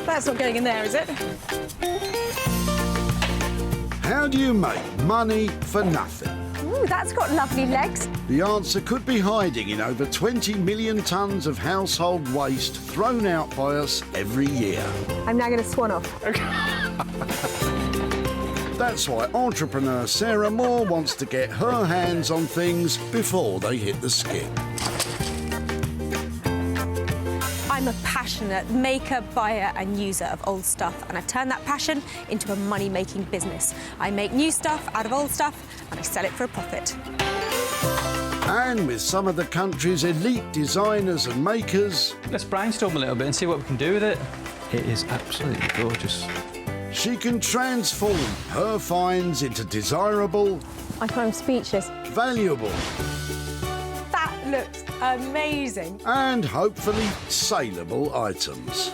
That's not going in there, is it? How do you make money for nothing? Ooh, that's got lovely legs. The answer could be hiding in over 20 million tonnes of household waste thrown out by us every year. I'm now going to swan off. That's why entrepreneur Sarah Moore wants to get her hands on things before they hit the skip. I'm a passionate maker, buyer and user of old stuff, and I've turned that passion into a money-making business. I make new stuff out of old stuff and I sell it for a profit. And with some of the country's elite designers and makers... Let's brainstorm a little bit and see what we can do with it. It is absolutely gorgeous. She can transform her finds into desirable... I find I'm speechless. Valuable... That looks amazing. and hopefully saleable items.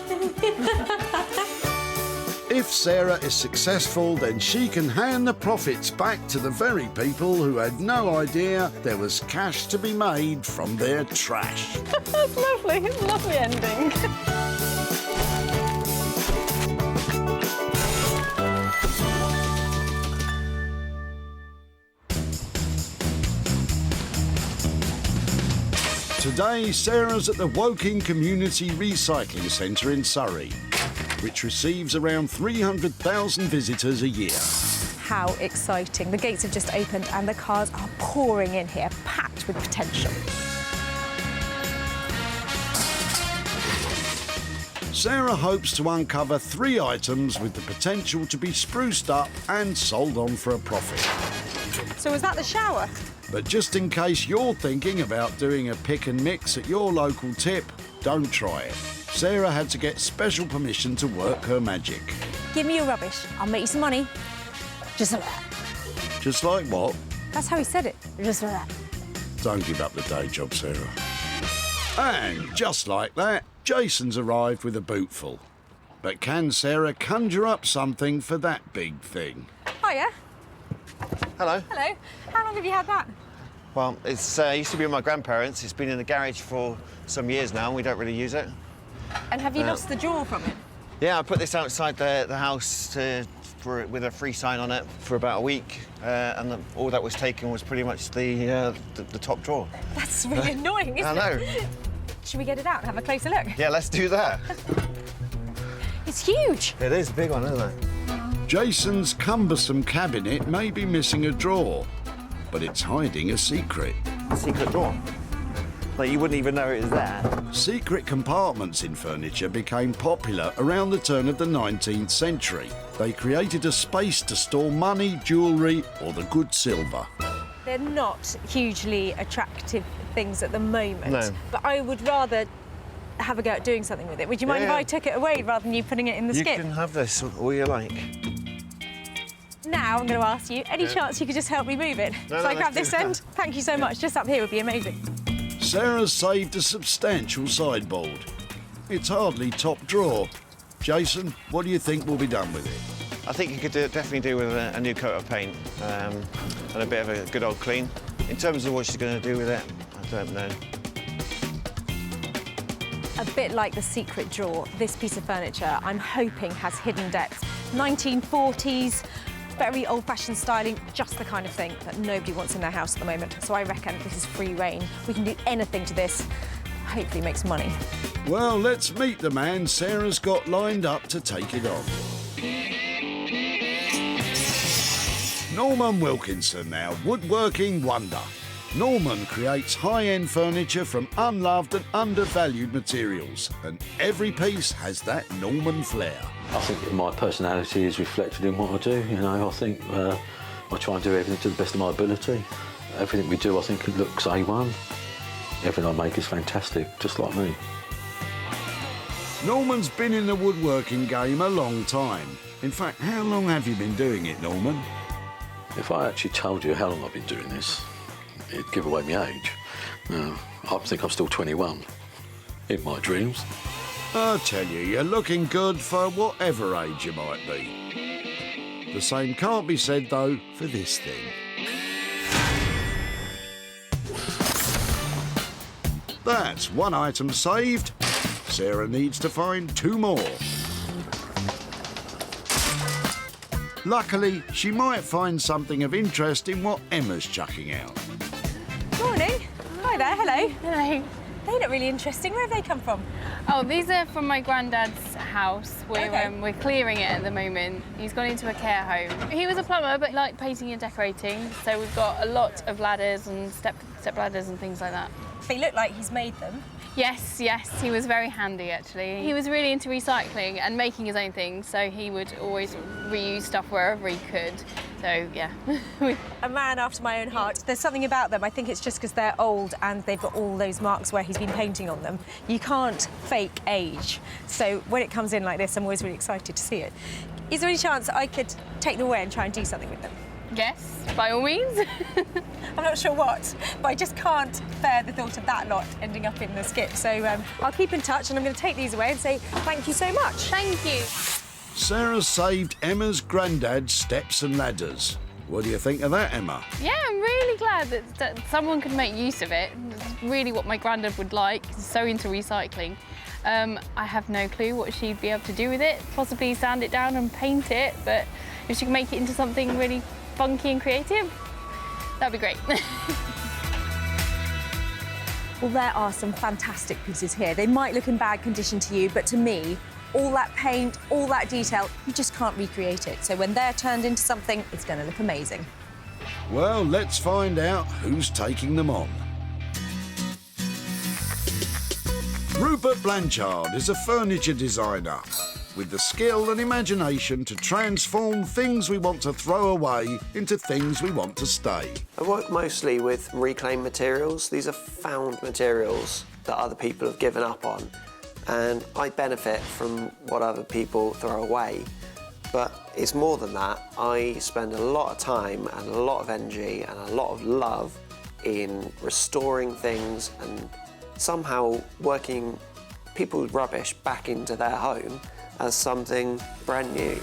If Sarah is successful, then she can hand the profits back to the very people who had no idea there was cash to be made from their trash. That's lovely. It's a lovely ending. Today, Sarah's at the Woking Community Recycling Centre in Surrey, which receives around 300,000 visitors a year. How exciting. The gates have just opened and the cars are pouring in here, packed with potential. Sarah hopes to uncover 3 items with the potential to be spruced up and sold on for a profit. So was that the shower? But just in case you're thinking about doing a pick and mix at your local tip, don't try it. Sarah had to get special permission to work her magic. Give me your rubbish. I'll make you some money. Just like that. Just like what? That's how he said it. Just like that. Don't give up the day job, Sarah. And just like that, Jason's arrived with a bootful. But can Sarah conjure up something for that big thing? Hiya. Hello. Hello. How long have you had that? Well, it's used to be with my grandparents. It's been in the garage for some years now, and we don't really use it. And have you lost the drawer from it? Yeah, I put this outside the house with a free sign on it for about a week, and all that was taken was pretty much the top drawer. That's really annoying, isn't I know. it? Should we get it out and have a closer look? Yeah, let's do that. It's huge. It is a big one, isn't it? Jason's cumbersome cabinet may be missing a drawer, but it's hiding a secret. A secret drawer. Like, you wouldn't even know it was there. Secret compartments in furniture became popular around the turn of the 19th century. They created a space to store money, jewellery, or the good silver. They're not hugely attractive things at the moment. No. But I would rather have a go at doing something with it. Would you mind if I took it away rather than you putting it in the skip? You can have this all you like. Now I'm going to ask you, any chance you could just help me move it? No, So I grab this end? Thank you so much. Just up here would be amazing. Sarah's saved a substantial sideboard. It's hardly top drawer. Jason, what do you think will be done with it? I think you could definitely do with a new coat of paint and a bit of a good old clean. In terms of what she's going to do with it, I don't know. A bit like the secret drawer, this piece of furniture, I'm hoping has hidden depths. 1940s, very old-fashioned styling, just the kind of thing that nobody wants in their house at the moment. So I reckon this is free reign. We can do anything to this, hopefully make some money. Well, let's meet the man Sarah's got lined up to take it on. Norman Wilkinson now, woodworking wonder. Norman creates high-end furniture from unloved and undervalued materials, and every piece has that Norman flair. I think my personality is reflected in what I do. You know, I think I try and do everything to the best of my ability. Everything we do, I think it looks A1. Everything I make is fantastic, just like me. Norman's been in the woodworking game a long time. In fact, how long have you been doing it, Norman? If I actually told you how long I've been doing this, it'd give away my age. No, I think I'm still 21, in my dreams. I tell you, you're looking good for whatever age you might be. The same can't be said, though, for this thing. That's one item saved Sarah needs to find 2 more. Luckily, she might find something of interest in what Emma's chucking out. Morning. Hi there, hello. Hello. They look really interesting. Where have they come from? Oh, these are from my granddad's house. We're clearing it at the moment. He's gone into a care home. He was a plumber, but liked painting and decorating. So we've got a lot of ladders and step ladders and things like that. They look like he's made them. Yes, he was very handy actually. He was really into recycling and making his own things, so he would always reuse stuff wherever he could. So yeah. A man after my own heart. There's something about them, I think it's just because they're old and they've got all those marks where he's been painting on them. You can't fake age. So when it comes in like this, I'm always really excited to see it. Is there any chance I could take them away and try and do something with them? Yes, by all means. I'm not sure what, but I just can't bear the thought of that lot ending up in the skip. So I'll keep in touch and I'm going to take these away and say thank you so much. Thank you. Sarah saved Emma's granddad's steps and ladders. What do you think of that, Emma? Yeah, I'm really glad that someone could make use of it. It's really what my granddad would like. He's so into recycling. I have no clue what she'd be able to do with it. Possibly sand it down and paint it, but if she can make it into something really funky and creative, that'd be great. Well, there are some fantastic pieces here. They might look in bad condition to you, but to me, all that paint, all that detail, you just can't recreate it. So when they're turned into something, it's going to look amazing. Well, let's find out who's taking them on. Rupert Blanchard is a furniture designer with the skill and imagination to transform things we want to throw away into things we want to stay. I work mostly with reclaimed materials. These are found materials that other people have given up on, and I benefit from what other people throw away. But it's more than that. I spend a lot of time and a lot of energy and a lot of love in restoring things and somehow working people's rubbish back into their home as something brand new.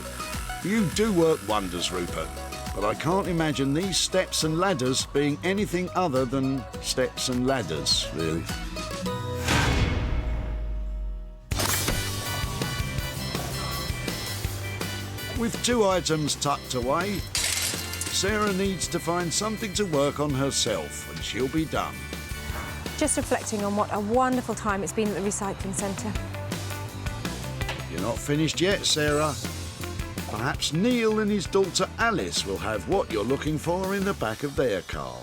You do work wonders, Rupert, but I can't imagine these steps and ladders being anything other than steps and ladders, really. With 2 items tucked away, Sarah needs to find something to work on herself, and she'll be done. Just reflecting on what a wonderful time it's been at the recycling centre. You're not finished yet, Sarah. Perhaps Neil and his daughter Alice will have what you're looking for in the back of their car.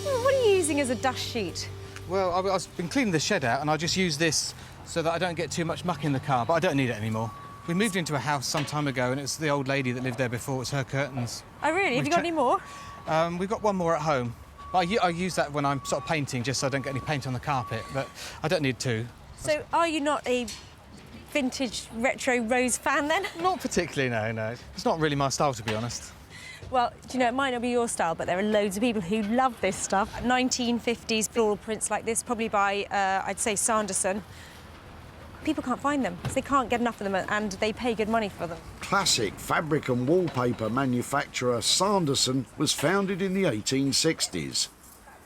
What are you using as a dust sheet? Well, I've been cleaning the shed out and I just use this so that I don't get too much muck in the car, but I don't need it anymore. We moved into a house some time ago and it's the old lady that lived there before. It's her curtains. Oh, really? Have you got any more? We've got one more at home. But I use that when I'm sort of painting, just so I don't get any paint on the carpet, but I don't need 2. So are you not a vintage retro rose fan then? Not particularly, no. It's not really my style, to be honest. Well, do you know, it might not be your style, but there are loads of people who love this stuff. 1950s floral prints like this, probably by, I'd say, Sanderson. People can't find them, because they can't get enough of them, and they pay good money for them. Classic fabric and wallpaper manufacturer Sanderson was founded in the 1860s.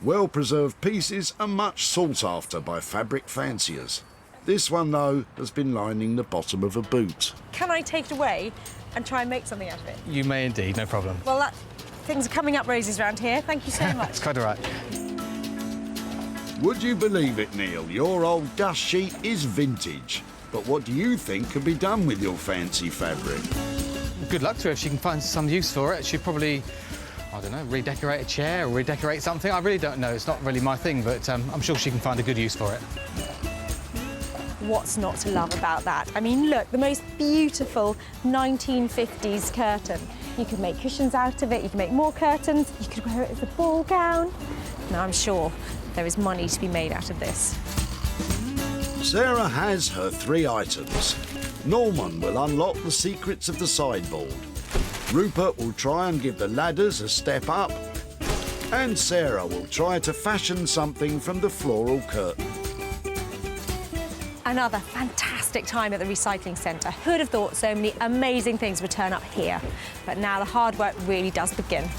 Well-preserved pieces are much sought after by fabric fanciers. This one, though, has been lining the bottom of a boot. Can I take it away and try and make something out of it? You may indeed, no problem. Well, things are coming up roses around here. Thank you so much. It's quite all right. Would you believe it, Neil? Your old dust sheet is vintage. But what do you think can be done with your fancy fabric? Good luck to her. If she can find some use for it, she'd probably, I don't know, redecorate a chair or redecorate something. I really don't know. It's not really my thing, but I'm sure she can find a good use for it. What's not to love about that? I mean, look, the most beautiful 1950s curtain. You could make cushions out of it, you can make more curtains, you could wear it as a ball gown. Now, I'm sure there is money to be made out of this. Sarah has her 3 items. Norman will unlock the secrets of the sideboard. Rupert will try and give the ladders a step up. And Sarah will try to fashion something from the floral curtain. Another fantastic time at the recycling centre. Who'd have thought so many amazing things would turn up here? But now the hard work really does begin.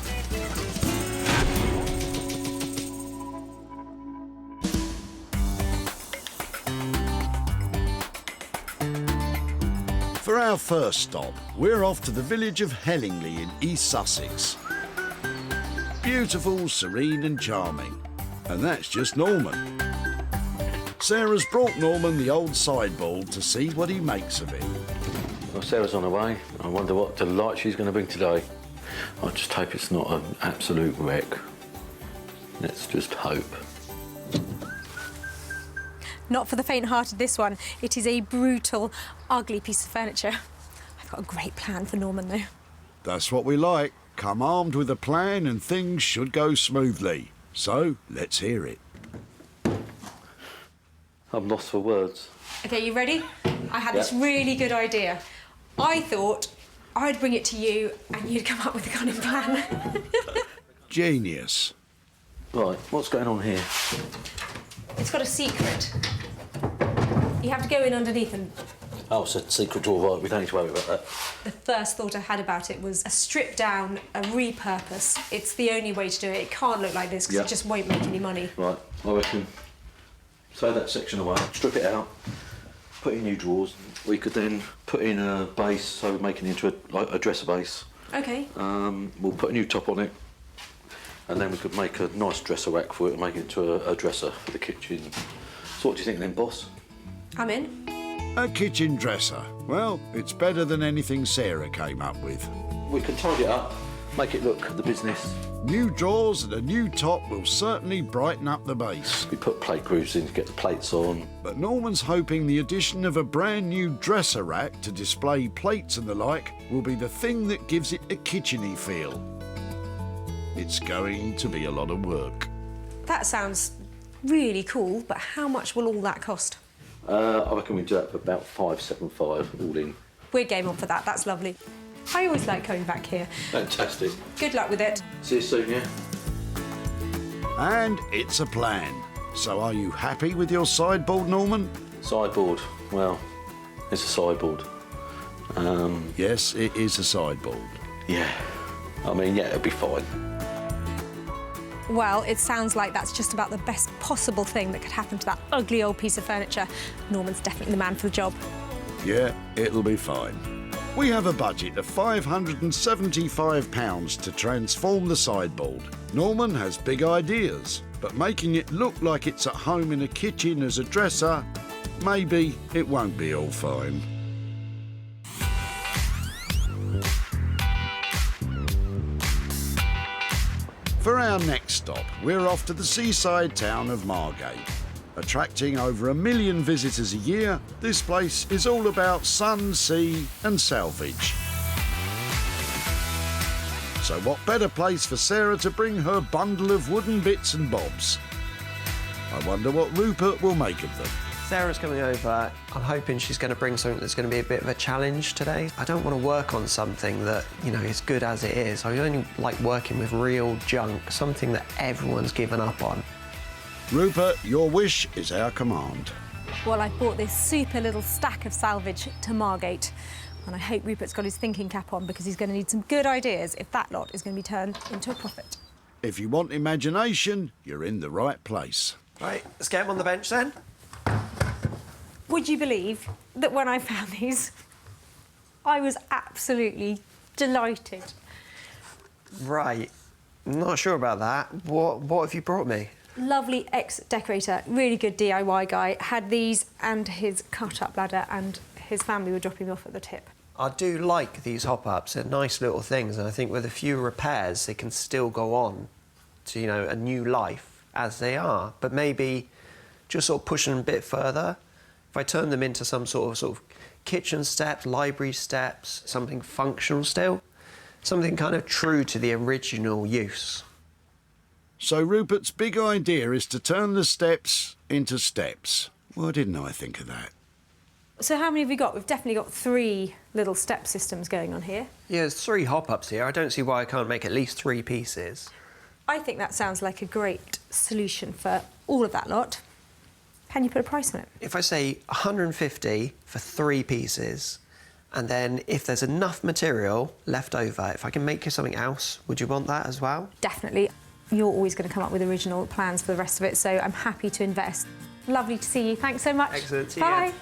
For our first stop, we're off to the village of Hellingley in East Sussex. Beautiful, serene and charming. And that's just Norman. Sarah's brought Norman the old sideboard to see what he makes of it. Well, Sarah's on her way. I wonder what delight she's going to bring today. I just hope it's not an absolute wreck. Let's just hope. Not for the faint-hearted, this one. It is a brutal, ugly piece of furniture. I've got a great plan for Norman, though. That's what we like. Come armed with a plan and things should go smoothly. So, let's hear it. I'm lost for words. OK, you ready? I had this really good idea. I thought I'd bring it to you and you'd come up with a kind of plan. Genius. Right, what's going on here? It's got a secret. You have to go in underneath and... Oh, it's a secret drawer, right, we don't need to worry about that. The first thought I had about it was a strip down, a repurpose. It's the only way to do it. It can't look like this because it just won't make any money. Right, I reckon throw that section away, strip it out, put in new drawers. We could then put in a base, so we're making it into a dresser base. OK. We'll put a new top on it, and then we could make a nice dresser rack for it and make it into a dresser for the kitchen. So what do you think then, boss? I'm in. A kitchen dresser. Well, it's better than anything Sarah came up with. We can tidy it up, make it look the business. New drawers and a new top will certainly brighten up the base. We put plate grooves in to get the plates on. But Norman's hoping the addition of a brand new dresser rack to display plates and the like will be the thing that gives it a kitchen-y feel. It's going to be a lot of work. That sounds really cool, but how much will all that cost? I reckon we do that for about $575 all in. We're game on for that. That's lovely. I always like coming back here. Fantastic. Good luck with it. See you soon, yeah? And it's a plan. So are you happy with your sideboard, Norman? Sideboard. Well, it's a sideboard. Yes, it is a sideboard. Yeah. I mean, yeah, it'll be fine. Well, it sounds like that's just about the best possible thing that could happen to that ugly old piece of furniture. Norman's definitely the man for the job. Yeah, it'll be fine. We have a budget of £575 to transform the sideboard. Norman has big ideas, but making it look like it's at home in a kitchen as a dresser, maybe it won't be all fine. For our next stop, we're off to the seaside town of Margate. Attracting over 1 million visitors a year, this place is all about sun, sea and salvage. So what better place for Sarah to bring her bundle of wooden bits and bobs? I wonder what Rupert will make of them. Sarah's coming over. I'm hoping she's going to bring something that's going to be a bit of a challenge today. I don't want to work on something that, you know, is good as it is. I only like working with real junk, something that everyone's given up on. Rupert, your wish is our command. Well, I bought this super little stack of salvage to Margate, and I hope Rupert's got his thinking cap on because he's going to need some good ideas if that lot is going to be turned into a profit. If you want imagination, you're in the right place. Right, let's get him on the bench then. Would you believe that when I found these, I was absolutely delighted. Right, I'm not sure about that. What have you brought me? Lovely ex-decorator, really good DIY guy, had these and his cut-up ladder, and his family were dropping me off at the tip. I do like these hop-ups. They're nice little things, and I think with a few repairs, they can still go on to, you know, a new life as they are. But maybe just sort of pushing them a bit further. If I turn them into some sort of kitchen steps, library steps, something functional still, something kind of true to the original use. So Rupert's big idea is to turn the steps into steps. Why didn't I think of that? So how many have we got? We've definitely got 3 little step systems going on here. Yeah, there's 3 hop-ups here. I don't see why I can't make at least 3 pieces. I think that sounds like a great solution for all of that lot. Can you put a price on it? If I say 150 for 3 pieces, and then if there's enough material left over, if I can make you something else, would you want that as well? Definitely. You're always going to come up with original plans for the rest of it, so I'm happy to invest. Lovely to see you. Thanks so much. Excellent. See you. Bye.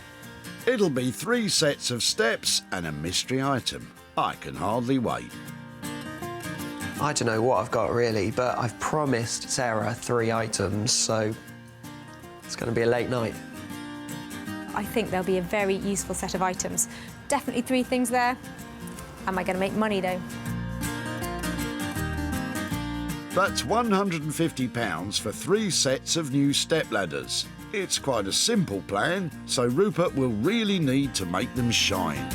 It'll be 3 sets of steps and a mystery item. I can hardly wait. I don't know what I've got really, but I've promised Sarah 3 items, so it's going to be a late night. I think there'll be a very useful set of items. Definitely 3 things there. Am I going to make money though? That's £150 for 3 sets of new step ladders. It's quite a simple plan, so Rupert will really need to make them shine.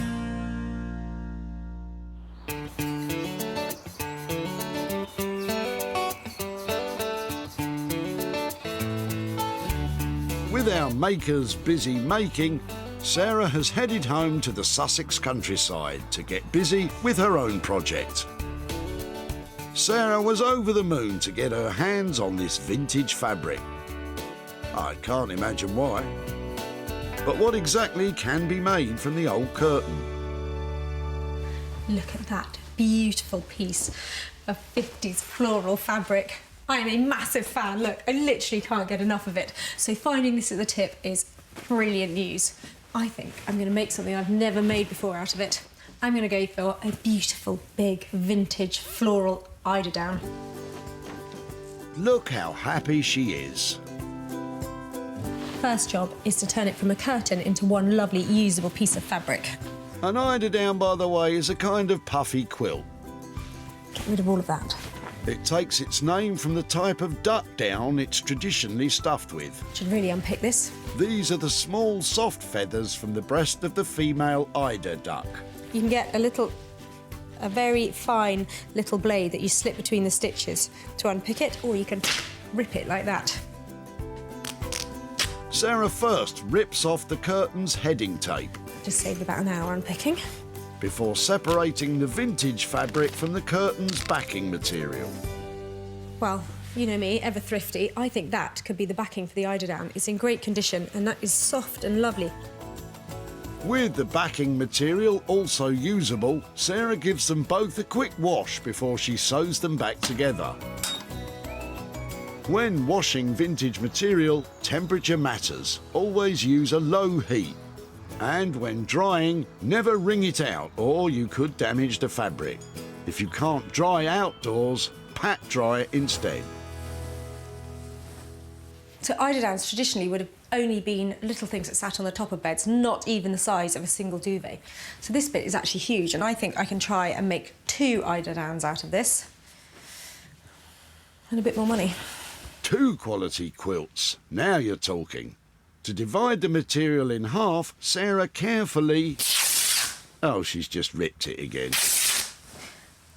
With our makers busy making, Sarah has headed home to the Sussex countryside to get busy with her own project. Sarah was over the moon to get her hands on this vintage fabric. I can't imagine why. But what exactly can be made from the old curtain? Look at that beautiful piece of 50s floral fabric. I am a massive fan. Look, I literally can't get enough of it. So finding this at the tip is brilliant news. I think I'm going to make something I've never made before out of it. I'm going to go for a beautiful, big, vintage floral eiderdown. Look how happy she is. First job is to turn it from a curtain into one lovely, usable piece of fabric. An eiderdown, by the way, is a kind of puffy quilt. Get rid of all of that. It takes its name from the type of duck down it's traditionally stuffed with. Should really unpick this. These are the small, soft feathers from the breast of the female eider duck. You can get a very fine little blade that you slip between the stitches to unpick it, or you can rip it like that. Sarah first rips off the curtain's heading tape Just saved about an hour unpicking. before separating the vintage fabric from the curtain's backing material. Well, you know me, ever thrifty. I think that could be the backing for the eiderdown. It's in great condition and that is soft and lovely. With the backing material also usable, Sarah gives them both a quick wash before she sews them back together. When washing vintage material, temperature matters. Always use a low heat. And when drying, never wring it out or you could damage the fabric. If you can't dry outdoors, pat dry it instead. So eiderdowns traditionally would have only been little things that sat on the top of beds, not even the size of a single duvet. So this bit is actually huge, and I think I can try and make 2 eiderdowns out of this. And a bit more money. 2 quality quilts. Now you're talking. To divide the material in half, Sarah carefully... Oh, she's just ripped it again.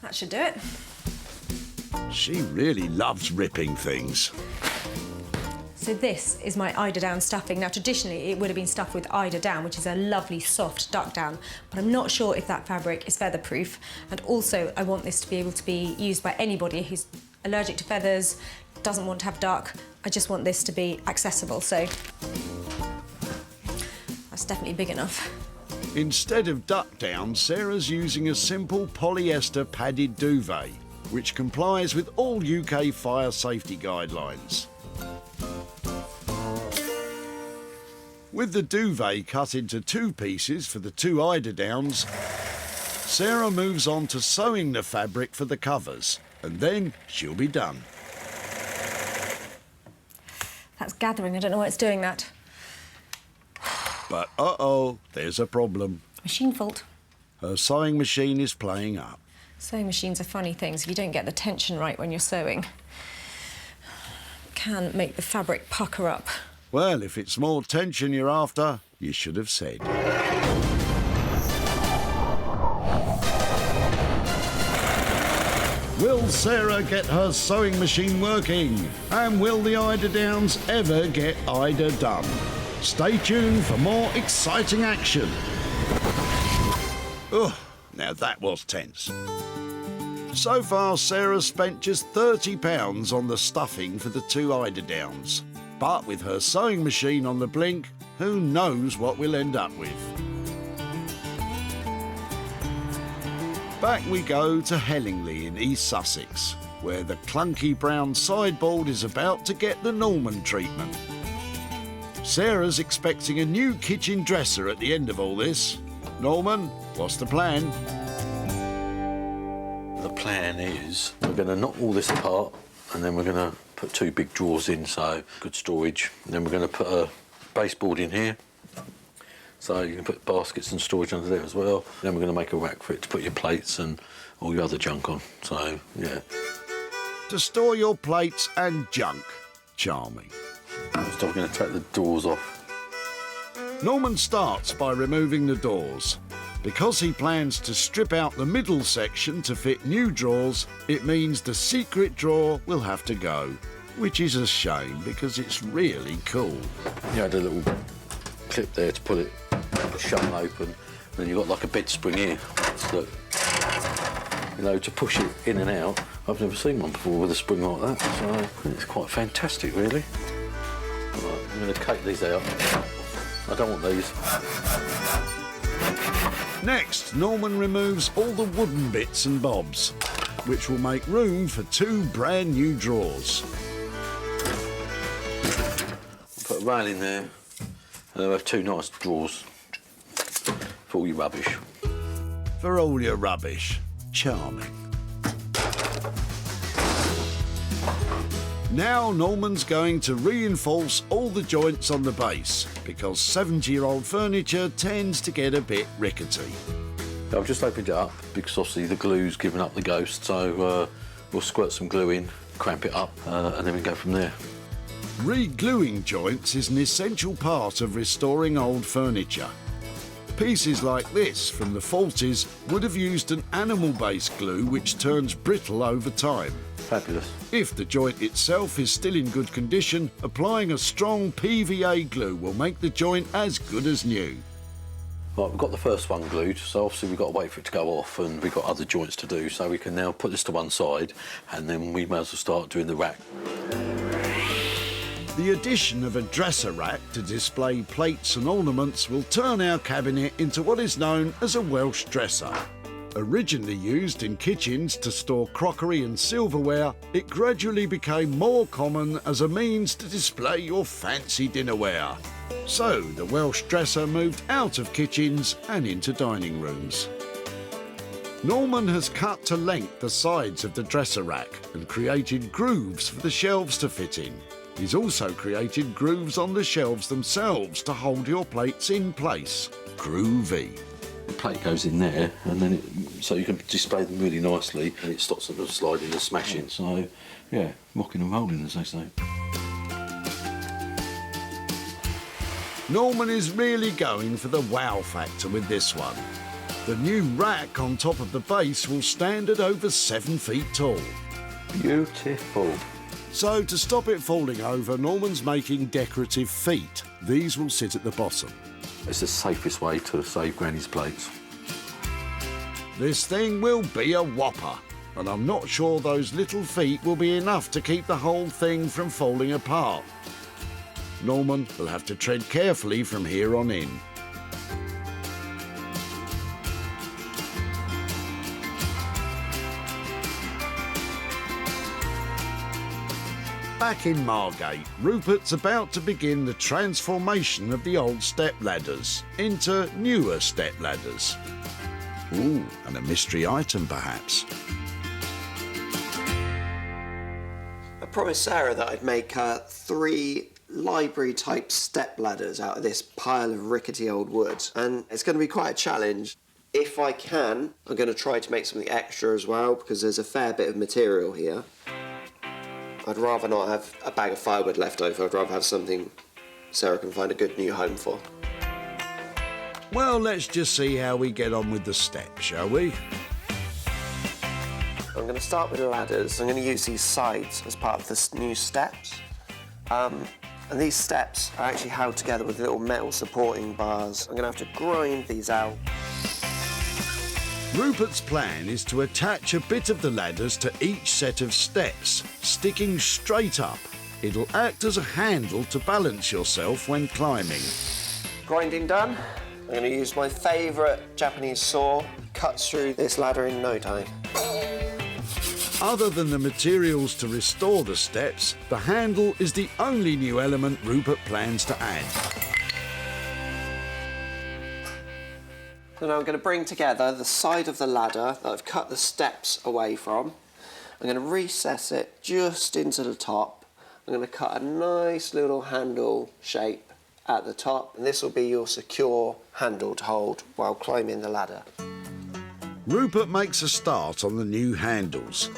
That should do it. She really loves ripping things. So this is my eiderdown stuffing. Now, traditionally, it would have been stuffed with eiderdown, which is a lovely, soft duck down, but I'm not sure if that fabric is feather-proof. And also, I want this to be able to be used by anybody who's allergic to feathers, doesn't want to have duck. I just want this to be accessible, so that's definitely big enough. Instead of duck down, Sarah's using a simple polyester padded duvet, which complies with all UK fire safety guidelines. With the duvet cut into 2 pieces for the 2 eiderdowns, Sarah moves on to sewing the fabric for the covers, and then she'll be done. That's gathering. I don't know why it's doing that. But uh-oh, there's a problem. Machine fault. Her sewing machine is playing up. Sewing machines are funny things. If you don't get the tension right when you're sewing, it can make the fabric pucker up. Well, if it's more tension you're after, you should have said. Will Sarah get her sewing machine working? And will the eiderdowns ever get eider done? Stay tuned for more exciting action. Ugh, now that was tense. So far, Sarah's spent just £30 on the stuffing for the 2 eiderdowns. But with her sewing machine on the blink, who knows what we'll end up with. Back we go to Hellingley in East Sussex, where the clunky brown sideboard is about to get the Norman treatment. Sarah's expecting a new kitchen dresser at the end of all this. Norman, what's the plan? The plan is we're going to knock all this apart and then we're going to put 2 big drawers in, so good storage. And then we're going to put a baseboard in here, so you can put baskets and storage under there as well. Then we're going to make a rack for it to put your plates and all your other junk on, so yeah. To store your plates and junk. Charming. So we're going to take the doors off. Norman starts by removing the doors. Because he plans to strip out the middle section to fit new drawers, it means the secret drawer will have to go, which is a shame because it's really cool. You had a little clip there to pull it shut and open, and then you've got like a bed spring here. So, you know, to push it in and out. I've never seen one before with a spring like that, so it's quite fantastic, really. Right, I'm going to take these out. I don't want these. Next, Norman removes all the wooden bits and bobs, which will make room for 2 brand new drawers. Put a rail in there, and then we'll have 2 nice drawers for all your rubbish. For all your rubbish. Charming. Now Norman's going to reinforce all the joints on the base because 70-year-old furniture tends to get a bit rickety. I've just opened it up because obviously the glue's given up the ghost, so we'll squirt some glue in, cramp it up, and then we go from there. Re-gluing joints is an essential part of restoring old furniture. Pieces like this from the 40s would have used an animal-based glue which turns brittle over time. Fabulous. If the joint itself is still in good condition, applying a strong PVA glue will make the joint as good as new. Right, we've got the first one glued, so obviously we've got to wait for it to go off, and we've got other joints to do, so we can now put this to one side, and then we may as well start doing the rack. The addition of a dresser rack to display plates and ornaments will turn our cabinet into what is known as a Welsh dresser. Originally used in kitchens to store crockery and silverware, it gradually became more common as a means to display your fancy dinnerware. So the Welsh dresser moved out of kitchens and into dining rooms. Norman has cut to length the sides of the dresser rack and created grooves for the shelves to fit in. He's also created grooves on the shelves themselves to hold your plates in place. Groovy. The plate goes in there, and then so you can display them really nicely, and it stops them from sliding and smashing. So, yeah, rocking and rolling, as they say. Norman is really going for the wow factor with this one. The new rack on top of the base will stand at over 7 feet tall. Beautiful. So to stop it falling over, Norman's making decorative feet. These will sit at the bottom. It's the safest way to save Granny's plates. This thing will be a whopper, and I'm not sure those little feet will be enough to keep the whole thing from falling apart. Norman will have to tread carefully from here on in. Back in Margate, Rupert's about to begin the transformation of the old step ladders into newer step ladders. Ooh, and a mystery item perhaps. I promised Sarah that I'd make 3 library-type step ladders out of this pile of rickety old wood, and it's going to be quite a challenge. If I can, I'm going to try to make something extra as well, because there's a fair bit of material here. I'd rather not have a bag of firewood left over. I'd rather have something Sarah can find a good new home for. Well, let's just see how we get on with the steps, shall we? I'm going to start with the ladders. I'm going to use these sides as part of the new steps. And these steps are actually held together with little metal supporting bars. I'm going to have to grind these out. Rupert's plan is to attach a bit of the ladders to each set of steps, sticking straight up. It'll act as a handle to balance yourself when climbing. Grinding done. I'm going to use my favourite Japanese saw. Cuts through this ladder in no time. Other than the materials to restore the steps, the handle is the only new element Rupert plans to add. So now I'm going to bring together the side of the ladder that I've cut the steps away from. I'm going to recess it just into the top. I'm going to cut a nice little handle shape at the top, and this will be your secure handle to hold while climbing the ladder. Rupert makes a start on the new handles.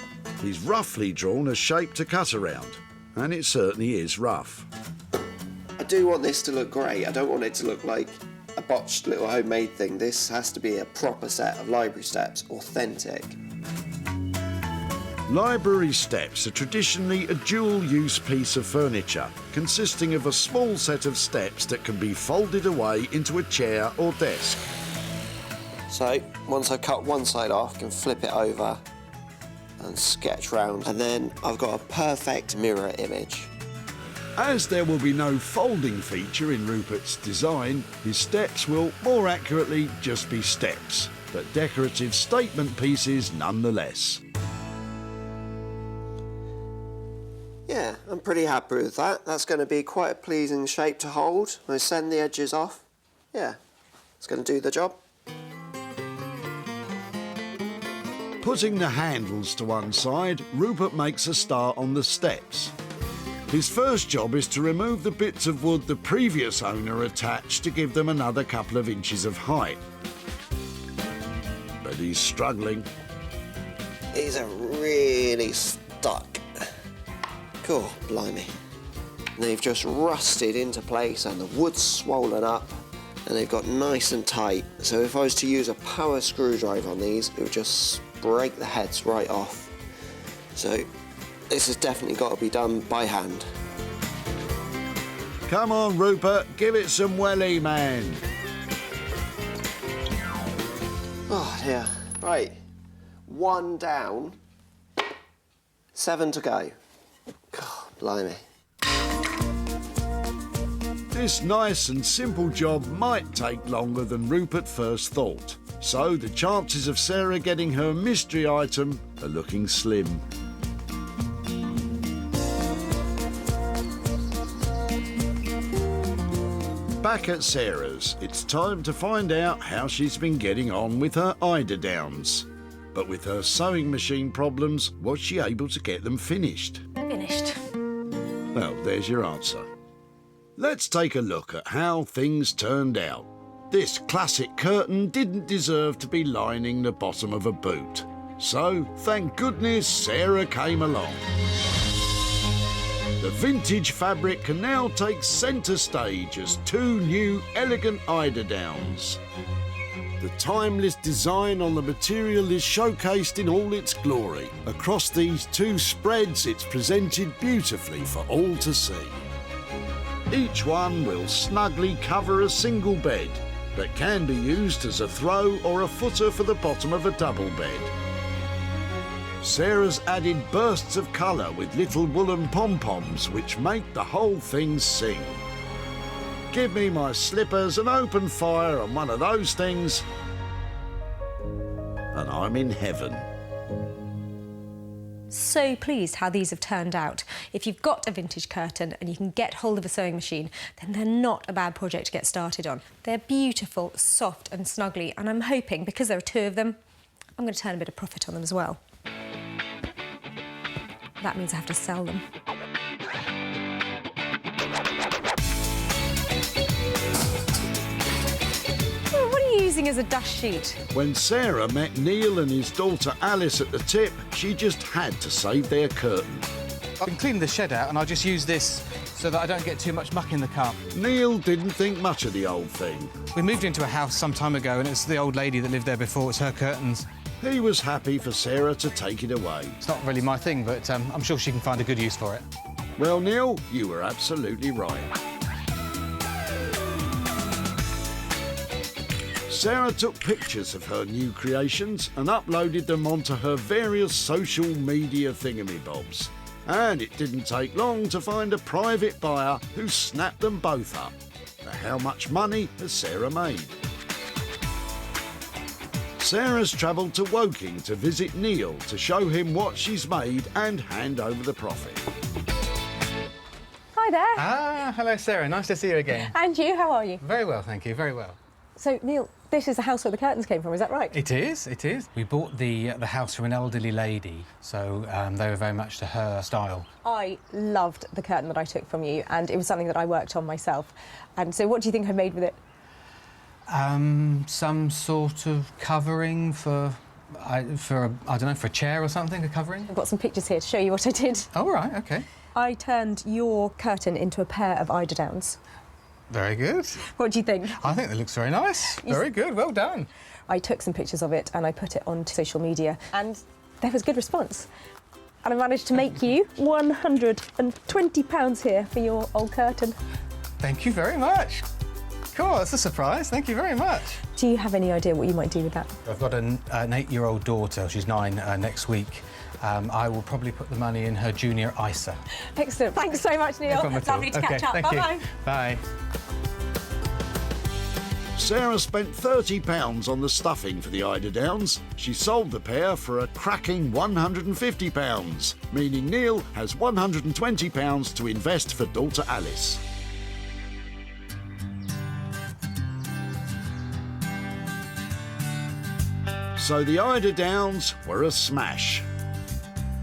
He's roughly drawn a shape to cut around, and it certainly is rough. I do want this to look great. I don't want it to look like a botched little homemade thing. This has to be a proper set of library steps, authentic. Library steps are traditionally a dual-use piece of furniture, consisting of a small set of steps that can be folded away into a chair or desk. So, once I cut one side off, I can flip it over and sketch round, and then I've got a perfect mirror image. As there will be no folding feature in Rupert's design, his steps will more accurately just be steps, but decorative statement pieces nonetheless. Yeah, I'm pretty happy with that. That's going to be quite a pleasing shape to hold. I send the edges off. Yeah, it's going to do the job. Putting the handles to one side, Rupert makes a start on the steps. His first job is to remove the bits of wood the previous owner attached to give them another couple of inches of height. But he's struggling. These are really stuck. Cool, blimey. They've just rusted into place and the wood's swollen up and they've got nice and tight. So if I was to use a power screwdriver on these, it would just break the heads right off. So this has definitely got to be done by hand. Come on, Rupert, give it some welly, man. Oh dear. Right, 1 down, 7 to go. God, blimey. This nice and simple job might take longer than Rupert first thought, so the chances of Sarah getting her mystery item are looking slim. Back at Sarah's, it's time to find out how she's been getting on with her eiderdowns. But with her sewing machine problems, was she able to get them finished? Finished. Well, there's your answer. Let's take a look at how things turned out. This classic curtain didn't deserve to be lining the bottom of a boot. So, thank goodness Sarah came along. The vintage fabric can now take centre stage as 2 new elegant eiderdowns. The timeless design on the material is showcased in all its glory. Across these 2 spreads, it's presented beautifully for all to see. Each one will snugly cover a single bed, but can be used as a throw or a footer for the bottom of a double bed. Sarah's added bursts of colour with little woolen pom-poms which make the whole thing sing. Give me my slippers and open fire on one of those things, and I'm in heaven. So pleased how these have turned out. If you've got a vintage curtain and you can get hold of a sewing machine, then they're not a bad project to get started on. They're beautiful, soft and snuggly, and I'm hoping, because there are 2 of them, I'm going to turn a bit of profit on them as well. That means I have to sell them. Using as a dust sheet. When Sarah met Neil and his daughter Alice at the tip, she just had to save their curtain. I've been cleaning the shed out and I just use this so that I don't get too much muck in the car. Neil didn't think much of the old thing. We moved into a house some time ago and it's the old lady that lived there before, it's her curtains. He was happy for Sarah to take it away. It's not really my thing, but I'm sure she can find a good use for it. Well, Neil, you were absolutely right. Sarah took pictures of her new creations and uploaded them onto her various social media thingamybobs. And it didn't take long to find a private buyer who snapped them both up. Now, how much money has Sarah made? Sarah's travelled to Woking to visit Neil to show him what she's made and hand over the profit. Hi there. Ah, hello, Sarah. Nice to see you again. And you, how are you? Very well, thank you. Very well. So, Neil, this is the house where the curtains came from, is that right? It is, it is. We bought the house from an elderly lady, so they were very much to her style. I loved the curtain that I took from you, and it was something that I worked on myself. And so what do you think I made with it? Some sort of covering for I don't know, for a chair or something, a covering? I've got some pictures here to show you what I did. Oh, right, OK. I turned your curtain into a pair of eiderdowns. Very good. What do you think? I think that looks very nice. Very good, well done. I took some pictures of it and I put it onto social media, and there was good response. And I managed to make you £120 here for your old curtain. Thank you very much. Cool, that's a surprise. Thank you very much. Do you have any idea what you might do with that? I've got an 8-year-old daughter. She's 9 next week. I will probably put the money in her junior ISA. Excellent. Thanks so much, Neil. No problem at all. Lovely to catch up. Thank Bye-bye. you. Bye. Sarah spent £30 on the stuffing for the eiderdowns. She sold the pair for a cracking £150, meaning Neil has £120 to invest for daughter Alice. So the eiderdowns were a smash.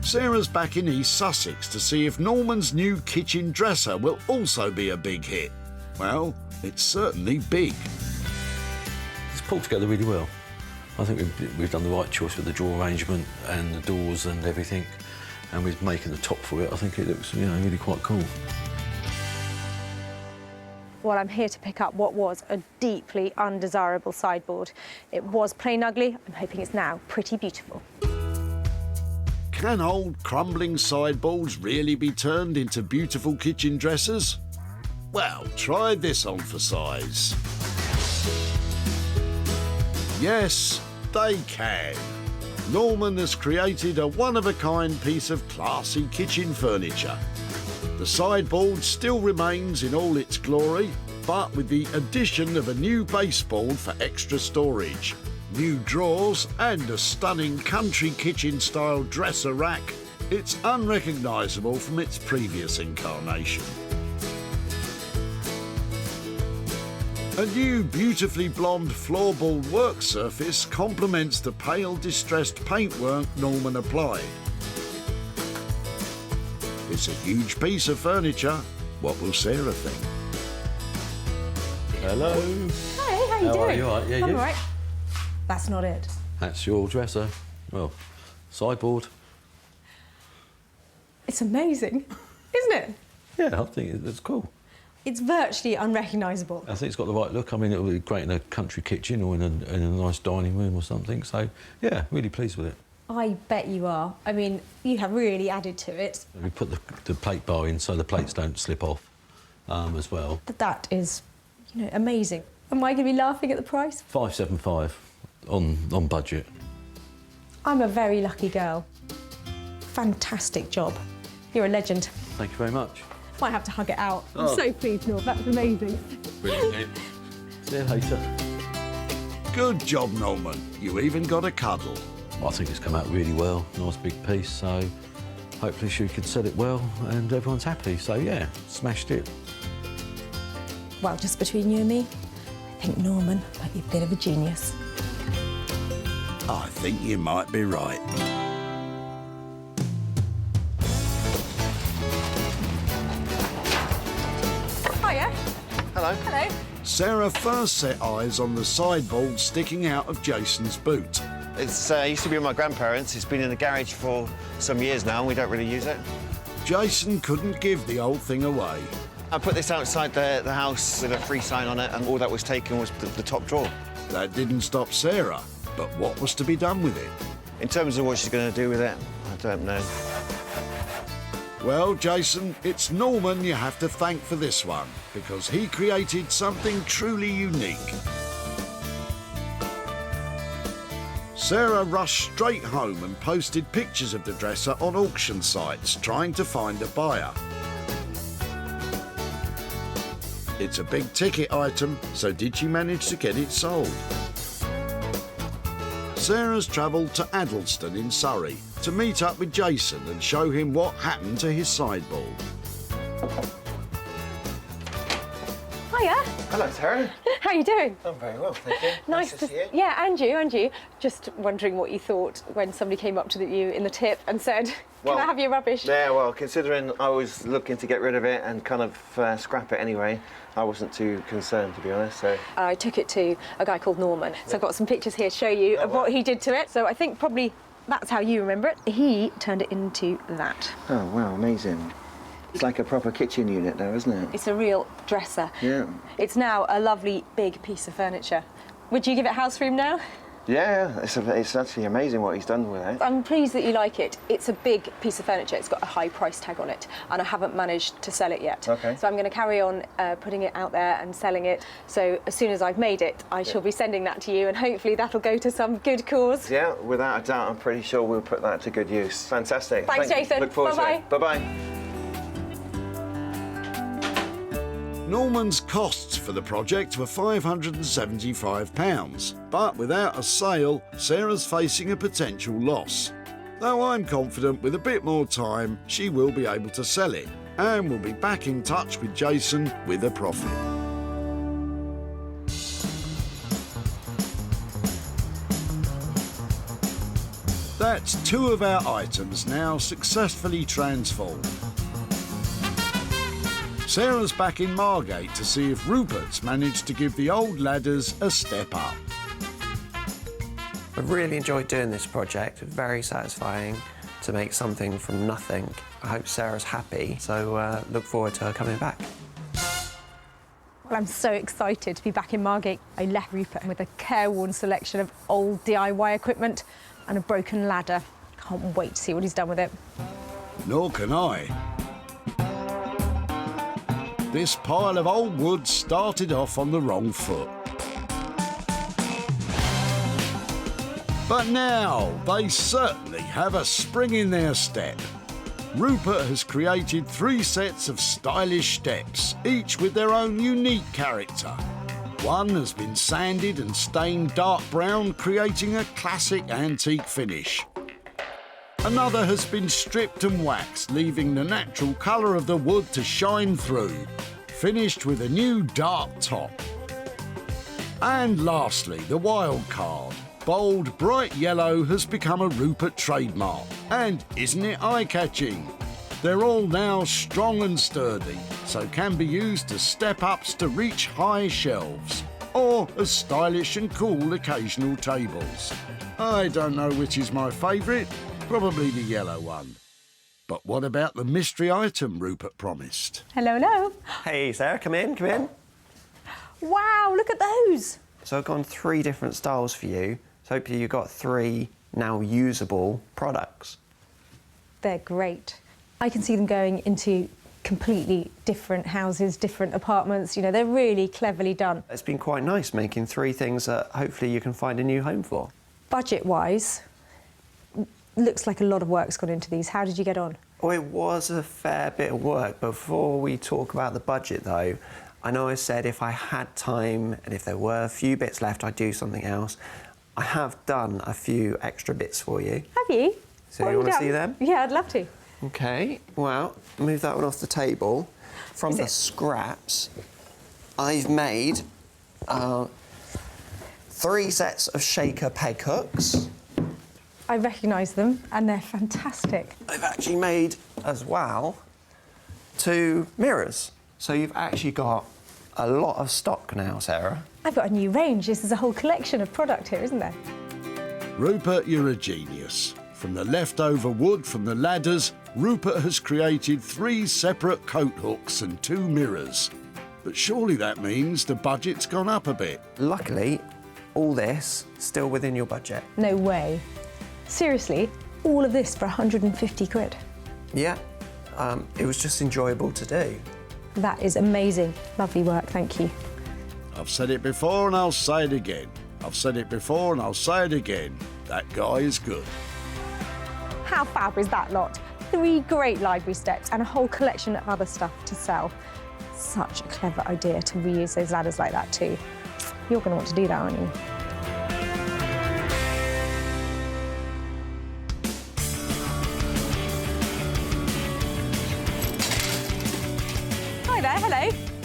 Sarah's back in East Sussex to see if Norman's new kitchen dresser will also be a big hit. Well, it's certainly big. It's pulled together really well. I think we've done the right choice with the drawer arrangement and the doors and everything, and with making the top for it, I think it looks, really quite cool. Well, I'm here to pick up what was a deeply undesirable sideboard. It was plain ugly. I'm hoping it's now pretty beautiful. Can old crumbling sideboards really be turned into beautiful kitchen dressers? Well, try this on for size. Yes, they can. Norman has created a one-of-a-kind piece of classy kitchen furniture. The sideboard still remains in all its glory, but with the addition of a new baseboard for extra storage, new drawers and a stunning country kitchen-style dresser rack, it's unrecognisable from its previous incarnation. A new beautifully blonde floorboard work surface complements the pale distressed paintwork Norman applied. It's a huge piece of furniture. What will Sarah think? Hello. Hey, how you doing? Are you? All right? Yeah, I'm you? all right. That's not it. That's your dresser. Well, sideboard. It's amazing, isn't it? Yeah, I think it's cool. It's virtually unrecognisable. I think it's got the right look. I mean, it would be great in a country kitchen or in a nice dining room or something. So, yeah, really pleased with it. I bet you are. I mean, you have really added to it. We put the plate bar in so the plates don't slip off as well. That is, amazing. Am I going to be laughing at the price? £575 on budget. I'm a very lucky girl. Fantastic job. You're a legend. Thank you very much. Might have to hug it out. Oh. I'm so pleased, Neil. That was amazing. Brilliant. See you later. Good job, Norman. You even got a cuddle. I think it's come out really well. Nice big piece, so hopefully she could sell it well and everyone's happy. So, yeah, smashed it. Well, just between you and me, I think Norman might be a bit of a genius. I think you might be right. Hiya. Hello. Hello. Sarah first set eyes on the sideboard sticking out of Jason's boot. It's used to be with my grandparents. It's been in the garage for some years now, and we don't really use it. Jason couldn't give the old thing away. I put this outside the house with a free sign on it, and all that was taken was the top drawer. That didn't stop Sarah, but what was to be done with it? In terms of what she's going to do with it, I don't know. Well, Jason, it's Norman you have to thank for this one, because he created something truly unique. Sarah rushed straight home and posted pictures of the dresser on auction sites, trying to find a buyer. It's a big ticket item, so did she manage to get it sold? Sarah's travelled to Addleston in Surrey to meet up with Jason and show him what happened to his sideboard. Hiya. Hello, Sarah. How are you doing? I'm very well, thank you. Nice to see you. Yeah, and you. Just wondering what you thought when somebody came up to you in the tip and said, "Can I have your rubbish?" Yeah, well, considering I was looking to get rid of it and kind of scrap it anyway, I wasn't too concerned, to be honest. So I took it to a guy called Norman. So I've got some pictures here to show you of what he did to it. So I think probably that's how you remember it. He turned it into that. Oh, wow, amazing. It's like a proper kitchen unit now, isn't it? It's a real dresser. Yeah. It's now a lovely big piece of furniture. Would you give it house room now? Yeah, it's actually amazing what he's done with it. I'm pleased that you like it. It's a big piece of furniture. It's got a high price tag on it, and I haven't managed to sell it yet. Okay. So I'm going to carry on putting it out there and selling it. So as soon as I've made it, I shall be sending that to you, and hopefully that'll go to some good cause. Yeah, without a doubt, I'm pretty sure we'll put that to good use. Fantastic. Thanks, Thank you. Jason. Look forward to it. Bye-bye. Norman's costs for the project were £575, but without a sale, Sarah's facing a potential loss. Though I'm confident with a bit more time, she will be able to sell it, and will be back in touch with Jason with a profit. That's 2 of our items now successfully transformed. Sarah's back in Margate to see if Rupert's managed to give the old ladders a step up. I've really enjoyed doing this project. Very satisfying to make something from nothing. I hope Sarah's happy, so look forward to her coming back. Well, I'm so excited to be back in Margate. I left Rupert with a careworn selection of old DIY equipment and a broken ladder. Can't wait to see what he's done with it. Nor can I. This pile of old wood started off on the wrong foot. But now they certainly have a spring in their step. Rupert has created 3 sets of stylish steps, each with their own unique character. One has been sanded and stained dark brown, creating a classic antique finish. Another has been stripped and waxed, leaving the natural colour of the wood to shine through, finished with a new dark top. And lastly, the wild card. Bold, bright yellow has become a Rupert trademark. And isn't it eye-catching? They're all now strong and sturdy, so can be used as step-ups to reach high shelves, or as stylish and cool occasional tables. I don't know which is my favourite, probably the yellow one. But what about the mystery item Rupert promised? Hello, hello. Hey, Sarah, come in, come in. Wow, look at those. So I've gone 3 different styles for you. So hopefully you've got 3 now usable products. They're great. I can see them going into completely different houses, different apartments. You know, they're really cleverly done. It's been quite nice making 3 things that hopefully you can find a new home for. Budget-wise, looks like a lot of work's gone into these. How did you get on? Oh, it was a fair bit of work. Before we talk about the budget, though, I know I said if I had time and if there were a few bits left, I'd do something else. I have done a few extra bits for you. Have you? So What you have want to done? see them? Yeah, I'd love to. OK, well, move that one off the table. From the scraps, I've made 3 sets of shaker peg hooks. I recognise them, and they're fantastic. I've actually made, as well, 2 mirrors. So you've actually got a lot of stock now, Sarah. I've got a new range. This is a whole collection of product here, isn't there? Rupert, you're a genius. From the leftover wood from the ladders, Rupert has created 3 separate coat hooks and 2 mirrors. But surely that means the budget's gone up a bit. Luckily, all this still within your budget. No way. Seriously, all of this for 150 quid? Yeah, it was just enjoyable to do. That is amazing. Lovely work, thank you. I've said it before and I'll say it again. I've said it before and I'll say it again. That guy is good. How fab is that lot? 3 great library steps and a whole collection of other stuff to sell. Such a clever idea to reuse those ladders like that too. You're going to want to do that, aren't you?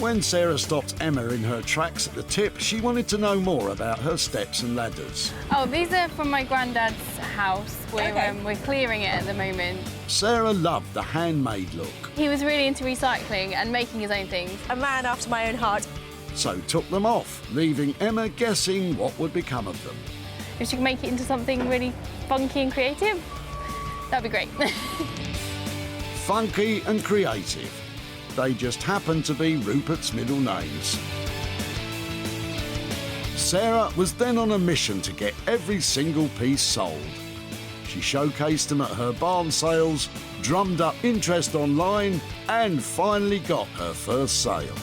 When Sarah stopped Emma in her tracks at the tip, she wanted to know more about her steps and ladders. Oh, these are from my granddad's house. We're clearing it at the moment. Sarah loved the handmade look, He was really into recycling and making his own things. A man after my own heart. so took them off, leaving Emma guessing what would become of them. If she could make it into something really funky and creative, that'd be great. Funky and creative. They just happen to be Rupert's middle names. Sarah was then on a mission to get every single piece sold. She showcased them at her barn sales, drummed up interest online, and finally got her first sale.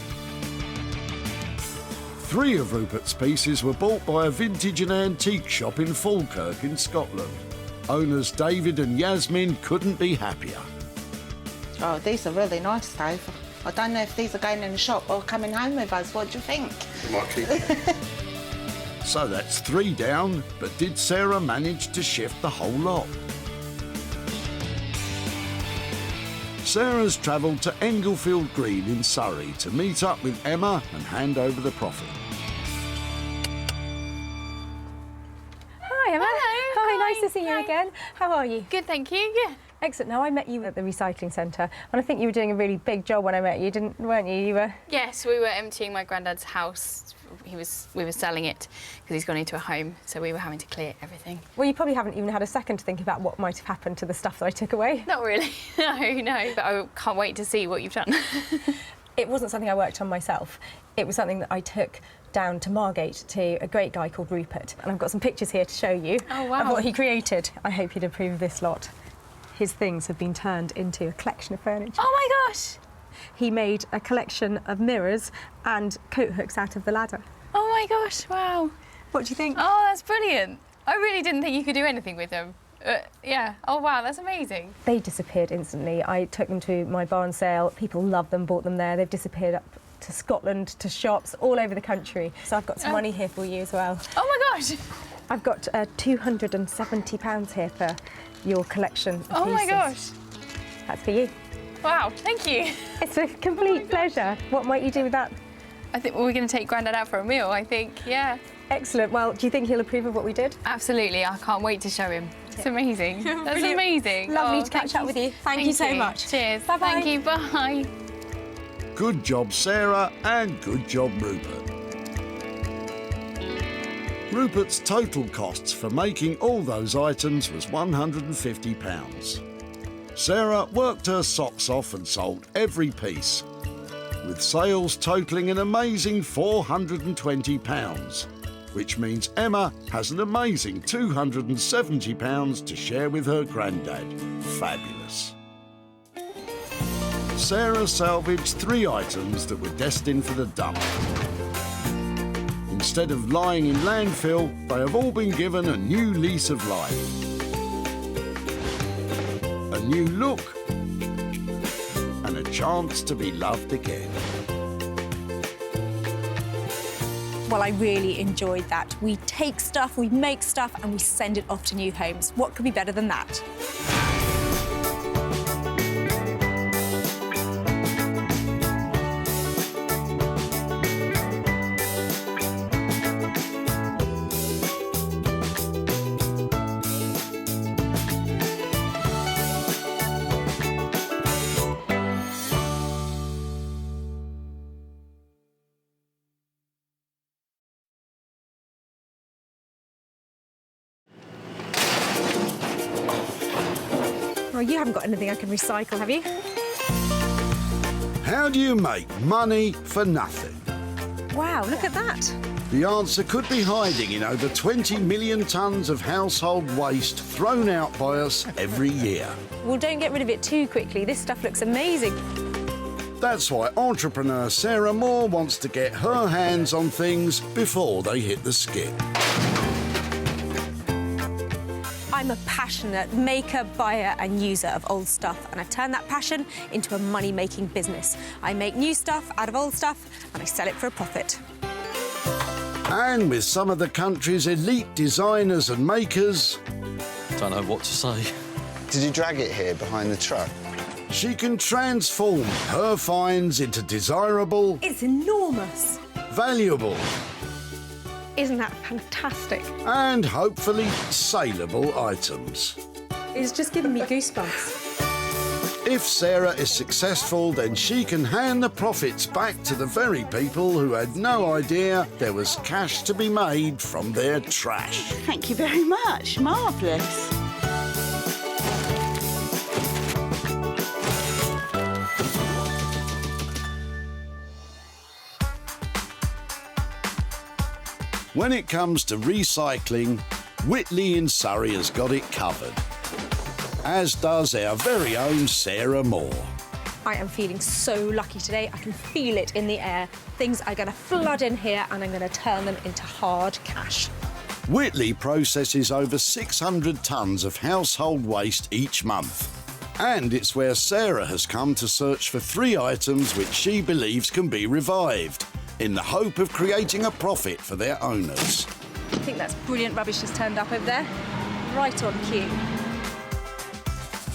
3 of Rupert's pieces were bought by a vintage and antique shop in Falkirk in Scotland. Owners David and Yasmin couldn't be happier. Oh, these are really nice, Dave. I don't know if these are going in the shop or coming home with us. What do you think? So that's 3 down, but did Sarah manage to shift the whole lot? Sarah's travelled to Englefield Green in Surrey to meet up with Emma and hand over the profit. Hi, Emma. Hello. Hi, nice to see you Hi. again. How are you? Good, thank you. Yeah. Excellent. Now, I met you at the recycling centre, and I think you were doing a really big job when I met you, weren't you? You were... Yes, we were emptying my granddad's house. We were selling it because he's gone into a home, so we were having to clear everything. Well, you probably haven't even had a second to think about what might have happened to the stuff that I took away. Not really, no, but I can't wait to see what you've done. It wasn't something I worked on myself. It was something that I took down to Margate to a great guy called Rupert, and I've got some pictures here to show you Oh, wow. of what he created. I hope you'd approve of this lot. His things have been turned into a collection of furniture. Oh my gosh! He made a collection of mirrors and coat hooks out of the ladder. Oh my gosh, wow. What do you think? Oh, that's brilliant. I really didn't think you could do anything with them. Yeah, oh wow, that's amazing. They disappeared instantly. I took them to my barn sale. People loved them, bought them there. They've disappeared up to Scotland, to shops all over the country. So I've got some money here for you as well. Oh my gosh! I've got £270 here for your collection of Oh my pieces. gosh! That's for you. Wow, thank you. It's a complete pleasure. What might you do with that? I think we're going to take Grandad out for a meal, I think, yeah. Excellent. Well, do you think he'll approve of what we did? Absolutely, I can't wait to show him. It's amazing. That's Brilliant. amazing. Lovely Oh, to catch thank up with you. Thank you so much. Cheers. Bye-bye. Thank you, bye. Good job, Sarah, and good job, Rupert. Rupert's total costs for making all those items was £150. Sarah worked her socks off and sold every piece, with sales totalling an amazing £420, which means Emma has an amazing £270 to share with her granddad. Fabulous. Sarah salvaged 3 items that were destined for the dump. Instead of lying in landfill, they have all been given a new lease of life. A new look, and a chance to be loved again. Well, I really enjoyed that. We take stuff, we make stuff, and we send it off to new homes. What could be better than that? Well, you haven't got anything I can recycle, have you? How do you make money for nothing? Wow, look at that. The answer could be hiding in over 20 million tonnes of household waste thrown out by us every year. Well, don't get rid of it too quickly. This stuff looks amazing. That's why entrepreneur Sarah Moore wants to get her hands on things before they hit the skip. I'm a passionate maker, buyer and user of old stuff, and I've turned that passion into a money-making business. I make new stuff out of old stuff and I sell it for a profit. And with some of the country's elite designers and makers... Don't know what to say. Did you drag it here behind the truck? She can transform her finds into desirable, It's enormous. valuable, Isn't that fantastic? and hopefully saleable items. It's just giving me goosebumps. If Sarah is successful, then she can hand the profits back to the very people who had no idea there was cash to be made from their trash. Thank you very much. Marvellous. When it comes to recycling, Whitley in Surrey has got it covered, as does our very own Sarah Moore. I am feeling so lucky today. I can feel it in the air. Things are going to flood in here and I'm going to turn them into hard cash. Whitley processes over 600 tonnes of household waste each month. And it's where Sarah has come to search for 3 items which she believes can be revived, in the hope of creating a profit for their owners. I think that's brilliant rubbish just turned up over there. Right on cue.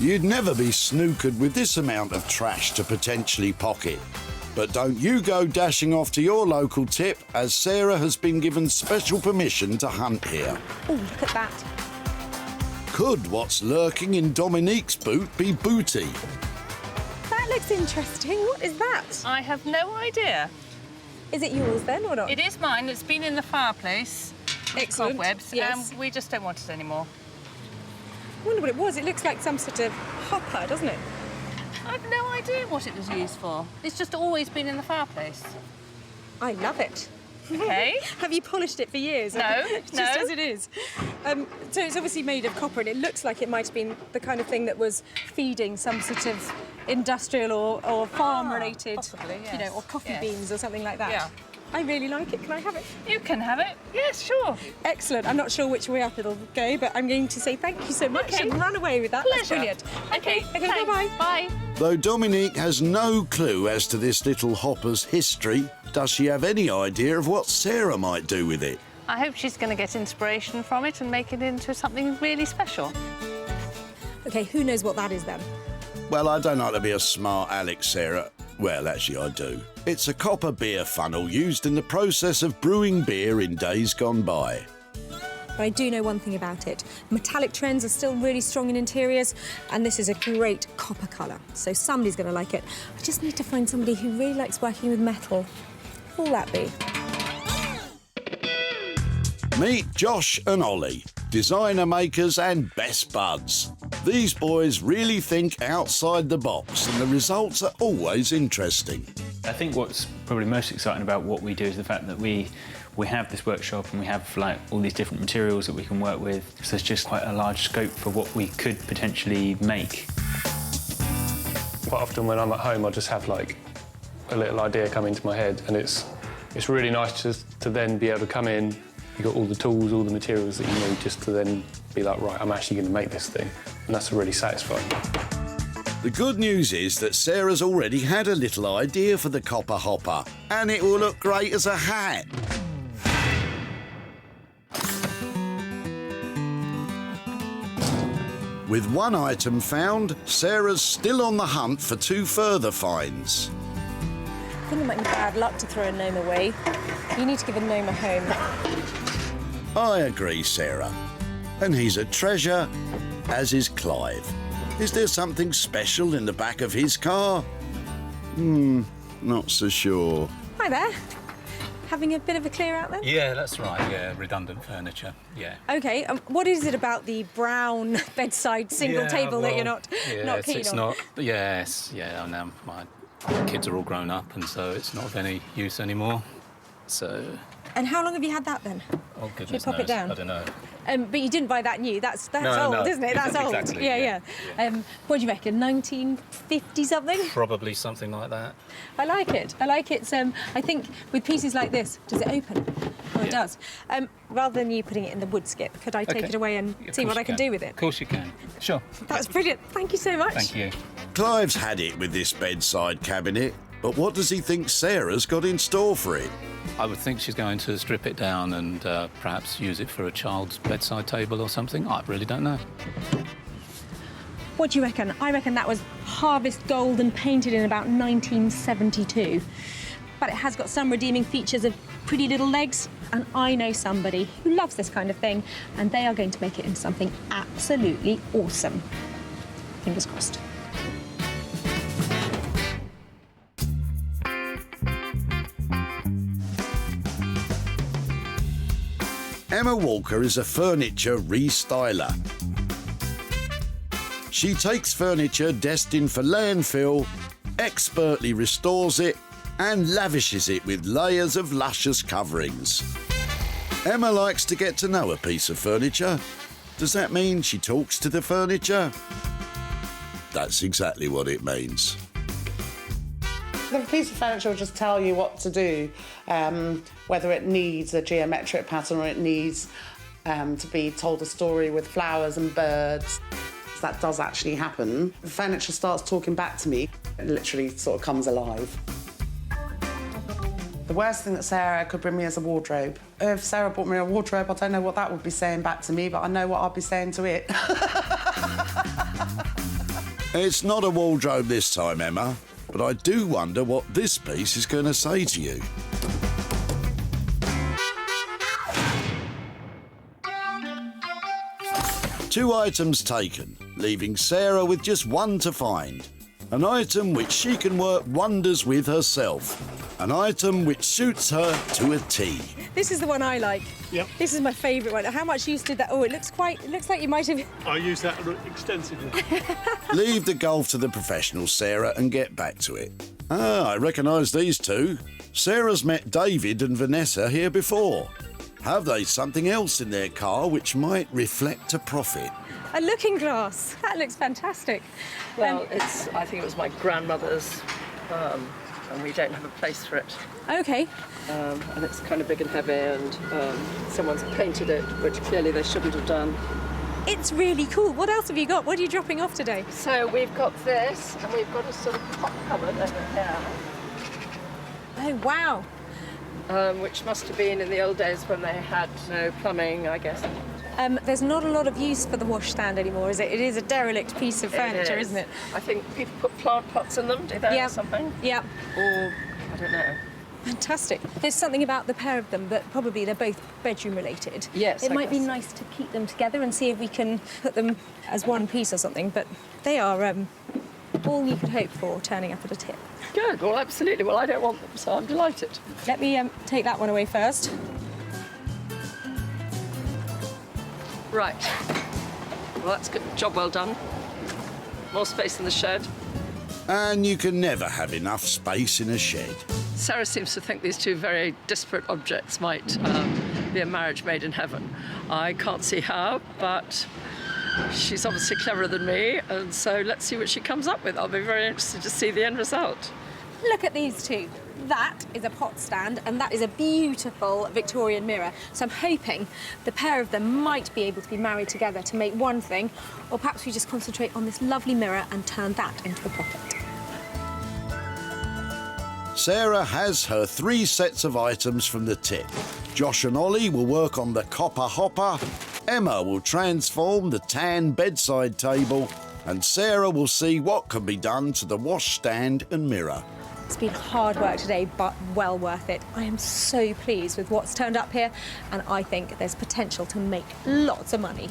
You'd never be snookered with this amount of trash to potentially pocket. But don't you go dashing off to your local tip, as Sarah has been given special permission to hunt here. Oh, look at that. Could what's lurking in Dominique's boot be booty? That looks interesting. What is that? I have no idea. Is it yours then or not? It is mine. It's been in the fireplace. Excellent. Cobwebs. Yes. We just don't want it anymore. I wonder what it was. It looks like some sort of hopper, doesn't it? I've no idea what it was used for. It's just always been in the fireplace. I love it. Okay. Have you polished it for years? No, Just no. as it is. So it's obviously made of copper, and it looks like it might have been the kind of thing that was feeding some sort of industrial or farm-related, possibly, yes. you know, or coffee Yes. beans or something like that. Yeah. I really like it. Can I have it? You can have it. Yes, sure. Excellent. I'm not sure which way up it'll go, but I'm going to say thank you so much Okay. and run away with that. That's Pleasure. brilliant. Okay, Okay, thanks. bye-bye. Bye. Though Dominique has no clue as to this little hopper's history, does she have any idea of what Sarah might do with it? I hope she's going to get inspiration from it and make it into something really special. Okay, who knows what that is then? Well, I don't like to be a smart aleck, Sarah. Well, actually, I do. It's a copper beer funnel used in the process of brewing beer in days gone by. But I do know one thing about it. Metallic trends are still really strong in interiors, and this is a great copper colour. So somebody's going to like it. I just need to find somebody who really likes working with metal. Who will that be? Meet Josh and Ollie, designer makers and best buds. These boys really think outside the box, and the results are always interesting. I think what's probably most exciting about what we do is the fact that we have this workshop and we have like all these different materials that we can work with. So there's just quite a large scope for what we could potentially make. Quite often when I'm at home, I just have like a little idea come into my head, and it's really nice just to then be able to come in. You've got all the tools, all the materials that you need, just to then be like, right, I'm actually going to make this thing. And that's really satisfying. The good news is that Sarah's already had a little idea for the copper hopper, and it will look great as a hat. With one item found, Sarah's still on the hunt for 2 further finds. I think it might be bad luck to throw a gnome away. You need to give a gnome a home. I agree, Sarah. And he's a treasure, as is Clive. Is there something special in the back of his car? Not so sure. Hi there. Having a bit of a clear out then? Yeah, that's right. Yeah, redundant furniture. Yeah. OK, what is it about the brown bedside single table that you're not keen it's on? not. Yes, yeah. Now my kids are all grown up, and so it's not of any use anymore. So. And how long have you had that then? Oh goodness Should we pop it knows. down? I don't know. But you didn't buy that new. That's No, old, no. isn't it? That's old. Exactly, Yeah. yeah. What do you reckon? 1950 something? Probably something like that. I like it. I like it. I think with pieces like this, does it open? Oh, it does. Rather than you putting it in the wood skip, could I take Okay. it away and Of see course what I you can do with it? Of course you can. Sure. That's brilliant. Thank you so much. Thank you. Clive's had it with this bedside cabinet, but what does he think Sarah's got in store for it? I would think she's going to strip it down and perhaps use it for a child's bedside table or something. I really don't know. What do you reckon? I reckon that was harvest gold and painted in about 1972. But it has got some redeeming features of pretty little legs, and I know somebody who loves this kind of thing, and they are going to make it into something absolutely awesome. Fingers crossed. Emma Walker is a furniture restyler. She takes furniture destined for landfill, expertly restores it, and lavishes it with layers of luscious coverings. Emma likes to get to know a piece of furniture. Does that mean she talks to the furniture? That's exactly what it means. The piece of furniture will just tell you what to do, whether it needs a geometric pattern or it needs to be told a story with flowers and birds. That does actually happen. The furniture starts talking back to me. It literally sort of comes alive. The worst thing that Sarah could bring me is a wardrobe. If Sarah bought me a wardrobe, I don't know what that would be saying back to me, but I know what I'd be saying to it. It's not a wardrobe this time, Emma, but I do wonder what this piece is going to say to you. Two items taken, leaving Sarah with just one to find. An item which she can work wonders with herself. An item which suits her to a T. This is the one I like. Yep. This is my favourite one. How much use did that? Oh, it looks like you might have... I use that extensively. Leave the golf to the professionals, Sarah, and get back to it. Ah, I recognise these two. Sarah's met David and Vanessa here before. Have they something else in their car which might reflect a profit? A looking glass. That looks fantastic. Well, I think it was my grandmother's, and we don't have a place for it. OK. And it's kind of big and heavy, and someone's painted it, which clearly they shouldn't have done. It's really cool. What else have you got? What are you dropping off today? So we've got this, and we've got a sort of pot cupboard over here. Oh, wow. Which must have been in the old days when they had no plumbing, I guess. There's not a lot of use for the washstand anymore, is it? It is a derelict piece of furniture, isn't it? I think people put plant pots in them, do they, or something? Yeah. Or, I don't know. Fantastic. There's something about the pair of them that probably they're both bedroom related. Yes, It I might be guess. nice to keep them together and see if we can put them as one piece or something, but they are all you could hope for turning up at a tip. Good, well, absolutely. Well, I don't want them, so I'm delighted. Let me take that one away first. Right. Well, that's good. Job well done. More space in the shed. And you can never have enough space in a shed. Sarah seems to think these two very disparate objects might be a marriage made in heaven. I can't see how, but she's obviously cleverer than me, and so let's see what she comes up with. I'll be very interested to see the end result. Look at these two. That is a pot stand, and that is a beautiful Victorian mirror. So I'm hoping the pair of them might be able to be married together to make one thing, or perhaps we just concentrate on this lovely mirror and turn that into a profit. Sarah has her 3 sets of items from the tip. Josh and Ollie will work on the copper hopper, Emma will transform the tan bedside table, and Sarah will see what can be done to the washstand and mirror. It's been hard work today, but well worth it. I am so pleased with what's turned up here, and I think there's potential to make lots of money.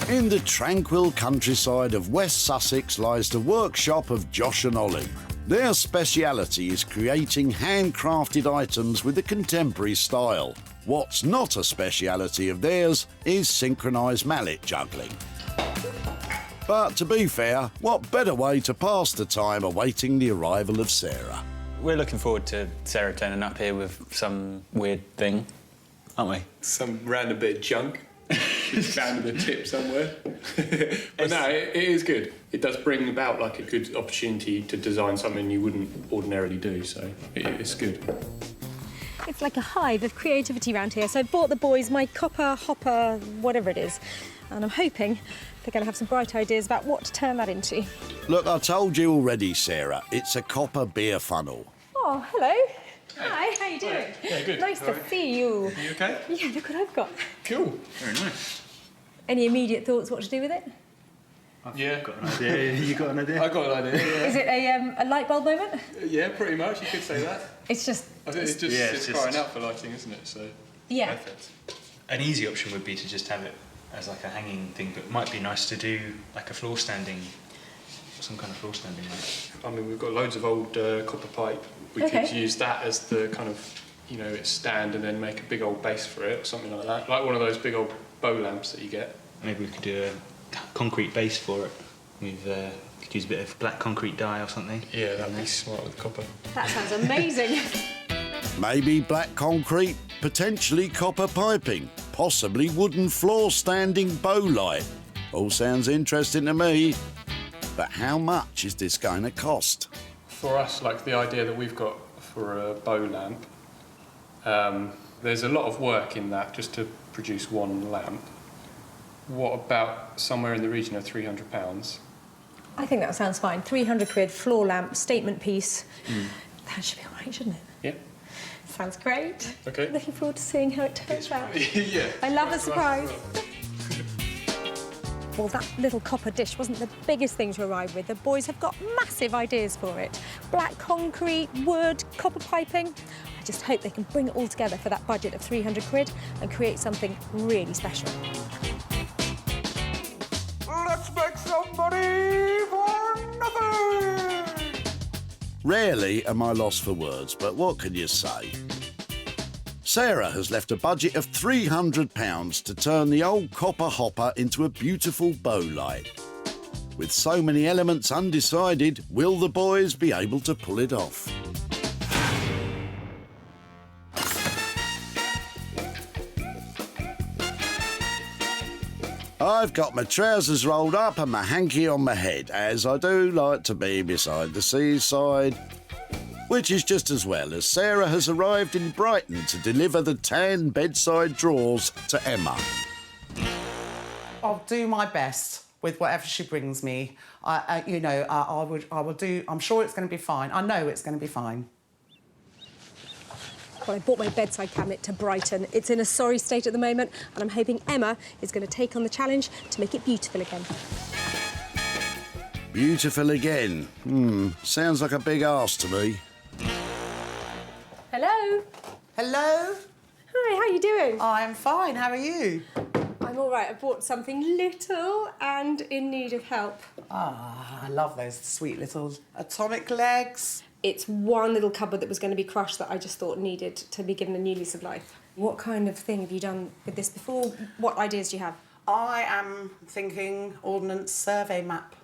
In the tranquil countryside of West Sussex lies the workshop of Josh and Ollie. Their speciality is creating handcrafted items with a contemporary style. What's not a speciality of theirs is synchronised mallet juggling. But to be fair, what better way to pass the time awaiting the arrival of Sarah? We're looking forward to Sarah turning up here with some weird thing, aren't we? Some random bit of junk. Found in the tip somewhere. But no, it is good. It does bring about like a good opportunity to design something you wouldn't ordinarily do, so it's good. It's like a hive of creativity around here. So I bought the boys my copper hopper, whatever it is, and I'm hoping they're going to have some bright ideas about what to turn that into. Look, I told you already, Sarah, it's a copper beer funnel. Oh, hello. Hi, how you doing? Yeah, good. Nice to see you. Are you okay? Yeah, look what I've got. Cool. Very nice. Any immediate thoughts what to do with it? Yeah, got an idea. You got an idea? I got an idea. Yeah. Is it a light bulb moment? Yeah, pretty much. You could say that. It's just... I think it's crying out for lighting, isn't it? So yeah. Perfect. An easy option would be to just have it as like a hanging thing, but it might be nice to do like a floor standing, some kind of floor standing light. I mean, we've got loads of old copper pipe. We could use that as the kind of, you know, its stand and then make a big old base for it or something like that. Like one of those big old bow lamps that you get. Maybe we could do a concrete base for it. We've could use a bit of black concrete dye or something. Yeah, that'd be smart with copper. That sounds amazing. Maybe black concrete, potentially copper piping, possibly wooden floor standing bow light. All sounds interesting to me. But how much is this going to cost? For us, like the idea that we've got for a bow lamp, there's a lot of work in that just to produce one lamp. What about somewhere in the region of £300? I think that sounds fine. 300 quid, floor lamp, statement piece. That should be all right, shouldn't it? Yeah. Sounds great. Okay. Looking forward to seeing how it turns out. Yeah. I love the surprise. Well, that little copper dish wasn't the biggest thing to arrive with. The boys have got massive ideas for it. Black concrete, wood, copper piping. I just hope they can bring it all together for that budget of 300 quid and create something really special. Let's make some money for nothing! Rarely am I lost for words, but what can you say? Sarah has left a budget of £300 to turn the old copper hopper into a beautiful bow light. With so many elements undecided, will the boys be able to pull it off? I've got my trousers rolled up and my hanky on my head, as I do like to be beside the seaside. Which is just as well, as Sarah has arrived in Brighton to deliver the tan bedside drawers to Emma. I'll do my best with whatever she brings me. I will do. I'm sure it's going to be fine. I know it's going to be fine. Well, I bought my bedside cabinet to Brighton. It's in a sorry state at the moment, and I'm hoping Emma is going to take on the challenge to make it beautiful again. Beautiful again? Sounds like a big arse to me. Hello. Hello. Hi, how are you doing? I'm fine. How are you? I'm all right. I bought something little and in need of help. Ah, I love those sweet little atomic legs. It's one little cupboard that was going to be crushed that I just thought needed to be given a new lease of life. What kind of thing have you done with this before? What ideas do you have? I am thinking ordnance survey map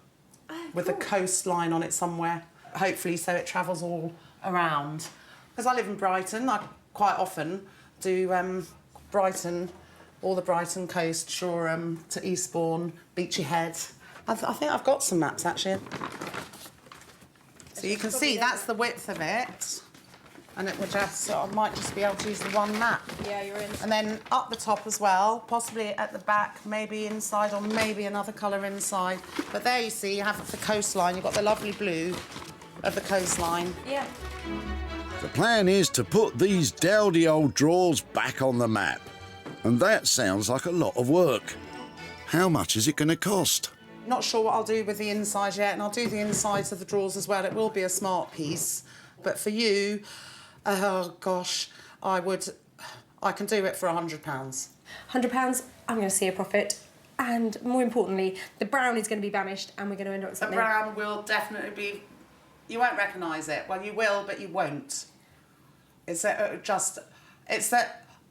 with a coastline on it somewhere, hopefully so it travels all around. Because I live in Brighton, I quite often do Brighton, all the Brighton coast, Shoreham to Eastbourne, Beachy Head. I think I've got some maps actually. So you can see that's the width of it, and it would just, so I might just be able to use the one map. Yeah, you're in. And then up the top as well, possibly at the back, maybe inside, or maybe another colour inside. But there you see, you have the coastline, you've got the lovely blue of the coastline. Yeah. The plan is to put these dowdy old drawers back on the map. And that sounds like a lot of work. How much is it going to cost? Not sure what I'll do with the inside yet, and I'll do the insides of the drawers as well. It will be a smart piece. But for you, oh gosh, I can do it for £100. £100, I'm going to see a profit. And more importantly, the brown is going to be banished and we're going to end up with The something. brown will definitely be... You won't recognise it. Well, you will, but you won't. It's that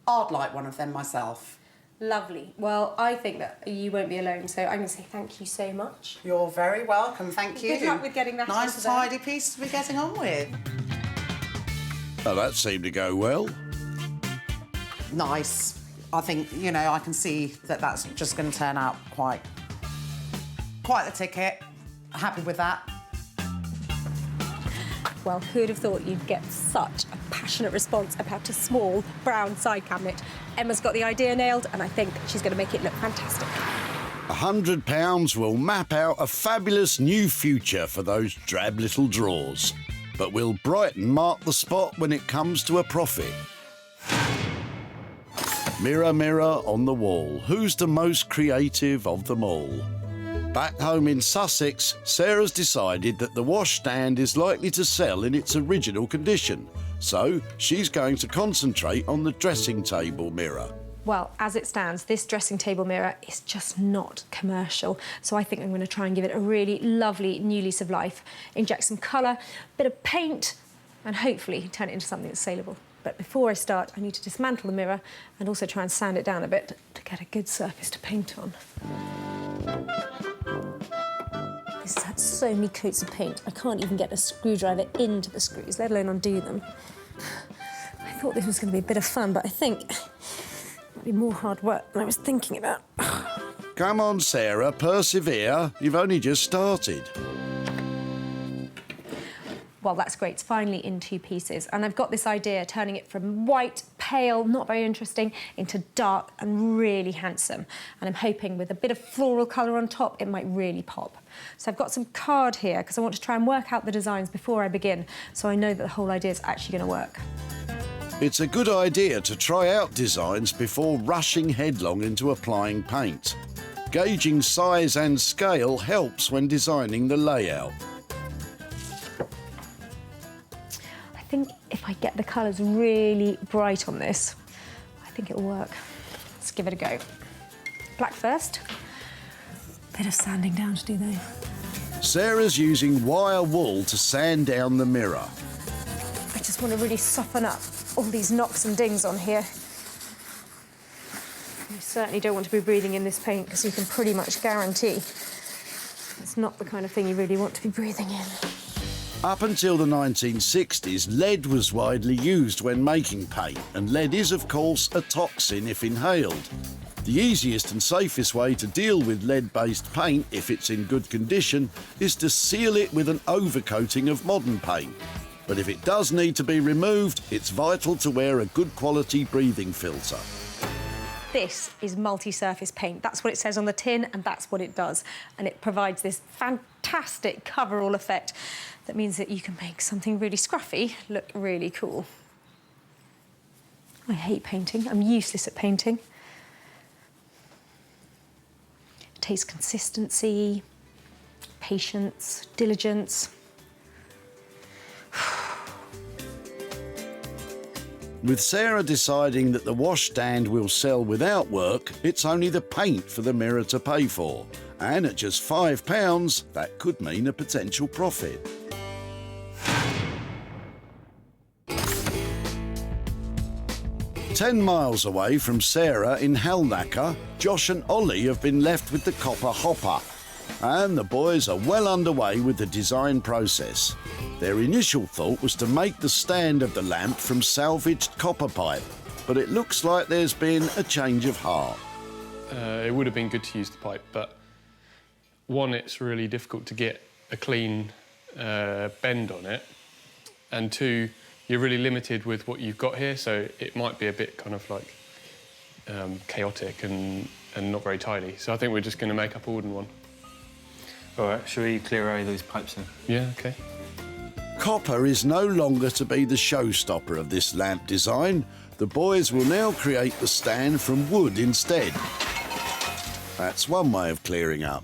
I'd like one of them myself. Lovely. Well, I think that you won't be alone, so I'm going to say thank you so much. You're very welcome, thank you. Good luck with getting that nice, onto there. tidy piece to be getting on with. Oh, that seemed to go well. Nice. I think, you know, I can see that that's just going to turn out quite the ticket. Happy with that. Well, who'd have thought you'd get such a passionate response about a small brown side cabinet? Emma's got the idea nailed, and I think she's going to make it look fantastic. £100 will map out a fabulous new future for those drab little drawers. But will Brighton mark the spot when it comes to a profit? Mirror, mirror on the wall, who's the most creative of them all? Back home in Sussex, Sarah's decided that the washstand is likely to sell in its original condition, so she's going to concentrate on the dressing table mirror. Well, as it stands, this dressing table mirror is just not commercial, so I think I'm going to try and give it a really lovely new lease of life, inject some colour, bit of paint, and hopefully turn it into something that's saleable. But before I start, I need to dismantle the mirror and also try and sand it down a bit to get a good surface to paint on. This has had so many coats of paint, I can't even get a screwdriver into the screws, let alone undo them. I thought this was going to be a bit of fun, but I think it might be more hard work than I was thinking about. Come on, Sarah, persevere. You've only just started. Well, that's great. It's finally in 2 pieces. And I've got this idea, turning it from white, pale, not very interesting, into dark and really handsome. And I'm hoping with a bit of floral colour on top, it might really pop. So I've got some card here, because I want to try and work out the designs before I begin, so I know that the whole idea is actually going to work. It's a good idea to try out designs before rushing headlong into applying paint. Gauging size and scale helps when designing the layout. I think if I get the colours really bright on this, I think it'll work. Let's give it a go. Black first. Bit of sanding down to do though. Sarah's using wire wool to sand down the mirror. I just want to really soften up all these knocks and dings on here. You certainly don't want to be breathing in this paint because you can pretty much guarantee it's not the kind of thing you really want to be breathing in. Up until the 1960s, lead was widely used when making paint, and lead is, of course, a toxin if inhaled. The easiest and safest way to deal with lead-based paint, if it's in good condition, is to seal it with an overcoating of modern paint. But if it does need to be removed, it's vital to wear a good quality breathing filter. This is multi-surface paint. That's what it says on the tin, and that's what it does. And it provides this fantastic cover-all effect that means that you can make something really scruffy look really cool. I hate painting. I'm useless at painting. It takes consistency, patience, diligence. With Sarah deciding that the washstand will sell without work, it's only the paint for the mirror to pay for. And at just £5, that could mean a potential profit. "10 miles away from Sarah in Halnaker, Josh and Ollie have been left with the copper hopper. And the boys are well underway with the design process. Their initial thought was to make the stand of the lamp from salvaged copper pipe, but it looks like there's been a change of heart. It would have been good to use the pipe, but one, it's really difficult to get a clean bend on it, and two, you're really limited with what you've got here, so it might be a bit kind of like chaotic and not very tidy. So I think we're just going to make up a wooden one. All right, shall we clear away those pipes then? Yeah, OK. Copper is no longer to be the showstopper of this lamp design. The boys will now create the stand from wood instead. That's one way of clearing up.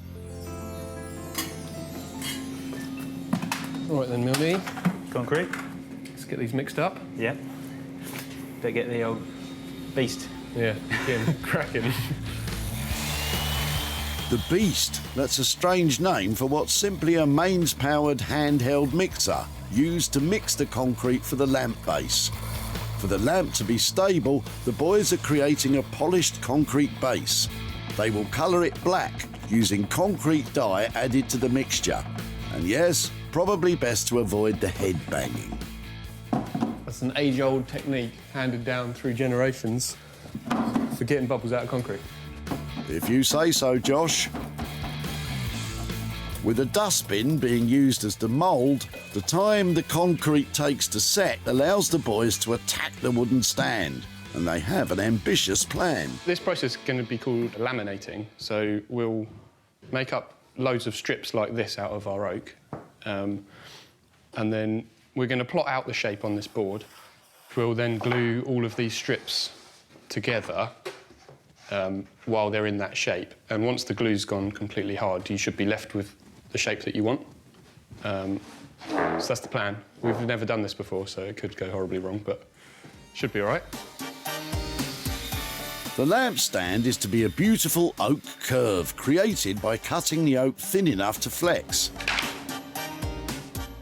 All right then, Mildy. Concrete. Let's get these mixed up. Yeah. Better get the old beast. Yeah, getting cracking. The Beast, that's a strange name for what's simply a mains-powered handheld mixer used to mix the concrete for the lamp base. For the lamp to be stable, the boys are creating a polished concrete base. They will colour it black using concrete dye added to the mixture. And yes, probably best to avoid the head banging. That's an age-old technique handed down through generations for getting bubbles out of concrete. If you say so, Josh. With a dustbin being used as the mould, the time the concrete takes to set allows the boys to attack the wooden stand, and they have an ambitious plan. This process is going to be called laminating, so we'll make up loads of strips like this out of our oak, and then we're going to plot out the shape on this board. We'll then glue all of these strips together while they're in that shape. And once the glue's gone completely hard, you should be left with the shape that you want. So that's the plan. We've never done this before, so it could go horribly wrong, but should be all right. The lamp stand is to be a beautiful oak curve created by cutting the oak thin enough to flex.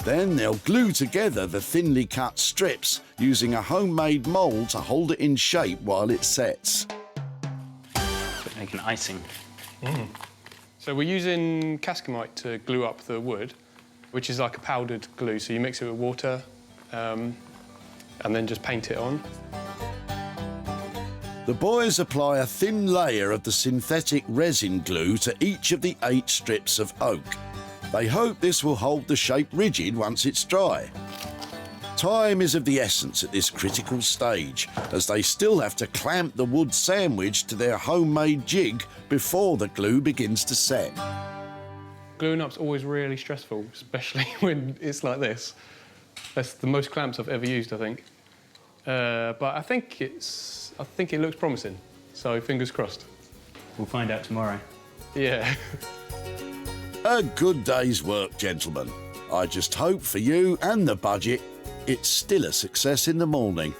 Then they'll glue together the thinly cut strips using a homemade mould to hold it in shape while it sets. Make an icing. So we're using cascamite to glue up the wood, which is like a powdered glue. So you mix it with water and then just paint it on. The boys apply a thin layer of the synthetic resin glue to each of the 8 strips of oak. They hope this will hold the shape rigid once it's dry. Time is of the essence at this critical stage, as they still have to clamp the wood sandwich to their homemade jig before the glue begins to set. Gluing up's always really stressful, especially when it's like this. That's the most clamps I've ever used, I think. But I think it looks promising, so fingers crossed. We'll find out tomorrow. Yeah. A good day's work, gentlemen. I just hope for you and the budget, it's still a success in the morning.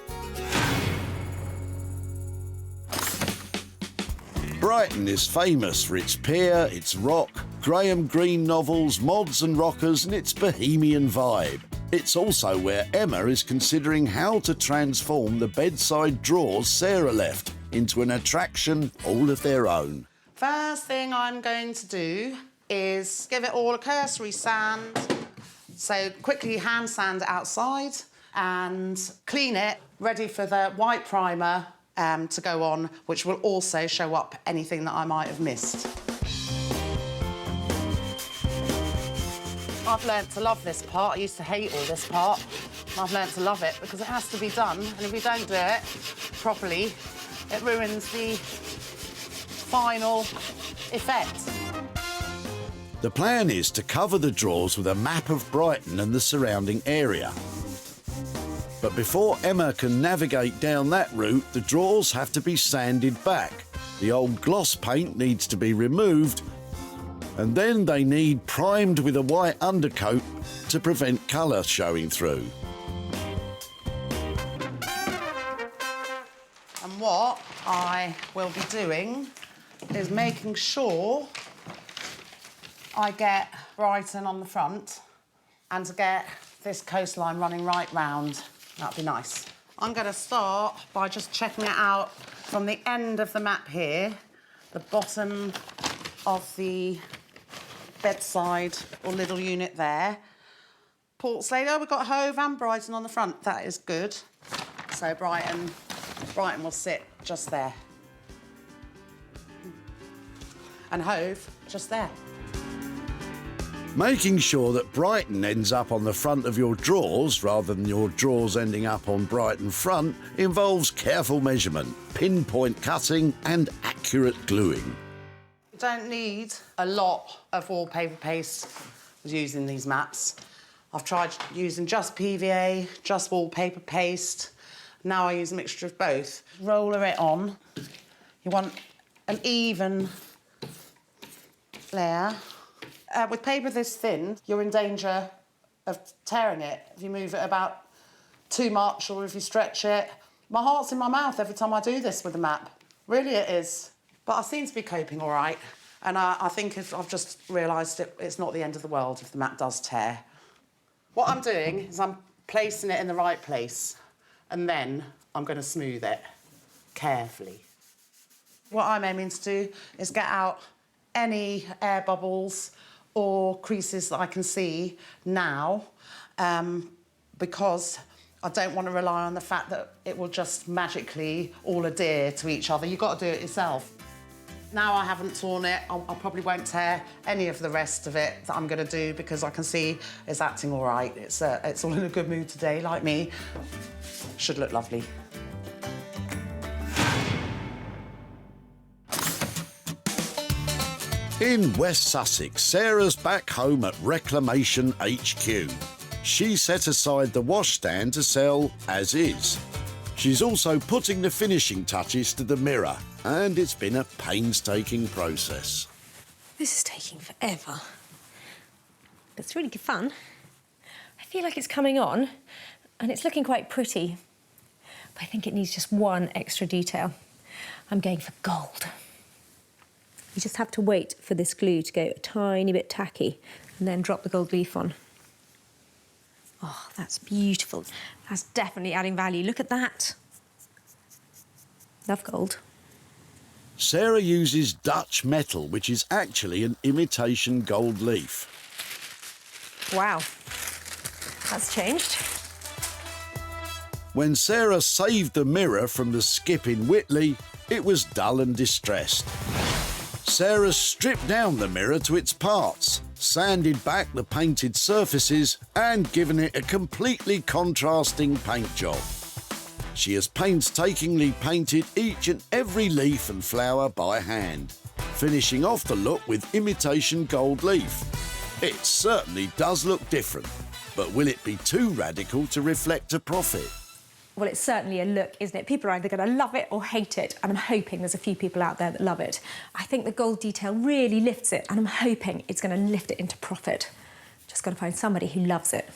Brighton is famous for its pier, its rock, Graham Greene novels, mods and rockers, and its bohemian vibe. It's also where Emma is considering how to transform the bedside drawers Sarah left into an attraction all of their own. First thing I'm going to do is give it all a cursory sand. So quickly hand sand it outside and clean it, ready for the white primer to go on, which will also show up anything that I might have missed. I've learnt to love this part. I used to hate all this part. I've learnt to love it because it has to be done, and if you don't do it properly, it ruins the final effect. The plan is to cover the drawers with a map of Brighton and the surrounding area. But before Emma can navigate down that route, the drawers have to be sanded back. The old gloss paint needs to be removed, and then they need primed with a white undercoat to prevent colour showing through. And what I will be doing is making sure I get Brighton on the front and to get this coastline running right round. That'd be nice. I'm going to start by just checking it out from the end of the map here, the bottom of the bedside or little unit there. Portslade, oh, we've got Hove and Brighton on the front. That is good. So Brighton will sit just there. And Hove just there. Making sure that Brighton ends up on the front of your drawers rather than your drawers ending up on Brighton front involves careful measurement, pinpoint cutting and accurate gluing. You don't need a lot of wallpaper paste using these maps. I've tried using just PVA, just wallpaper paste. Now I use a mixture of both. Roller it on. You want an even layer. With paper this thin, you're in danger of tearing it if you move it about too much or if you stretch it. My heart's in my mouth every time I do this with the map. Really it is. But I seem to be coping all right. And I think I've just realised it's not the end of the world if the map does tear. What I'm doing is I'm placing it in the right place and then I'm going to smooth it carefully. What I'm aiming to do is get out any air bubbles or creases that I can see now, because I don't want to rely on the fact that it will just magically all adhere to each other. You've got to do it yourself. Now I haven't torn it, I probably won't tear any of the rest of it that I'm going to do because I can see it's acting all right. It's all in a good mood today, like me. Should look lovely. In West Sussex, Sarah's back home at Reclamation HQ. She set aside the washstand to sell as is. She's also putting the finishing touches to the mirror, and it's been a painstaking process. This is taking forever. But it's really good fun. I feel like it's coming on, and it's looking quite pretty. But I think it needs just one extra detail. I'm going for gold. You just have to wait for this glue to go a tiny bit tacky and then drop the gold leaf on. Oh, that's beautiful. That's definitely adding value. Look at that. Love gold. Sarah uses Dutch metal, which is actually an imitation gold leaf. Wow, that's changed. When Sarah saved the mirror from the skip in Whitley, it was dull and distressed. Sarah stripped down the mirror to its parts, sanded back the painted surfaces and given it a completely contrasting paint job. She has painstakingly painted each and every leaf and flower by hand, finishing off the look with imitation gold leaf. It certainly does look different, but will it be too radical to reflect a profit? Well, it's certainly a look, isn't it? People are either going to love it or hate it, and I'm hoping there's a few people out there that love it. I think the gold detail really lifts it, and I'm hoping it's going to lift it into profit. Just got to find somebody who loves it.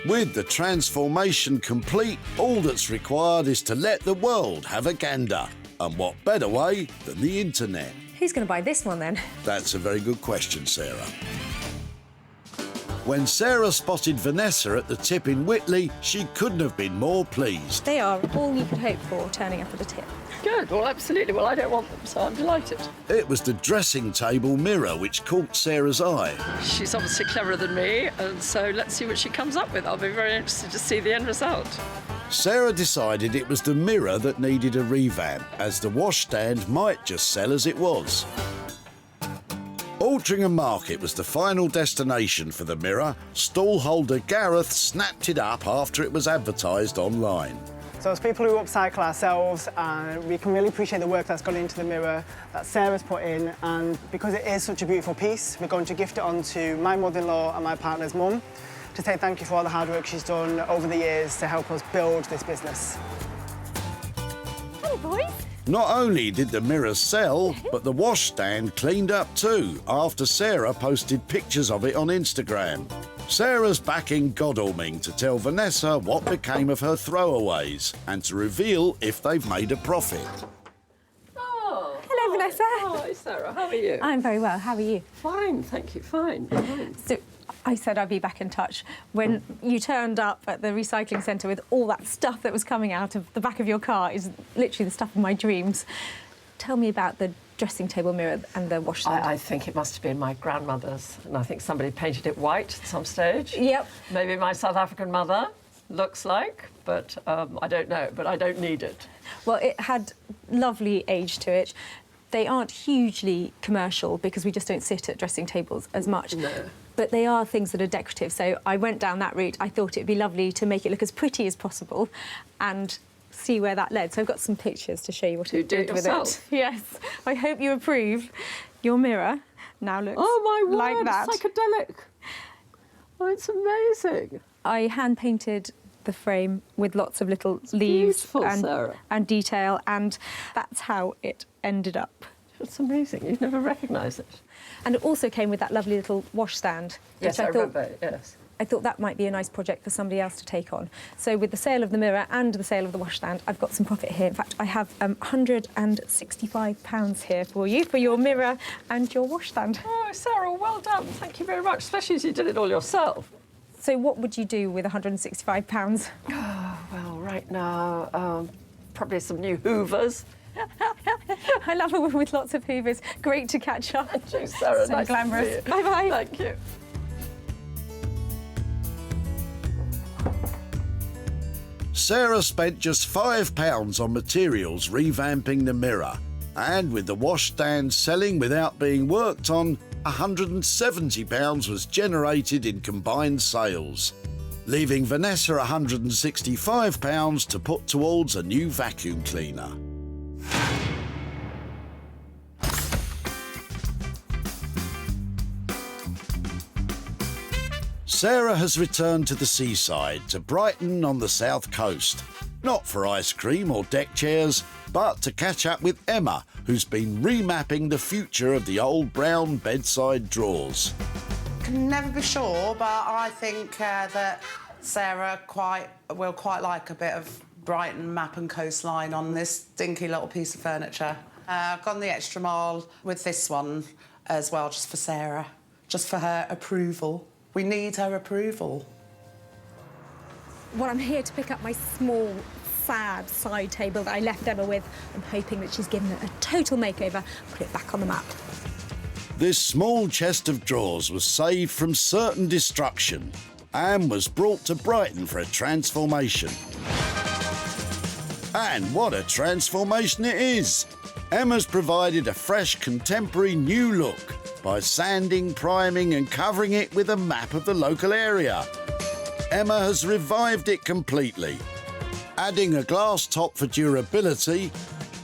With the transformation complete, all that's required is to let the world have a gander. And what better way than the internet? Who's going to buy this one, then? That's a very good question, Sarah. When Sarah spotted Vanessa at the tip in Whitley, she couldn't have been more pleased. They are all you could hope for turning up at a tip. Good, well, absolutely. Well, I don't want them, so I'm delighted. It was the dressing table mirror which caught Sarah's eye. She's obviously cleverer than me, and so let's see what she comes up with. I'll be very interested to see the end result. Sarah decided it was the mirror that needed a revamp, as the washstand might just sell as it was. Altrincham Market was the final destination for the mirror. Stallholder Gareth snapped it up after it was advertised online. So as people who upcycle ourselves, we can really appreciate the work that's gone into the mirror that Sarah's put in, and because it is such a beautiful piece, we're going to gift it on to my mother-in-law and my partner's mum to say thank you for all the hard work she's done over the years to help us build this business. Hello, boys. Not only did the mirror sell, but the washstand cleaned up too, after Sarah posted pictures of it on Instagram. Sarah's back in Godalming to tell Vanessa what became of her throwaways and to reveal if they've made a profit. Oh, hello, Vanessa. Hi, Sarah. How are you? I'm very well. How are you? Fine, thank you. Fine. Fine. So I said I'd be back in touch when you turned up at the recycling centre with all that stuff that was coming out of the back of your car. Is literally the stuff of my dreams. Tell me about the dressing table mirror and the washstand. I think it must have been my grandmother's, and I think somebody painted it white at some stage. Yep. Maybe my South African mother looks like, but I don't know, but I don't need it. Well, it had lovely age to it. They aren't hugely commercial because we just don't sit at dressing tables as much. No. But they are things that are decorative, so I went down that route. I thought it'd be lovely to make it look as pretty as possible and see where that led. So I've got some pictures to show you what it did with it. Yes. I hope you approve. Your mirror now looks like that. Psychedelic. Oh, it's amazing. I hand-painted the frame with lots of little leaves and detail, and that's how it ended up. It's amazing. You'd never recognise it. And it also came with that lovely little washstand. Yes, I remember, yes. I thought that might be a nice project for somebody else to take on. So with the sale of the mirror and the sale of the washstand, I've got some profit here. In fact, I have £165 here for you, for your mirror and your washstand. Oh, Sarah, well done. Thank you very much, especially as you did it all yourself. So what would you do with £165? Oh, well, right now, probably some new hoovers. I love a woman with lots of hoovers. Great to catch up. Cheers, Sarah. So nice glamorous. To see you. Bye-bye. Thank you. Sarah spent just £5 on materials revamping the mirror, and with the washstand selling without being worked on, £170 was generated in combined sales, leaving Vanessa £165 to put towards a new vacuum cleaner. Sarah has returned to the seaside, to Brighton on the south coast. Not for ice cream or deck chairs, but to catch up with Emma, who's been remapping the future of the old brown bedside drawers. Can never be sure, but I think that Sarah will quite like a bit of Brighton map and coastline on this dinky little piece of furniture. I've gone the extra mile with this one as well, just for Sarah, just for her approval. We need her approval. Well, I'm here to pick up my small, sad side table that I left Emma with. I'm hoping that she's given it a total makeover, put it back on the map. This small chest of drawers was saved from certain destruction and was brought to Brighton for a transformation. And what a transformation it is! Emma's provided a fresh, contemporary new look by sanding, priming and covering it with a map of the local area. Emma has revived it completely. Adding a glass top for durability,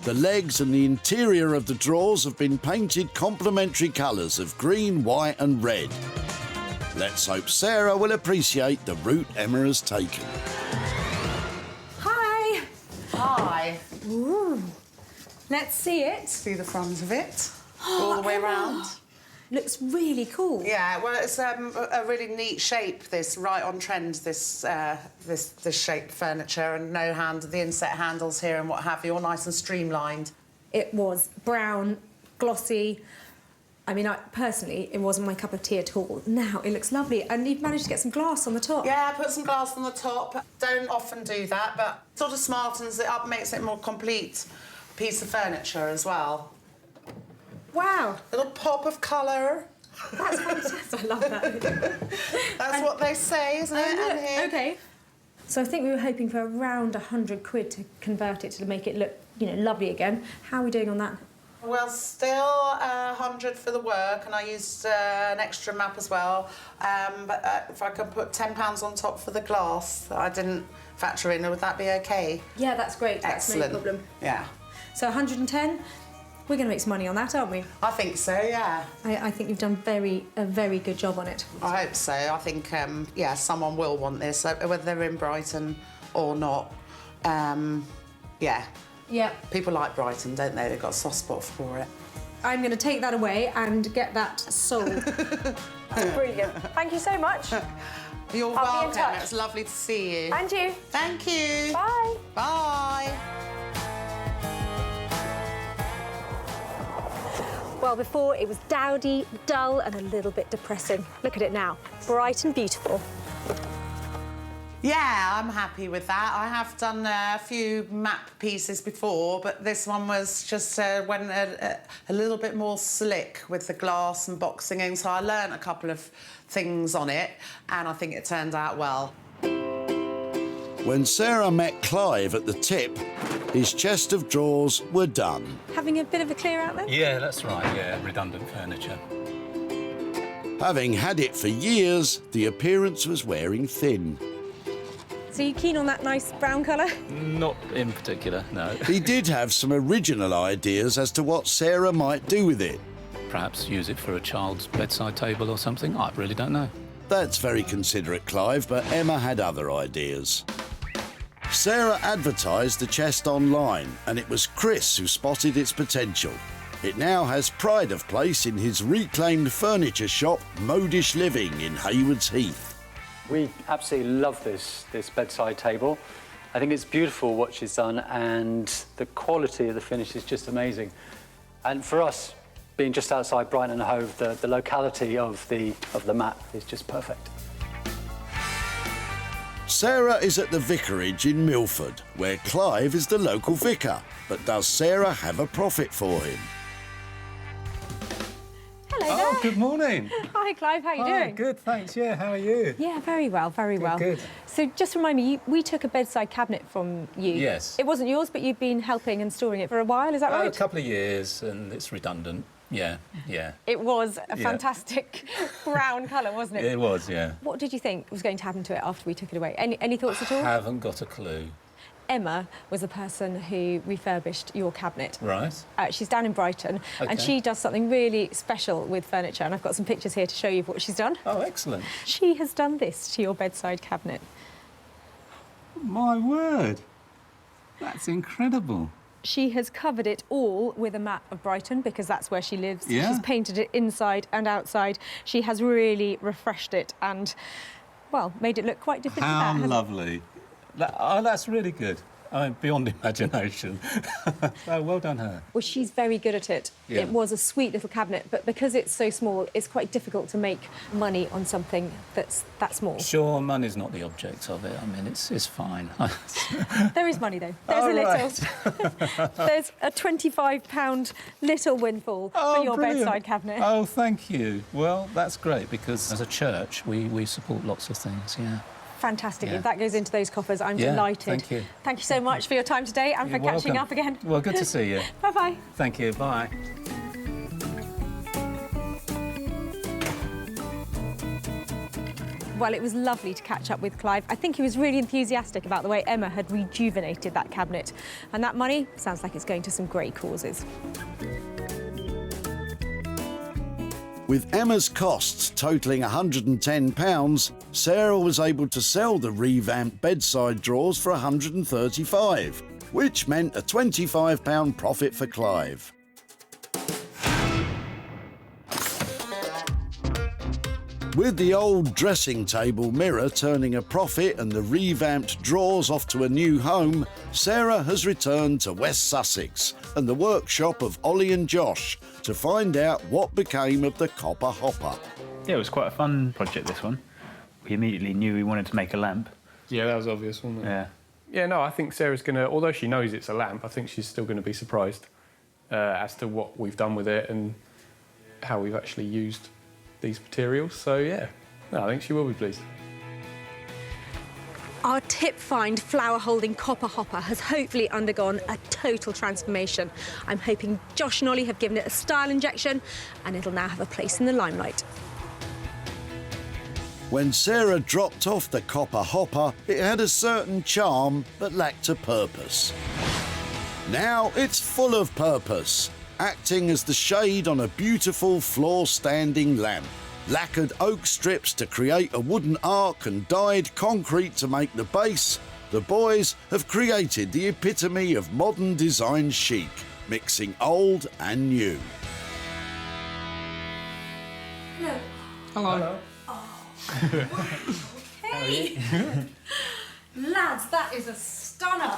the legs and the interior of the drawers have been painted complementary colours of green, white and red. Let's hope Sarah will appreciate the route Emma has taken. Hi! Hi. Ooh. Let's see it. See the front of it, all the way around. Looks really cool. Yeah, well, it's a really neat shape, this, right on trend, this shaped furniture, and the inset handles here and what have you, all nice and streamlined. It was brown, glossy. I mean, personally, it wasn't my cup of tea at all. Now it looks lovely, and you've managed to get some glass on the top. Yeah, put some glass on the top. Don't often do that, but sort of smartens it up, makes it a more complete piece of furniture as well. Wow. Little pop of colour. That's fantastic. I love that. That's what they say, isn't it? OK. So I think we were hoping for around 100 quid to convert it to make it look, lovely again. How are we doing on that? Well, still 100 for the work, and I used an extra map as well. But if I could put £10 on top for the glass that I didn't factor in, would that be OK? Yeah, that's great. Excellent. That's no problem. Yeah. So 110. We're going to make some money on that, aren't we? I think so, yeah. I think you've done a very good job on it. I hope so. I think, yeah, someone will want this, whether they're in Brighton or not. Yeah. Yeah. People like Brighton, don't they? They've got a soft spot for it. I'm going to take that away and get that sold. That's brilliant. Thank you so much. You're I'll be in welcome. touch. It's lovely to see you. And you. Thank you. Bye. Bye. Well, before it was dowdy, dull and a little bit depressing. Look at it now, bright and beautiful. Yeah, I'm happy with that. I have done a few map pieces before, but this one was just went a little bit more slick with the glass and boxing in, so I learnt a couple of things on it, and I think it turned out well. When Sarah met Clive at the tip, his chest of drawers were done. Having a bit of a clear out then? Yeah, that's right, yeah, redundant furniture. Having had it for years, the appearance was wearing thin. So you keen on that nice brown colour? Not in particular, no. He did have some original ideas as to what Sarah might do with it. Perhaps use it for a child's bedside table or something, I really don't know. That's very considerate, Clive, but Emma had other ideas. Sarah advertised the chest online, and it was Chris who spotted its potential. It now has pride of place in his reclaimed furniture shop, Modish Living, in Haywards Heath. We absolutely love this bedside table. I think it's beautiful what she's done, and the quality of the finish is just amazing. And for us, being just outside Brighton and Hove, the locality of the map is just perfect. Sarah is at the vicarage in Milford, where Clive is the local vicar. But does Sarah have a profit for him? Hello there. Oh, good morning. Hi, Clive. How are you doing? Good, thanks. Yeah, how are you? Yeah, very well, very well. Good. So just remind me, we took a bedside cabinet from you. Yes. It wasn't yours, but you've been helping and storing it for a while, is that right? A couple of years, and it's redundant. Yeah, yeah. It was a fantastic brown colour, wasn't it? It was, yeah. What did you think was going to happen to it after we took it away? Any thoughts at all? I haven't got a clue. Emma was the person who refurbished your cabinet. Right. She's down in Brighton, and Okay. she does something really special with furniture, and I've got some pictures here to show you of what she's done. Oh, excellent. She has done this to your bedside cabinet. My word. That's incredible. She has covered it all with a map of Brighton because that's where she lives. Yeah. She's painted it inside and outside. She has really refreshed it and, well, made it look quite different to that. How hasn't it? lovely. That's really good. Beyond imagination. Oh, well done her. Well, she's very good at it. Yeah. It was a sweet little cabinet, but because it's so small, it's quite difficult to make money on something that's that small. Sure, money's not the object of it. I mean, it's fine. There is money, though. There's a little. There's a £25 little windfall for your brilliant. bedside cabinet. Oh, thank you. Well, that's great because as a church, we support lots of things, yeah. Fantastic. Yeah. If that goes into those coffers, I'm Yeah, delighted. thank you. Thank you so much for your time today and You're for catching welcome. up again. Well, good to see you. Bye-bye. Thank you. Bye. Well, it was lovely to catch up with Clive. I think he was really enthusiastic about the way Emma had rejuvenated that cabinet. And that money sounds like it's going to some great causes. With Emma's costs totalling £110, Sarah was able to sell the revamped bedside drawers for £135, which meant a £25 profit for Clive. With the old dressing table mirror turning a profit and the revamped drawers off to a new home, Sarah has returned to West Sussex and the workshop of Ollie and Josh to find out what became of the copper hopper. Yeah, it was quite a fun project, this one. We immediately knew we wanted to make a lamp. Yeah, that was obvious, wasn't it? Yeah. Yeah, no, I think Sarah's going to, although she knows it's a lamp, I think she's still going to be surprised as to what we've done with it and how we've actually used these materials. So, yeah, no, I think she will be pleased. Our tip-find flower-holding copper hopper has hopefully undergone a total transformation. I'm hoping Josh and Ollie have given it a style injection and it'll now have a place in the limelight. When Sarah dropped off the copper hopper, it had a certain charm but lacked a purpose. Now it's full of purpose, acting as the shade on a beautiful floor-standing lamp. Lacquered oak strips to create a wooden arc and dyed concrete to make the base, the boys have created the epitome of modern design chic, mixing old and new. Hello. Hello. Hey! Lads, that is a stunner.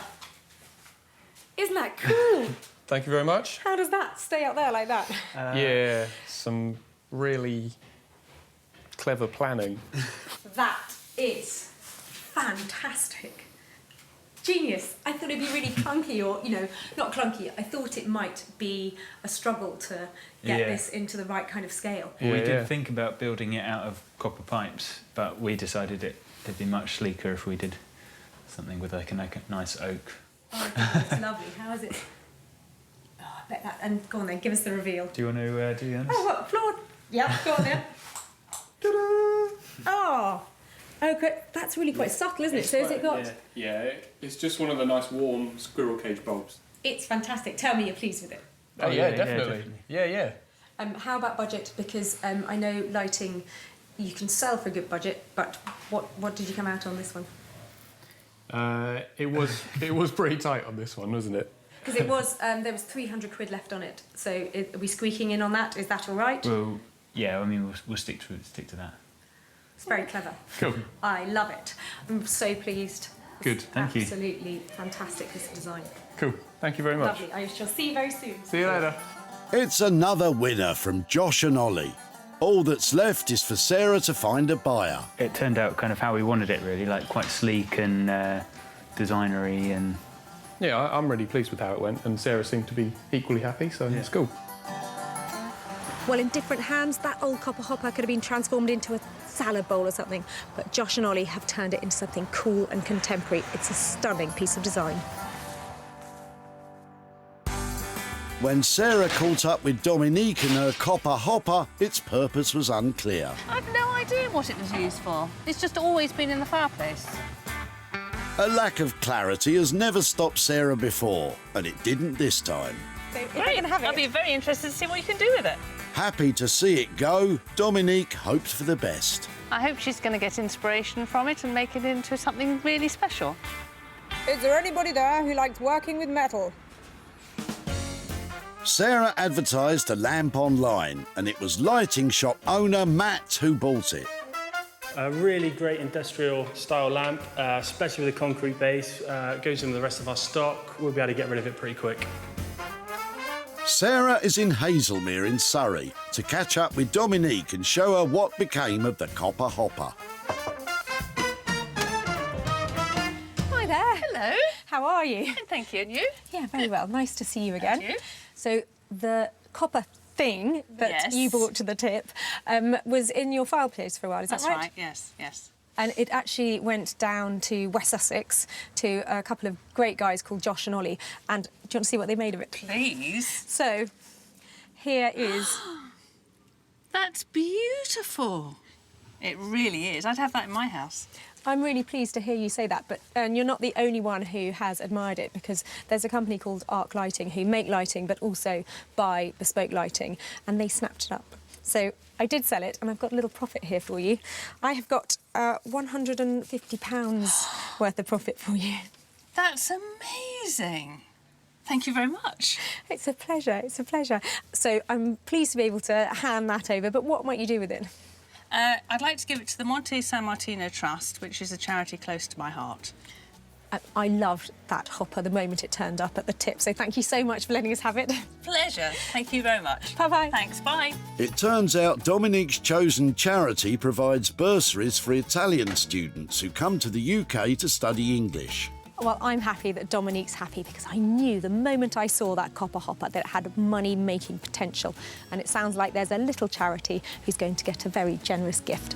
Isn't that cool? Thank you very much. How does that stay out there like that? Yeah, some really clever planning. That is fantastic. Genius. I thought it'd be really clunky or, you know, not clunky. I thought it might be a struggle to get this into the right kind of scale. We did think about building it out of copper pipes, but we decided it'd be much sleeker if we did something with like a nice oak. Oh, I think it's lovely. How is it? Oh, I bet that. And go on then, give us the reveal. Do you want to do the others? Oh, what? Applaud. Yep, go on then. Oh, okay. That's really quite subtle, isn't it? So has it got... Yeah, it's just one of the nice warm squirrel cage bulbs. It's fantastic. Tell me you're pleased with it. Oh, yeah, definitely. Yeah. How about budget? Because I know lighting you can sell for a good budget, but what did you come out on this one? It was pretty tight on this one, wasn't it? Because it was there was 300 quid left on it. So are we squeaking in on that? Is that all right? Well, yeah. I mean, we'll stick to that. It's very clever. Cool. I love it. I'm so pleased. Good. Thank you. Absolutely fantastic, this design. Cool. Thank you very much. Lovely. I shall see you very soon. See you later. It's another winner from Josh and Ollie. All that's left is for Sarah to find a buyer. It turned out kind of how we wanted it, really, like quite sleek and designery and... Yeah, I'm really pleased with how it went, and Sarah seemed to be equally happy, so it's cool. Well, in different hands, that old copper hopper could have been transformed into a salad bowl or something, but Josh and Ollie have turned it into something cool and contemporary. It's a stunning piece of design. When Sarah caught up with Dominique and her copper hopper, its purpose was unclear. I've no idea what it was used for. It's just always been in the fireplace. A lack of clarity has never stopped Sarah before, and it didn't this time. So if I can have it... I'll be very interested to see what you can do with it. Happy to see it go, Dominique hopes for the best. I hope she's going to get inspiration from it and make it into something really special. Is there anybody there who likes working with metal? Sarah advertised the lamp online, and it was lighting shop owner Matt who bought it. A really great industrial style lamp, especially with a concrete base. Goes in with the rest of our stock. We'll be able to get rid of it pretty quick. Sarah is in Hazelmere in Surrey to catch up with Dominique and show her what became of the copper hopper. Hi there. Hello. How are you? Thank you, and you? Yeah, very well. Nice to see you again. Thank you. So the copper thing that you brought to the tip was in your fireplace for a while, is that right? That's right, yes, yes. And it actually went down to West Sussex to a couple of great guys called Josh and Ollie. And do you want to see what they made of it? Please. So, here is... That's beautiful. It really is. I'd have that in my house. I'm really pleased to hear you say that, but you're not the only one who has admired it, because there's a company called Arc Lighting who make lighting but also buy bespoke lighting, and they snapped it up. So I did sell it, and I've got a little profit here for you. I have got £150 worth of profit for you. That's amazing. Thank you very much. It's a pleasure, it's a pleasure. So I'm pleased to be able to hand that over, but what might you do with it? I'd like to give it to the Monte San Martino Trust, which is a charity close to my heart. I loved that hopper the moment it turned up at the tip, so thank you so much for letting us have it. Pleasure. Thank you very much. Bye-bye. Thanks, bye. It turns out Dominique's chosen charity provides bursaries for Italian students who come to the UK to study English. Well, I'm happy that Dominique's happy, because I knew the moment I saw that copper hopper that it had money-making potential. And it sounds like there's a little charity who's going to get a very generous gift.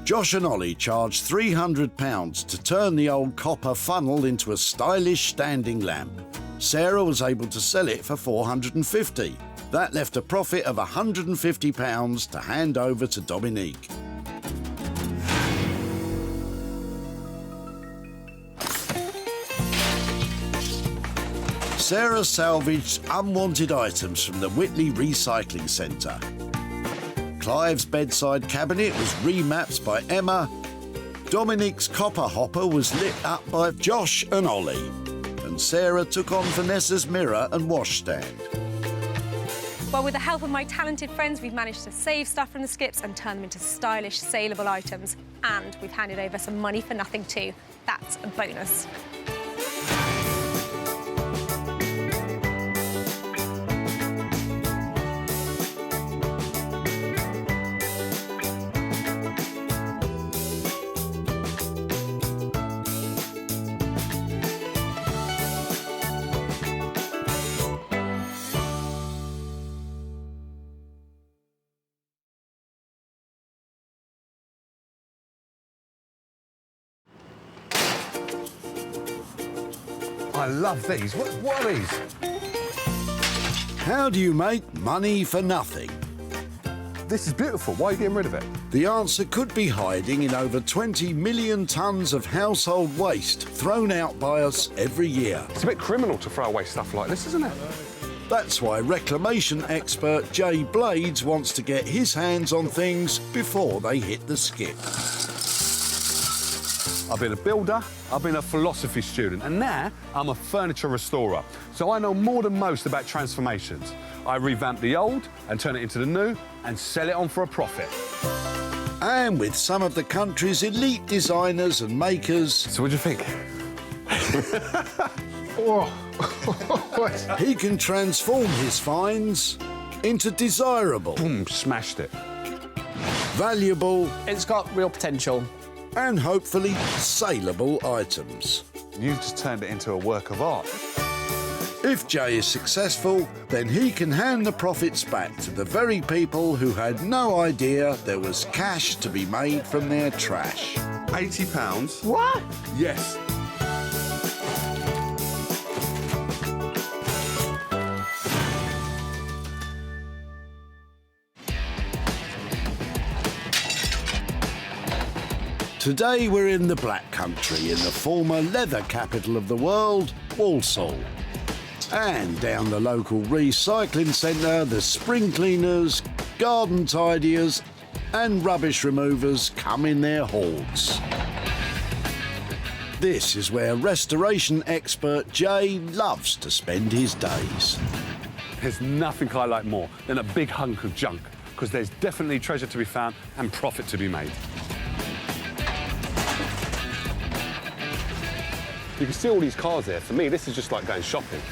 Josh and Ollie charged £300 to turn the old copper funnel into a stylish standing lamp. Sarah was able to sell it for £450. That left a profit of £150 to hand over to Dominique. Sarah salvaged unwanted items from the Whitley Recycling Centre. Clive's bedside cabinet was remapped by Emma. Dominique's copper hopper was lit up by Josh and Ollie. And Sarah took on Vanessa's mirror and washstand. Well, with the help of my talented friends, we've managed to save stuff from the skips and turn them into stylish, saleable items. And we've handed over some money for nothing too. That's a bonus. I love these. What are these? How do you make money for nothing? This is beautiful. Why are you getting rid of it? The answer could be hiding in over 20 million tonnes of household waste thrown out by us every year. It's a bit criminal to throw away stuff like this, isn't it? That's why reclamation expert Jay Blades wants to get his hands on things before they hit the skip. I've been a builder, I've been a philosophy student, and now I'm a furniture restorer. So I know more than most about transformations. I revamp the old and turn it into the new and sell it on for a profit. And with some of the country's elite designers and makers... So what do you think? He can transform his finds into desirable... Boom, smashed it. Valuable... It's got real potential. And hopefully saleable items. You've just turned it into a work of art. If Jay is successful, then he can hand the profits back to the very people who had no idea there was cash to be made from their trash. £80? What? Yes. To Today we're in the Black Country, in the former leather capital of the world, Walsall. And down the local recycling centre, the spring cleaners, garden tidiers and rubbish removers come in their hordes. This is where restoration expert Jay loves to spend his days. There's nothing I like more than a big hunk of junk, because there's definitely treasure to be found and profit to be made. You can see all these cars there. For me, this is just like going shopping.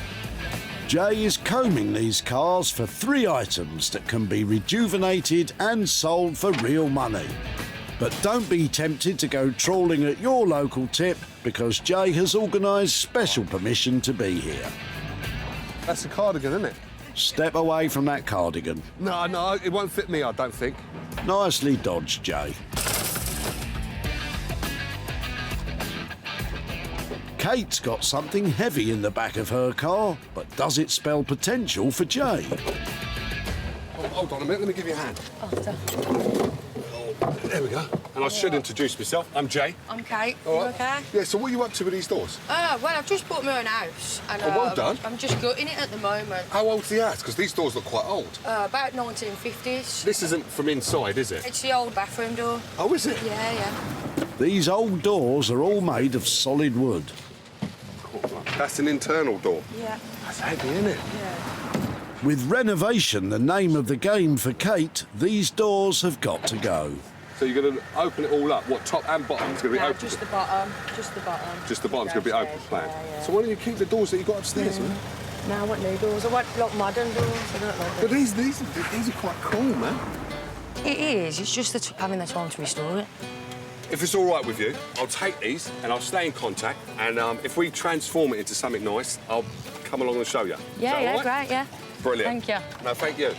Jay is combing these cars for 3 items that can be rejuvenated and sold for real money. But don't be tempted to go trawling at your local tip, because Jay has organised special permission to be here. That's a cardigan, isn't it? Step away from that cardigan. No, it won't fit me, I don't think. Nicely dodged, Jay. Kate's got something heavy in the back of her car, but does it spell potential for Jay? Oh, hold on a minute, let me give you a hand. There we go. And I should introduce myself. I'm Jay. I'm Kate. All You right. okay? Yeah, so what are you up to with these doors? Well, I've just bought my own house. And, Oh, well done. I'm just gutting it at the moment. How old's the house? Because these doors look quite old. About 1950s. This isn't from inside, is it? It's the old bathroom door. Oh, is it? Yeah. These old doors are all made of solid wood. That's an internal door. Yeah. That's heavy, isn't it? Yeah. With renovation the name of the game for Kate, these doors have got to go. So you're going to open it all up? What, top and bottom? It's going to be open? Just the bottom. Just the bottom. Just the bottom's going to be open plan. Yeah. So why don't you keep the doors that you got upstairs, man? No, I want new doors. I want like modern doors. I don't like But them. these are quite cool, man. It is. It's just having the time to restore it. If it's all right with you, I'll take these and I'll stay in contact. And if we transform it into something nice, I'll come along and show you. Yeah, all right? great, yeah. Brilliant. Thank you. No, thank you.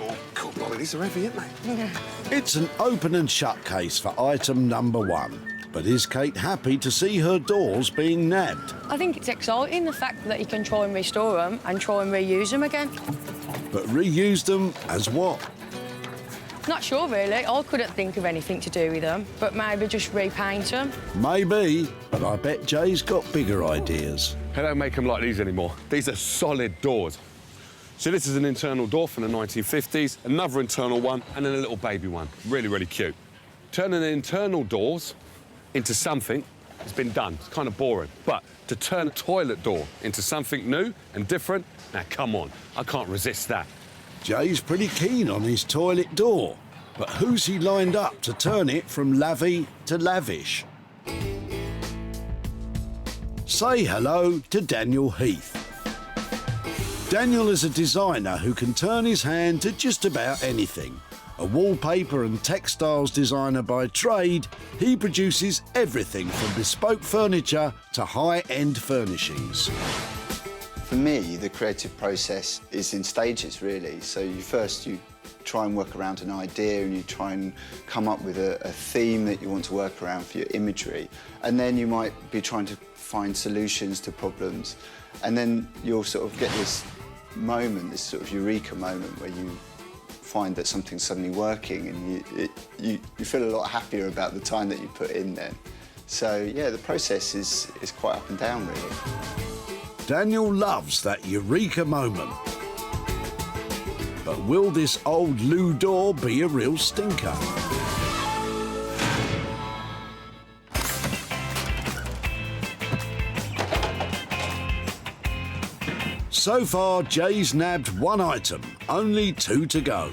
Oh, cool. Blimey, these are heavy, aren't they? Yeah. It's an open and shut case for item number 1. But is Kate happy to see her doors being nabbed? I think it's exciting, the fact that you can try and restore them and try and reuse them again. But reuse them as what? Not sure, really. I couldn't think of anything to do with them, but maybe just repaint them. Maybe, but I bet Jay's got bigger ideas. They don't make them like these anymore. These are solid doors. So this is an internal door from the 1950s, another internal one, and then a little baby one. Really, really cute. Turning the internal doors into something has been done. It's kind of boring. But to turn a toilet door into something new and different, now come on, I can't resist that. Jay's pretty keen on his toilet door, but who's he lined up to turn it from lavvy to lavish? Say hello to Daniel Heath. Daniel is a designer who can turn his hand to just about anything. A wallpaper and textiles designer by trade, he produces everything from bespoke furniture to high-end furnishings. For me, the creative process is in stages, really. So you try and work around an idea and you try and come up with a theme that you want to work around for your imagery. And then you might be trying to find solutions to problems. And then you'll sort of get this moment, this sort of eureka moment where you find that something's suddenly working and you feel a lot happier about the time that you put in then. So, yeah, the process is quite up and down, really. Daniel loves that eureka moment. But will this old loo door be a real stinker? So far, Jay's nabbed 1 item, only 2 to go.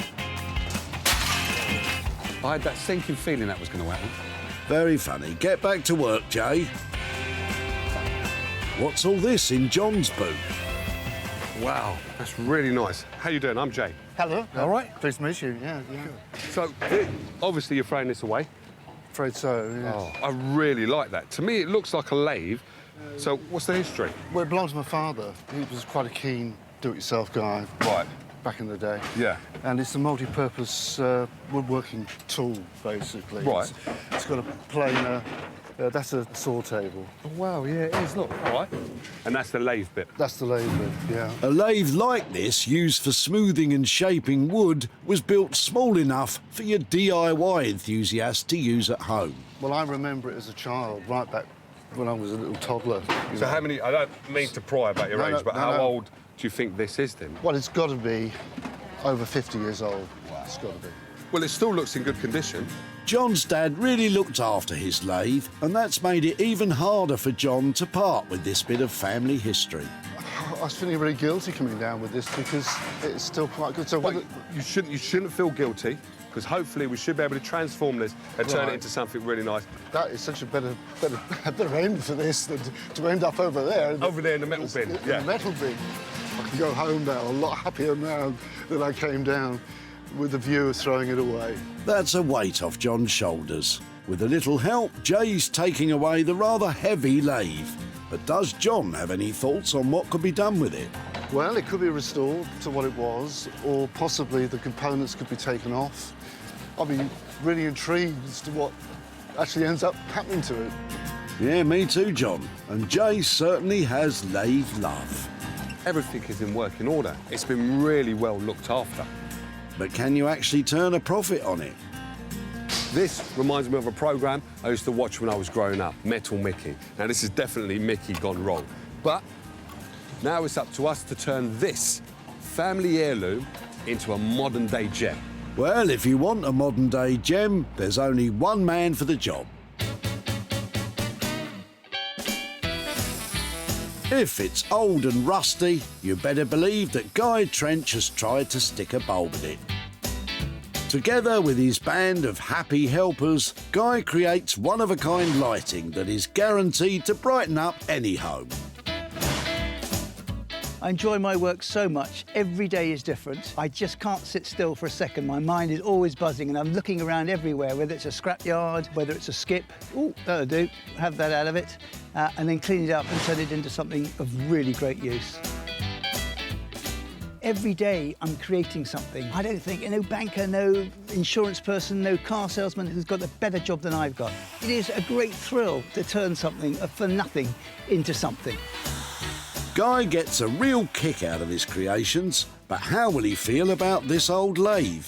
I had that sinking feeling that was going to happen. Very funny. Get back to work, Jay. What's all this in John's boot? Wow, that's really nice. How you doing? I'm Jay. Hello. All right? Pleased to meet you, yeah. So, obviously you're throwing this away. Afraid so, yeah. Oh, I really like that. To me, it looks like a lathe. So, what's the history? Well, it belongs to my father. He was quite a keen do-it-yourself guy. Right. Back in the day. Yeah. And it's a multi-purpose woodworking tool, basically. Right. It's got a planer, That's a saw table. Oh, wow, yeah, it is, look. All right. And that's the lathe bit? That's the lathe bit, yeah. A lathe like this, used for smoothing and shaping wood, was built small enough for your DIY enthusiast to use at home. Well, I remember it as a child, right back when I was a little toddler. So how many, I don't mean to pry about your age, but how old do you think this is then? Well, it's got to be over 50 years old. Wow. It's got to be. Well, it still looks in good condition. John's dad really looked after his lathe, and that's made it even harder for John to part with this bit of family history. I was feeling really guilty coming down with this because it's still quite good. So you shouldn't feel guilty, because hopefully we should be able to transform this and turn it into something really nice. That is such a better end for this than to end up over there. Over there in the metal bin, in the metal bin. I can go home now a lot happier now than I came down, with the view of throwing it away. That's a weight off John's shoulders. With a little help, Jay's taking away the rather heavy lathe. But does John have any thoughts on what could be done with it? Well, it could be restored to what it was, or possibly the components could be taken off. I'd be really intrigued as to what actually ends up happening to it. Yeah, me too, John. And Jay certainly has lathe love. Everything is in working order. It's been really well looked after. But can you actually turn a profit on it? This reminds me of a programme I used to watch when I was growing up, Metal Mickey. Now, this is definitely Mickey gone wrong. But now it's up to us to turn this family heirloom into a modern-day gem. Well, if you want a modern-day gem, there's only one man for the job. If it's old and rusty, you better believe that Guy Trench has tried to stick a bulb in it. Together with his band of happy helpers, Guy creates one-of-a-kind lighting that is guaranteed to brighten up any home. I enjoy my work so much. Every day is different. I just can't sit still for a second. My mind is always buzzing and I'm looking around everywhere, whether it's a scrapyard, whether it's a skip. Oh, that'll do. Have that out of it. And then clean it up and turn it into something of really great use. Every day I'm creating something. I don't think no banker, no insurance person, no car salesman who's got a better job than I've got. It is a great thrill to turn something for nothing into something. Guy gets a real kick out of his creations, but how will he feel about this old lathe?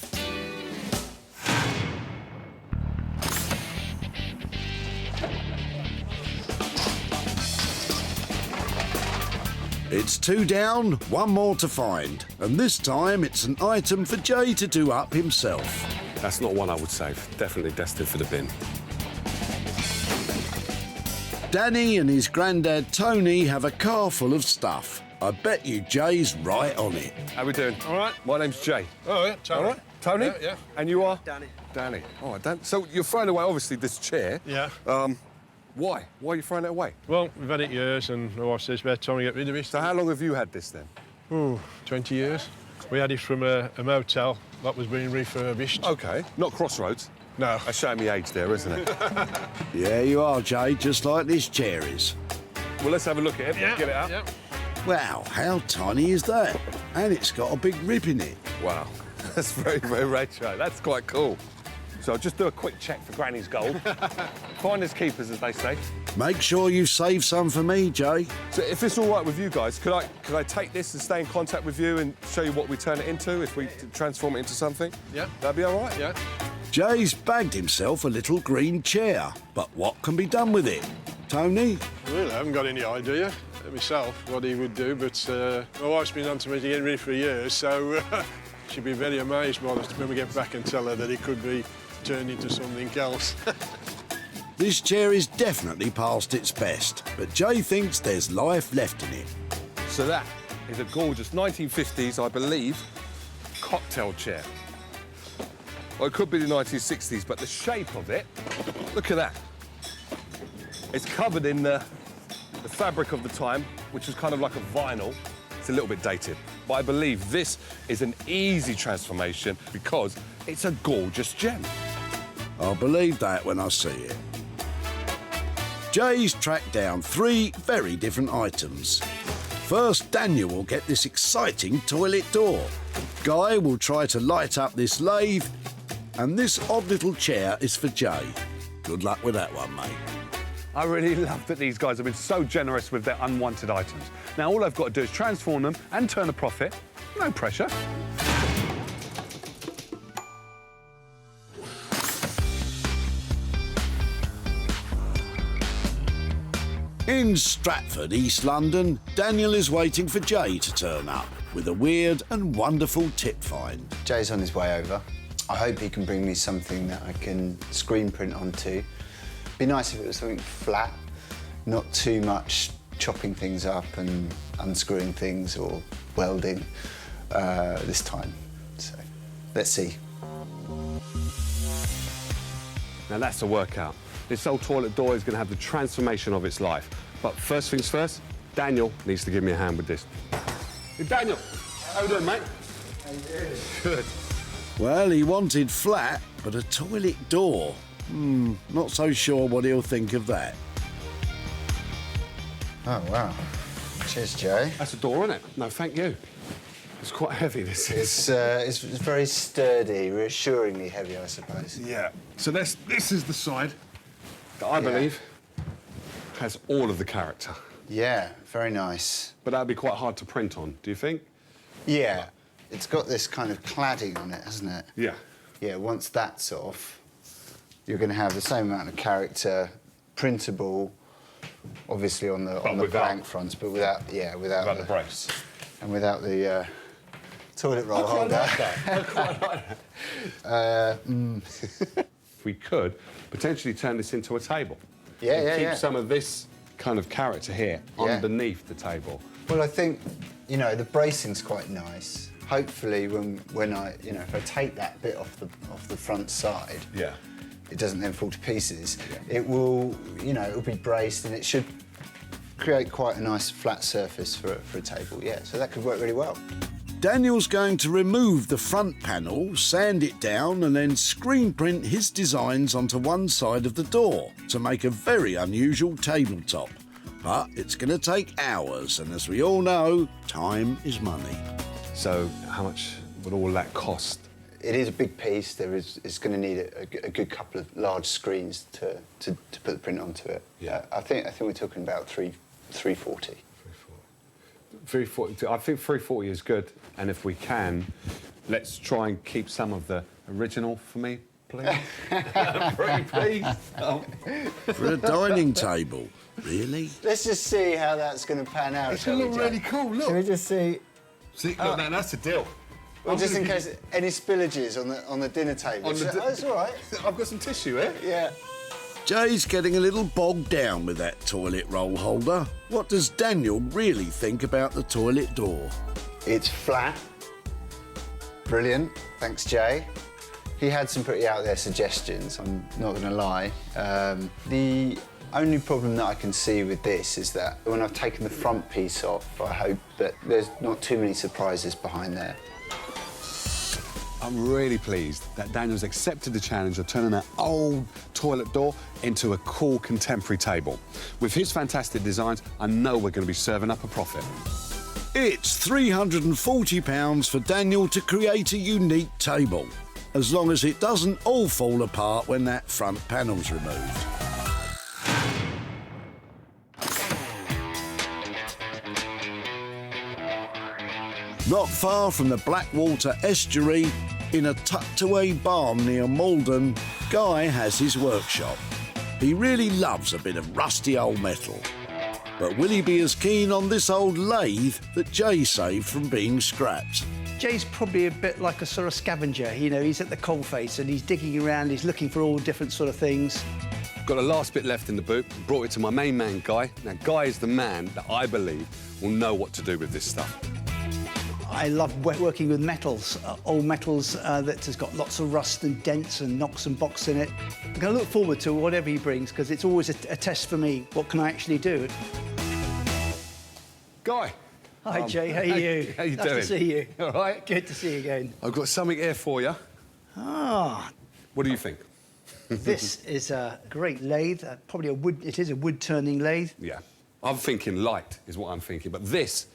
It's 2 down, 1 more to find, and this time it's an item for Jay to do up himself. That's not one I would save. Definitely destined for the bin. Danny and his granddad Tony have a car full of stuff. I bet you Jay's right on it. How we doing? All right. My name's Jay. Oh, yeah, Tony. All right. Tony? Yeah, yeah. And you are? Danny. Danny. All right, Dan. So you're throwing away, obviously, this chair. Yeah. Why? Why are you throwing it away? Well, we've had it years, and my wife says it's about time to get rid of it. So how long have you had this, then? Oh, 20 years. We had it from a motel that was being refurbished. OK. Not Crossroads? No. That's showing me age there, isn't it? Yeah, you are, Jay, just like this chair is. Well, let's have a look at it. Yeah. Get it out. Yeah. Wow, how tiny is that? And it's got a big rip in it. Wow. That's very, very retro. That's quite cool. So I'll just do a quick check for Granny's gold. Finders keepers, as they say. Make sure you save some for me, Jay. So if it's all right with you guys, could I take this and stay in contact with you and show you what we turn it into if we transform it into something? Yeah. That'd be all right? Yeah. Jay's bagged himself a little green chair, but what can be done with it? Tony? Well, I haven't got any idea myself what he would do, but my wife's been on to me to get rid for years, so she'll be very amazed when we get back and tell her that it could be turned into something else. This chair is definitely past its best, but Jay thinks there's life left in it. So that is a gorgeous 1950s, I believe, cocktail chair. Well, it could be the 1960s, but the shape of it, look at that. It's covered in the fabric of the time, which was kind of like a vinyl. It's a little bit dated, but I believe this is an easy transformation because it's a gorgeous gem. I'll believe that when I see it. Jay's tracked down 3 very different items. First, Daniel will get this exciting toilet door. Guy will try to light up this lathe, and this odd little chair is for Jay. Good luck with that one, mate. I really love that these guys have been so generous with their unwanted items. Now, all I've got to do is transform them and turn a profit. No pressure. In Stratford, East London, Daniel is waiting for Jay to turn up with a weird and wonderful tip find. Jay's on his way over. I hope he can bring me something that I can screen print onto. Be nice if it was something flat, not too much chopping things up and unscrewing things or welding this time. So, let's see. Now, that's a workout. This old toilet door is going to have the transformation of its life. But first things first, Daniel needs to give me a hand with this. Hey, Daniel, how you doing, mate? How you doing? Good. Well, he wanted flat, but a toilet door. Not so sure what he'll think of that. Oh, wow. Cheers, Jay. That's a door, isn't it? No, thank you. It's quite heavy, this is. It's very sturdy, reassuringly heavy, I suppose. Yeah. So this is the side that I believe has all of the character. Yeah, very nice. But that'd be quite hard to print on, do you think? Yeah. It's got this kind of cladding on it, hasn't it? Yeah. Yeah, once that's off, you're going to have the same amount of character, printable, obviously on the blank fronts, but without the brace. And without the toilet roll holder. I quite like that. If we could potentially turn this into a table. Yeah, Keep some of this kind of character here underneath the table. Well, I think, you know, the bracing's quite nice. Hopefully, when I, you know, if I take that bit off the front side, it doesn't then fall to pieces. It will, you know, it'll be braced and it should create quite a nice flat surface for a table. Yeah, so that could work really well. Daniel's going to remove the front panel, sand it down and then screen print his designs onto one side of the door to make a very unusual tabletop. But it's going to take hours, and as we all know, time is money. So how much would all that cost? It is a big piece. It's going to need a good couple of large screens to put the print onto it. Yeah. I think we're talking about 340. 340. I think 340 is good, and if we can, let's try and keep some of the original for me, please. Pretty please. For a dining table, really? Let's just see how that's going to pan out. It's going to look really cool. Look. Shall we just see? See, look, that's a deal. Well, just in case any spillages on the dinner table. That's all right. I've got some tissue here. Yeah. Jay's getting a little bogged down with that toilet roll holder. What does Daniel really think about the toilet door? It's flat. Brilliant. Thanks, Jay. He had some pretty out there suggestions, I'm not going to lie. The only problem that I can see with this is that when I've taken the front piece off, I hope that there's not too many surprises behind there. I'm really pleased that Daniel's accepted the challenge of turning that old toilet door into a cool contemporary table. With his fantastic designs, I know we're going to be serving up a profit. It's £340 for Daniel to create a unique table, as long as it doesn't all fall apart when that front panel's removed. Not far from the Blackwater estuary, in a tucked-away barn near Malden, Guy has his workshop. He really loves a bit of rusty old metal. But will he be as keen on this old lathe that Jay saved from being scrapped? Jay's probably a bit like a sort of scavenger. You know, he's at the coalface and he's digging around, he's looking for all different sort of things. Got the last bit left in the boot, brought it to my main man, Guy. Now, Guy is the man that I believe will know what to do with this stuff. I love working with metals, old metals that has got lots of rust and dents and knocks and bocks in it. I'm going to look forward to whatever he brings, because it's always a test for me. What can I actually do? Guy. Hi, Jay. How are you? How you nice doing? to see you. All right? Good to see you again. I've got something here for you. Ah. What do you think? This is a great lathe. Probably a wood. It is a wood-turning lathe. Yeah. I'm thinking light is what I'm thinking, but this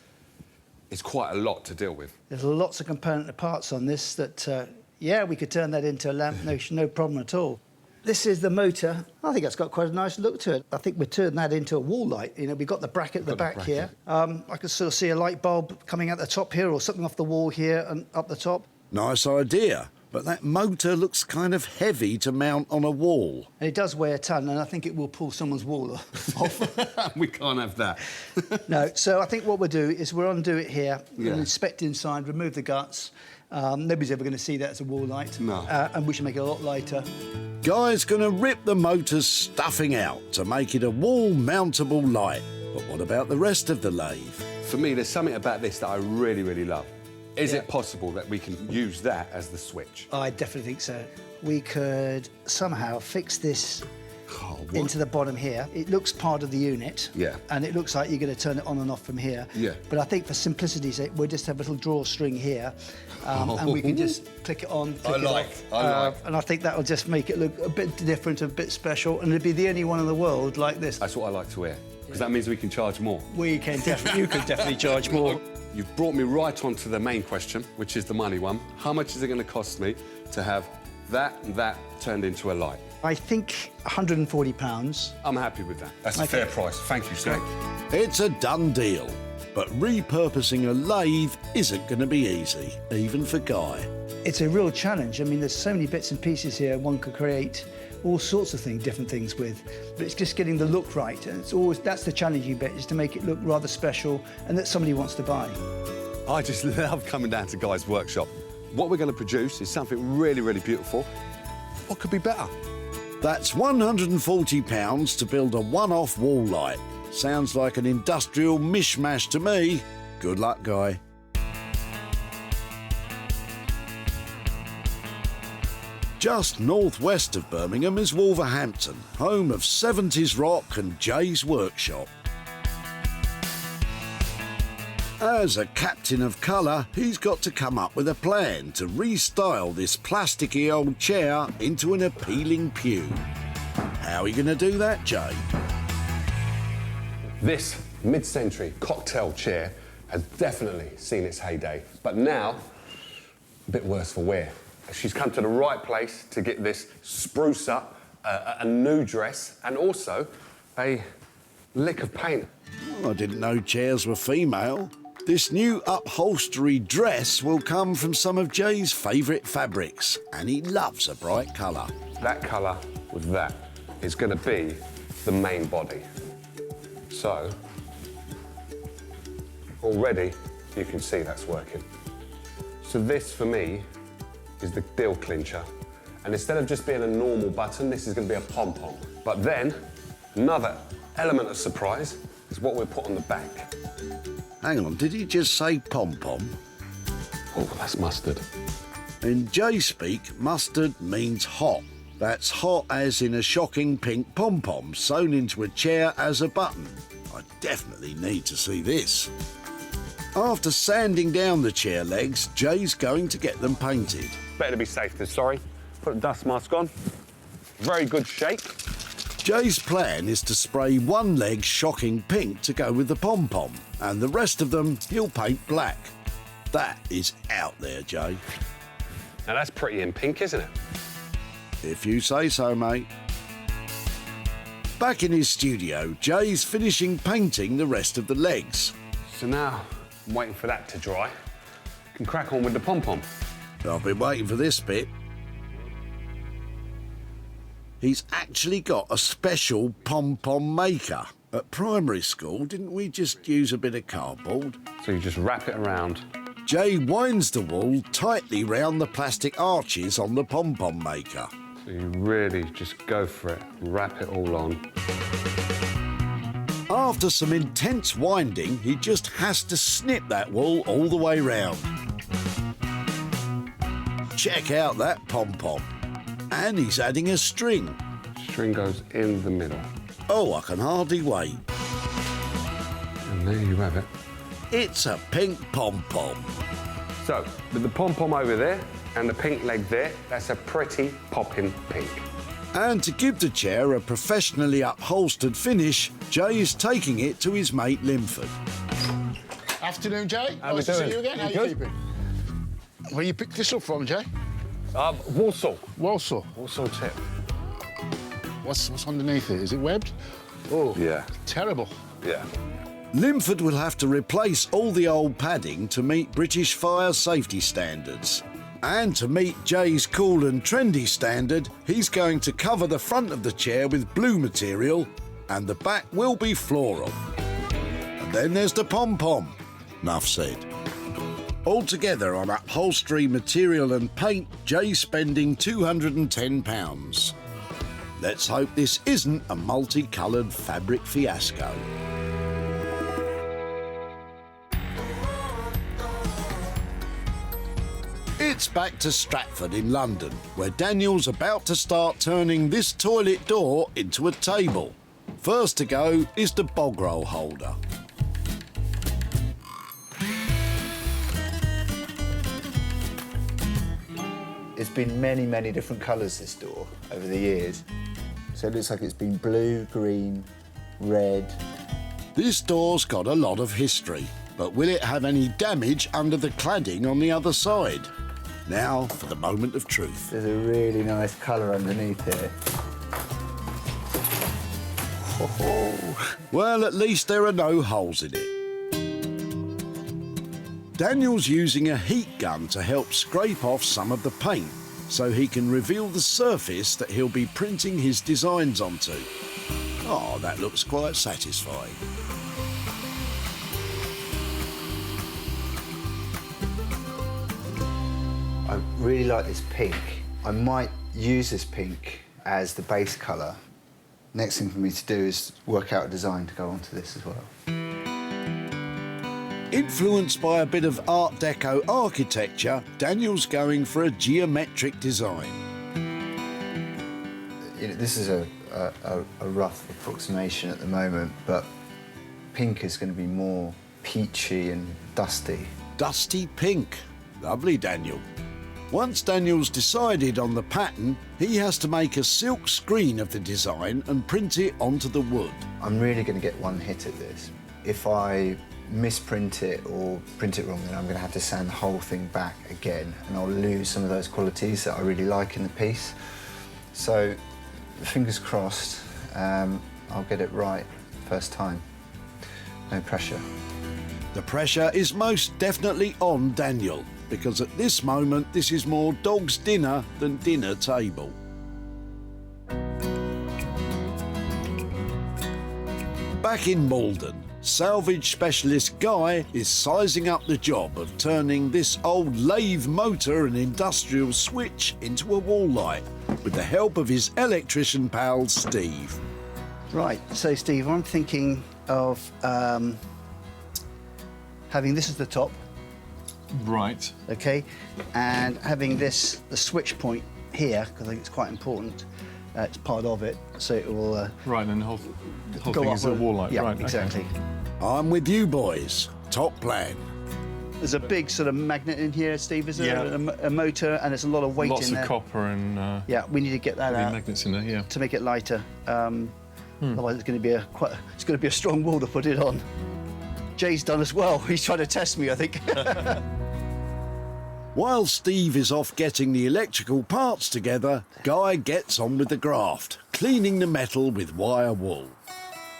is quite a lot to deal with. There's lots of component parts on this that, yeah, we could turn that into a lamp, no problem at all. This is the motor. I think that's got quite a nice look to it. I think we're turning that into a wall light. You know, we've got the bracket at the back here. I can sort of see a light bulb coming out the top here or something off the wall here and up the top. Nice idea, but that motor looks kind of heavy to mount on a wall. And it does weigh a ton, and I think it will pull someone's wall off. We can't have that. No, so I think what we'll do is we'll undo it here, we'll inspect inside, remove the guts. Nobody's ever going to see that as a wall light. No. And we should make it a lot lighter. Guy's going to rip the motor's stuffing out to make it a wall-mountable light. But what about the rest of the lathe? For me, there's something about this that I really, really love. Is it possible that we can use that as the switch? I definitely think so. We could somehow fix this into the bottom here. It looks part of the unit. Yeah. And it looks like you're going to turn it on and off from here. Yeah. But I think for simplicity's sake, we'll just have a little drawstring here, and we can just click it on, click it off. And I think that'll just make it look a bit different, a bit special, and it'll be the only one in the world like this. That's what I like to hear, because that means we can charge more. We can definitely, you can definitely charge more. You've brought me right on to the main question, which is the money one. How much is it going to cost me to have that and that turned into a light? I think £140. I'm happy with that. That's a fair price. Thank you, sir. It's a done deal. But repurposing a lathe isn't going to be easy, even for Guy. It's a real challenge. I mean, there's so many bits and pieces here one could create all sorts of things, different things with. But it's just getting the look right. And it's always, that's the challenging bit, is to make it look rather special and that somebody wants to buy. I just love coming down to Guy's workshop. What we're going to produce is something really, really beautiful. What could be better? That's £140 to build a one-off wall light. Sounds like an industrial mishmash to me. Good luck, Guy. Just northwest of Birmingham is Wolverhampton, home of 70s rock and Jay's workshop. As a captain of colour, he's got to come up with a plan to restyle this plasticky old chair into an appealing pew. How are you going to do that, Jay? This mid-century cocktail chair has definitely seen its heyday, but now, a bit worse for wear. She's come to the right place to get this spruce up, a new dress, and also a lick of paint. Oh, I didn't know chairs were female. This new upholstery dress will come from some of Jay's favourite fabrics, and he loves a bright colour. That colour with that is going to be the main body. So, already you can see that's working. So this, for me, is the deal clincher. And instead of just being a normal button, this is going to be a pom-pom. But then, another element of surprise is what we put on the back. Hang on, did he just say pom-pom? Oh, that's mustard. In Jay speak, mustard means hot. That's hot as in a shocking pink pom-pom sewn into a chair as a button. I definitely need to see this. After sanding down the chair legs, Jay's going to get them painted. Better to be safe than sorry. Put the dust mask on. Very good shape. Jay's plan is to spray one leg shocking pink to go with the pom-pom, and the rest of them he'll paint black. That is out there, Jay. Now that's pretty in pink, isn't it? If you say so, mate. Back in his studio, Jay's finishing painting the rest of the legs. So now, I'm waiting for that to dry. Can crack on with the pom-pom. I've been waiting for this bit. He's actually got a special pom-pom maker. At primary school, didn't we just use a bit of cardboard? So you just wrap it around. Jay winds the wool tightly round the plastic arches on the pom-pom maker. So you really just go for it, wrap it all on. After some intense winding, he just has to snip that wool all the way round. Check out that pom-pom. And he's adding a string. String goes in the middle. Oh, I can hardly wait. And there you have it. It's a pink pom-pom. So, with the pom-pom over there and the pink leg there, that's a pretty popping pink. And to give the chair a professionally upholstered finish, Jay is taking it to his mate Linford. Afternoon, Jay. How we nice to doing? see you again. How You you good? keeping? Where you picked this up from, Jay? Walsall. Walsall. Walsall tip. What's underneath it? Is it webbed? Oh, yeah. Terrible. Yeah. Limford will have to replace all the old padding to meet British fire safety standards. And to meet Jay's cool and trendy standard, he's going to cover the front of the chair with blue material and the back will be floral. And then there's the pom-pom. Enough said. Altogether on upholstery, material and paint, Jay's spending £210. Let's hope this isn't a multicoloured fabric fiasco. It's back to Stratford in London, where Daniel's about to start turning this toilet door into a table. First to go is the bog roll holder. It's been many, many different colours, this door, over the years. So it looks like it's been blue, green, red. This door's got a lot of history, but will it have any damage under the cladding on the other side? Now for the moment of truth. There's a really nice colour underneath here. Oh. Well, at least there are no holes in it. Daniel's using a heat gun to help scrape off some of the paint so he can reveal the surface that he'll be printing his designs onto. Oh, that looks quite satisfying. I really like this pink. I might use this pink as the base colour. Next thing for me to do is work out a design to go onto this as well. Influenced by a bit of Art Deco architecture, Daniel's going for a geometric design. You know, this is a rough approximation at the moment, but pink is going to be more peachy and dusty. Dusty pink. Lovely, Daniel. Once Daniel's decided on the pattern, he has to make a silk screen of the design and print it onto the wood. I'm really going to get one hit at this. If I misprint it or print it wrong, then I'm going to have to sand the whole thing back again, and I'll lose some of those qualities that I really like in the piece. So, fingers crossed, I'll get it right first time. No pressure. The pressure is most definitely on Daniel, because at this moment this is more dog's dinner than dinner table. Back in Malden, salvage specialist Guy is sizing up the job of turning this old lathe motor and industrial switch into a wall light with the help of his electrician pal Steve. Right, so Steve, I'm thinking of having this as the top. Right. Okay, and having this, the switch point here, because I think it's quite important. It's part of it, so it will... right, and the whole go thing up is a wall light. Yeah, right, exactly. Okay. I'm with you boys. Top plan. There's a big sort of magnet in here, Steve, is there? Yeah. A motor, and there's a lot of weight Lots in there. of copper and... yeah, we need to get that out. magnets in there, yeah. To make it lighter. Otherwise, it's going to be a strong wall to put it on. Jay's done as well. He's trying to test me, I think. While Steve is off getting the electrical parts together, Guy gets on with the graft, cleaning the metal with wire wool.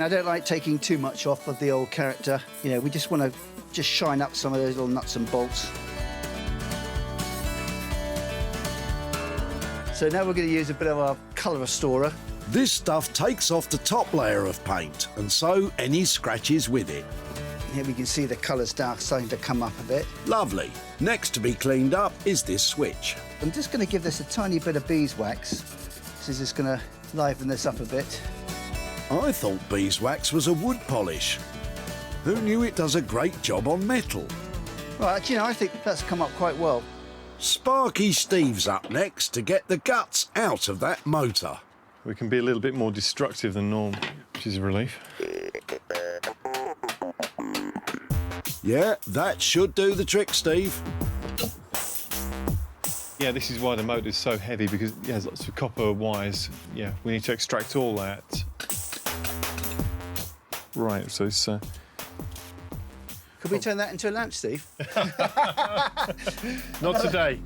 I don't like taking too much off of the old character. You know, we just want to just shine up some of those little nuts and bolts. So now we're going to use a bit of our colour restorer. This stuff takes off the top layer of paint, and so any scratches with it. Here we can see the colours starting to come up a bit. Lovely. Next to be cleaned up is this switch. I'm just going to give this a tiny bit of beeswax. This is just going to liven this up a bit. I thought beeswax was a wood polish. Who knew it does a great job on metal? Right, you know, I think that's come up quite well. Sparky Steve's up next to get the guts out of that motor. We can be a little bit more destructive than normal, which is a relief. Yeah, that should do the trick, Steve. Yeah, this is why the motor is so heavy, because it has lots of copper wires. Yeah, we need to extract all that. Right, so it's... Could we turn that into a lamp, Steve? Not today.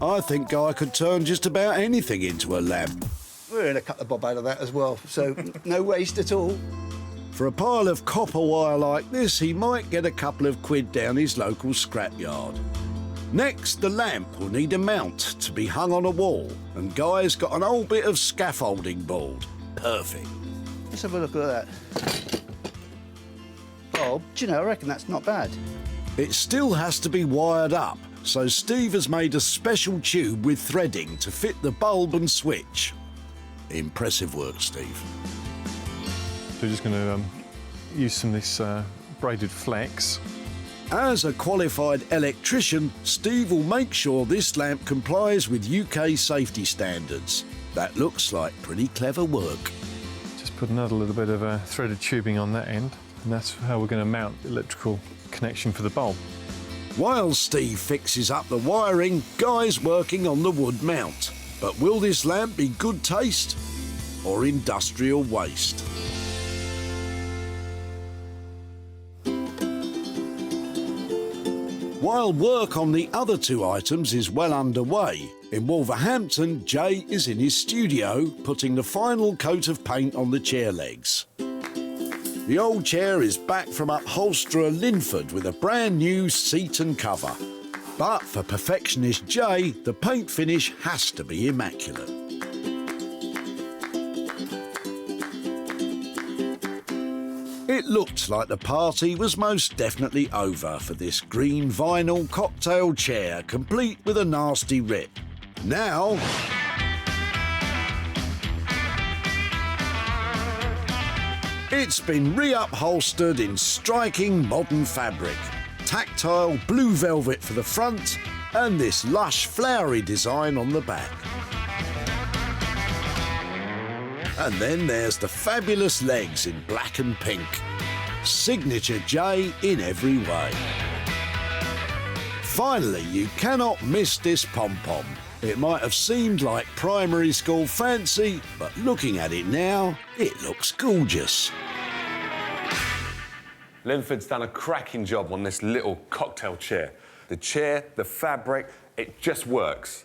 I think Guy could turn just about anything into a lamp. We're in a couple of bob out of that as well, so no waste at all. For a pile of copper wire like this, he might get a couple of quid down his local scrapyard. Next, the lamp will need a mount to be hung on a wall, and Guy's got an old bit of scaffolding board. Perfect. Let's have a look at that. Oh, do you know, I reckon that's not bad. It still has to be wired up, so Steve has made a special tube with threading to fit the bulb and switch. Impressive work, Steve. So we're just going to use some of this braided flex. As a qualified electrician, Steve will make sure this lamp complies with UK safety standards. That looks like pretty clever work. Just put another little bit of threaded tubing on that end, and that's how we're going to mount the electrical connection for the bulb. While Steve fixes up the wiring, Guy's working on the wood mount. But will this lamp be good taste or industrial waste? While work on the other two items is well underway, in Wolverhampton, Jay is in his studio putting the final coat of paint on the chair legs. The old chair is back from upholsterer Linford with a brand new seat and cover. But for perfectionist Jay, the paint finish has to be immaculate. It looked like the party was most definitely over for this green vinyl cocktail chair, complete with a nasty rip. Now, it's been reupholstered in striking modern fabric, tactile blue velvet for the front, and this lush flowery design on the back. And then there's the fabulous legs in black and pink. Signature Jay in every way. Finally, you cannot miss this pom-pom. It might have seemed like primary school fancy, but looking at it now, it looks gorgeous. Linford's done a cracking job on this little cocktail chair. The chair, the fabric, it just works.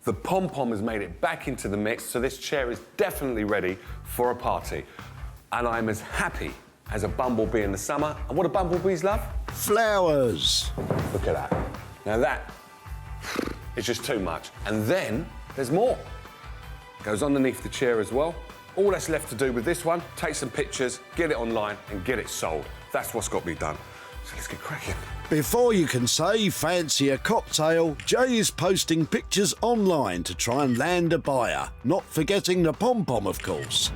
The pom-pom has made it back into the mix, so this chair is definitely ready for a party. And I'm as happy as a bumblebee in the summer. And what do bumblebees love? Flowers. Look at that. Now that is just too much. And then there's more. Goes underneath the chair as well. All that's left to do with this one, take some pictures, get it online and get it sold. That's what's got to be done. So let's get cracking. Before you can say fancy a cocktail, Jay is posting pictures online to try and land a buyer, not forgetting the pom-pom, of course.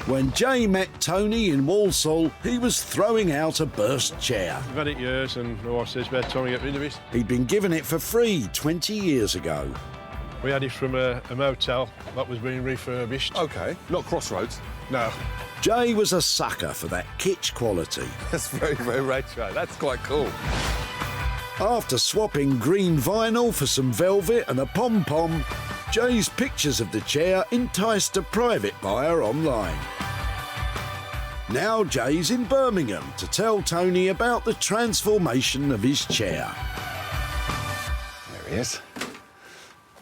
When Jay met Tony in Walsall, he was throwing out a burst chair. I've had it years and my wife says about time to get rid of it. He'd been given it for free 20 years ago. We had it from a motel that was being refurbished. OK, not Crossroads. No. Jay was a sucker for that kitsch quality. That's very, very retro. That's quite cool. After swapping green vinyl for some velvet and a pom-pom, Jay's pictures of the chair enticed a private buyer online. Now Jay's in Birmingham to tell Tony about the transformation of his chair. There he is.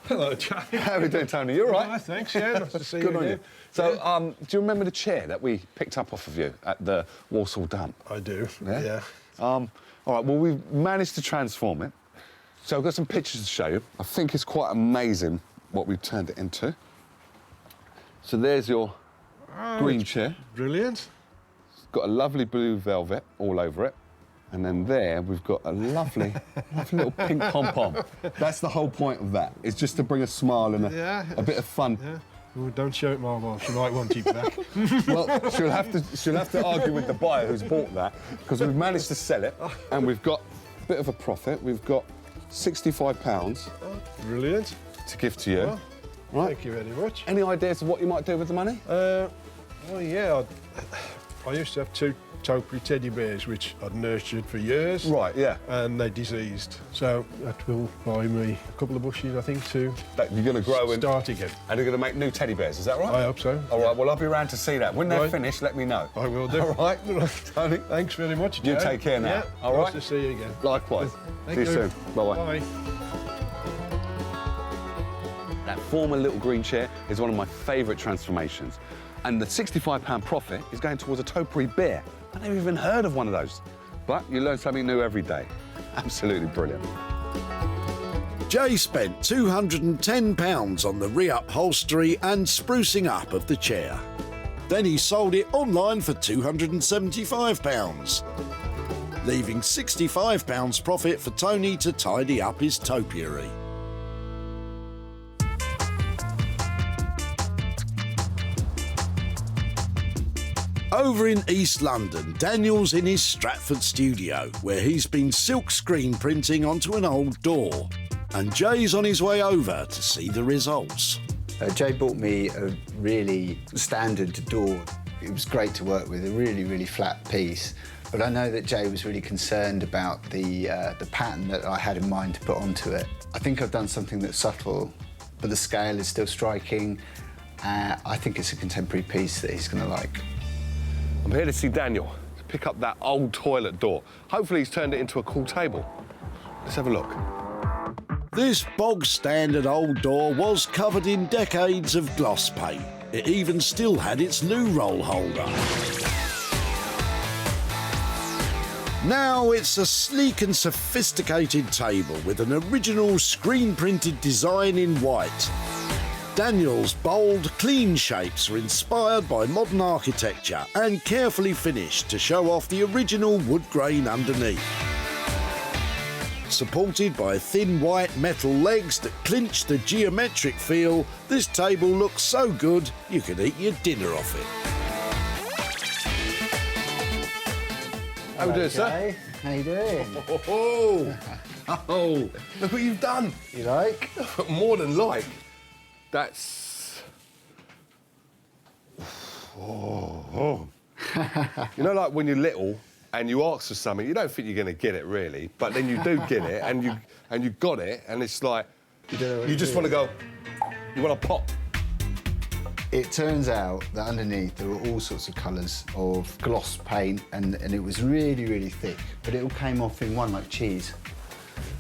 Hello, Jay. How are we doing, Tony? You all right? Hi, thanks, yeah. Nice to see you Good on again. you. So, do you remember the chair that we picked up off of you at the Walsall dump? I do, yeah. All right, well, we've managed to transform it. So I've got some pictures to show you. I think it's quite amazing what we've turned it into. So there's your green chair. Brilliant. It's got a lovely blue velvet all over it. And then there, we've got a lovely, lovely little pink pom-pom. That's the whole point of that. It's just to bring a smile and a bit of fun. Yeah. Well, don't show it my wife. She might want it back. Well, she'll have to argue with the buyer who's bought that, because we've managed to sell it, and we've got a bit of a profit. We've got £65 Brilliant. to give to you. Well, right. Thank you very much. Any ideas of what you might do with the money? Well, yeah, I used to have two topiary teddy bears, which I'd nurtured for years. Right, yeah. And they diseased. So that will buy me a couple of bushes, I think, to That you're going to grow and start again. And you're going to make new teddy bears, is that right? I hope so. All right, well, I'll be around to see that. When they're Right. finished, let me know. I will do. All right, Tony. Thanks very much, You Joe. take care now. Yeah, all right? nice to see you again. Likewise. Thank see you you. soon. Bye-bye. Bye. That former little green chair is one of my favourite transformations. And the £65 profit is going towards a topiary beer. I never even heard of one of those. But you learn something new every day. Absolutely brilliant. Jay spent £210 on the reupholstery and sprucing up of the chair. Then he sold it online for £275, leaving £65 profit for Tony to tidy up his topiary. Over in East London, Daniel's in his Stratford studio, where he's been silk screen printing onto an old door. And Jay's on his way over to see the results. Jay bought me a really standard door. It was great to work with, a really, really flat piece. But I know that Jay was really concerned about the pattern that I had in mind to put onto it. I think I've done something that's subtle, but the scale is still striking. I think it's a contemporary piece that he's going to like. I'm here to see Daniel, to pick up that old toilet door. Hopefully he's turned it into a cool table. Let's have a look. This bog-standard old door was covered in decades of gloss paint. It even still had its loo roll holder. Now it's a sleek and sophisticated table with an original screen-printed design in white. Daniel's bold, clean shapes are inspired by modern architecture and carefully finished to show off the original wood grain underneath. Supported by thin white metal legs that clinch the geometric feel, this table looks so good you could eat your dinner off it. How we doing, sir? How you doing? Oh, look what you've done. You like? More than like. That's... You know, like when you're little and you ask for something, you don't think you're going to get it, really, but then you do get it, and you got it, and it's like, you just want to go, you want to pop. It turns out that underneath there were all sorts of colours of gloss paint, and it was really, really thick, but it all came off in one like cheese.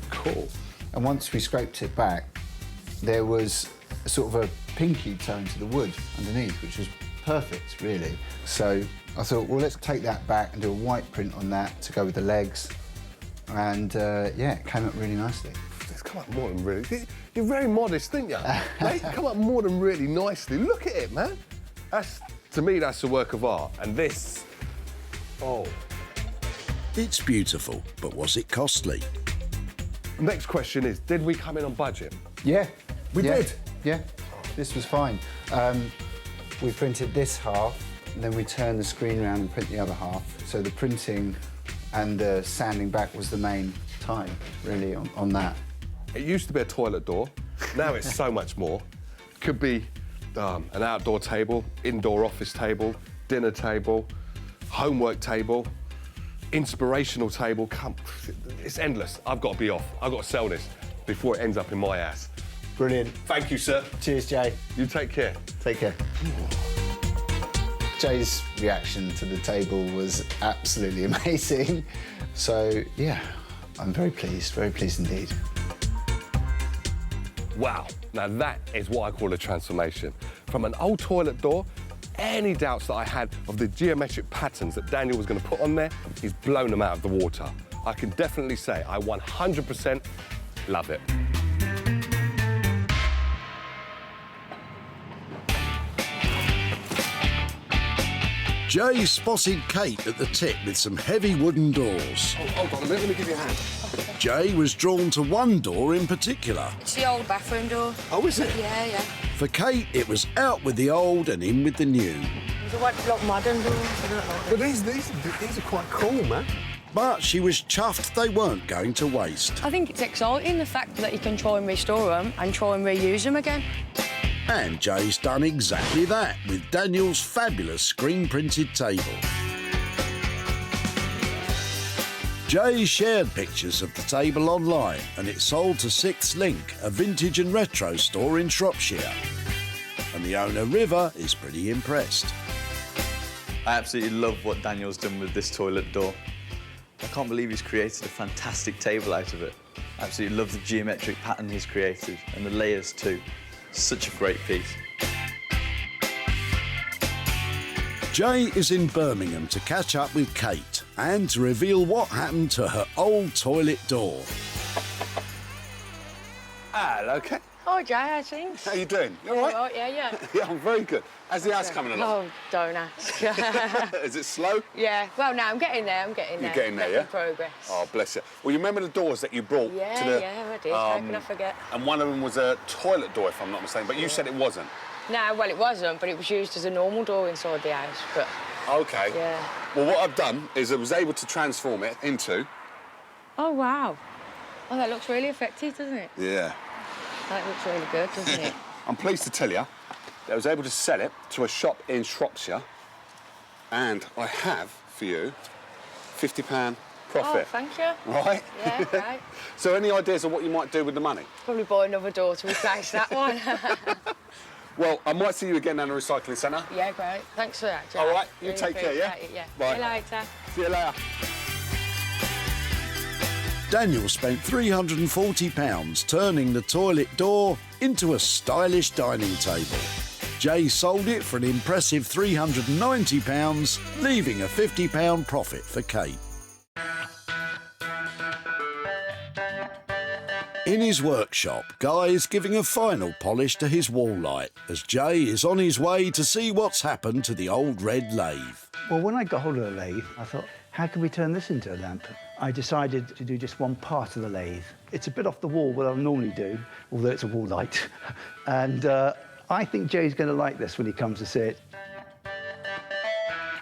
Cool. And once we scraped it back, there was a sort of a pinky tone to the wood underneath, which was perfect, really. So I thought, well, let's take that back and do a white print on that to go with the legs. And yeah, it came up really nicely. It's come up more than really... You're very modest, didn't you? Mate, you come up more than really nicely. Look at it, man. To me, that's a work of art. And this... Oh. It's beautiful, but was it costly? Next question is, did we come in on budget? Yeah. We did? Yeah, this was fine. We printed this half, and then we turned the screen around and print the other half. So the printing and the sanding back was the main time, really, on that. It used to be a toilet door. Now it's so much more. Could be an outdoor table, indoor office table, dinner table, homework table, inspirational table. It's endless. I've got to be off. I've got to sell this before it ends up in my ass. Brilliant. Thank you, sir. Cheers, Jay. You take care. Take care. Jay's reaction to the table was absolutely amazing. So, yeah, I'm very pleased indeed. Wow, now that is what I call a transformation. From an old toilet door, any doubts that I had of the geometric patterns that Daniel was going to put on there, he's blown them out of the water. I can definitely say I 100% love it. Jay spotted Kate at the tip with some heavy wooden doors. Oh, hold on a minute, let me give you a hand. Jay was drawn to one door in particular. It's the old bathroom door. Oh, is it? Yeah, yeah. For Kate, it was out with the old and in with the new. There's a white block modern door. But these are quite cool, man. But she was chuffed they weren't going to waste. I think it's exciting, the fact that you can try and restore them and try and reuse them again. And Jay's done exactly that with Daniel's fabulous screen-printed table. Jay shared pictures of the table online and it sold to Sixth Link, a vintage and retro store in Shropshire. And the owner, River, is pretty impressed. I absolutely love what Daniel's done with this toilet door. I can't believe he's created a fantastic table out of it. I absolutely love the geometric pattern he's created and the layers too. Such a great piece. Jay is in Birmingham to catch up with Kate and to reveal what happened to her old toilet door. Hello, Kate. Oh, Jay, how's things? How you doing? You all right? Right, yeah. Yeah, I'm very good. How's the house coming along? Oh, don't ask. Is it slow? Yeah, well, no, I'm getting there, I'm getting there. You're getting there, Making yeah? progress. Oh, bless you. Well, you remember the doors that you brought Yeah, to the... yeah, I did. How can I forget? And one of them was a toilet door, if I'm not mistaken, but you said it wasn't. No, well, it wasn't, but it was used as a normal door inside the house, but... OK. Yeah. Well, what I've done is I was able to transform it into... Oh, wow. Oh, that looks really effective, doesn't it? Yeah. That looks really good, doesn't it? I'm pleased to tell you that I was able to sell it to a shop in Shropshire, and I have, for you, £50 profit. Oh, thank you. Right? Yeah, right. So any ideas of what you might do with the money? Probably buy another door to replace that one. Well, I might see you again down the recycling centre. Yeah, great. Thanks for that, Jack. All right, you Really take care, yeah? appreciate it, yeah. Bye. See you later. See you later. Daniel spent £340 turning the toilet door into a stylish dining table. Jay sold it for an impressive £390, leaving a £50 profit for Kate. In his workshop, Guy is giving a final polish to his wall light as Jay is on his way to see what's happened to the old red lathe. Well, when I got hold of the lathe, I thought, how can we turn this into a lamp? I decided to do just one part of the lathe. It's a bit off the wall, what I normally do, although it's a wall light. And I think Jay's going to like this when he comes to see it.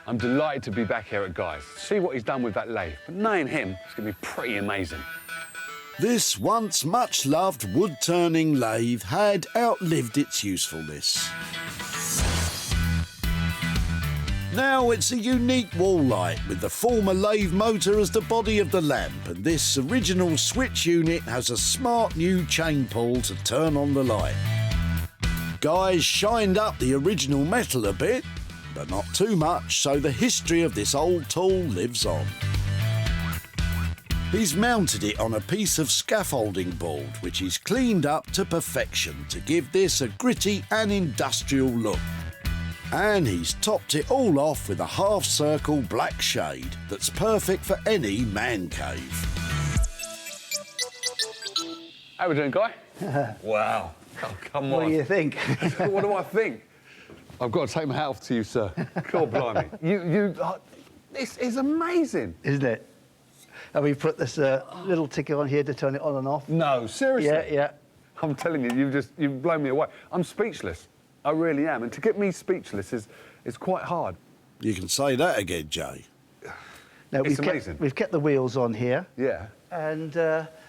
I'm delighted to be back here at Guy's. See what he's done with that lathe. But knowing him, it's going to be pretty amazing. This once much-loved wood-turning lathe had outlived its usefulness. Now it's a unique wall light with the former lathe motor as the body of the lamp, and this original switch unit has a smart new chain pull to turn on the light. Guys shined up the original metal a bit, but not too much, so the history of this old tool lives on. He's mounted it on a piece of scaffolding board, which he's cleaned up to perfection to give this a gritty and industrial look. And he's topped it all off with a half-circle black shade that's perfect for any man cave. How we doing, Guy? Wow. Oh, come on. What do you think? What do I think? I've got to take my hat off to you, sir. God blimey. This is amazing. Isn't it? And we put this little ticker on here to turn it on and off. No, seriously? Yeah, yeah. I'm telling you, you've blown me away. I'm speechless. I really am. And to get me speechless is quite hard. You can say that again, Jay. Now, It's amazing. We've kept the wheels on here. Yeah. And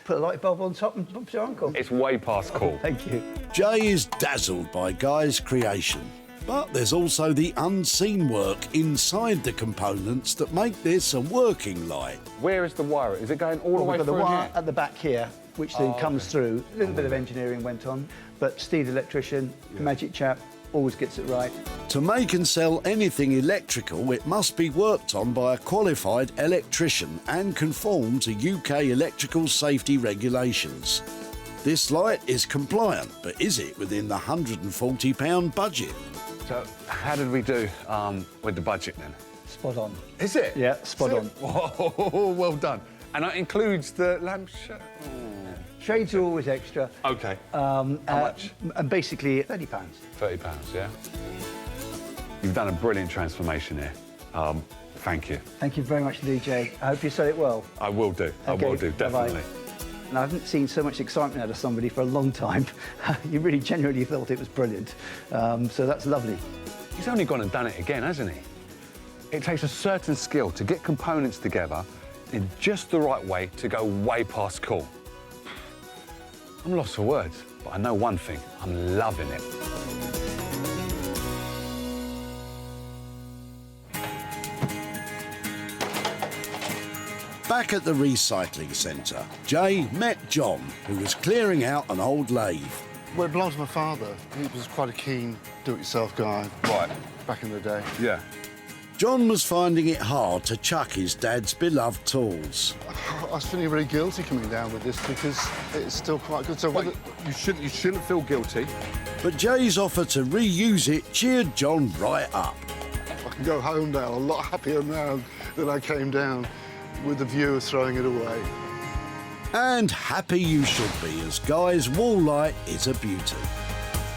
put a light bulb on top and bump your uncle. It's way past cool. Thank you. Jay is dazzled by Guy's creation, but there's also the unseen work inside the components that make this a working light. Where is the wire? Is it going all the way We've got through the wire here? at the back here, which then comes through. A little bit of engineering went on, but Steve, the electrician, magic chap, always gets it right. To make and sell anything electrical, it must be worked on by a qualified electrician and conform to UK electrical safety regulations. This light is compliant, but is it within the £140 budget? So, how did we do with the budget then? Spot on. Is it? Yeah, spot on. Whoa, well done. And that includes the lamp shade? Shades are always extra. OK. How much? And basically £30. £30, yeah. You've done a brilliant transformation here. Thank you. Thank you very much, DJ. I hope you said it well. I will do. I will do, definitely. Bye-bye. And I haven't seen so much excitement out of somebody for a long time. You really genuinely thought it was brilliant. So that's lovely. He's only gone and done it again, hasn't he? It takes a certain skill to get components together in just the right way to go way past cool. I'm lost for words, but I know one thing. I'm loving it. Back at the recycling centre, Jay met John, who was clearing out an old lathe. Well, it belonged to my father. He was quite a keen do-it-yourself guy. Right. Back in the day. Yeah. John was finding it hard to chuck his dad's beloved tools. I was feeling really guilty coming down with this because it's still quite good. So you shouldn't feel guilty. But Jay's offer to reuse it cheered John right up. I can go home now a lot happier now than I came down with the view of throwing it away. And happy you should be, as Guy's wall light is a beauty.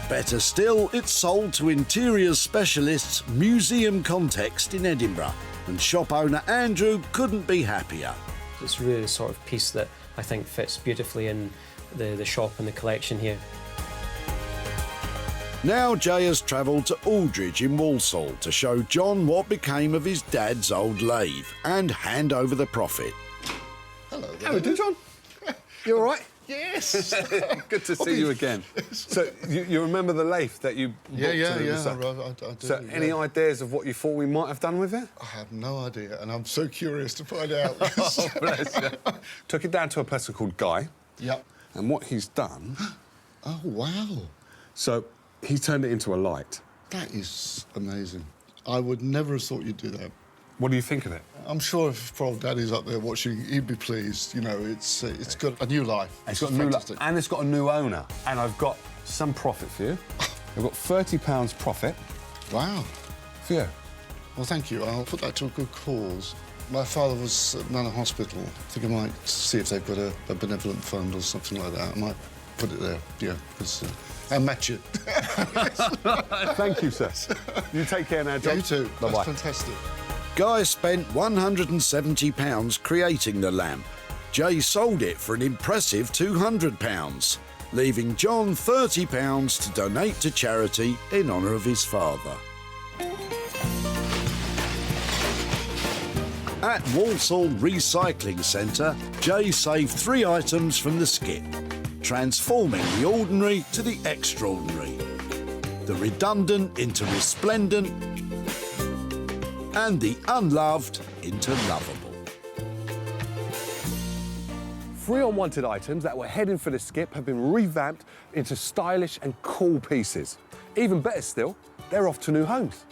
Better still, it's sold to interiors specialists Museum Context in Edinburgh, and shop owner Andrew couldn't be happier. It's really the sort of piece that I think fits beautifully in the shop and the collection here. Now Jay has travelled to Aldridge in Walsall to show John what became of his dad's old lathe and hand over the profit. Hello there. How are you doing, John? You all right? Yes. Good to see you again. So you remember the lathe that you bought to Yeah, the I do. So any ideas of what you thought we might have done with it? I have no idea, and I'm so curious to find out. Oh, bless you. Took it down to a person called Guy. Yep. And what he's done... Oh, wow. So he turned it into a light. That is amazing. I would never have thought you'd do that. What do you think of it? I'm sure if Prof Daddy's up there watching, he'd be pleased. You know, it's got a new life. It's got a new life, and it's got a new owner. And I've got some profit for you. I've got £30 profit. Wow. For you. Well, thank you. I'll put that to a good cause. My father was at Manor Hospital. I think I might see if they've got a benevolent fund or something like that. I might put it there, yeah, because I'll match it. Thank you, sir. You take care now, John. Yeah, you too. Bye-bye. That's fantastic. Guy spent £170 creating the lamp. Jay sold it for an impressive £200, leaving John £30 to donate to charity in honour of his father. At Walsall Recycling Centre, Jay saved 3 items from the skip, transforming the ordinary to the extraordinary, the redundant into resplendent, and the unloved into lovable. 3 unwanted items that were heading for the skip have been revamped into stylish and cool pieces. Even better still, they're off to new homes.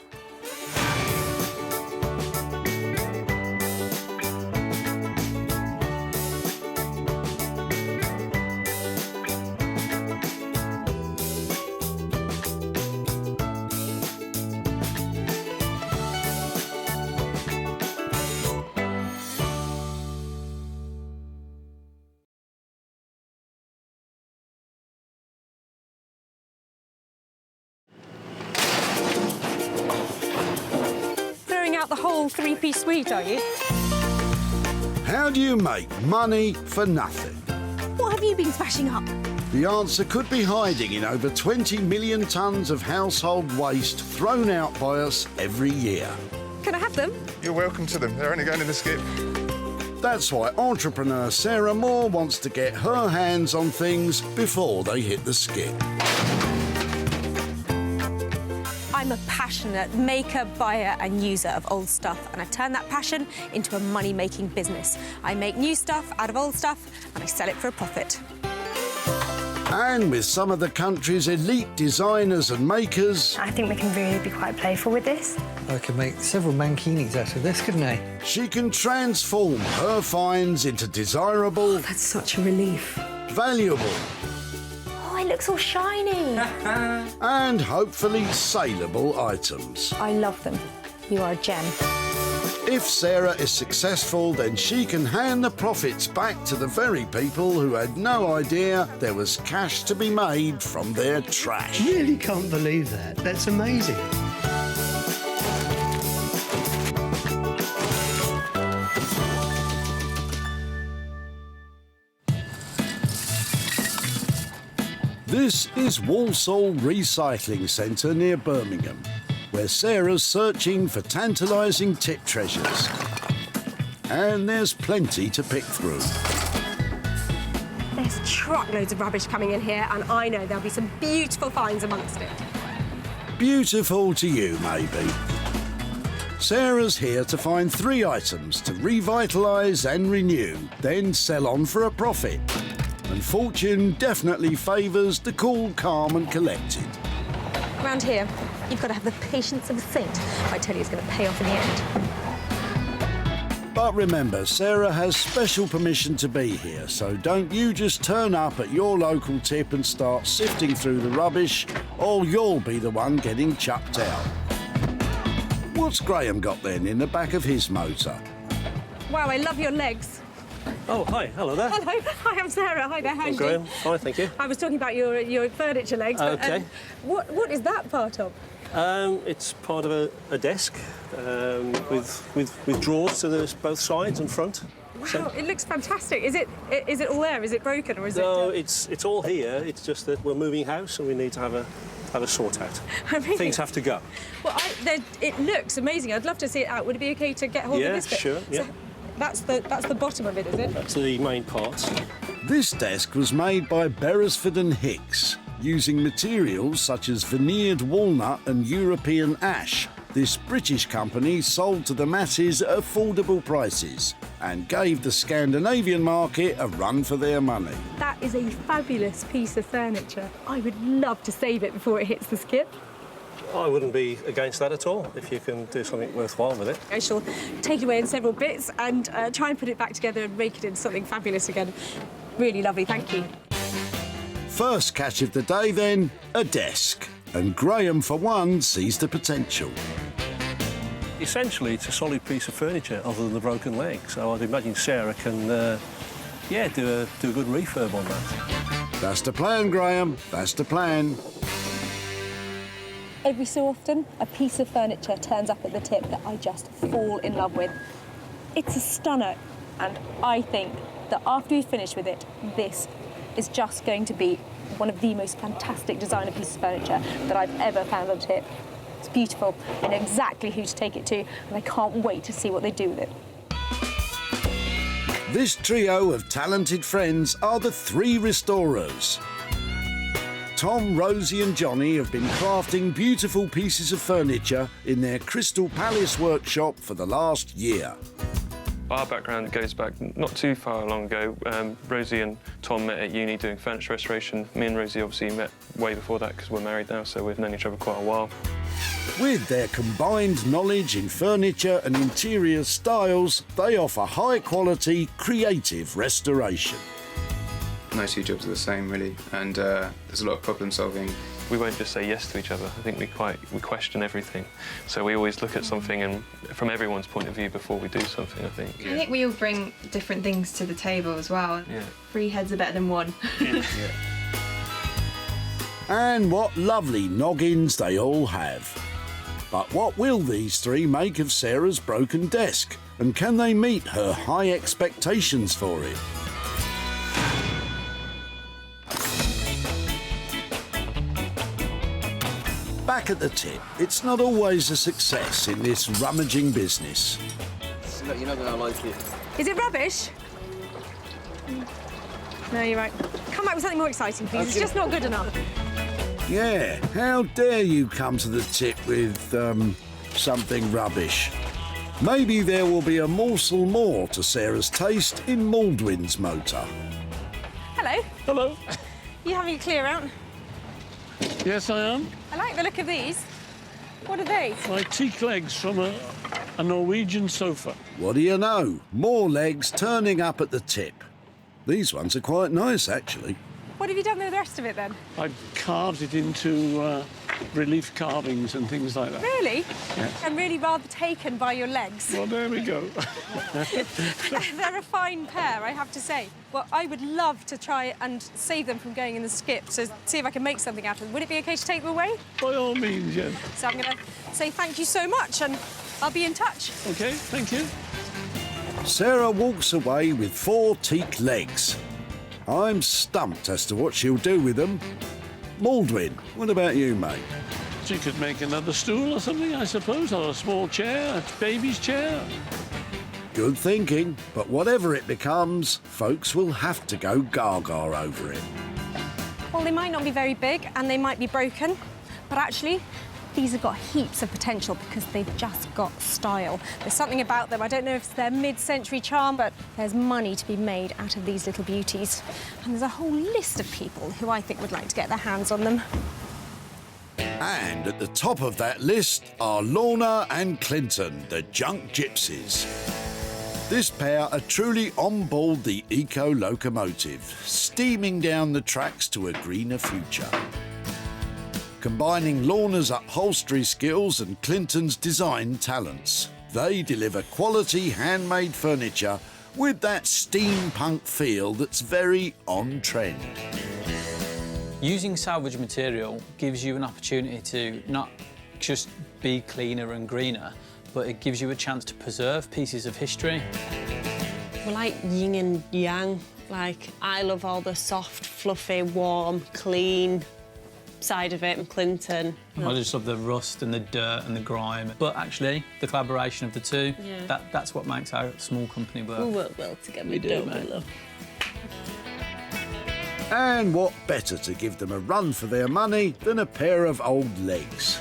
Out the whole 3-piece suite, are you? How do you make money for nothing? What have you been smashing up? The answer could be hiding in over 20 million tonnes of household waste thrown out by us every year. Can I have them? You're welcome to them. They're only going in the skip. That's why entrepreneur Sarah Moore wants to get her hands on things before they hit the skip. I'm a passionate maker, buyer and user of old stuff, and I've turned that passion into a money-making business. I make new stuff out of old stuff and I sell it for a profit. And with some of the country's elite designers and makers... I think we can really be quite playful with this. I could make several mankinis out of this, couldn't I? She can transform her finds into desirable... Oh, that's such a relief. Valuable... Oh, it looks all shiny. and hopefully saleable items. I love them. You are a gem. If Sarah is successful, then she can hand the profits back to the very people who had no idea there was cash to be made from their trash. Really can't believe that. That's amazing. This is Walsall Recycling Centre near Birmingham, where Sarah's searching for tantalising tip treasures. And there's plenty to pick through. There's truckloads of rubbish coming in here, and I know there'll be some beautiful finds amongst it. Beautiful to you, maybe. Sarah's here to find 3 items to revitalise and renew, then sell on for a profit. And fortune definitely favours the cool, calm and collected. Around here. You've got to have the patience of a saint. I tell you, it's going to pay off in the end. But remember, Sarah has special permission to be here, so don't you just turn up at your local tip and start sifting through the rubbish, or you'll be the one getting chucked out. What's Graham got then in the back of his motor? Wow, I love your legs. Oh, hi. Hello there. Hello. Hi, I'm Sarah. Hi there. How are you Graham. doing? Fine, thank you. I was talking about your furniture legs. But, OK. What is that part of? It's part of a desk with drawers to both sides and front. Wow, So- it looks fantastic. Is it all there? Is it broken or is No, it? it's all here. It's just that we're moving house and we need to have a sort out. Really? Things have to go. Well, it looks amazing. I'd love to see it out. Would it be OK to get hold of this bit? Sure. Yeah, So that's the bottom of it, is it? that's the main part. This desk was made by Beresford and Hicks, using materials such as veneered walnut and European ash. This British company sold to the masses at affordable prices and gave the Scandinavian market a run for their money. That is a fabulous piece of furniture. I would love to save it before it hits the skip. I wouldn't be against that at all if you can do something worthwhile with it. I shall take it away in several bits and try and put it back together and make it into something fabulous again. Really lovely, thank you. First catch of the day then, a desk. And Graham, for one, sees the potential. Essentially, it's a solid piece of furniture other than the broken leg. So I'd imagine Sarah can, do a good refurb on that. That's the plan, Graham. That's the plan. Every so often, a piece of furniture turns up at the tip that I just fall in love with. It's a stunner, and I think that after we finish with it, this is just going to be one of the most fantastic designer pieces of furniture that I've ever found on tip. It's beautiful. I know exactly who to take it to, and I can't wait to see what they do with it. This trio of talented friends are the three restorers. Tom, Rosie and Johnny have been crafting beautiful pieces of furniture in their Crystal Palace workshop for the last year. Our background goes back not too far long ago. Rosie and Tom met at uni doing furniture restoration. Me and Rosie obviously met way before that because we're married now, so we've known each other quite a while. With their combined knowledge in furniture and interior styles, they offer high-quality, creative restoration. No two jobs are the same, really, and there's a lot of problem solving. We won't just say yes to each other. I think we question everything. So we always look at something and from everyone's point of view before we do something, I think. I think we all bring different things to the table as well. Yeah. 3 heads are better than 1. And what lovely noggins they all have. But what will these three make of Sarah's broken desk? And can they meet her high expectations for it? Back at the tip, it's not always a success in this rummaging business. You're not going to like it. Is it rubbish? No, you're right. Come back with something more exciting, please. It's just not good enough. Yeah, how dare you come to the tip with, something rubbish. Maybe there will be a morsel more to Sarah's taste in Maldwin's motor. Hello. Hello. You having a clear out? Yes, I am. I like the look of these. What are they? My teak legs from a Norwegian sofa. What do you know? More legs turning up at the tip. These ones are quite nice, actually. What have you done with the rest of it, then? I carved it into relief carvings and things like that. Really? Yeah. I'm really rather taken by your legs. Well, there we go. They're a fine pair, I have to say. Well, I would love to try and save them from going in the skip, so see if I can make something out of them. Would it be OK to take them away? By all means, yes. So I'm going to say thank you so much, and I'll be in touch. OK, thank you. Sarah walks away with 4 teak legs. I'm stumped as to what she'll do with them. Maldwin, what about you, mate? She could make another stool or something, I suppose, or a small chair, a baby's chair. Good thinking, but whatever it becomes, folks will have to go gaga over it. Well, they might not be very big and they might be broken, but actually, these have got heaps of potential because they've just got style. There's something about them. I don't know if it's their mid-century charm, but there's money to be made out of these little beauties. And there's a whole list of people who I think would like to get their hands on them. And at the top of that list are Lorna and Clinton, the junk gypsies. This pair are truly on board the eco-locomotive, steaming down the tracks to a greener future. Combining Lorna's upholstery skills and Clinton's design talents, they deliver quality handmade furniture with that steampunk feel that's very on-trend. Using salvage material gives you an opportunity to not just be cleaner and greener, but it gives you a chance to preserve pieces of history. We're like yin and yang. Like, I love all the soft, fluffy, warm, clean side of it, and Clinton. I just love the rust and the dirt and the grime. But actually, the collaboration of the two, Yeah. that's what makes our small company work. We work well together, We do, don't mate. we, love? And what better to give them a run for their money than a pair of old legs?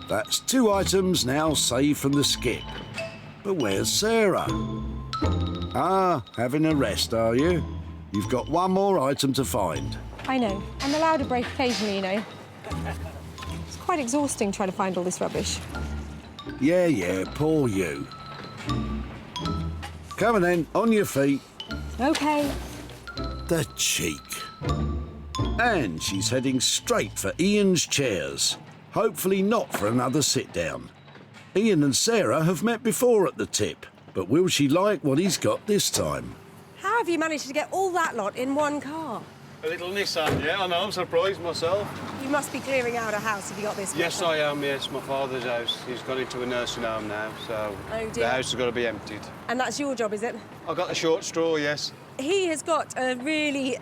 That's 2 items now saved from the skip. But where's Sarah? Ah, having a rest, are you? You've got one more item to find. I know. I'm allowed a break occasionally, you know. It's quite exhausting trying to find all this rubbish. Yeah, poor you. Come on then, on your feet. OK. The cheek. And she's heading straight for Ian's chairs. Hopefully not for another sit-down. Ian and Sarah have met before at the tip, but will she like what he's got this time? How have you managed to get all that lot in one car? A little Nissan, yeah, I know, I'm surprised myself. You must be clearing out a house if you got this. Yes, I am, yes, my father's house. He's gone into a nursing home now, so Oh, the dear. house has got to be emptied. And that's your job, is it? I got the short straw, yes. He has got a really,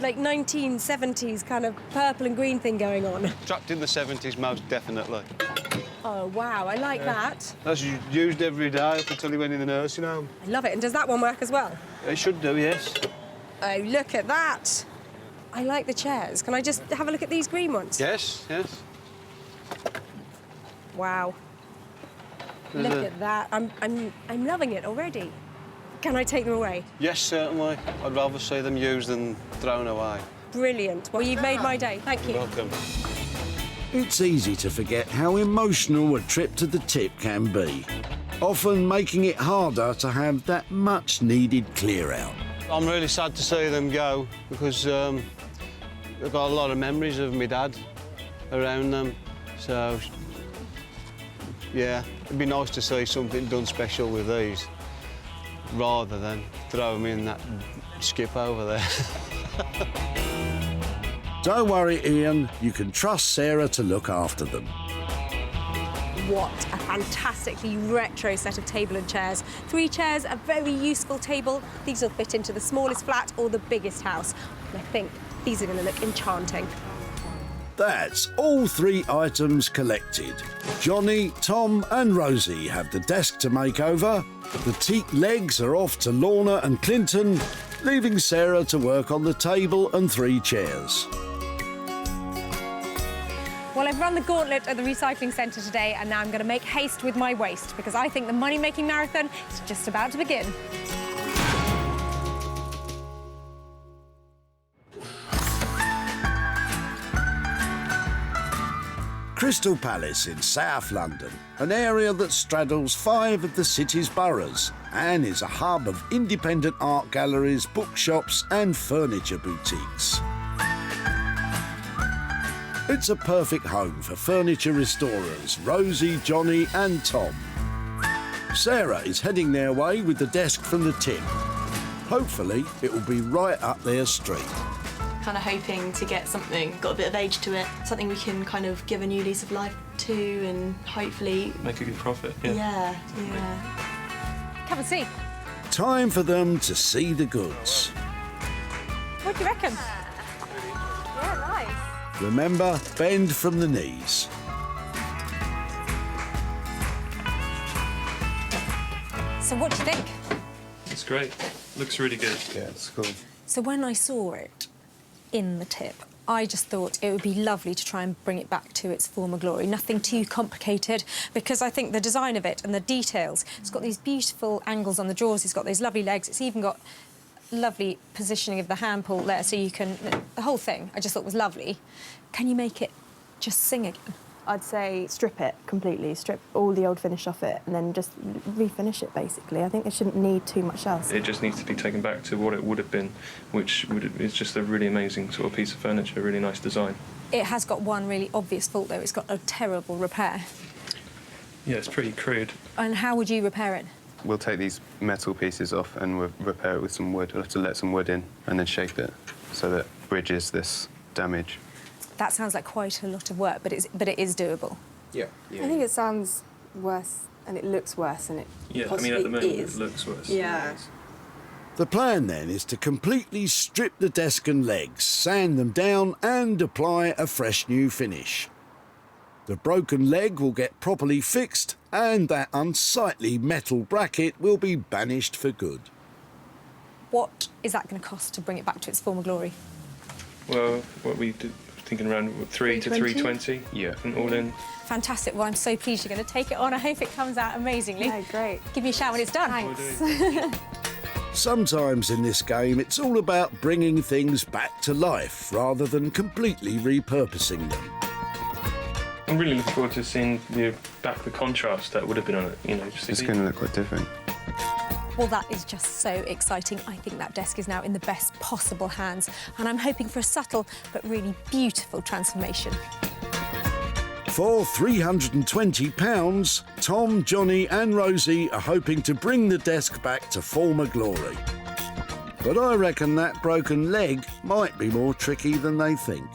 like, 1970s kind of purple and green thing going on. Trapped in the 70s, most definitely. Oh, wow, I like that. That's used every day up until he went in the nursing home. I love it. And does that one work as well? It should do, yes. Oh, look at that. I like the chairs. Can I just have a look at these green ones? Yes, yes. Wow. There's Look a- at that. I'm loving it already. Can I take them away? Yes, certainly. I'd rather see them used than thrown away. Brilliant. Well, you've made my day. Thank you. Welcome. It's easy to forget how emotional a trip to the tip can be, often making it harder to have that much-needed clear-out. I'm really sad to see them go because I've got a lot of memories of my dad around them. So, yeah, it'd be nice to see something done special with these rather than throw them in that skip over there. Don't worry, Ian, you can trust Sarah to look after them. What a fantastically retro set of table and chairs. 3 chairs, a very useful table. These will fit into the smallest flat or the biggest house. And I think these are going to look enchanting. That's all 3 items collected. Johnny, Tom and Rosie have the desk to make over. The teak legs are off to Lorna and Clinton, leaving Sarah to work on the table and 3 chairs. Well, I've run the gauntlet at the recycling centre today, and now I'm going to make haste with my waste because I think the money-making marathon is just about to begin. Crystal Palace in South London, an area that straddles 5 of the city's boroughs and is a hub of independent art galleries, bookshops and furniture boutiques. It's a perfect home for furniture restorers Rosie, Johnny and Tom. Sarah is heading their way with the desk from the tip. Hopefully it will be right up their street. Kind of hoping to get something, got a bit of age to it, something we can kind of give a new lease of life to and hopefully... Make a good profit, yeah. Yeah. Come and see. Time for them to see the goods. What do you reckon? Yeah, nice. Remember, bend from the knees. So what do you think? It's great. Looks really good. Yeah, it's cool. So when I saw it in the tip, I just thought it would be lovely to try and bring it back to its former glory. Nothing too complicated, because I think the design of it and the details, it's got these beautiful angles on the drawers, it's got those lovely legs, it's even got lovely positioning of the hand pull there, so you can... The whole thing I just thought was lovely. Can you make it just sing again? I'd say strip it completely, strip all the old finish off it and then just refinish it, basically. I think it shouldn't need too much else. It just needs to be taken back to what it would have been, which is just a really amazing sort of piece of furniture, really nice design. It has got one really obvious fault, though. It's got a terrible repair. Yeah, it's pretty crude. And how would you repair it? We'll take these metal pieces off and we'll repair it with some wood. We'll have to let some wood in and then shape it so that it bridges this damage. That sounds like quite a lot of work, but it is doable. Yeah. I think it sounds worse and it looks worse and it possibly at the moment is. it looks worse. Yeah. The plan then is to completely strip the desk and legs, sand them down and apply a fresh new finish. The broken leg will get properly fixed and that unsightly metal bracket will be banished for good. What is that going to cost to bring it back to its former glory? Well, what we did, thinking around 3 to 320. Yeah. And all in. Fantastic. Well, I'm so pleased you're going to take it on. I hope it comes out amazingly. Yeah, great. Give me a shout when it's done. Thanks. Sometimes in this game it's all about bringing things back to life rather than completely repurposing them. I'm really looking forward to seeing the contrast that would have been on it. You know, It's going to look quite different. Well, that is just so exciting. I think that desk is now in the best possible hands, and I'm hoping for a subtle but really beautiful transformation. For £320, Tom, Johnny and Rosie are hoping to bring the desk back to former glory. But I reckon that broken leg might be more tricky than they think.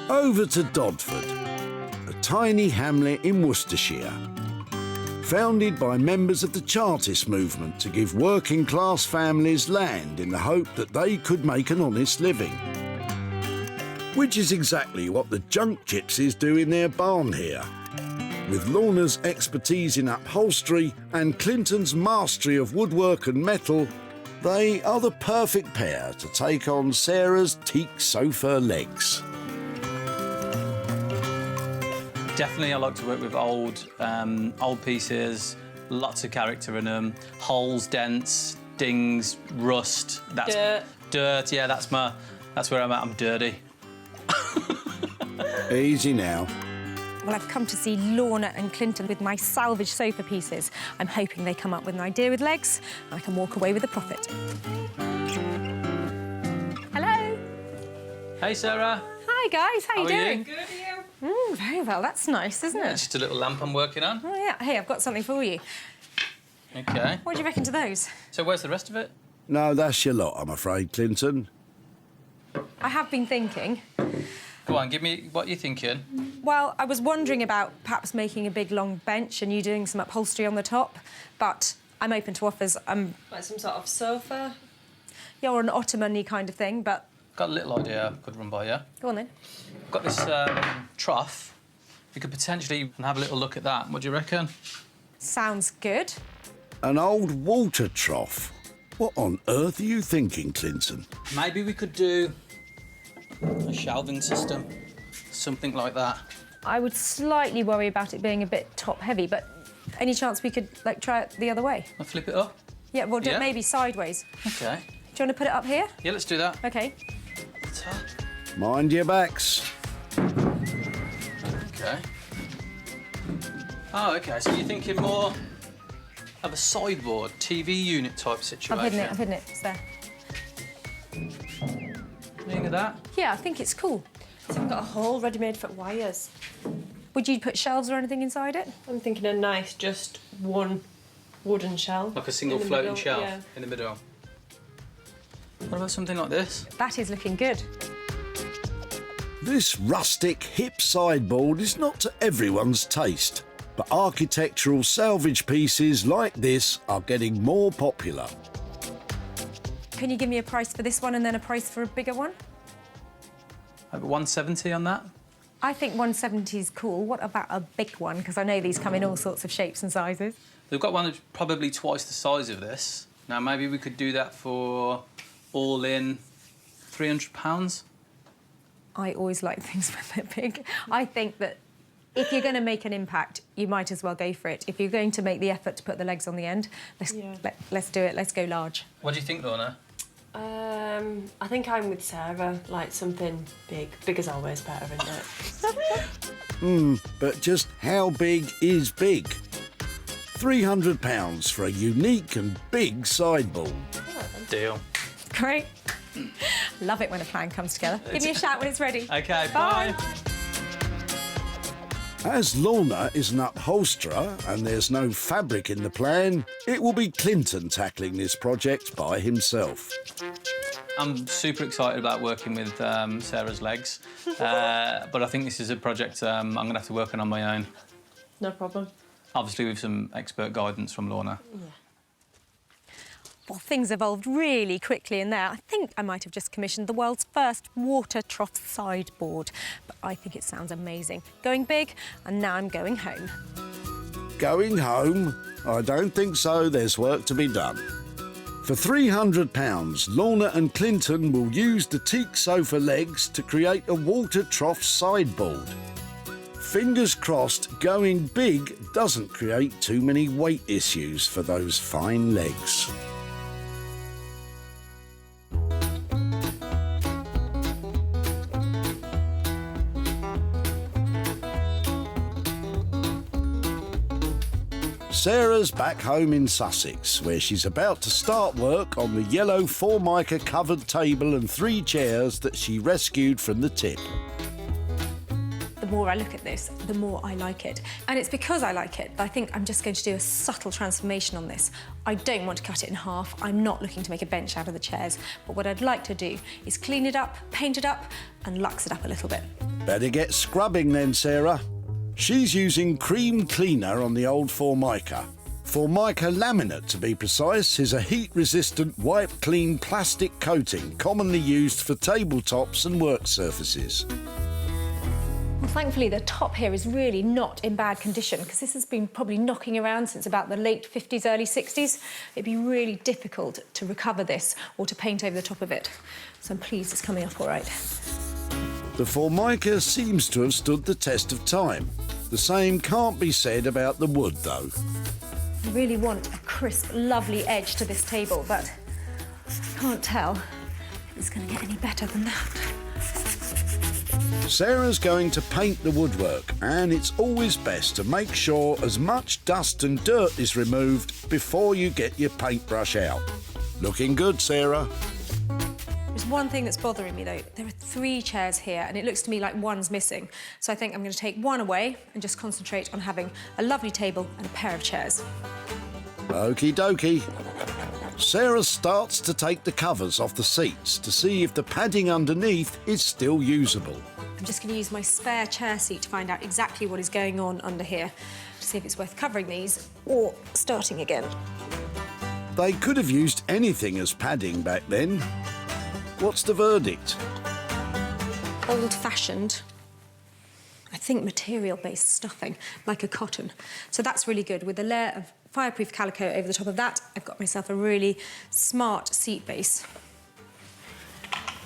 Over to Dodford, a tiny hamlet in Worcestershire. Founded by members of the Chartist movement to give working-class families land in the hope that they could make an honest living. Which is exactly what the junk gypsies do in their barn here. With Lorna's expertise in upholstery and Clinton's mastery of woodwork and metal, they are the perfect pair to take on Sarah's teak sofa legs. Definitely, I like to work with old pieces, lots of character in them, holes, dents, dings, rust. Dirt. Yeah, that's where I'm at. I'm dirty. Easy now. Well, I've come to see Lorna and Clinton with my salvage sofa pieces. I'm hoping they come up with an idea with legs and I can walk away with a profit. Hello. Hey, Sarah. Hi, guys. How you doing? Good, are you? Very well. That's nice, isn't it? Just a little lamp I'm working on. Oh, yeah. Hey, I've got something for you. OK. What do you reckon to those? So where's the rest of it? No, that's your lot, I'm afraid, Clinton. I have been thinking. Go on, give me what you're thinking. Well, I was wondering about perhaps making a big, long bench and you doing some upholstery on the top, but I'm open to offers. Like some sort of sofa? Yeah, or an ottoman-y kind of thing, but... Got a little idea I could run by you. Go on, then. Got this trough. You could potentially have a little look at that. What do you reckon? Sounds good. An old water trough? What on earth are you thinking, Clinton? Maybe we could do a shelving system, something like that. I would slightly worry about it being a bit top-heavy, but any chance we could, like, try it the other way? I'll flip it up. Yeah, well, Yeah. maybe sideways. OK. Do you want to put it up here? Yeah, let's do that. OK. Mind your backs. OK. Oh, OK, so you're thinking more of a sideboard, TV unit type situation? I've hidden it. It's there. Think of that? Yeah, I think it's cool. So I've got a hole ready-made for wires. Would you put shelves or anything inside it? I'm thinking a nice, just one wooden shelf. Like a single in the floating middle, shelf yeah. in the middle. What about something like this? That is looking good. This rustic, hip sideboard is not to everyone's taste, but architectural salvage pieces like this are getting more popular. Can you give me a price for this one and then a price for a bigger one? Over 170 on that? I think 170 is cool. What about a big one? Because I know these come in all sorts of shapes and sizes. They've got one that's probably twice the size of this. Now, maybe we could do that for all in £300. I always like things when they're big. I think that If you're going to make an impact, you might as well go for it. If you're going to make the effort to put the legs on the end, let's do it. Let's go large. What do you think, Lorna? I think I'm with Sarah, like something big. Big is always better, isn't it? But just how big is big? £300 for a unique and big sideboard. Deal. Great. Love it when a plan comes together. Give me a shout when it's ready. OK, bye. As Lorna is an upholsterer and there's no fabric in the plan, it will be Clinton tackling this project by himself. I'm super excited about working with Sarah's legs, but I think this is a project I'm going to have to work on my own. No problem. Obviously with some expert guidance from Lorna. Yeah. Well, things evolved really quickly in there. I think I might have just commissioned the world's first water trough sideboard, but I think it sounds amazing. Going big, and now I'm going home. Going home? I don't think so. There's work to be done. For £300, Lorna and Clinton will use the teak sofa legs to create a water trough sideboard. Fingers crossed, going big doesn't create too many weight issues for those fine legs. Sarah's back home in Sussex, where she's about to start work on the yellow Formica covered table and 3 chairs that she rescued from the tip. The more I look at this, the more I like it. And it's because I like it that I think I'm just going to do a subtle transformation on this. I don't want to cut it in half. I'm not looking to make a bench out of the chairs. But what I'd like to do is clean it up, paint it up, and luxe it up a little bit. Better get scrubbing then, Sarah. She's using cream cleaner on the old Formica. Formica laminate, to be precise, is a heat-resistant, wipe-clean plastic coating commonly used for tabletops and work surfaces. Well, thankfully, the top here is really not in bad condition because this has been probably knocking around since about the late 50s, early 60s. It'd be really difficult to recover this or to paint over the top of it. So I'm pleased it's coming up all right. The Formica seems to have stood the test of time. The same can't be said about the wood, though. I really want a crisp, lovely edge to this table, but I can't tell if it's going to get any better than that. Sarah's going to paint the woodwork, and it's always best to make sure as much dust and dirt is removed before you get your paintbrush out. Looking good, Sarah. There's one thing that's bothering me, though. There are 3 chairs here, and it looks to me like one's missing. So I think I'm going to take one away and just concentrate on having a lovely table and a pair of chairs. Okie dokie. Sarah starts to take the covers off the seats to see if the padding underneath is still usable. I'm just going to use my spare chair seat to find out exactly what is going on under here, to see if it's worth covering these or starting again. They could have used anything as padding back then. What's the verdict? Old-fashioned, I think material-based stuffing, like a cotton. So that's really good. With a layer of fireproof calico over the top of that, I've got myself a really smart seat base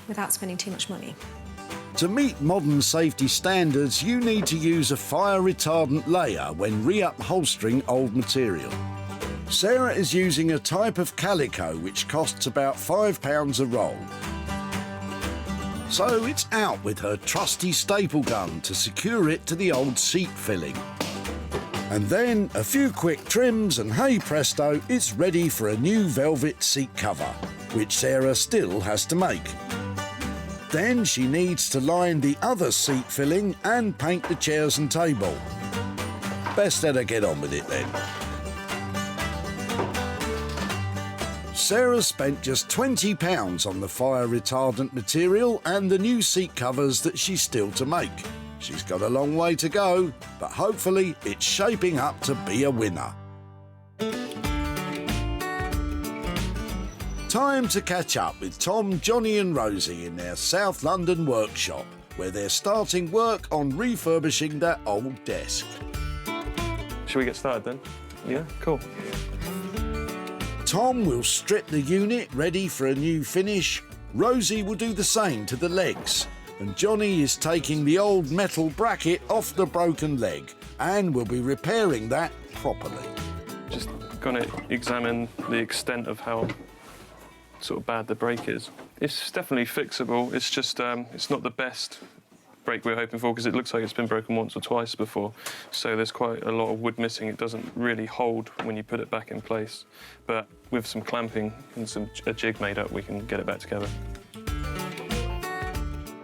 without spending too much money. To meet modern safety standards, you need to use a fire-retardant layer when re-upholstering old material. Sarah is using a type of calico which costs about £5 a roll. So it's out with her trusty staple gun to secure it to the old seat filling. And then a few quick trims and hey presto, it's ready for a new velvet seat cover, which Sarah still has to make. Then she needs to line the other seat filling and paint the chairs and table. Best let her get on with it then. Sarah spent just £20 on the fire-retardant material and the new seat covers that she's still to make. She's got a long way to go, but hopefully it's shaping up to be a winner. Time to catch up with Tom, Johnny and Rosie in their South London workshop, where they're starting work on refurbishing their old desk. Shall we get started then? Yeah, cool. Tom will strip the unit ready for a new finish. Rosie will do the same to the legs. and Johnny is taking the old metal bracket off the broken leg and will be repairing that properly. Just going to examine the extent of how sort of bad the break is. It's definitely fixable. It's just it's not the best break we're hoping for because it looks like it's been broken once or twice before. So there's quite a lot of wood missing. It doesn't really hold when you put it back in place. But with some clamping and a jig made up, we can get it back together.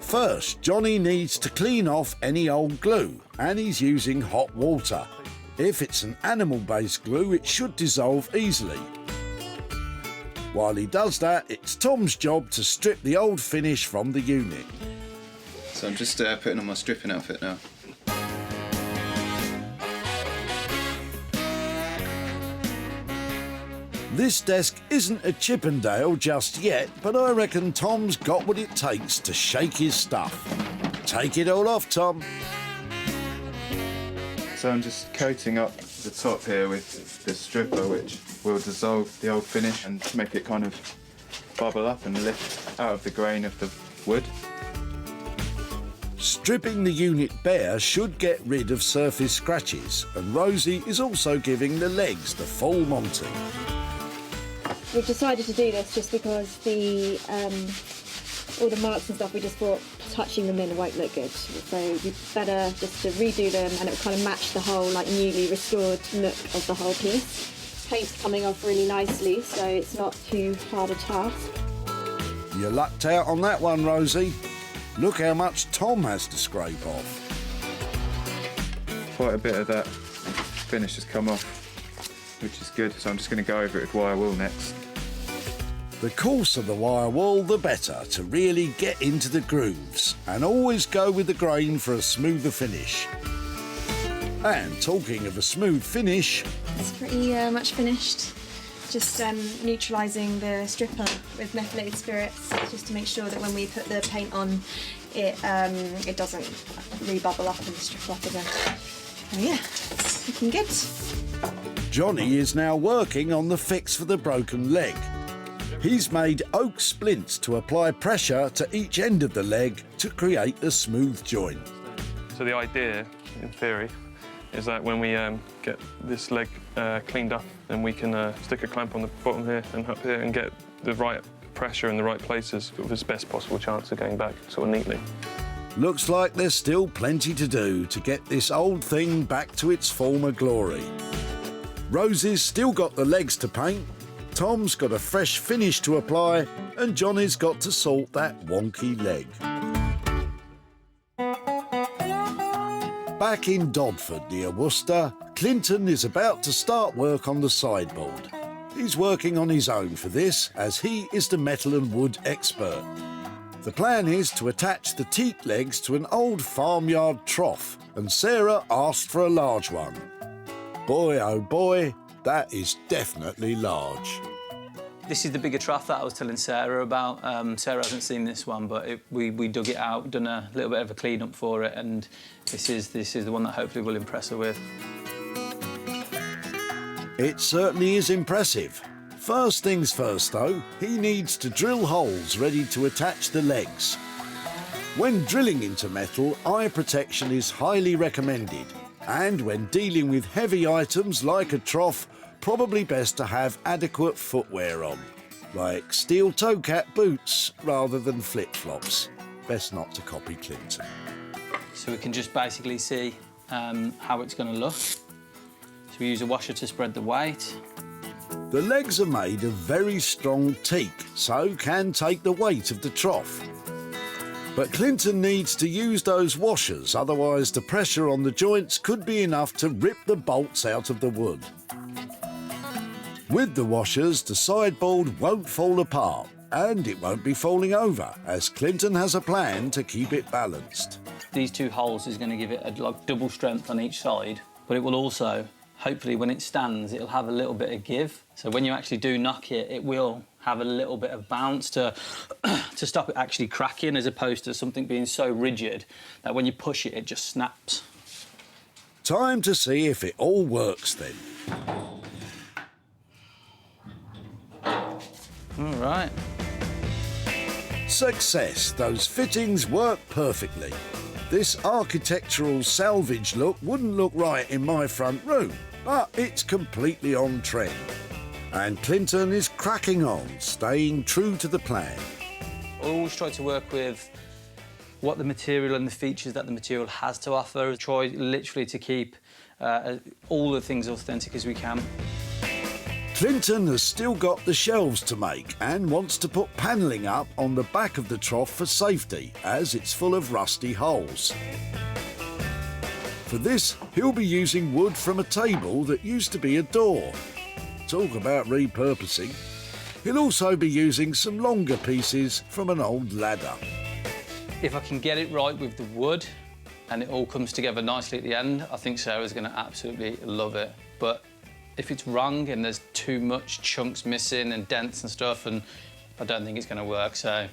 First, Johnny needs to clean off any old glue, and he's using hot water. If it's an animal-based glue, it should dissolve easily. While he does that, it's Tom's job to strip the old finish from the unit. So I'm just putting on my stripping outfit now. This desk isn't a Chippendale just yet, but I reckon Tom's got what it takes to shake his stuff. Take it all off, Tom. So I'm just coating up the top here with this stripper, which will dissolve the old finish and make it kind of bubble up and lift out of the grain of the wood. Stripping the unit bare should get rid of surface scratches, and Rosie is also giving the legs the full monty. We've decided to do this just because all the marks and stuff, we just thought touching them in won't look good. So we'd better just to redo them, and it will kind of match the whole like newly restored look of the whole piece. Paint's coming off really nicely, so it's not too hard a task. You lucked out on that one, Rosie. Look how much Tom has to scrape off. Quite a bit of that finish has come off, which is good. So I'm just going to go over it with wire wool next. The coarser the wire wool, the better to really get into the grooves, and always go with the grain for a smoother finish. And talking of a smooth finish... It's pretty much finished. Just neutralising the stripper with methylated spirits, just to make sure that when we put the paint on, it doesn't re-bubble up and strip up again. Oh yeah, it's looking good. Johnny is now working on the fix for the broken leg. He's made oak splints to apply pressure to each end of the leg to create a smooth joint. So the idea, in theory, is that when we get this leg cleaned up, then we can stick a clamp on the bottom here and up here and get the right pressure in the right places with the best possible chance of going back sort of neatly. Looks like there's still plenty to do to get this old thing back to its former glory. Rosie's still got the legs to paint, Tom's got a fresh finish to apply, and Johnny's got to sort that wonky leg. Back in Dodford near Worcester, Clinton is about to start work on the sideboard. He's working on his own for this, as he is the metal and wood expert. The plan is to attach the teak legs to an old farmyard trough, and Sarah asked for a large one. Boy, oh boy, that is definitely large. This is the bigger trough that I was telling Sarah about. Sarah hasn't seen this one, but we dug it out, done a little bit of a clean-up for it, and this is the one that hopefully will impress her with. It certainly is impressive. First things first, though, he needs to drill holes ready to attach the legs. When drilling into metal, eye protection is highly recommended, and when dealing with heavy items like a trough, probably best to have adequate footwear on, like steel toe cap boots rather than flip-flops. Best not to copy Clinton. So we can just basically see how it's going to look. So we use a washer to spread the weight. The legs are made of very strong teak, so can take the weight of the trough. But Clinton needs to use those washers, otherwise the pressure on the joints could be enough to rip the bolts out of the wood. With the washers, the sideboard won't fall apart, and it won't be falling over, as Clinton has a plan to keep it balanced. These two holes is going to give it a double strength on each side, but it will also, hopefully when it stands, it'll have a little bit of give. So when you actually do knock it, it will have a little bit of bounce to stop it actually cracking, as opposed to something being so rigid that when you push it, it just snaps. Time to see if it all works then. All right. Success! Those fittings work perfectly. This architectural salvage look wouldn't look right in my front room, but it's completely on trend. And Clinton is cracking on, staying true to the plan. I always try to work with what the material and the features that the material has to offer. Try literally to keep all the things authentic as we can. Clinton has still got the shelves to make and wants to put panelling up on the back of the trough for safety, as it's full of rusty holes. For this, he'll be using wood from a table that used to be a door. Talk about repurposing. He'll also be using some longer pieces from an old ladder. If I can get it right with the wood and it all comes together nicely at the end, I think Sarah's going to absolutely love it. But if it's wrong and there's too much chunks missing and dents and stuff, and I don't think it's going to work, so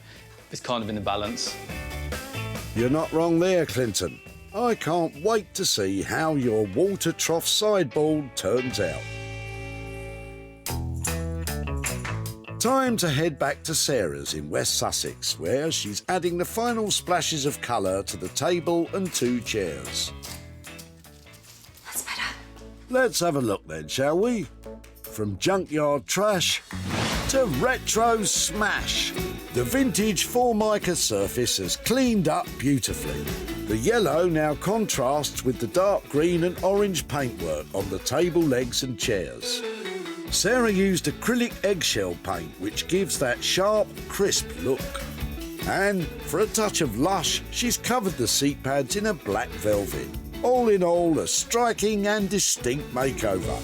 it's kind of in the balance. You're not wrong there, Clinton. I can't wait to see how your water trough sideboard turns out. Time to head back to Sarah's in West Sussex, where she's adding the final splashes of colour to the table and 2 chairs. That's better. Let's have a look then, shall we? From junkyard trash to retro smash. The vintage Formica surface has cleaned up beautifully. The yellow now contrasts with the dark green and orange paintwork on the table legs and chairs. Sarah used acrylic eggshell paint, which gives that sharp, crisp look. And for a touch of lush, she's covered the seat pads in a black velvet. All in all, a striking and distinct makeover.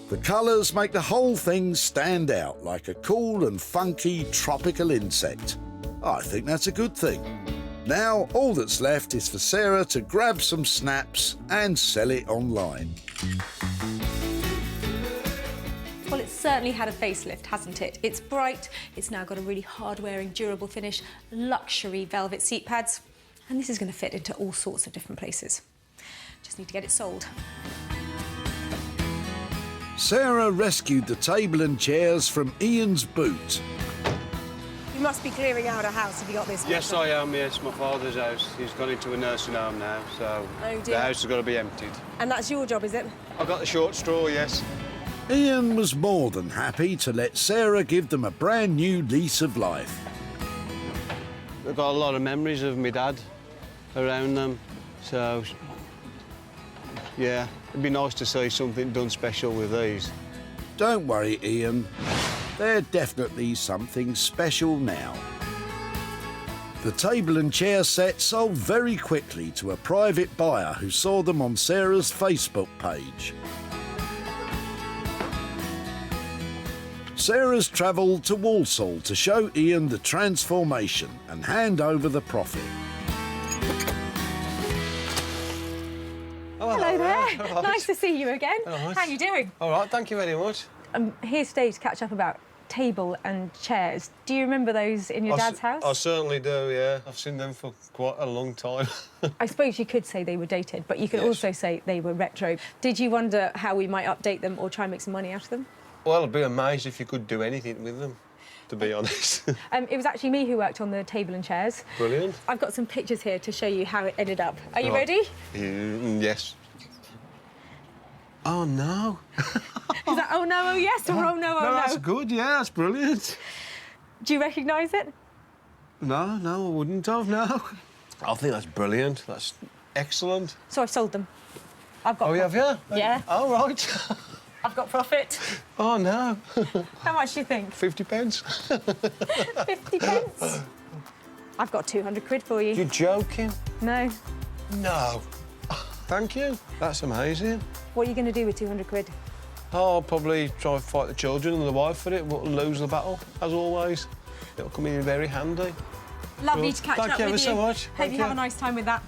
The colours make the whole thing stand out like a cool and funky tropical insect. I think that's a good thing. Now, all that's left is for Sarah to grab some snaps and sell it online. Well, it's certainly had a facelift, hasn't it? It's bright, it's now got a really hard-wearing, durable finish, luxury velvet seat pads, and this is going to fit into all sorts of different places. Just need to get it sold. Sarah rescued the table and chairs from Ian's boot. You must be clearing out a house if you got this. Yes, I am, yes. My father's house. He's gone into a nursing home now, so Oh, dear. the house has got to be emptied. And that's your job, is it? I got the short straw, yes. Ian was more than happy to let Sarah give them a brand new lease of life. I've got a lot of memories of my dad around them, so yeah, it'd be nice to see something done special with these. Don't worry, Ian. They're definitely something special now. The table and chair set sold very quickly to a private buyer who saw them on Sarah's Facebook page. Sarah's travelled to Walsall to show Ian the transformation and hand over the profit. Oh, hello there. Right. Nice to see you again. Right. How are you doing? All right, thank you very much. I'm here today to catch up about table and chairs. Do you remember those in your dad's house? I certainly do, yeah. I've seen them for quite a long time. I suppose you could say they were dated, but you could also say they were retro. Did you wonder how we might update them or try and make some money out of them? Well, I'd be amazed if you could do anything with them, to be honest. It was actually me who worked on the table and chairs. Brilliant. I've got some pictures here to show you how it ended up. Are you Right. ready? Yes. Oh, no. Is that oh no, oh yes, or oh no, oh no? That's good, yeah, that's brilliant. Do you recognise it? No, I wouldn't have, no. I think that's brilliant. That's excellent. So I've sold them. I've got. Oh, you have, yeah? Yeah. Oh, right. I've got profit. Oh, no. How much do you think? 50 pence. 50 pence. I've got 200 quid for you. You're joking? No. No. Thank you. That's amazing. What are you going to do with 200 quid? Oh, I'll probably try and fight the children and the wife for it, but lose the battle, as always. It'll come in very handy. Lovely Good. to catch Thank up you with ever you. so much. Hope Thank you you. have a nice time with that.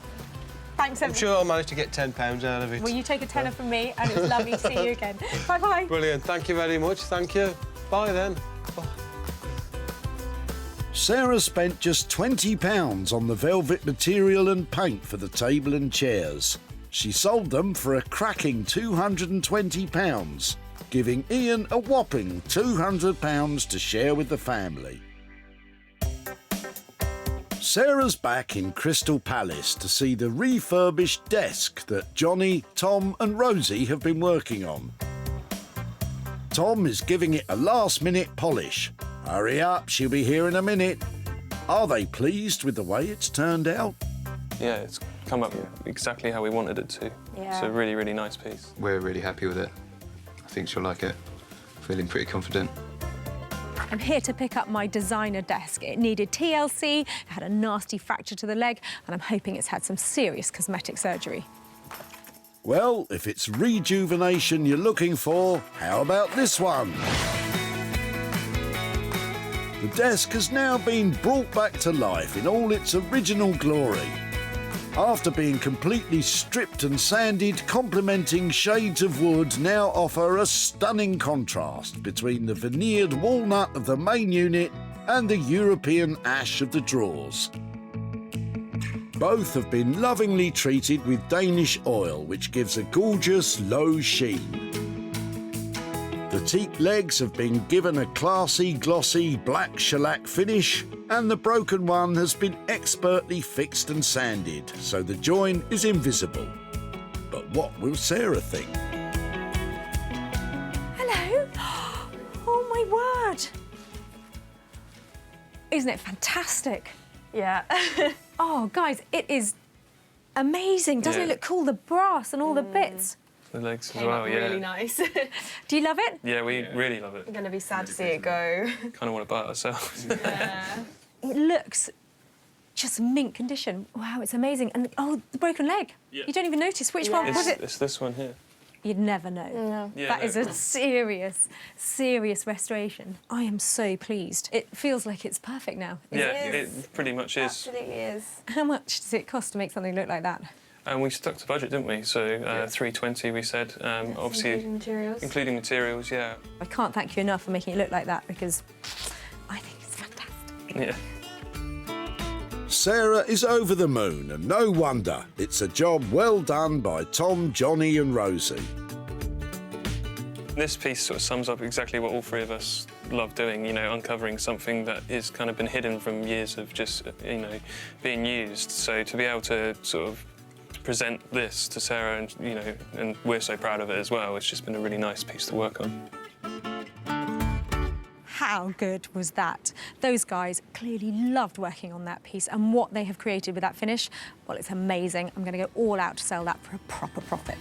Thanks, I'm sure I'll manage to get £10 out of it. Well, you take a tenner from me, and it's lovely to see you again. Bye-bye. Brilliant. Thank you very much. Thank you. Bye, then. Sarah spent just £20 on the velvet material and paint for the table and chairs. She sold them for a cracking £220, giving Ian a whopping £200 to share with the family. Sarah's back in Crystal Palace to see the refurbished desk that Johnny, Tom and Rosie have been working on. Tom is giving it a last-minute polish. Hurry up, she'll be here in a minute. Are they pleased with the way it's turned out? Yeah, it's come up exactly how we wanted it to. Yeah. It's a really, really nice piece. We're really happy with it. I think she'll like it. Feeling pretty confident. I'm here to pick up my designer desk. It needed TLC, it had a nasty fracture to the leg, and I'm hoping it's had some serious cosmetic surgery. Well, if it's rejuvenation you're looking for, how about this one? The desk has now been brought back to life in all its original glory. After being completely stripped and sanded, complementing shades of wood now offer a stunning contrast between the veneered walnut of the main unit and the European ash of the drawers. Both have been lovingly treated with Danish oil, which gives a gorgeous low sheen. The teak legs have been given a classy, glossy black shellac finish, and the broken one has been expertly fixed and sanded, so the join is invisible. But what will Sarah think? Hello? Oh my word! Isn't it fantastic? Yeah. Oh, guys, it is amazing. Doesn't it look cool? The brass and all the bits. The legs as Came well, up yeah. really nice. Do you love it? Yeah, we really love it. I'm going to be sad to see it go. Kind of want to buy it ourselves. It looks just mint condition. Wow, it's amazing. And, oh, the broken leg. Yeah. You don't even notice which one was it? It's this one here. You'd never know. No. Yeah, That no. is a serious, serious restoration. I am so pleased. It feels like it's perfect now. Yeah, it pretty much is. Absolutely is. How much does it cost to make something look like that? And we stuck to budget, didn't we? So $320, we said. Obviously, including materials? Including materials, yeah. I can't thank you enough for making it look like that because I think it's fantastic. Yeah. Sarah is over the moon, and no wonder. It's a job well done by Tom, Johnny and Rosie. This piece sort of sums up exactly what all three of us love doing, you know, uncovering something that is kind of been hidden from years of just, you know, being used. So to be able to sort of present this to Sarah and, you know, and we're so proud of it as well, it's just been a really nice piece to work on. How good was that? Those guys clearly loved working on that piece, and what they have created with that finish, well, it's amazing. I'm going to go all out to sell that for a proper profit.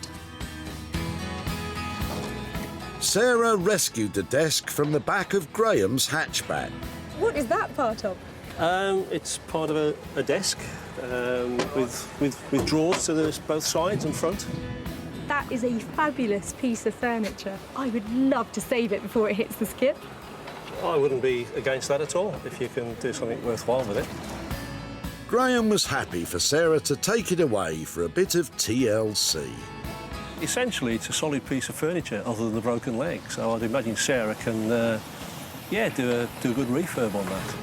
Sarah rescued the desk from the back of Graham's hatchback. What is that part of? It's part of a desk with drawers to both sides and front. That is a fabulous piece of furniture. I would love to save it before it hits the skip. I wouldn't be against that at all if you can do something worthwhile with it. Graham was happy for Sarah to take it away for a bit of TLC. Essentially, it's a solid piece of furniture other than the broken leg, so I'd imagine Sarah can, yeah, do a good refurb on that.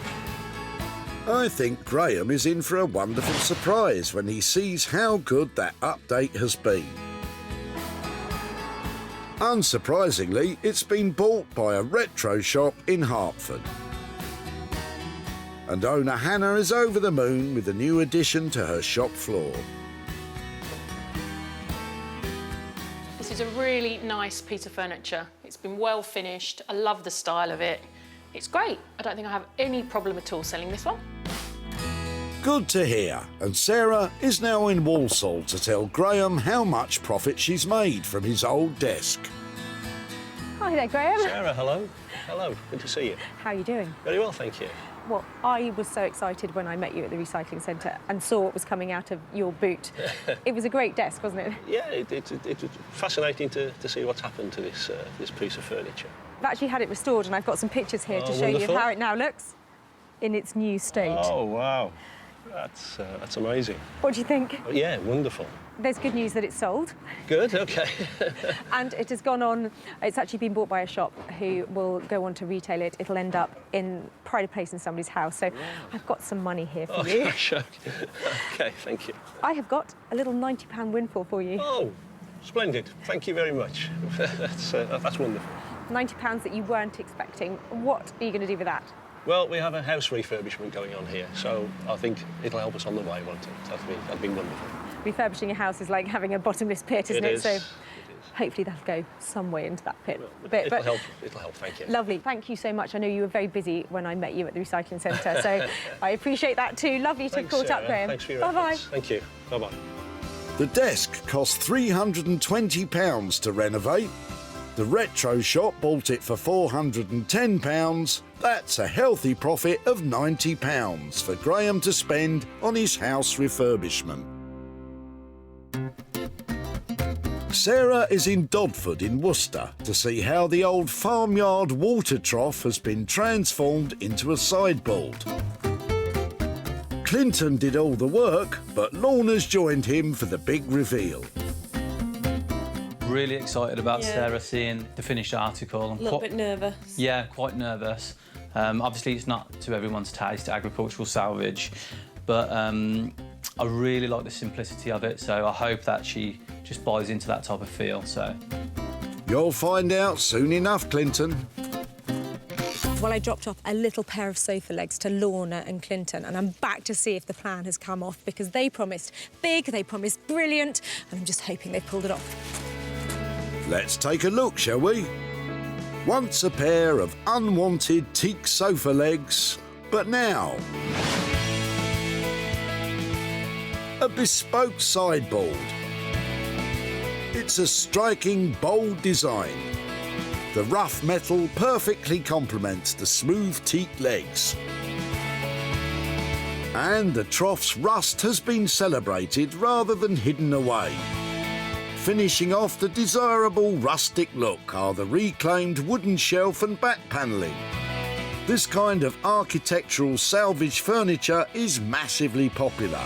I think Graham is in for a wonderful surprise when he sees how good that update has been. Unsurprisingly, it's been bought by a retro shop in Hertford. And owner Hannah is over the moon with a new addition to her shop floor. This is a really nice piece of furniture. It's been well finished. I love the style of it. It's great. I don't think I have any problem at all selling this one. Good to hear. And Sarah is now in Walsall to tell Graham how much profit she's made from his old desk. Hi there, Graham. Sarah, hello. Hello, good to see you. How are you doing? Very well, thank you. Well, I was so excited when I met you at the recycling centre and saw what was coming out of your boot. It was a great desk, wasn't it? Yeah, it's fascinating to see what's happened to this this piece of furniture. I've actually had it restored and I've got some pictures here to show wonderful. you how it now looks in its new state. Oh, wow. That's amazing. What do you think? Yeah, wonderful. There's good news that it's sold. Good, OK. And it has gone on, it's actually been bought by a shop who will go on to retail it. It'll end up in pride of place in somebody's house. So I've got some money here for you. OK, thank you. I have got a little £90 windfall for you. Oh, splendid. Thank you very much. That's wonderful. £90 that you weren't expecting. What are you going to do with that? Well, we have a house refurbishment going on here, so I think it'll help us on the way, won't it? That'd be wonderful. Refurbishing your house is like having a bottomless pit, isn't it? Is. So hopefully that'll go some way into that pit. It'll help, thank you. Lovely, thank you so much. I know you were very busy when I met you at the recycling centre, so I appreciate that too. Lovely to have caught up, Graham. Thanks for your Bye-bye. efforts. Thank you. Bye-bye. The desk cost £320 to renovate. The retro shop bought it for £410. That's a healthy profit of £90 for Graham to spend on his house refurbishment. Sarah is in Dodford in Worcester to see how the old farmyard water trough has been transformed into a sideboard. Clinton did all the work, but Lorna's joined him for the big reveal. Really excited about Sarah seeing the finished article. A little bit nervous. Yeah, quite nervous. Obviously, it's not to everyone's taste, agricultural salvage, but I really like the simplicity of it, so I hope that she just buys into that type of feel. So You'll find out soon enough, Clinton. Well, I dropped off a little pair of sofa legs to Lorna and Clinton, and I'm back to see if the plan has come off, because they promised big, they promised brilliant, and I'm just hoping they pulled it off. Let's take a look, shall we? Once a pair of unwanted teak sofa legs, but now a bespoke sideboard. It's a striking, bold design. The rough metal perfectly complements the smooth teak legs. And the trough's rust has been celebrated rather than hidden away. Finishing off the desirable rustic look are the reclaimed wooden shelf and back panelling. This kind of architectural salvage furniture is massively popular.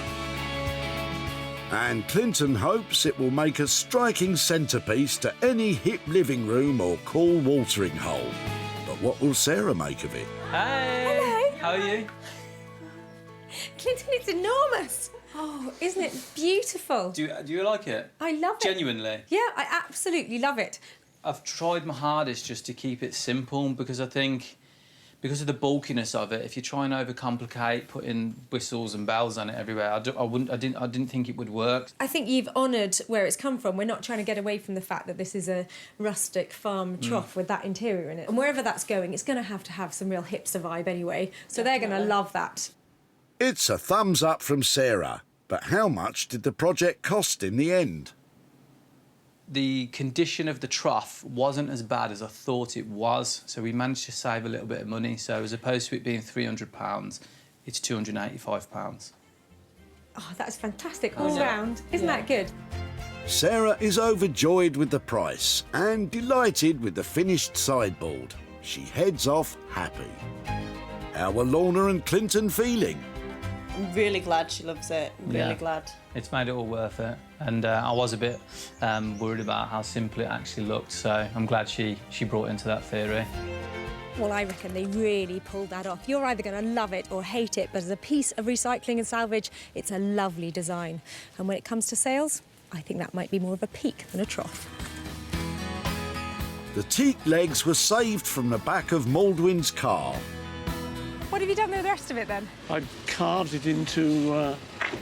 And Clinton hopes it will make a striking centrepiece to any hip living room or cool watering hole. But what will Sarah make of it? Hey! Hello. How are you? Clinton, it's enormous. Oh, isn't it beautiful? Do you like it? I love it. Genuinely? Yeah, I absolutely love it. I've tried my hardest just to keep it simple, because I think, because of the bulkiness of it, if you try and overcomplicate putting whistles and bells on it everywhere, I didn't think it would work. I think you've honoured where it's come from. We're not trying to get away from the fact that this is a rustic farm trough with that interior in it. And wherever that's going, it's going to have some real hipster vibe anyway. So they're going to love that. It's a thumbs up from Sarah. But how much did the project cost in the end? The condition of the trough wasn't as bad as I thought it was, so we managed to save a little bit of money. So as opposed to it being £300, it's £285. Oh, that's fantastic all round. Isn't that good? Sarah is overjoyed with the price and delighted with the finished sideboard. She heads off happy. How are Lorna and Clinton feeling? I'm really glad she loves it. Really glad. It's made it all worth it. And I was a bit worried about how simple it actually looked, so I'm glad she brought into that theory. Well, I reckon they really pulled that off. You're either going to love it or hate it, but as a piece of recycling and salvage, it's a lovely design. And when it comes to sales, I think that might be more of a peak than a trough. The teak legs were saved from the back of Maldwin's car. What have you done with the rest of it then? I carved it into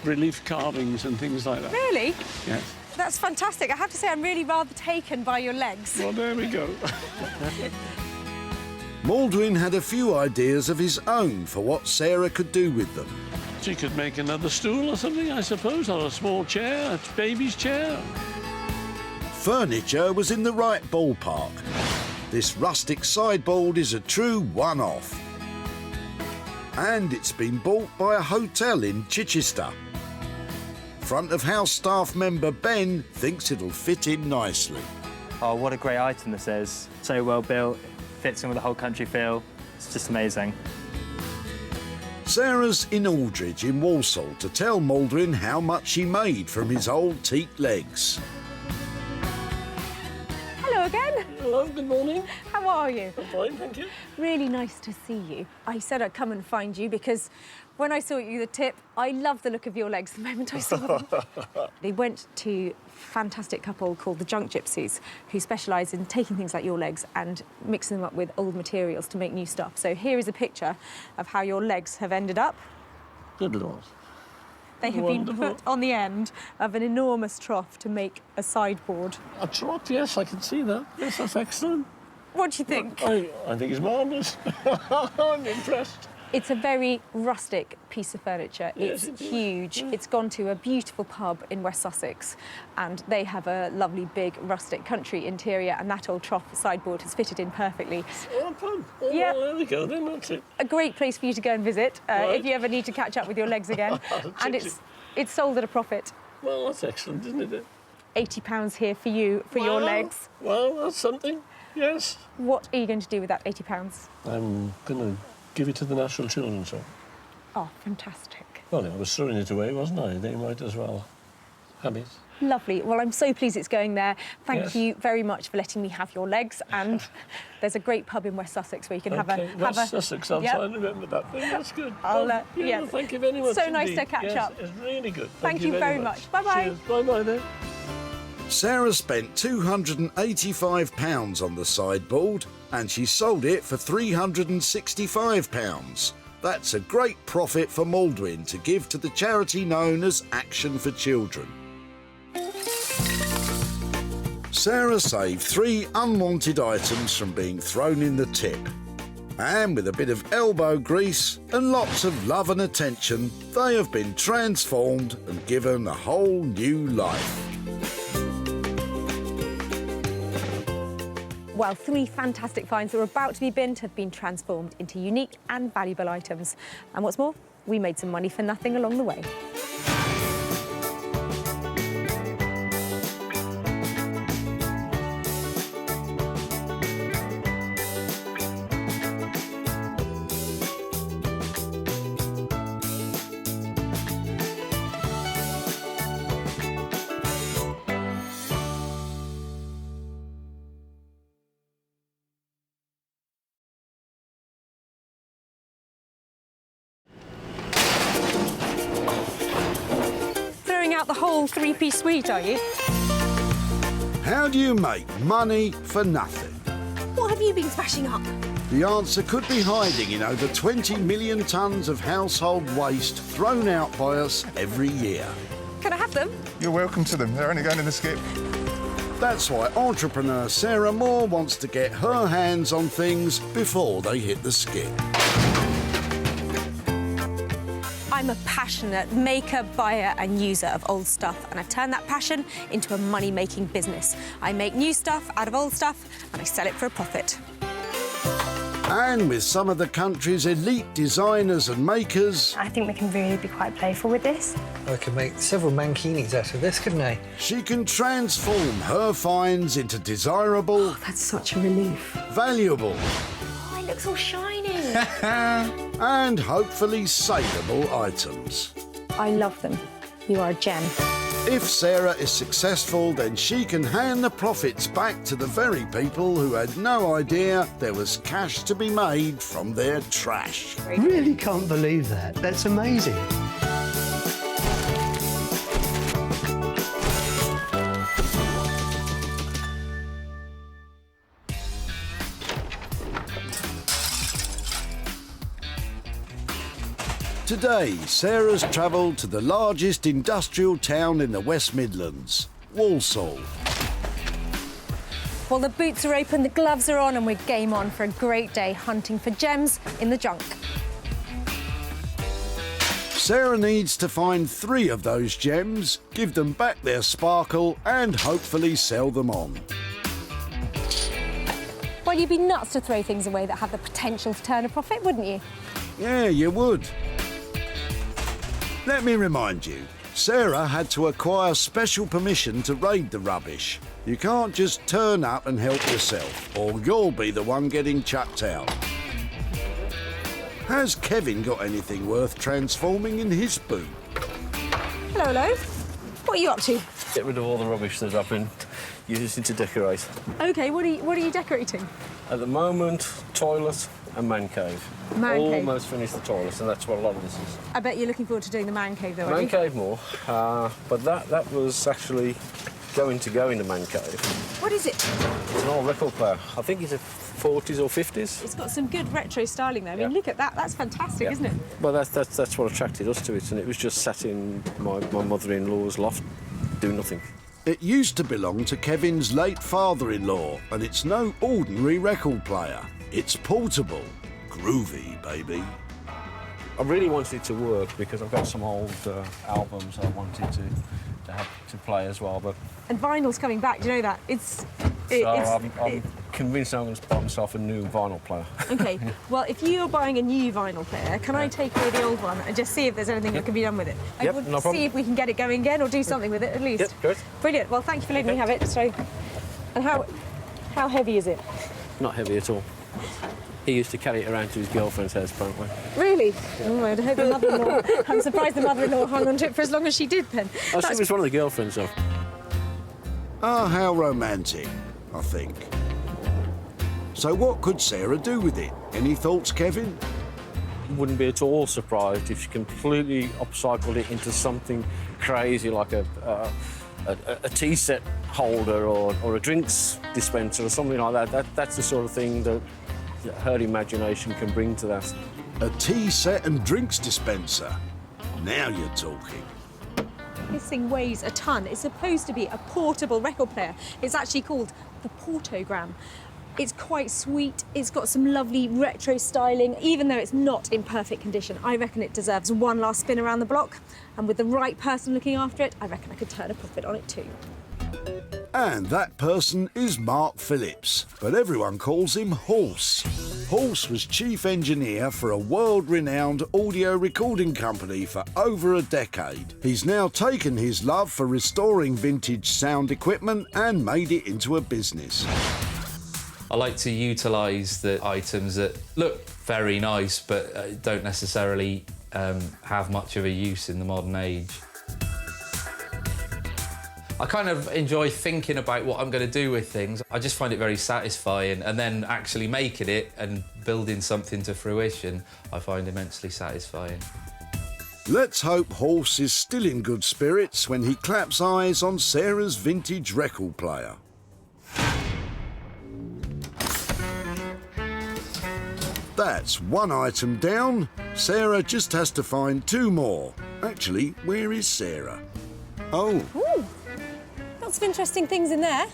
relief carvings and things like that. Really? Yes. That's fantastic. I have to say I'm really rather taken by your legs. Well, there we go. Maldwin had a few ideas of his own for what Sarah could do with them. She could make another stool or something, I suppose, or a small chair, a baby's chair. Furniture was in the right ballpark. This rustic sideboard is a true one-off. And it's been bought by a hotel in Chichester. Front of house staff member Ben thinks it'll fit in nicely. Oh, what a great item this is. So well built, fits in with the whole country feel. It's just amazing. Sarah's in Aldridge in Walsall to tell Maldwin how much she made from his old teak legs. Hello again. Hello, good morning. How are you? I'm fine, thank you. Really nice to see you. I said I'd come and find you because When I saw you the tip, I love the look of your legs the moment I saw them. They went to a fantastic couple called the Junk Gypsies, who specialise in taking things like your legs and mixing them up with old materials to make new stuff. So here is a picture of how your legs have ended up. Good Lord. They have been put on the end of an enormous trough to make a sideboard. A trough, yes, I can see that. Yes, that's excellent. What do you think? I think it's marvellous. I'm impressed. It's a very rustic piece of furniture. Yes, It's it is. huge. It's gone to a beautiful pub in West Sussex, and they have a lovely big rustic country interior, and that old trough sideboard has fitted in perfectly. Oh, pub. Oh, Yeah. well, there we go then, that's it. A great place for you to go and visit Right. if you ever need to catch up with your legs again. And it's sold at a profit. Well, that's excellent, isn't it? £80 here for you, for your legs. Well, that's something, yes. What are you going to do with that £80? I'm going to give it to the National Children's Home. Oh, fantastic. Well, I was throwing it away, wasn't I? They might as well have it. Lovely. Well, I'm so pleased it's going there. Thank Yes. you very much for letting me have your legs. And there's a great pub in West Sussex where you can have a... West Sussex, I'll Yep. try and remember that thing. That's good. I'll, Well, yeah. well, thank you very much. So nice indeed. to catch Yes, up. It's really good. Thank you very much. Bye-bye. Cheers. Bye-bye then. Sarah spent £285 on the sideboard and she sold it for £365. That's a great profit for Maldwyn to give to the charity known as Action for Children. Sarah saved 3 unwanted items from being thrown in the tip. And with a bit of elbow grease and lots of love and attention, they have been transformed and given a whole new life. Well, 3 fantastic finds that were about to be binned have been transformed into unique and valuable items. And what's more, we made some money for nothing along the way. Out the whole 3-piece suite, are you? How do you make money for nothing? What have you been smashing up? The answer could be hiding in over 20 million tonnes of household waste thrown out by us every year. Can I have them? You're welcome to them. They're only going in the skip. That's why entrepreneur Sarah Moore wants to get her hands on things before they hit the skip. I'm a passionate maker, buyer and user of old stuff, and I've turned that passion into a money-making business. I make new stuff out of old stuff and I sell it for a profit. And with some of the country's elite designers and makers, I think we can really be quite playful with this. I could make several mankinis out of this, couldn't I? she can transform her finds into desirable, That's such a relief. valuable, Oh, it looks all shiny. and hopefully saleable items. I love them. You are a gem. If Sarah is successful, then she can hand the profits back to the very people who had no idea there was cash to be made from their trash. Really can't believe that. That's amazing. Today, Sarah's travelled to the largest industrial town in the West Midlands, Walsall. Well, the boots are open, the gloves are on, and we're game on for a great day hunting for gems in the junk. Sarah needs to find 3 of those gems, give them back their sparkle, and hopefully sell them on. Well, you'd be nuts to throw things away that have the potential to turn a profit, wouldn't you? Yeah, you would. Let me remind you, Sarah had to acquire special permission to raid the rubbish. You can't just turn up and help yourself, or you'll be the one getting chucked out. Has Kevin got anything worth transforming in his boot? Hello, hello. What are you up to? Get rid of all the rubbish that I've been using to decorate. OK, what are you decorating? At the moment, toilet a man cave. Man cave. Almost finished the toilets, and that's what a lot of this is. I bet you're looking forward to doing the man cave, though, aren't Man you? cave more, but that was actually going to go in the man cave. What is it? It's an old record player. I think it's a 40s or 50s. It's got some good retro styling, though. I mean, look at that. That's fantastic, isn't it? Well, that's what attracted us to it, and it was just sat in my mother-in-law's loft, doing nothing. It used to belong to Kevin's late father-in-law, and it's no ordinary record player. It's portable. Groovy, baby. I really wanted it to work because I've got some old albums I wanted to have to play as well. But And vinyl's coming back. Do you know that? I'm convinced I'm going to buy myself a new vinyl player. Okay. Well, if you're buying a new vinyl player, can I take away the old one and just see if there's anything that can be done with it? Yep, I would no problem. see if we can get it going again or do something with it at least. Yep, good. Brilliant. Well, thank you for letting me have it. So, and how heavy is it? Not heavy at all. He used to carry it around to his girlfriend's house, apparently. Really? Oh, I'd hope the mother-in-law. I'm surprised the mother-in-law hung on to it for as long as she did. Then. Oh, she was one of the girlfriends, though. Ah, how romantic, I think. So what could Sarah do with it? Any thoughts, Kevin? Wouldn't be at all surprised if she completely upcycled it into something crazy like a tea set holder or a drinks dispenser or something like that. That's the sort of thing that her imagination can bring to that. A tea set and drinks dispenser. Now you're talking. This thing weighs a ton. It's supposed to be a portable record player. It's actually called the Portogram. It's quite sweet. It's got some lovely retro styling. Even though it's not in perfect condition, I reckon it deserves one last spin around the block. And with the right person looking after it, I reckon I could turn a profit on it too. And that person is Mark Phillips, but everyone calls him Horse. Horse was chief engineer for a world-renowned audio recording company for over a decade. He's now taken his love for restoring vintage sound equipment and made it into a business. I like to utilise the items that look very nice but don't necessarily have much of a use in the modern age. I kind of enjoy thinking about what I'm going to do with things. I just find it very satisfying, and then actually making it and building something to fruition, I find immensely satisfying. Let's hope Horse is still in good spirits when he claps eyes on Sarah's vintage record player. That's one item down. Sarah just has to find two more. Actually, where is Sarah? Oh. Ooh, lots of interesting things in there.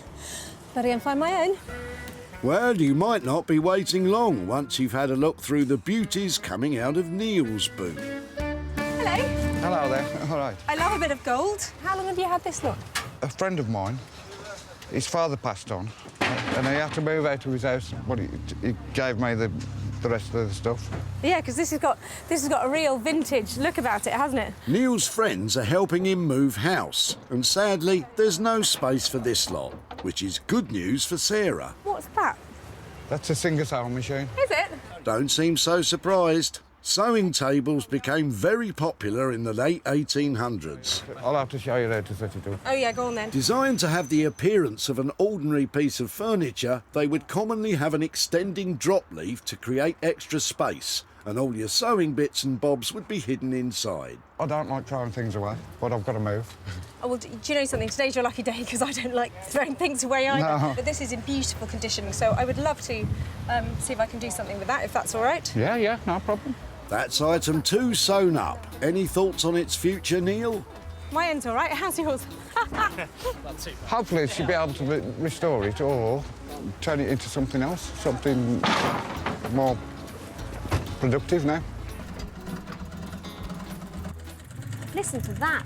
Better go and find my own. Well, you might not be waiting long once you've had a look through the beauties coming out of Neil's boot. Hello. Hello there. All right. I love a bit of gold. How long have you had this lot? A friend of mine, his father passed on, and he had to move out of his house. Well, he gave me the rest of the stuff. Yeah, because this has got a real vintage look about it, hasn't it? Neil's friends are helping him move house, and sadly, there's no space for this lot, which is good news for Sarah. What's that? That's a singer-sewing machine. Is it? Don't seem so surprised. Sewing tables became very popular in the late 1800s. I'll have to show you how to set it up. Oh, yeah, go on then. Designed to have the appearance of an ordinary piece of furniture, they would commonly have an extending drop leaf to create extra space, and all your sewing bits and bobs would be hidden inside. I don't like throwing things away, but I've got to move. Oh, well, do you know something? Today's your lucky day because I don't like throwing things away either. No. But this is in beautiful condition, so I would love to see if I can do something with that, if that's all right. Yeah, no problem. That's item 2 sewn up. Any thoughts on its future, Neil? My end's all right. How's yours? That's it. Hopefully she'll be able to restore it or turn it into something else, something more productive now. Listen to that.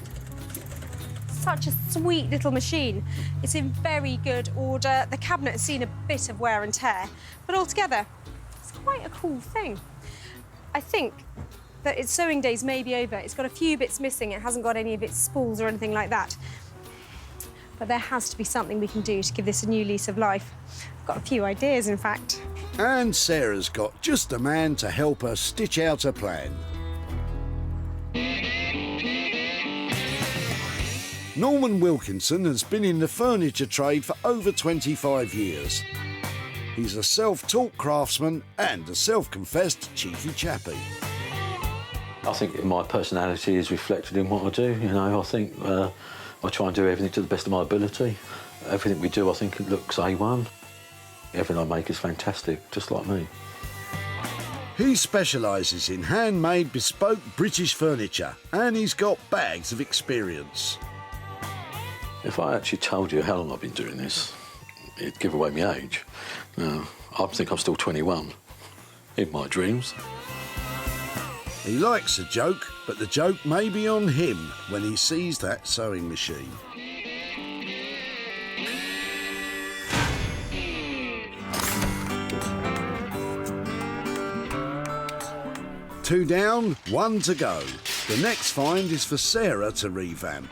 Such a sweet little machine. It's in very good order. The cabinet has seen a bit of wear and tear, but altogether, it's quite a cool thing. I think that its sewing days may be over. It's got a few bits missing. It hasn't got any of its spools or anything like that. But there has to be something we can do to give this a new lease of life. I've got a few ideas, in fact. And Sarah's got just a man to help her stitch out a plan. Norman Wilkinson has been in the furniture trade for over 25 years. He's a self-taught craftsman and a self-confessed cheeky chappie. I think my personality is reflected in what I do. You know, I think I try and do everything to the best of my ability. Everything we do, I think it looks A1. Everything I make is fantastic, just like me. He specialises in handmade, bespoke British furniture, and he's got bags of experience. If I actually told you how long I've been doing this, it'd give away my age. No, I think I'm still 21, in my dreams. He likes a joke, but the joke may be on him when he sees that sewing machine. Two down, one to go. The next find is for Sarah to revamp.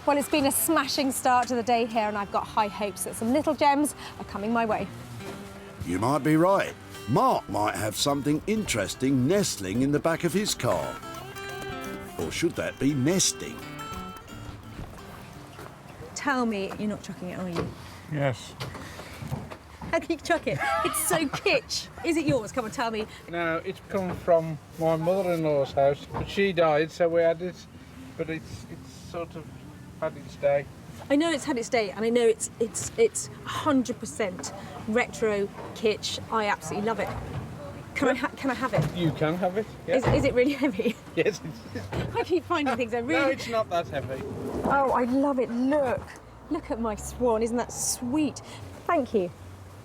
Well, it's been a smashing start to the day here, and I've got high hopes that some little gems are coming my way. You might be right. Mark might have something interesting nestling in the back of his car. Or should that be nesting? Tell me you're not chucking it, are you? Yes. How can you chuck it? It's so kitsch. Is it yours? Come on, tell me. No, it's come from my mother-in-law's house, but she died, so we had it. But it's sort of had its day. I know it's had its day, and I know it's 100% retro kitsch. I absolutely love it. Can I have it? You can have it. Yeah. Is it really heavy? Yes. I keep finding things that really. No, it's not that heavy. Oh, I love it. Look at my swan. Isn't that sweet? Thank you.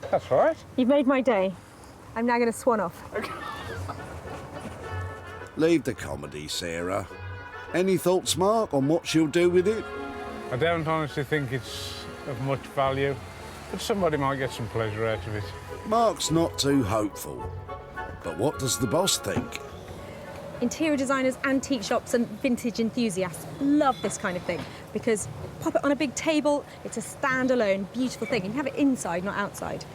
That's right. You've made my day. I'm now going to swan off. Okay. Leave the comedy, Sarah. Any thoughts, Mark, on what she'll do with it? I don't honestly think it's of much value, but somebody might get some pleasure out of it. Mark's not too hopeful. But what does the boss think? Interior designers, antique shops and vintage enthusiasts love this kind of thing because pop it on a big table, it's a standalone, beautiful thing. You can have it inside, not outside.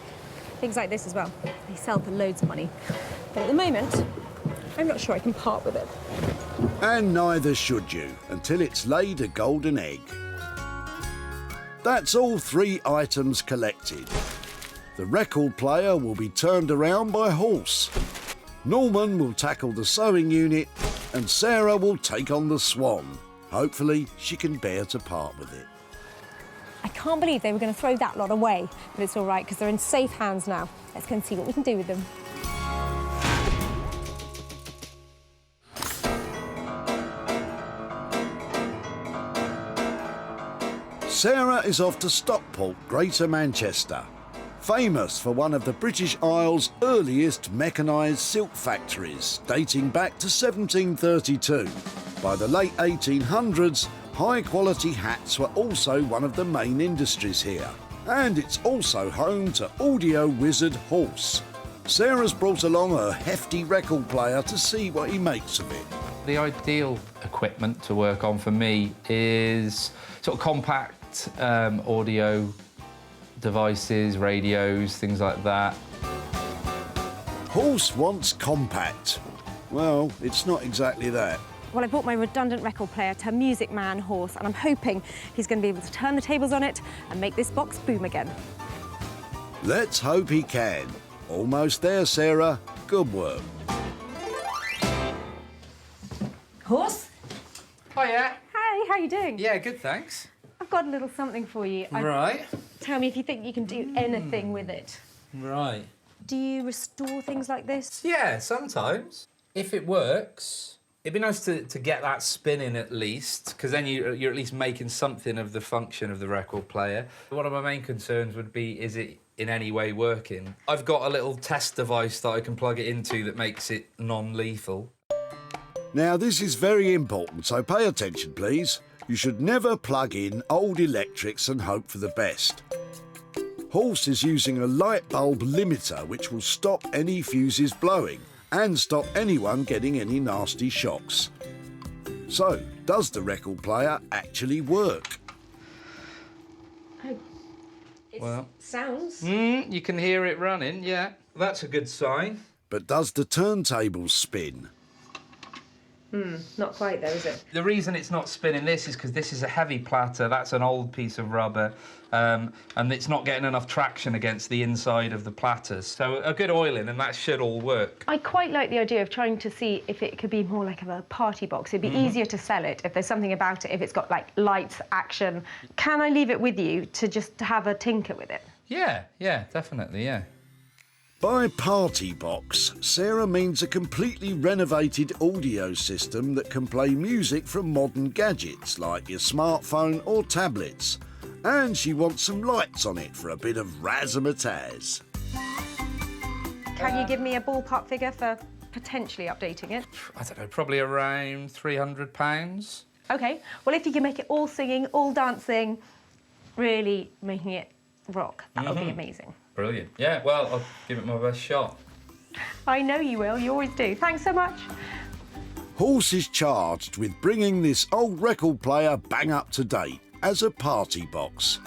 Things like this as well. They sell for loads of money. But at the moment, I'm not sure I can part with it. And neither should you, until it's laid a golden egg. That's all 3 items collected. The record player will be turned around by horse. Norman will tackle the sewing unit, and Sarah will take on the swan. Hopefully, she can bear to part with it. I can't believe they were going to throw that lot away, but it's all right because they're in safe hands now. Let's go and see what we can do with them. Sarah is off to Stockport, Greater Manchester, famous for one of the British Isles' earliest mechanised silk factories, dating back to 1732. By the late 1800s, high-quality hats were also one of the main industries here. And it's also home to audio wizard Horse. Sarah's brought along her hefty record player to see what he makes of it. The ideal equipment to work on for me is sort of compact audio devices, radios, things like that. Horse wants compact. Well, it's not exactly that. Well, I bought my redundant record player to Music Man Horse, and I'm hoping he's going to be able to turn the tables on it and make this box boom again. Let's hope he can. Almost there, Sarah. Good work. Horse? Hiya. Hi, how you doing? Yeah, good, thanks. I've got a little something for you. Right. Tell me if you think you can do anything with it. Right. Do you restore things like this? Yeah, sometimes. If it works, it'd be nice to get that spinning at least, because then you're at least making something of the function of the record player. One of my main concerns would be, is it in any way working? I've got a little test device that I can plug it into that makes it non-lethal. Now, this is very important, so pay attention, please. You should never plug in old electrics and hope for the best. Horse is using a light bulb limiter which will stop any fuses blowing and stop anyone getting any nasty shocks. So, does the record player actually work? Well, sounds. You can hear it running, yeah. That's a good sign. But does the turntable spin? Not quite though, is it? The reason it's not spinning this is because this is a heavy platter, that's an old piece of rubber, and it's not getting enough traction against the inside of the platters. So a good oiling and that should all work. I quite like the idea of trying to see if it could be more like a party box. It'd be easier to sell it if there's something about it, if it's got like lights, action. Can I leave it with you to just have a tinker with it? Yeah, definitely, yeah. By party box, Sarah means a completely renovated audio system that can play music from modern gadgets like your smartphone or tablets. And she wants some lights on it for a bit of razzmatazz. Can you give me a ballpark figure for potentially updating it? I don't know, probably around £300. OK, well, if you can make it all singing, all dancing, really making it rock, that would be amazing. Brilliant. Yeah, well, I'll give it my best shot. I know you will, you always do. Thanks so much. Horse is charged with bringing this old record player bang up to date as a party box.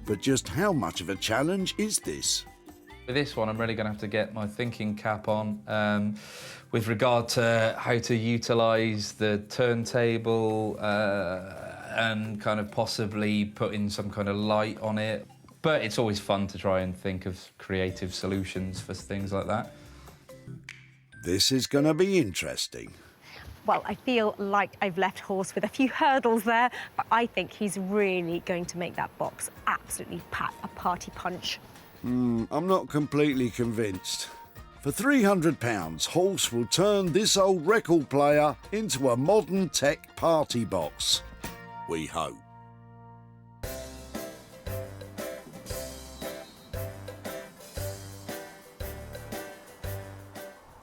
But just how much of a challenge is this? With this one, I'm really going to have to get my thinking cap on with regard to how to utilise the turntable and kind of possibly putting some kind of light on it. But it's always fun to try and think of creative solutions for things like that. This is going to be interesting. Well, I feel like I've left Horse with a few hurdles there, but I think he's really going to make that box absolutely pack a party punch. I'm not completely convinced. For £300, Horse will turn this old record player into a modern tech party box. We hope.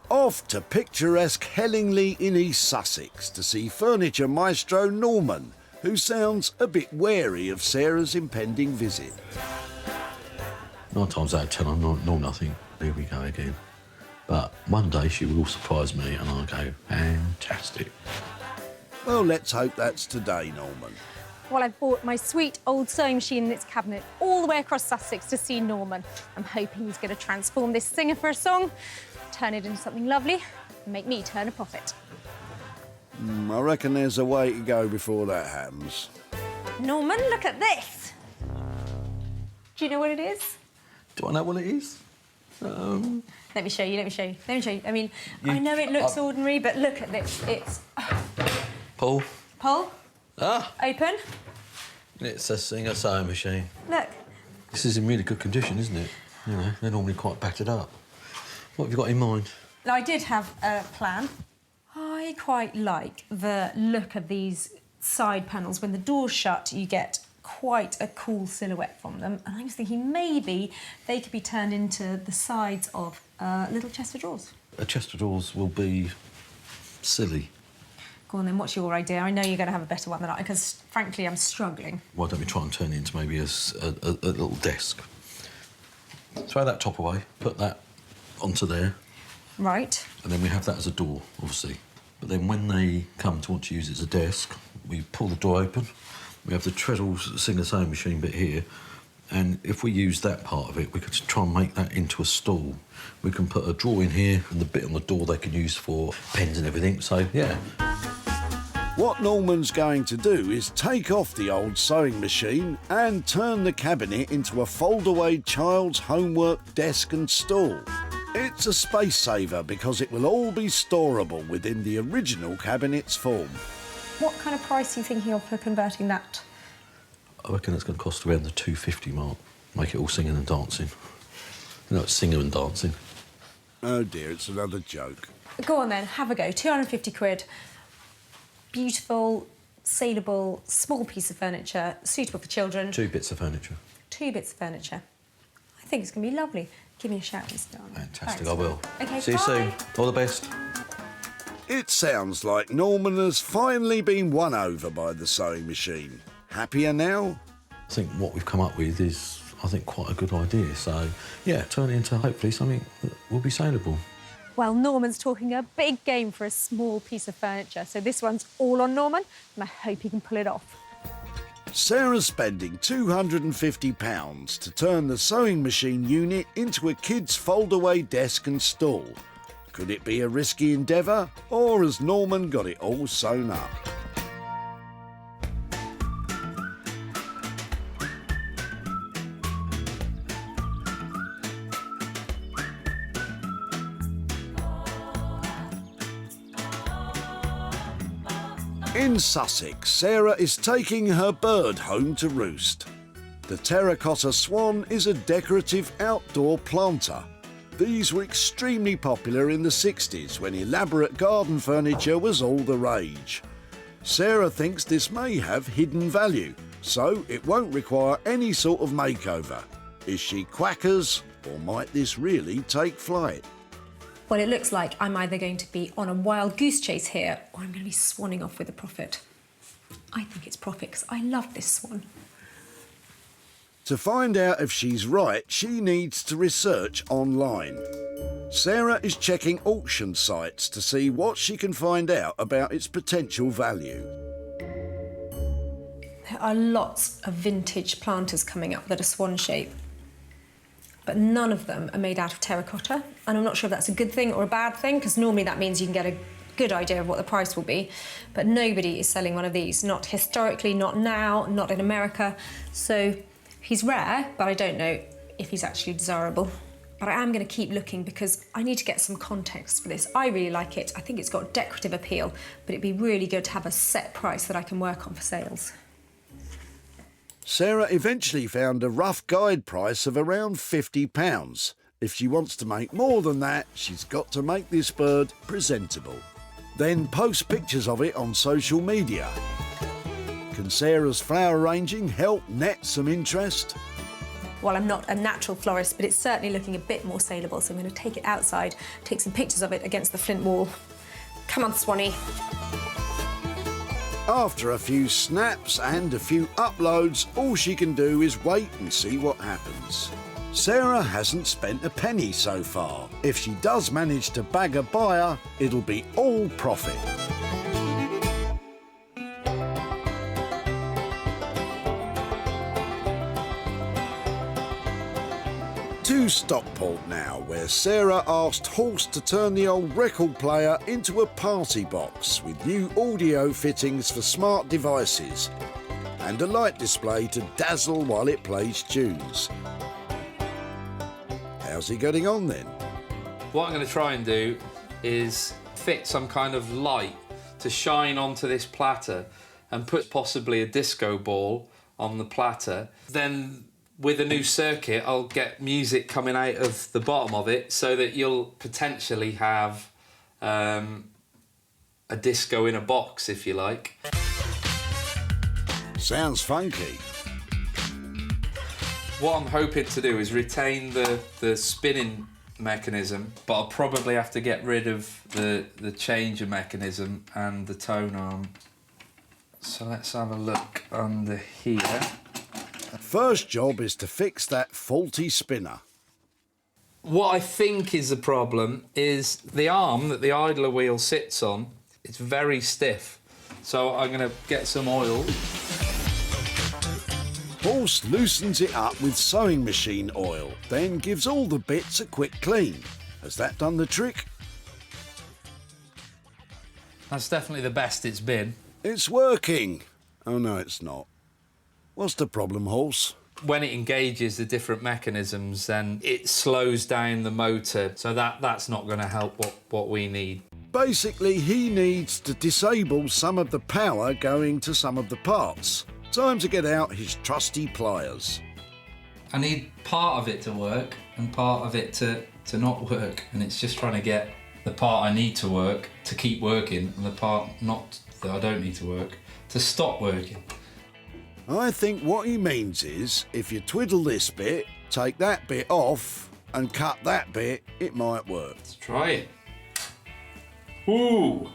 Off to picturesque Hellingly in East Sussex to see furniture maestro Norman, who sounds a bit wary of Sarah's impending visit. 9 times out of 10, I'm not nothing. Here we go again. But one day she will surprise me and I'll go, fantastic. Well, let's hope that's today, Norman. Well, I've bought my sweet old sewing machine in its cabinet all the way across Sussex to see Norman. I'm hoping he's going to transform this singer for a song, turn it into something lovely, and make me turn a profit. I reckon there's a way to go before that happens. Norman, look at this. Do you know what it is? Do I know what it is? Let me show you, let me show you, let me show you. I mean, I know it looks ordinary, but look at this. It's... Paul? Paul? Ah! Open. It's a singer sewing machine. Look. This is in really good condition, isn't it? You know, they're normally quite battered up. What have you got in mind? I did have a plan. I quite like the look of these side panels. When the door's shut, you get quite a cool silhouette from them. And I was thinking maybe they could be turned into the sides of a little chest of drawers. A chest of drawers will be silly. Go on then, what's your idea? I know you're going to have a better one than I, because frankly, I'm struggling. Why don't we try and turn it into maybe a little desk? Throw that top away, put that onto there. Right. And then we have that as a door, obviously. But then when they come to want to use it as a desk, we pull the door open. We have the treadles singer sewing machine bit here. And if we use that part of it, we could try and make that into a stool. We can put a drawer in here and the bit on the door they can use for pens and everything. So, yeah. What Norman's going to do is take off the old sewing machine and turn the cabinet into a fold-away child's homework desk and stool. It's a space saver because it will all be storable within the original cabinet's form. What kind of price are you thinking of for converting that? I reckon it's going to cost around the £250 mark. Make it all singing and dancing. You know, it's singing and dancing. Oh dear, it's another joke. Go on then, have a go. 250 quid. Beautiful, saleable, small piece of furniture, suitable for children. 2 bits of furniture. 2 bits of furniture. I think it's going to be lovely. Give me a shout, Mr. Arnold. Fantastic, Thanks. I will. OK, See you soon. All the best. It sounds like Norman has finally been won over by the sewing machine. Happier now? I think what we've come up with is, I think, quite a good idea. So, yeah, turn it into hopefully something that will be saleable. Well, Norman's talking a big game for a small piece of furniture, so this one's all on Norman, and I hope he can pull it off. Sarah's spending £250 to turn the sewing machine unit into a kid's fold-away desk and stool. Could it be a risky endeavour, or has Norman got it all sewn up? In Sussex, Sarah is taking her bird home to roost. The terracotta swan is a decorative outdoor planter. These were extremely popular in the 60s when elaborate garden furniture was all the rage. Sarah thinks this may have hidden value, so it won't require any sort of makeover. Is she quackers, or might this really take flight? Well, it looks like I'm either going to be on a wild goose chase here, or I'm going to be swanning off with a profit. I think it's profit because I love this swan. To find out if she's right, she needs to research online. Sarah is checking auction sites to see what she can find out about its potential value. There are lots of vintage planters coming up that are swan shape, but none of them are made out of terracotta, and I'm not sure if that's a good thing or a bad thing, because normally that means you can get a good idea of what the price will be, but nobody is selling one of these, not historically, not now, not in America. So he's rare, but I don't know if he's actually desirable. But I am going to keep looking because I need to get some context for this. I really like it. I think it's got decorative appeal, but it'd be really good to have a set price that I can work on for sales. Sarah eventually found a rough guide price of around £50. If she wants to make more than that, she's got to make this bird presentable. Then post pictures of it on social media. Can Sarah's flower arranging help net some interest? Well, I'm not a natural florist, but it's certainly looking a bit more saleable, so I'm going to take it outside, take some pictures of it against the flint wall. Come on, Swanee. After a few snaps and a few uploads, all she can do is wait and see what happens. Sarah hasn't spent a penny so far. If she does manage to bag a buyer, it'll be all profit. To Stockport now, where Sarah asked Horse to turn the old record player into a party box with new audio fittings for smart devices and a light display to dazzle while it plays tunes. How's he getting on then? What I'm going to try and do is fit some kind of light to shine onto this platter and put possibly a disco ball on the platter. Then with a new circuit, I'll get music coming out of the bottom of it so that you'll potentially have a disco in a box, if you like. Sounds funky. What I'm hoping to do is retain the spinning mechanism, but I'll probably have to get rid of the changer mechanism and the tone arm. So let's have a look under here. First job is to fix that faulty spinner. What I think is the problem is the arm that the idler wheel sits on, it's very stiff. So I'm going to get some oil. Horse loosens it up with sewing machine oil, then gives all the bits a quick clean. Has that done the trick? That's definitely the best it's been. It's working. Oh no, it's not. What's the problem, Horse? When it engages the different mechanisms, then it slows down the motor, so that's not going to help what we need. Basically, he needs to disable some of the power going to some of the parts. Time to get out his trusty pliers. I need part of it to work and part of it to not work, and it's just trying to get the part I need to work to keep working and the part not that I don't need to work to stop working. I think what he means is, if you twiddle this bit, take that bit off, and cut that bit, it might work. Let's try it. Ooh!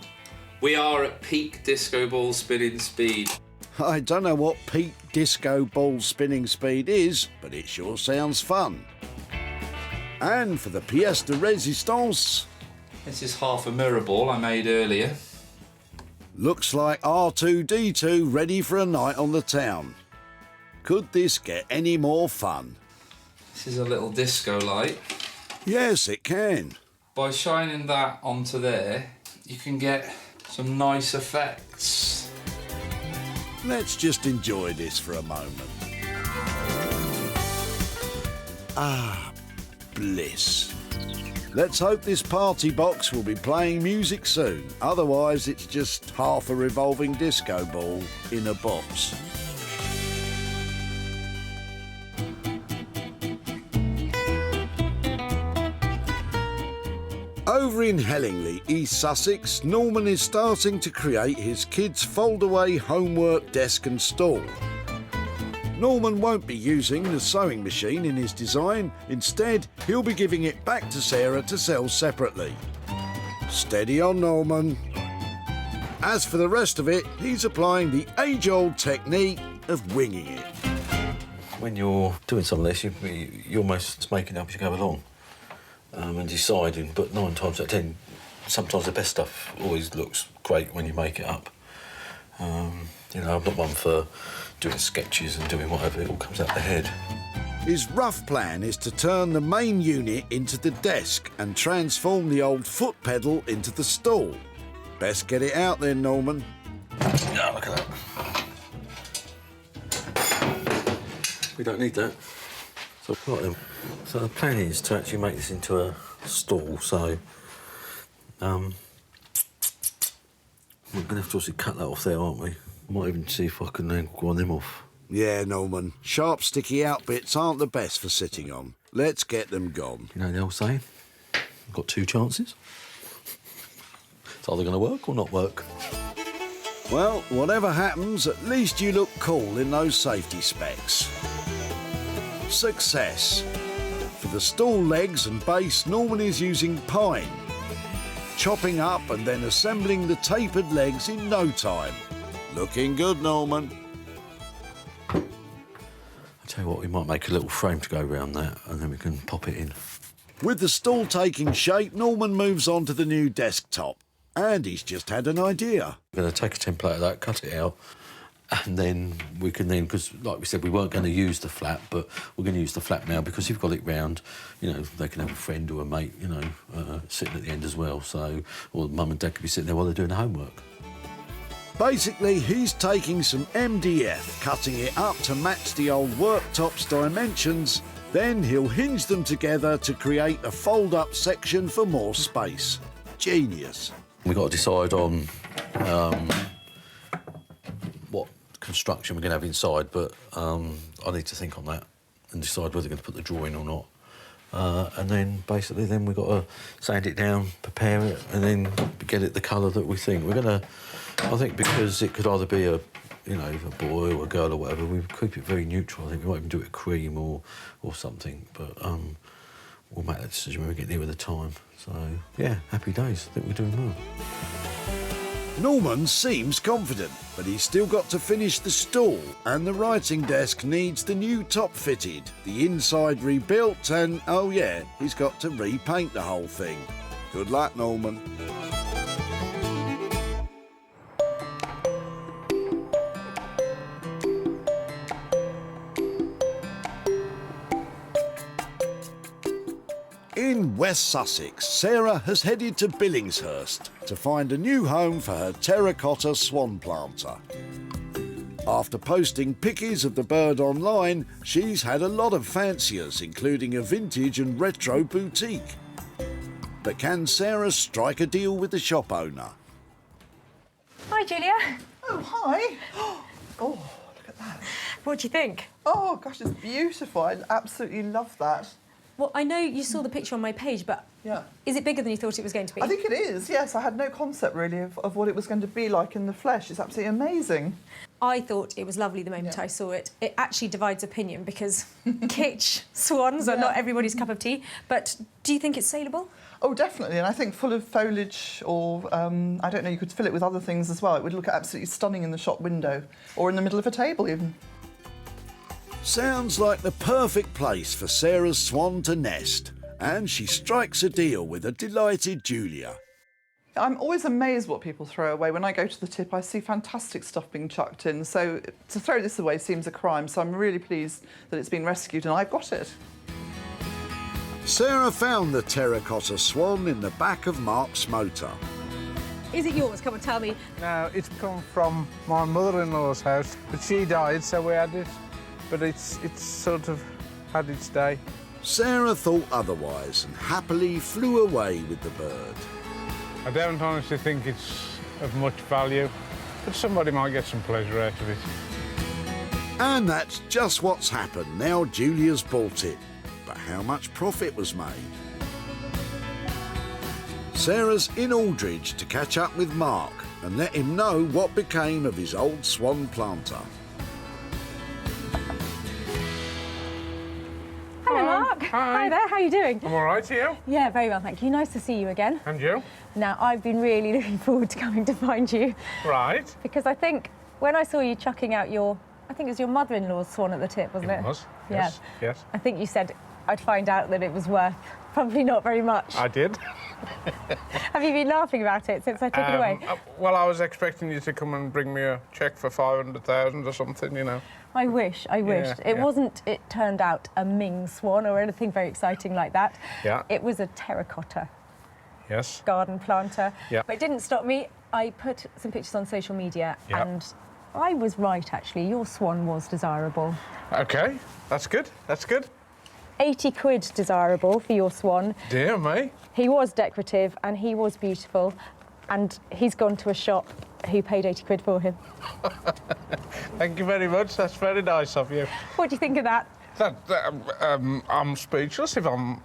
We are at peak disco ball spinning speed. I don't know what peak disco ball spinning speed is, but it sure sounds fun. And for the pièce de résistance... This is half a mirror ball I made earlier. Looks like R2-D2 ready for a night on the town. Could this get any more fun? This is a little disco light. Yes, it can. By shining that onto there, you can get some nice effects. Let's just enjoy this for a moment. Ah, bliss. Let's hope this party box will be playing music soon. Otherwise, it's just half a revolving disco ball in a box. Over in Hellingly, East Sussex, Norman is starting to create his kids' fold-away homework desk and stall. Norman won't be using the sewing machine in his design. Instead, he'll be giving it back to Sarah to sell separately. Steady on, Norman. As for the rest of it, he's applying the age-old technique of winging it. When you're doing some of this, you're almost making it up as you go along and deciding, but 9 times out of 10, sometimes the best stuff always looks great when you make it up. You know, I'm not one for doing sketches and doing whatever, it all comes out the head. His rough plan is to turn the main unit into the desk and transform the old foot pedal into the stall. Best get it out then, Norman. Oh, look at that. We don't need that. So, right then. So the plan is to actually make this into a stall, so we're going to have to obviously cut that off there, aren't we? Might even see if I can then grind them off. Yeah, Norman. Sharp, sticky out bits aren't the best for sitting on. Let's get them gone. You know the old saying? I've got 2 chances. It's either going to work or not work. Well, whatever happens, at least you look cool in those safety specs. Success. For the stall legs and base, Norman is using pine, chopping up and then assembling the tapered legs in no time. Looking good, Norman. I'll tell you what, we might make a little frame to go around that and then we can pop it in. With the stall taking shape, Norman moves on to the new desktop. And he's just had an idea. We're going to take a template of that, cut it out, and then we can then, because like we said, we weren't going to use the flap, but we're going to use the flap now because you've got it round, you know, they can have a friend or a mate, you know, sitting at the end as well, so, or mum and dad could be sitting there while they're doing the homework. Basically, he's taking some MDF, cutting it up to match the old worktop's dimensions, then he'll hinge them together to create a fold-up section for more space. Genius. We've got to decide on what construction we're going to have inside, but I need to think on that and decide whether we're going to put the drawing or not. And then basically then we've got to sand it down, prepare it, and then get it the colour that we think. We're going to, I think because it could either be a, you know, a boy or a girl or whatever, we keep it very neutral. I think we might even do it cream or something, but we'll make that decision when we get nearer the time. So, yeah, happy days. I think we're doing well. Norman seems confident, but he's still got to finish the stall, and the writing desk needs the new top fitted, the inside rebuilt, and, oh yeah, he's got to repaint the whole thing. Good luck, Norman. In West Sussex, Sarah has headed to Billingshurst to find a new home for her terracotta swan planter. After posting pictures of the bird online, she's had a lot of fanciers, including a vintage and retro boutique. But can Sarah strike a deal with the shop owner? Hi, Julia. Oh, hi. Oh, look at that. What do you think? Oh, gosh, it's beautiful. I absolutely love that. Well, I know you saw the picture on my page, but yeah, is it bigger than you thought it was going to be? I think it is, yes. I had no concept, really, of what it was going to be like in the flesh. It's absolutely amazing. I thought it was lovely the moment I saw it. It actually divides opinion because kitsch swans are not everybody's cup of tea. But do you think it's saleable? Oh, definitely, and I think full of foliage or, I don't know, you could fill it with other things as well. It would look absolutely stunning in the shop window or in the middle of a table, even. Sounds like the perfect place for Sarah's swan to nest, and she strikes a deal with a delighted Julia. I'm always amazed what people throw away. When I go to the tip, I see fantastic stuff being chucked in, so to throw this away seems a crime, so I'm really pleased that it's been rescued and I've got it. Sarah found the terracotta swan in the back of Mark's motor. Is it yours? Come on, tell me. No, it's come from my mother-in-law's house, but she died, so we had it. But it's sort of had its day. Sarah thought otherwise and happily flew away with the bird. I don't honestly think it's of much value, but somebody might get some pleasure out of it. And that's just what's happened. Now Julia's bought it. But how much profit was made? Sarah's in Aldridge to catch up with Mark and let him know what became of his old swan planter. Hello, Mark. Hi there, how are you doing? I'm all right, you? Yeah, very well, thank you. Nice to see you again. And you? Now, I've been really looking forward to coming to find you. Right. Because I think when I saw you chucking out I think it was your mother-in-law's swan at the tip, wasn't it? It was, Yeah. yes, yes. I think you said I'd find out that it was worth probably not very much. I did. Have you been laughing about it since I took it away? Well, I was expecting you to come and bring me a cheque for 500,000 or something, you know. I wish. It wasn't, it turned out a Ming swan or anything very exciting like that. Yeah. It was a terracotta Yes. garden planter. Yeah. But it didn't stop me. I put some pictures on social media Yeah. and I was right, actually. Your swan was desirable. OK, that's good, that's good. 80 quid desirable for your swan. Dear me. He was decorative and he was beautiful and he's gone to a shop who paid 80 quid for him. Thank you very much, that's very nice of you. What do you think of that? I'm speechless, if I'm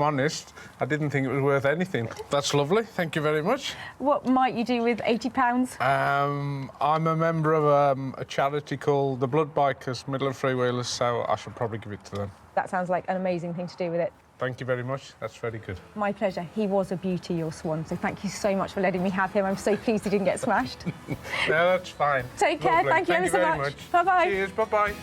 honest. I didn't think it was worth anything. That's lovely, thank you very much. What might you do with £80? I'm a member of a charity called the Blood Bikers, Midland Freewheelers, so I should probably give it to them. That sounds like an amazing thing to do with it. Thank you very much, that's very good. My pleasure. He was a beauty, your swan, so thank you so much for letting me have him. I'm so pleased he didn't get smashed. No, that's fine. Take care, Lovely. thank you ever so very much. Bye-bye. Cheers, bye-bye.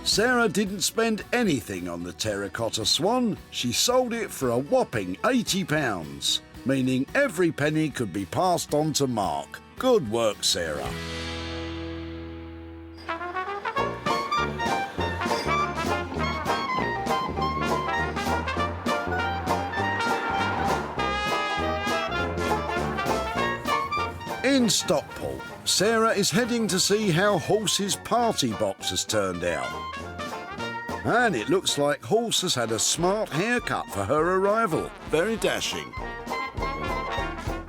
Sarah didn't spend anything on the terracotta swan. She sold it for a whopping £80, meaning every penny could be passed on to Mark. Good work, Sarah. In Stockport, Sarah is heading to see how Horse's party box has turned out. And it looks like Horse has had a smart haircut for her arrival. Very dashing.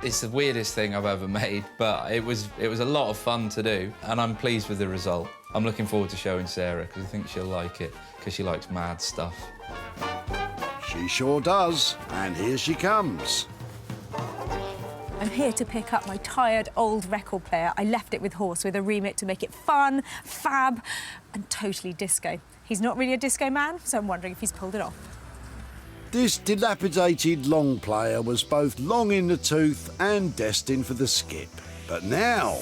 It's the weirdest thing I've ever made, but it was a lot of fun to do, and I'm pleased with the result. I'm looking forward to showing Sarah, because I think she'll like it, because she likes mad stuff. She sure does, and here she comes. I'm here to pick up my tired old record player. I left it with Horse with a remit to make it fun, fab, and totally disco. He's not really a disco man, so I'm wondering if he's pulled it off. This dilapidated long player was both long in the tooth and destined for the skip. But now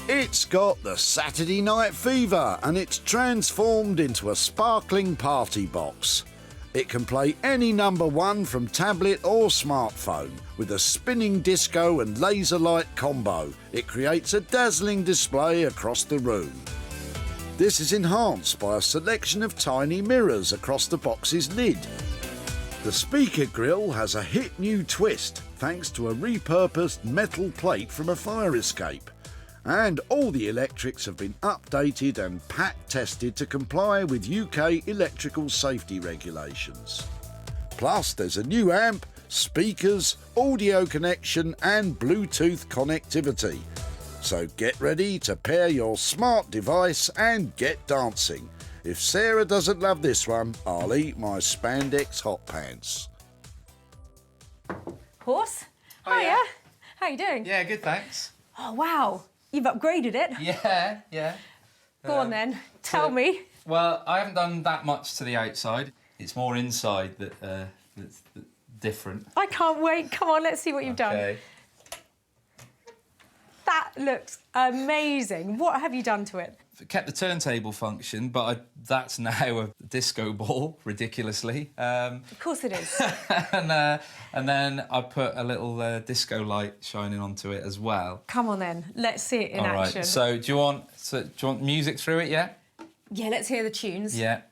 it's got the Saturday night fever and it's transformed into a sparkling party box. It can play any number one from tablet or smartphone. With a spinning disco and laser light combo, it creates a dazzling display across the room. This is enhanced by a selection of tiny mirrors across the box's lid. The speaker grille has a hip new twist thanks to a repurposed metal plate from a fire escape. And all the electrics have been updated and pack tested to comply with UK electrical safety regulations. Plus, there's a new amp, speakers, audio connection and Bluetooth connectivity. So get ready to pair your smart device and get dancing. If Sarah doesn't love this one, I'll eat my spandex hot pants. Horse? Hiya. How you doing? Yeah, good, thanks. Oh, wow. You've upgraded it. Yeah. Go on then. Tell me. Well, I haven't done that much to the outside. It's more inside that's different. I can't wait. Come on, let's see what you've done. That looks amazing. What have you done to it? Kept the turntable function, but that's now a disco ball, ridiculously. Of course it is. And then I put a little disco light shining onto it as well. Come on then, let's see it in All right. action. So do you want So, do you want music through it, yeah? Yeah, let's hear the tunes. Yeah.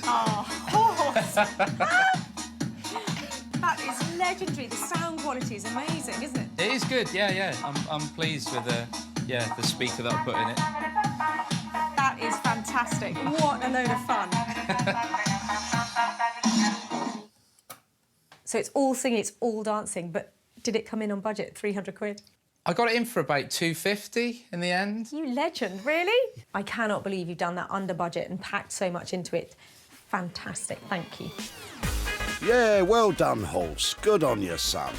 Oh, horse! That is legendary. The sound quality is amazing, isn't it? It is good, yeah. I'm pleased with the speaker that I put in it. That is fantastic. What a load of fun. So it's all singing, it's all dancing, but did it come in on budget, 300 quid? I got it in for about 250 in the end. You legend, really? I cannot believe you've done that under budget and packed so much into it. Fantastic, thank you. Yeah, well done, Horse. Good on you, son.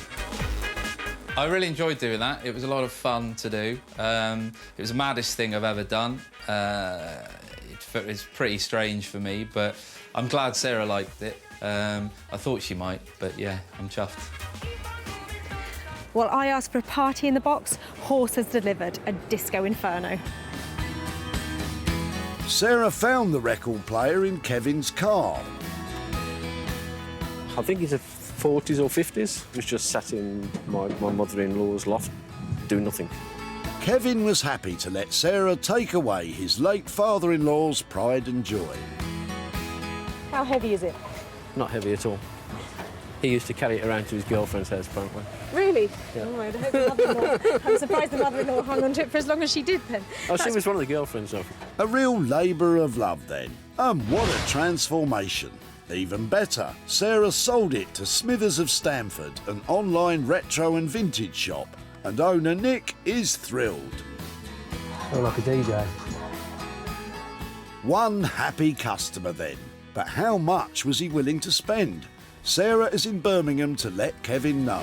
I really enjoyed doing that. It was a lot of fun to do. It was the maddest thing I've ever done. It's pretty strange for me, but I'm glad Sarah liked it. I thought she might, but yeah, I'm chuffed. Well, I asked for a party in the box. Horse has delivered a disco inferno. Sarah found the record player in Kevin's car. I think he's a 40s or 50s. He was just sat in my mother-in-law's loft, doing nothing. Kevin was happy to let Sarah take away his late father-in-law's pride and joy. How heavy is it? Not heavy at all. He used to carry it around to his girlfriend's house, apparently. Really? Yeah. Oh, I hope the mother-in-law... I'm surprised the mother-in-law hung on to it for as long as she did, then. Oh, she was one of the girlfriends, though. A real labour of love, then. And what a transformation. Even better, Sarah sold it to Smithers of Stamford, an online retro and vintage shop, and owner Nick is thrilled. Feel like a DJ. One happy customer then, but how much was he willing to spend? Sarah is in Birmingham to let Kevin know.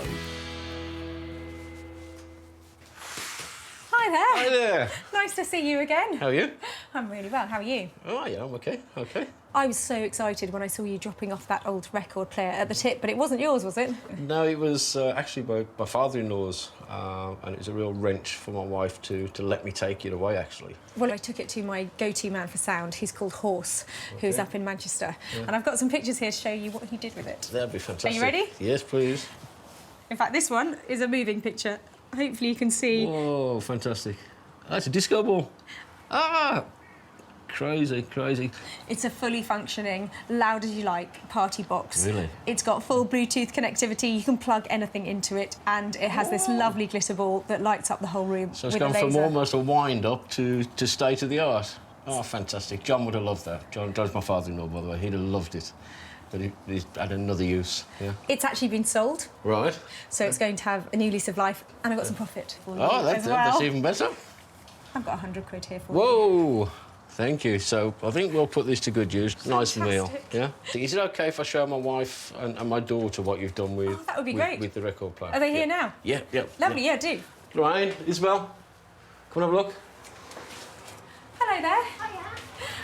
Hi there. Hi there. Nice to see you again. How are you? I'm really well. How are you? Oh, yeah, I'm OK. I was so excited when I saw you dropping off that old record player at the tip, but it wasn't yours, was it? No, it was actually my father-in-law's, and it was a real wrench for my wife to let me take it away, actually. Well, I took it to my go-to man for sound. He's called Horse, who's up in Manchester. Yeah. And I've got some pictures here to show you what he did with it. That'd be fantastic. Are you ready? Yes, please. In fact, this one is a moving picture. Hopefully you can see... Oh, fantastic. That's a disco ball. Ah! Crazy. It's a fully functioning, loud as you like, party box. Really? It's got full Bluetooth connectivity. You can plug anything into it, and it has this lovely glitter ball that lights up the whole room. So it's with gone a laser. from almost a wind-up to state of the art. Oh, fantastic. John would have loved that. John's my father-in-law, by the way. He'd have loved it. But he's had another use, yeah. It's actually been sold. Right. So it's going to have a new lease of life, and I've got some profit for you That's as well. That's even better. I've got 100 quid here for you. Whoa! Thank you. So I think we'll put this to good use. Nice meal, yeah? Is it OK if I show my wife and my daughter what you've done with... that would be great. With the record player? Are they here now? Yeah. Lovely, yeah, do. Ryan, Isabel, come and have a look. Hello there. Hiya.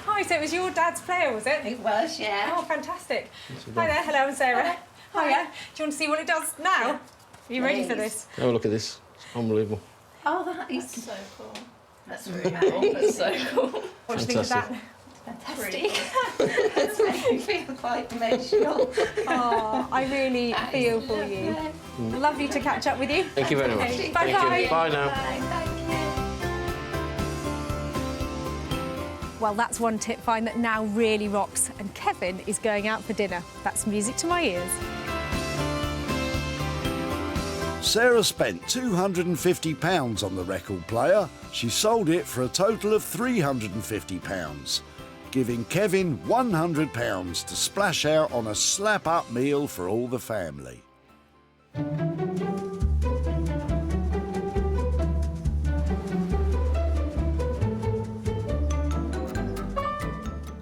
Hi, so it was your dad's player, was it? It was, yeah. Oh, fantastic. Hi there, hello, I'm Sarah. Hiya. Do you want to see what it does now? Yeah. Are you ready for this? Have a look at this. It's unbelievable. Oh, that is so cool. That's really cool. That's so cool. What do you think of that? Fantastic. That's made me feel quite emotional. Oh, I really feel for you. Lovely to catch up with you. Thank you very much. Okay, Thank bye-bye. you. Bye now. Well, that's one tip find that now really rocks, and Kevin is going out for dinner. That's music to my ears. Sarah spent £250 on the record player. She sold it for a total of £350, giving Kevin £100 to splash out on a slap-up meal for all the family.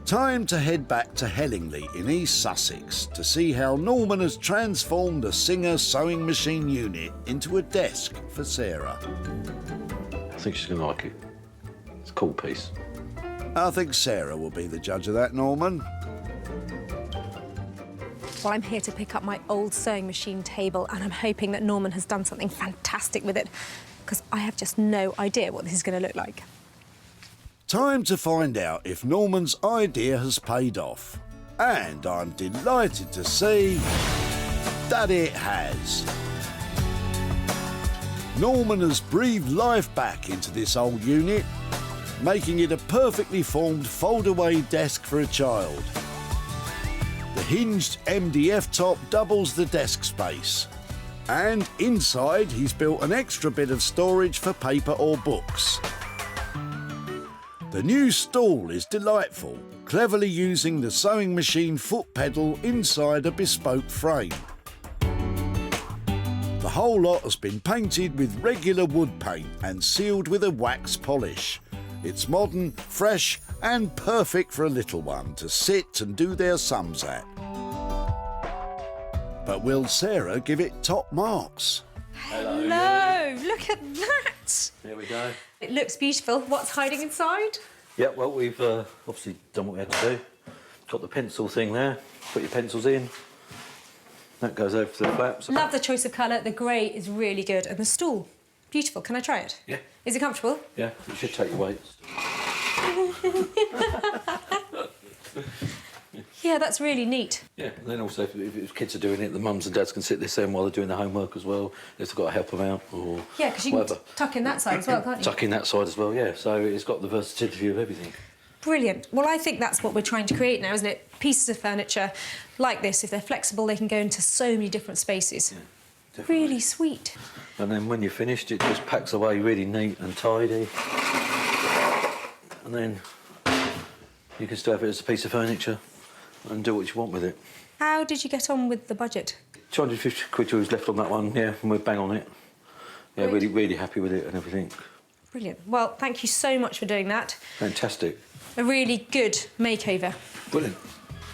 Time to head back to Hellingley in East Sussex to see how Norman has transformed a Singer sewing machine unit into a desk for Sarah. I think she's going to like it. It's a cool piece. I think Sarah will be the judge of that, Norman. Well, I'm here to pick up my old sewing machine table, and I'm hoping that Norman has done something fantastic with it, because I have just no idea what this is going to look like. Time to find out if Norman's idea has paid off. And I'm delighted to see that it has. Norman has breathed life back into this old unit, making it a perfectly formed fold-away desk for a child. The hinged MDF top doubles the desk space. And inside, he's built an extra bit of storage for paper or books. The new stool is delightful, cleverly using the sewing machine foot pedal inside a bespoke frame. The whole lot has been painted with regular wood paint and sealed with a wax polish. It's modern, fresh and perfect for a little one to sit and do their sums at. But will Sarah give it top marks? Hello, look at that. There we go. It looks beautiful. What's hiding inside? Yeah, well, we've obviously done what we had to do. Got the pencil thing there. Put your pencils in. That goes over to the flaps. Love the choice of colour. The grey is really good. And the stool, beautiful. Can I try it? Yeah. Is it comfortable? Yeah, you should take your weights. Yeah, that's really neat. Yeah, and then also if kids are doing it, the mums and dads can sit there saying while they're doing the homework as well, if they've got to help them out or Yeah, because you whatever. can tuck in that side as well, can't you? Tuck in that side as well, yeah. So it's got the versatility of everything. Brilliant. Well, I think that's what we're trying to create now, isn't it? Pieces of furniture like this, if they're flexible, they can go into so many different spaces. Yeah, really sweet. And then when you're finished, it just packs away really neat and tidy. And then you can still have it as a piece of furniture and do what you want with it. How did you get on with the budget? 250 quid was left on that one, yeah, and we're bang on it. Yeah, Great. really happy with it and everything. Brilliant. Well, thank you so much for doing that. Fantastic. A really good makeover. Brilliant.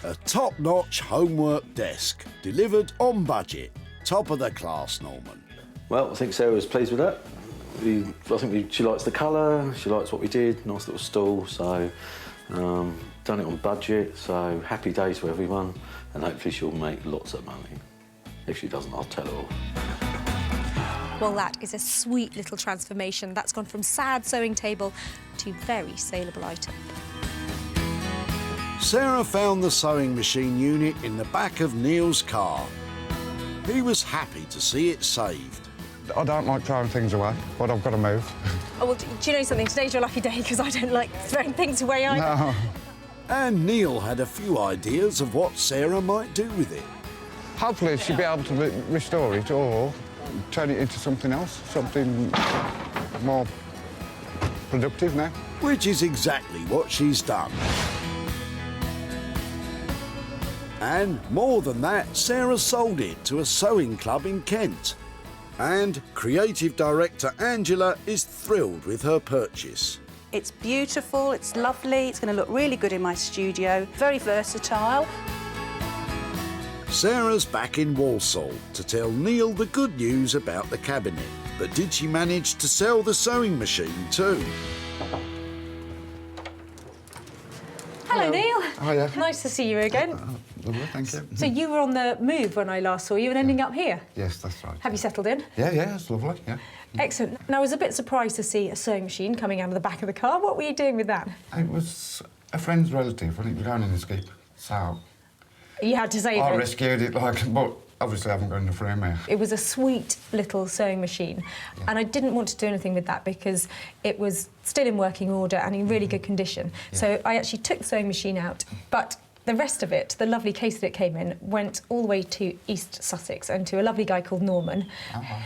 A top-notch homework desk, delivered on budget. Top of the class, Norman. Well, I think Sarah was pleased with that. She likes the colour, she likes what we did, nice little stool, so done it on budget, so happy days for everyone, and hopefully she'll make lots of money. If she doesn't, I'll tell her off. Well, that is a sweet little transformation. That's gone from sad sewing table to very saleable item. Sarah found the sewing machine unit in the back of Neil's car. He was happy to see it saved. I don't like throwing things away, but I've got to move. Oh, well, do you know something? Today's your lucky day because I don't like throwing things away either. No. And Neil had a few ideas of what Sarah might do with it. Hopefully she'll be able to restore it or turn it into something else, something more productive now. Which is exactly what she's done. And more than that, Sarah sold it to a sewing club in Kent. And creative director Angela is thrilled with her purchase. It's beautiful, it's lovely, it's going to look really good in my studio, very versatile. Sarah's back in Walsall to tell Neil the good news about the cabinet. But did she manage to sell the sewing machine too? Hello, Neil. Hiya. Nice to see you again. Lovely, thank you. So you were on the move when I last saw you and ending up here? Yes, that's right. Have you settled in? Yeah, it's lovely, yeah. Excellent. Now, I was a bit surprised to see a sewing machine coming out of the back of the car. What were you doing with that? It was a friend's relative when it was down in the skip, so You had to save I it. rescued it, but obviously I haven't got enough room here. It was a sweet little sewing machine, and I didn't want to do anything with that because it was still in working order and in really good condition. So I actually took the sewing machine out, but the rest of it, the lovely case that it came in, went all the way to East Sussex and to a lovely guy called Norman,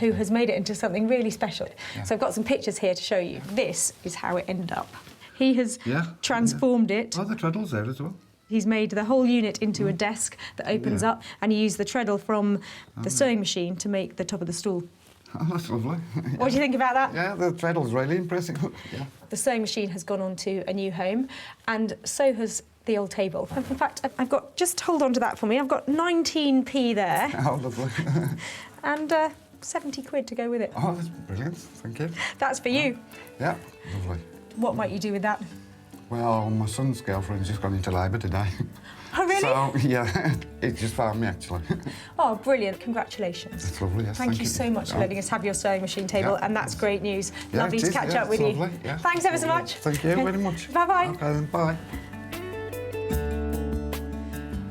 who has made it into something really special. So I've got some pictures here to show you. This is how it ended up. He has transformed it. Oh, the treadle's there as well. He's made the whole unit into a desk that opens up, and he used the treadle from the sewing machine to make the top of the stool. Oh, that's lovely. What do you think about that? Yeah, the treadle's really impressive. Yeah. The sewing machine has gone on to a new home, and so has the old table. In fact, I've got, just hold on to that for me, I've got 19p there. Oh, lovely. And 70 quid to go with it. Oh, that's brilliant, thank you. That's for you. Yeah, lovely. What might you do with that? Well, my son's girlfriend's just gone into labour today. Oh, really? So, yeah, it just found me, actually. Oh, brilliant. Congratulations. That's lovely, yes, Thank you so much for letting us have your sewing machine table, and that's great news. Yeah, Lovely it to is, catch yeah, up with it's you. lovely, yeah. Thanks ever so much. Thank you very much. Bye-bye. OK, then, bye.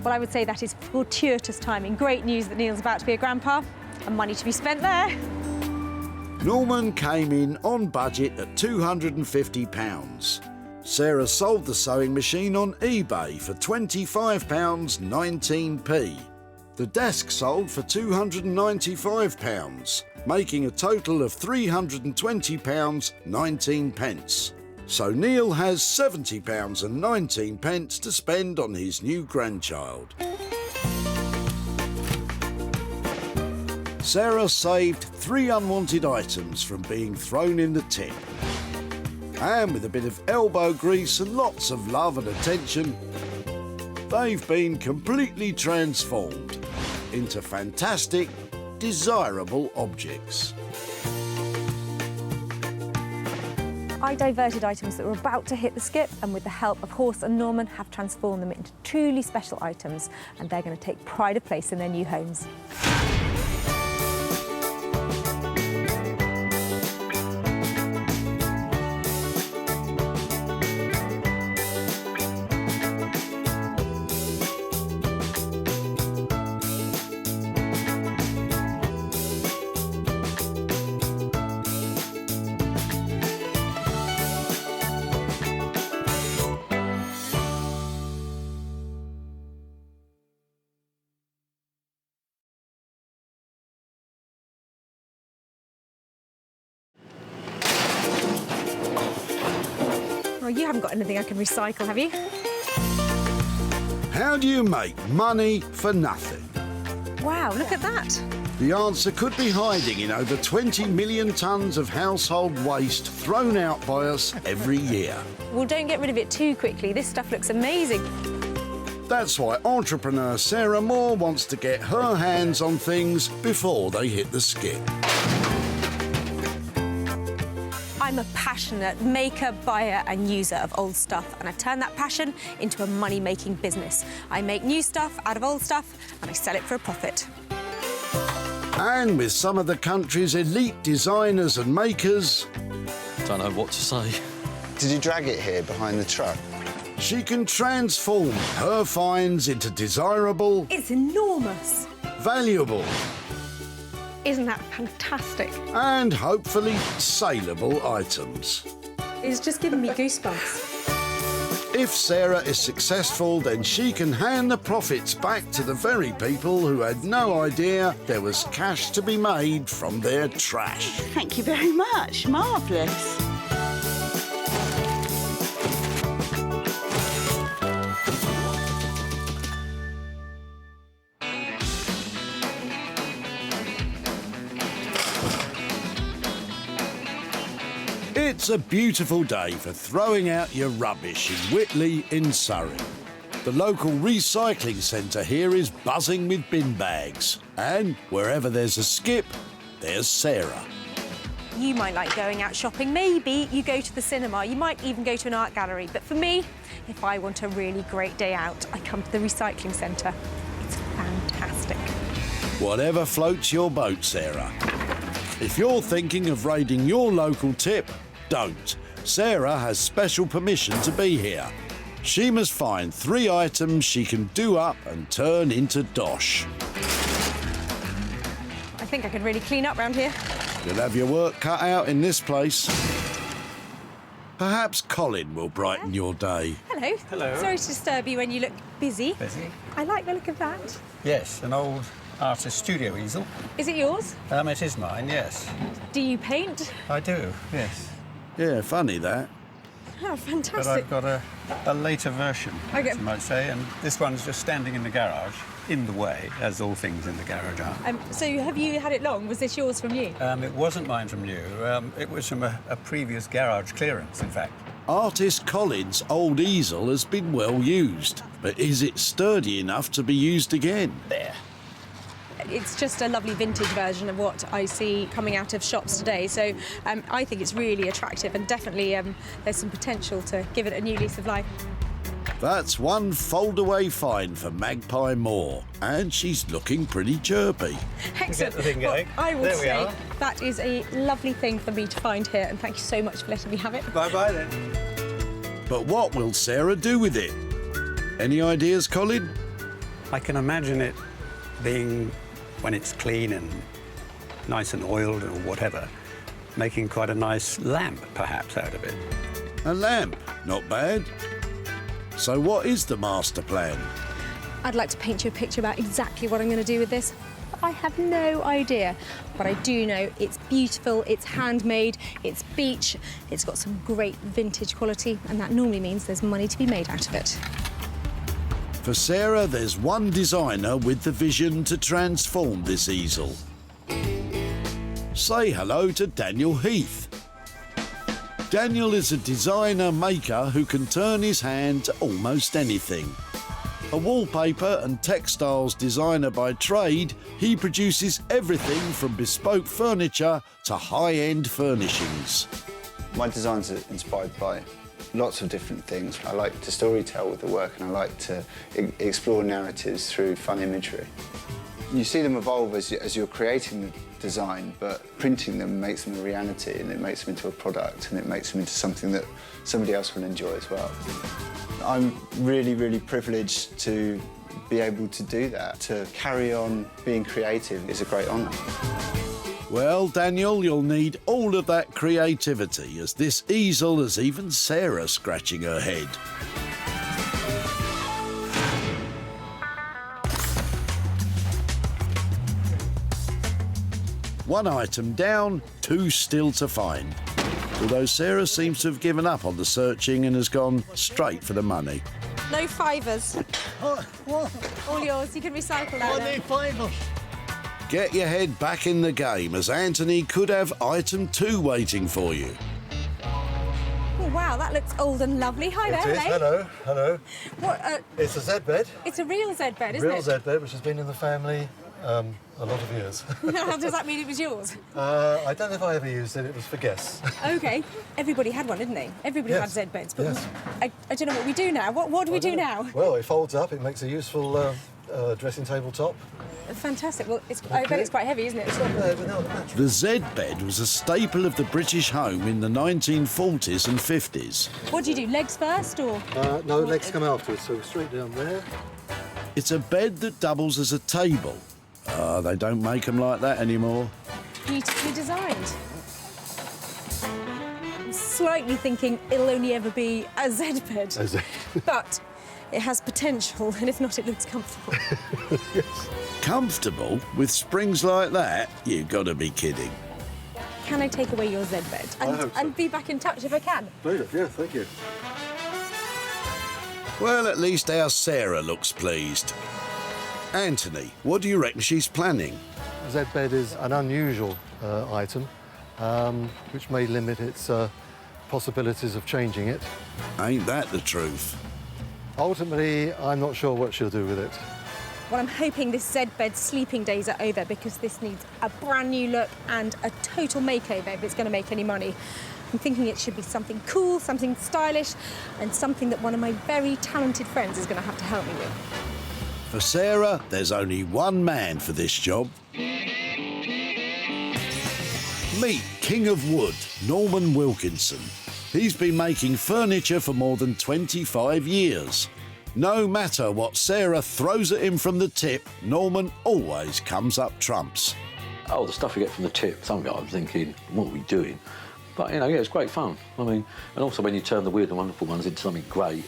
Well, I would say that is fortuitous timing. Great news that Neil's about to be a grandpa, and money to be spent there. Norman came in on budget at £250. Sarah sold the sewing machine on eBay for £25.19p. The desk sold for £295, making a total of £320.19. So Neil has £70.19 to spend on his new grandchild. Sarah saved 3 unwanted items from being thrown in the tip. And with a bit of elbow grease and lots of love and attention, they've been completely transformed into fantastic, desirable objects. I diverted items that were about to hit the skip, and with the help of Horse and Norman, have transformed them into truly special items, and they're going to take pride of place in their new homes. Well, you haven't got anything I can recycle, have you? How do you make money for nothing? Wow, look at that. The answer could be hiding in over 20 million tonnes of household waste thrown out by us every year. Well, don't get rid of it too quickly. This stuff looks amazing. That's why entrepreneur Sarah Moore wants to get her hands on things before they hit the skip. I'm a passionate maker, buyer and user of old stuff, and I've turned that passion into a money-making business. I make new stuff out of old stuff and I sell it for a profit. And with some of the country's elite designers and makers... Don't know what to say. Did you drag it here behind the truck? She can transform her finds into desirable... It's enormous. Valuable... Isn't that fantastic? And hopefully saleable items. It's just giving me goosebumps. If Sarah is successful, then she can hand the profits back to the very people who had no idea there was cash to be made from their trash. Thank you very much. Marvellous. It's a beautiful day for throwing out your rubbish in Whitley in Surrey. The local recycling centre here is buzzing with bin bags. And wherever there's a skip, there's Sarah. You might like going out shopping. Maybe you go to the cinema. You might even go to an art gallery. But for me, if I want a really great day out, I come to the recycling centre. It's fantastic. Whatever floats your boat, Sarah. If you're thinking of raiding your local tip, don't. Sarah has special permission to be here. She must find 3 items she can do up and turn into dosh. I think I could really clean up round here. You'll have your work cut out in this place. Perhaps Colin will brighten your day. Hello. Hello. Sorry to disturb you when you look busy. Busy? I like the look of that. Yes, an old artist studio easel. Is it yours? It is mine, yes. Do you paint? I do, yes. Yeah, funny that. Oh, fantastic. But I've got a later version, Okay. as you might say, and this one's just standing in the garage, in the way, as all things in the garage are. So have you had it long? Was this yours from you? It wasn't mine from you. It was from a previous garage clearance, in fact. Artist Colin's old easel has been well used, but is it sturdy enough to be used again? There. It's just a lovely vintage version of what I see coming out of shops today. So I think it's really attractive, and definitely there's some potential to give it a new lease of life. That's one fold-away find for Magpie Moore, and she's looking pretty chirpy. Excellent. Get the thing going. Well, I will There we say are. that is a lovely thing for me to find here, and thank you so much for letting me have it. Bye-bye then. But what will Sarah do with it? Any ideas, Colin? I can imagine it being, when it's clean and nice and oiled or whatever, making quite a nice lamp, perhaps, out of it. A lamp, not bad. So what is the master plan? I'd like to paint you a picture about exactly what I'm going to do with this. I have no idea, but I do know it's beautiful, it's handmade, it's beach, it's got some great vintage quality, and that normally means there's money to be made out of it. For Sarah, there's one designer with the vision to transform this easel. Say hello to Daniel Heath. Daniel is a designer maker who can turn his hand to almost anything. A wallpaper and textiles designer by trade, he produces everything from bespoke furniture to high-end furnishings. My designs are inspired by lots of different things. I like to storytell with the work, and I like to explore narratives through fun imagery. You see them evolve as you're creating the design, but printing them makes them a reality, and it makes them into a product, and it makes them into something that somebody else will enjoy as well. I'm really, really privileged to be able to do that. To carry on being creative is a great honour. Well, Daniel, you'll need all of that creativity, as this easel has even Sarah scratching her head. One item down, two still to find. Although Sarah seems to have given up on the searching and has gone straight for the money. No fivers. What? All yours, you can recycle that. I need fivers. Get your head back in the game, as Anthony could have item 2 waiting for you. Oh, wow, that looks old and lovely. Hi there, It is. hey. Hello, hello. What, It's a Z bed. it's a real Z bed, isn't Real it? Z bed, which has been in the family a lot of years. Does that mean it was yours? I don't know if I ever used it. It was for guests. OK. Everybody had one, didn't they? Everybody Yes. had Z beds. But Yes. I don't know what we do now. What do we do now? Well, it folds up. It makes a useful dressing table top. Fantastic. Well, I bet it's quite heavy, isn't it? The Z bed was a staple of the British home in the 1940s and 50s. What do you do? Legs first, or? No, legs come afterwards, so straight down there. It's a bed that doubles as a table. They don't make them like that anymore. Beautifully designed. I'm slightly thinking it'll only ever be a Z bed. A Z. But it has potential, and if not, it looks comfortable. Yes. Comfortable? With springs like that? You've got to be kidding. Can I take away your Z bed? And, I hope so. and be back in touch if I can? Pleasure. Yeah, thank you. Well, at least our Sarah looks pleased. Anthony, what do you reckon she's planning? A Z bed is an unusual item, which may limit its possibilities of changing it. Ain't that the truth? Ultimately, I'm not sure what she'll do with it. Well, I'm hoping this Z bed sleeping days are over, because this needs a brand new look and a total makeover if it's going to make any money. I'm thinking it should be something cool, something stylish, and something that one of my very talented friends is going to have to help me with. For Sarah, there's only one man for this job. Meet King of Wood, Norman Wilkinson. He's been making furniture for more than 25 years. No matter what Sarah throws at him from the tip, Norman always comes up trumps. Oh, the stuff you get from the tip, some guy I'm thinking, what are we doing? But, you know, yeah, it's great fun. I mean, and also when you turn the weird and wonderful ones into something great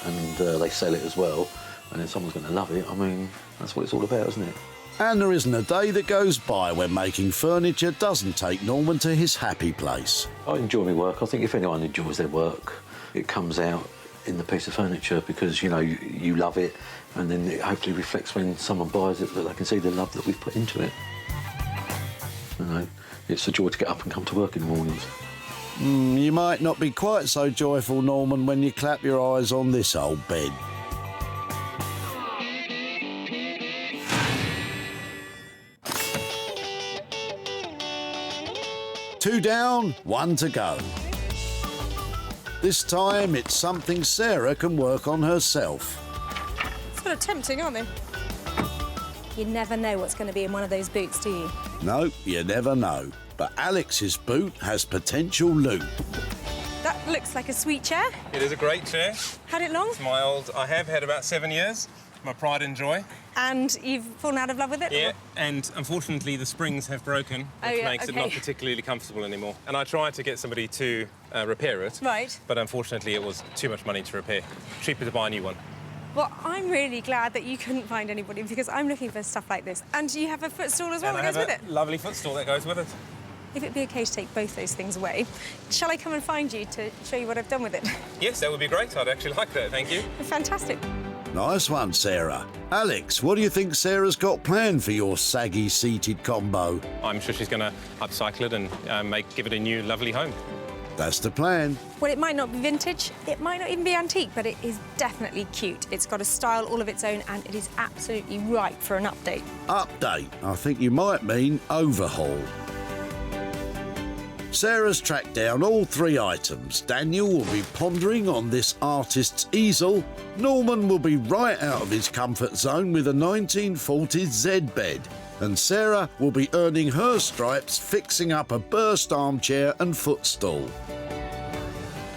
and they sell it as well, and then someone's going to love it, I mean, that's what it's all about, isn't it? And there isn't a day that goes by when making furniture doesn't take Norman to his happy place. I enjoy my work. I think if anyone enjoys their work, it comes out in the piece of furniture because, you know, you love it, and then it hopefully reflects when someone buys it that they can see the love that we've put into it. You know, it's a joy to get up and come to work in the mornings. You might not be quite so joyful, Norman, when you clap your eyes on this old bed. Two down, one to go. This time, it's something Sarah can work on herself. Sort of tempting, aren't they? You never know what's going to be in one of those boots, do you? No, you never know. But Alex's boot has potential loot. That looks like a sweet chair. It is a great chair. Had it long? It's my old. I have had about 7 years. my pride and joy. And you've fallen out of love with it? Yeah, and unfortunately the springs have broken, which makes it not particularly comfortable anymore. And I tried to get somebody to repair it. Right. But unfortunately it was too much money to repair. Cheaper to buy a new one. Well, I'm really glad that you couldn't find anybody because I'm looking for stuff like this. And you have a footstool as well that goes with it. Lovely footstool that goes with it. If it'd be okay to take both those things away, shall I come and find you to show you what I've done with it? Yes, that would be great. I'd actually like that, thank you. Fantastic. Nice one, Sarah. Alex, what do you think Sarah's got planned for your saggy seated combo? I'm sure she's going to upcycle it and give it a new, lovely home. That's the plan. Well, it might not be vintage, it might not even be antique, but it is definitely cute. It's got a style all of its own, and it is absolutely ripe for an update. Update? I think you might mean overhaul. Sarah's tracked down all 3 items. Daniel will be pondering on this artist's easel. Norman will be right out of his comfort zone with a 1940s Z bed. And Sarah will be earning her stripes fixing up a burst armchair and footstool.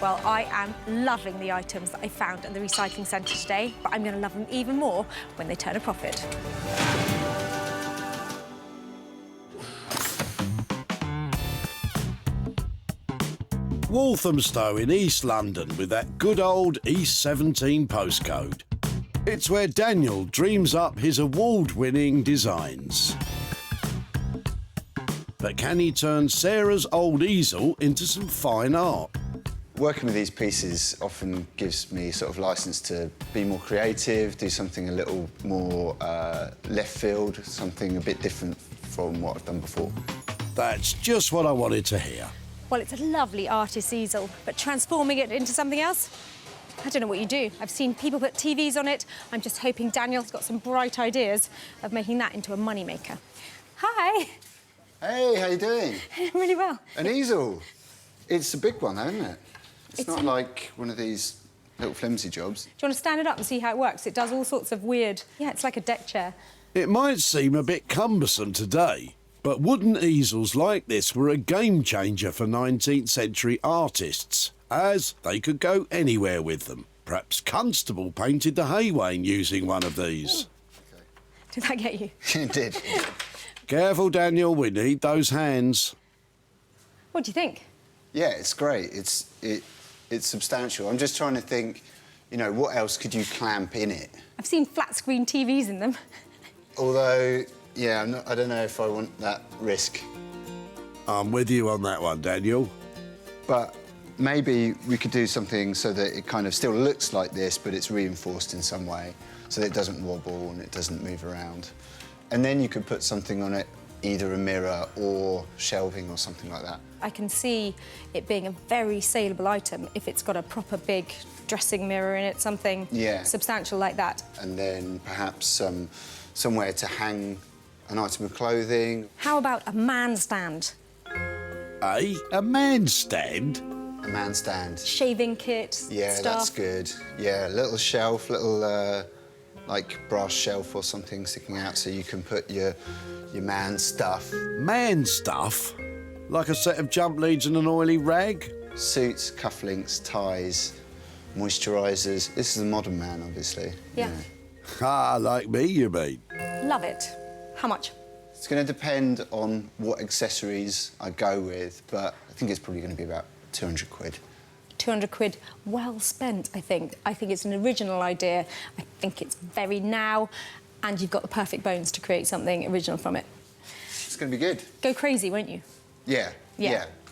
Well, I am loving the items that I found at the recycling centre today, but I'm going to love them even more when they turn a profit. Walthamstow in East London with that good old East 17 postcode. It's where Daniel dreams up his award-winning designs. But can he turn Sarah's old easel into some fine art? Working with these pieces often gives me sort of license to be more creative, do something a little more left field, something a bit different from what I've done before. That's just what I wanted to hear. Well, it's a lovely artist's easel, but transforming it into something else? I don't know what you do. I've seen people put TVs on it. I'm just hoping Daniel's got some bright ideas of making that into a moneymaker. Hi. Hey, how you doing? Really well. An easel. It's a big one, though, isn't it? It's not like one of these little flimsy jobs. Do you want to stand it up and see how it works? It does all sorts of weird... Yeah, it's like a deck chair. It might seem a bit cumbersome today, but wooden easels like this were a game changer for 19th century artists, as they could go anywhere with them. Perhaps Constable painted the Haywain using one of these. Okay. Did that get you? It did. Careful, Daniel, we need those hands. What do you think? Yeah, it's great. It's substantial. I'm just trying to think, you know, what else could you clamp in it? I've seen flat-screen TVs in them. Although, yeah, I don't know if I want that risk. I'm with you on that one, Daniel. But maybe we could do something so that it kind of still looks like this, but it's reinforced in some way, so that it doesn't wobble and it doesn't move around. And then you could put something on it, either a mirror or shelving or something like that. I can see it being a very saleable item if it's got a proper big dressing mirror in it, something substantial like that. And then perhaps somewhere to hang an item of clothing. How about a man stand? A man stand? A man stand. Shaving kit, yeah, stuff. That's good. Yeah, a little shelf, little like brass shelf or something sticking out so you can put your man stuff. Man stuff? Like a set of jump leads and an oily rag? Suits, cufflinks, ties, moisturisers. This is a modern man, obviously. Yeah. Ah, like me, you mean? Love it. How much? It's going to depend on what accessories I go with, but I think it's probably going to be about 200 quid. 200 quid, well spent, I think. I think it's an original idea. I think it's very now, and you've got the perfect bones to create something original from it. It's going to be good. Go crazy, won't you? Yeah.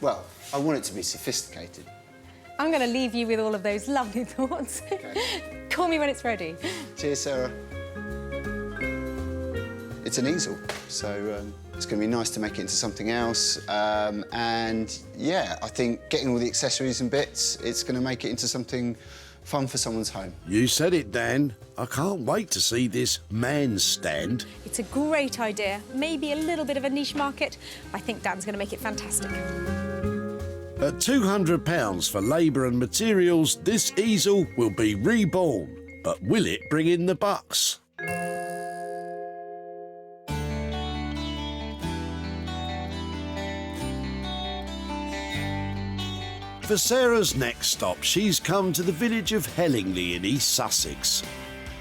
Well, I want it to be sophisticated. I'm going to leave you with all of those lovely thoughts. Okay. Call me when it's ready. Cheers, Sarah. It's an easel, so it's going to be nice to make it into something else. And, yeah, I think getting all the accessories and bits, it's going to make it into something fun for someone's home. You said it, Dan. I can't wait to see this man stand. It's a great idea. Maybe a little bit of a niche market. I think Dan's going to make it fantastic. At £200 for labour and materials, this easel will be reborn. But will it bring in the bucks? For Sarah's next stop, she's come to the village of Hellingley in East Sussex.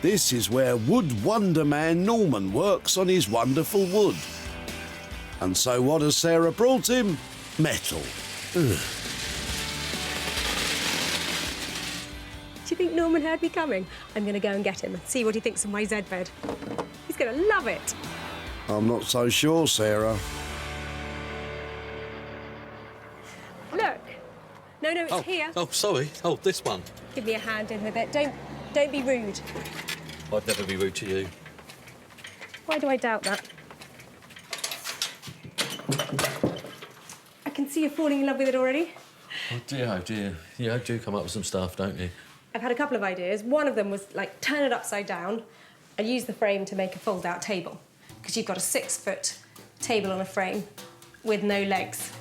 This is where wood wonder man Norman works on his wonderful wood. And so what has Sarah brought him? Metal. Ugh. Do you think Norman heard me coming? I'm going to go and get him and see what he thinks of my Z bed. He's going to love it. I'm not so sure, Sarah. Look. No, it's here. Oh, sorry. Oh, this one. Give me a hand in with it. Don't be rude. I'd never be rude to you. Why do I doubt that? I can see you're falling in love with it already. Oh, dear, oh, dear. You do come up with some stuff, don't you? I've had a couple of ideas. One of them was, like, turn it upside down and use the frame to make a fold-out table. Because you've got a 6-foot table on a frame with no legs.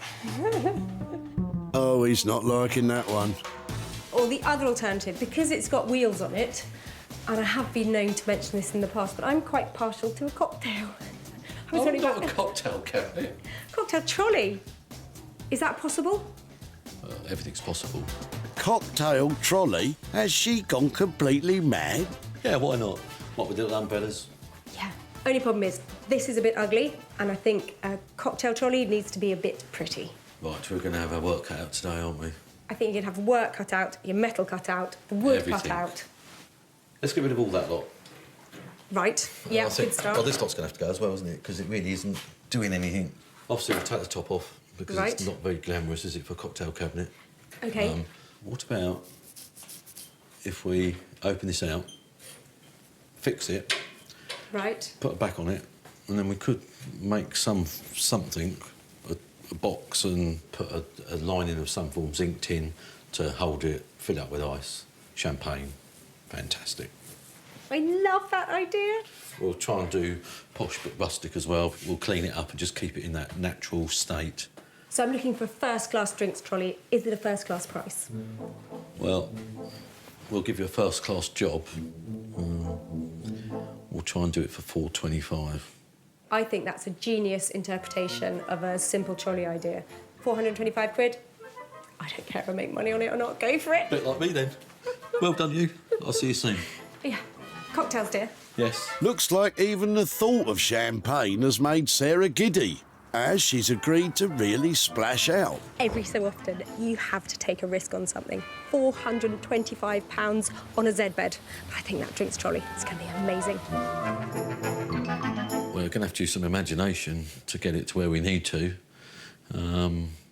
Oh, he's not liking that one. Or the other alternative, because it's got wheels on it, and I have been known to mention this in the past, but I'm quite partial to a cocktail. Not a cocktail cabinet. Cocktail trolley. Is that possible? Everything's possible. Cocktail trolley? Has she gone completely mad? Yeah, why not? What with little umbrellas? Yeah. Only problem is, this is a bit ugly, and I think a cocktail trolley needs to be a bit pretty. Right, we're going to have our work cut out today, aren't we? I think you can have work cut out, your metal cut out, the wood cut Everything. out. Let's get rid of all that lot. Right. Yeah, I think, good start. well, this lot's going to have to go as well, isn't it? Because it really isn't doing anything. Obviously, we'll take the top off because Right. it's not very glamorous, is it, for a cocktail cabinet? OK. What about if we open this out, fix it, Right. put a back on it, and then we could make something, a box, and put a lining of some form, zinc tin, to hold it, fill it up with ice, champagne. Fantastic. I love that idea. We'll try and do posh but rustic as well. We'll clean it up and just keep it in that natural state. So I'm looking for a first-class drinks trolley. Is it a first-class price? Well, we'll give you a first-class job. We'll try and do it for $4.25. I think that's a genius interpretation of a simple trolley idea. 425 quid? I don't care if I make money on it or not. Go for it. Bit like me, then. Well done, you. I'll see you soon. Yeah. Cocktails, dear. Yes. Looks like even the thought of champagne has made Sarah giddy, as she's agreed to really splash out. Every so often, you have to take a risk on something. £425 on a Z bed. I think that drinks trolley is going to be amazing. We're going to have to use some imagination to get it to where we need to.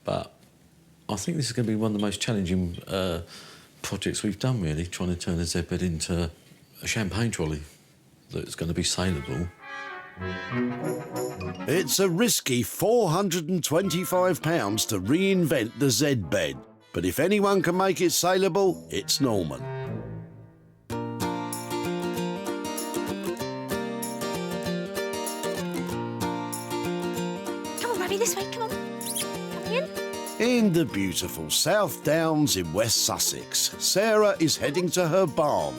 But I think this is going to be one of the most challenging projects we've done, really, trying to turn a Z bed into a champagne trolley that's going to be saleable. It's a risky £425 to reinvent the Z bed, but if anyone can make it saleable, it's Norman. Come on, Robbie, this way, come on. Coming in? In the beautiful South Downs in West Sussex, Sarah is heading to her barn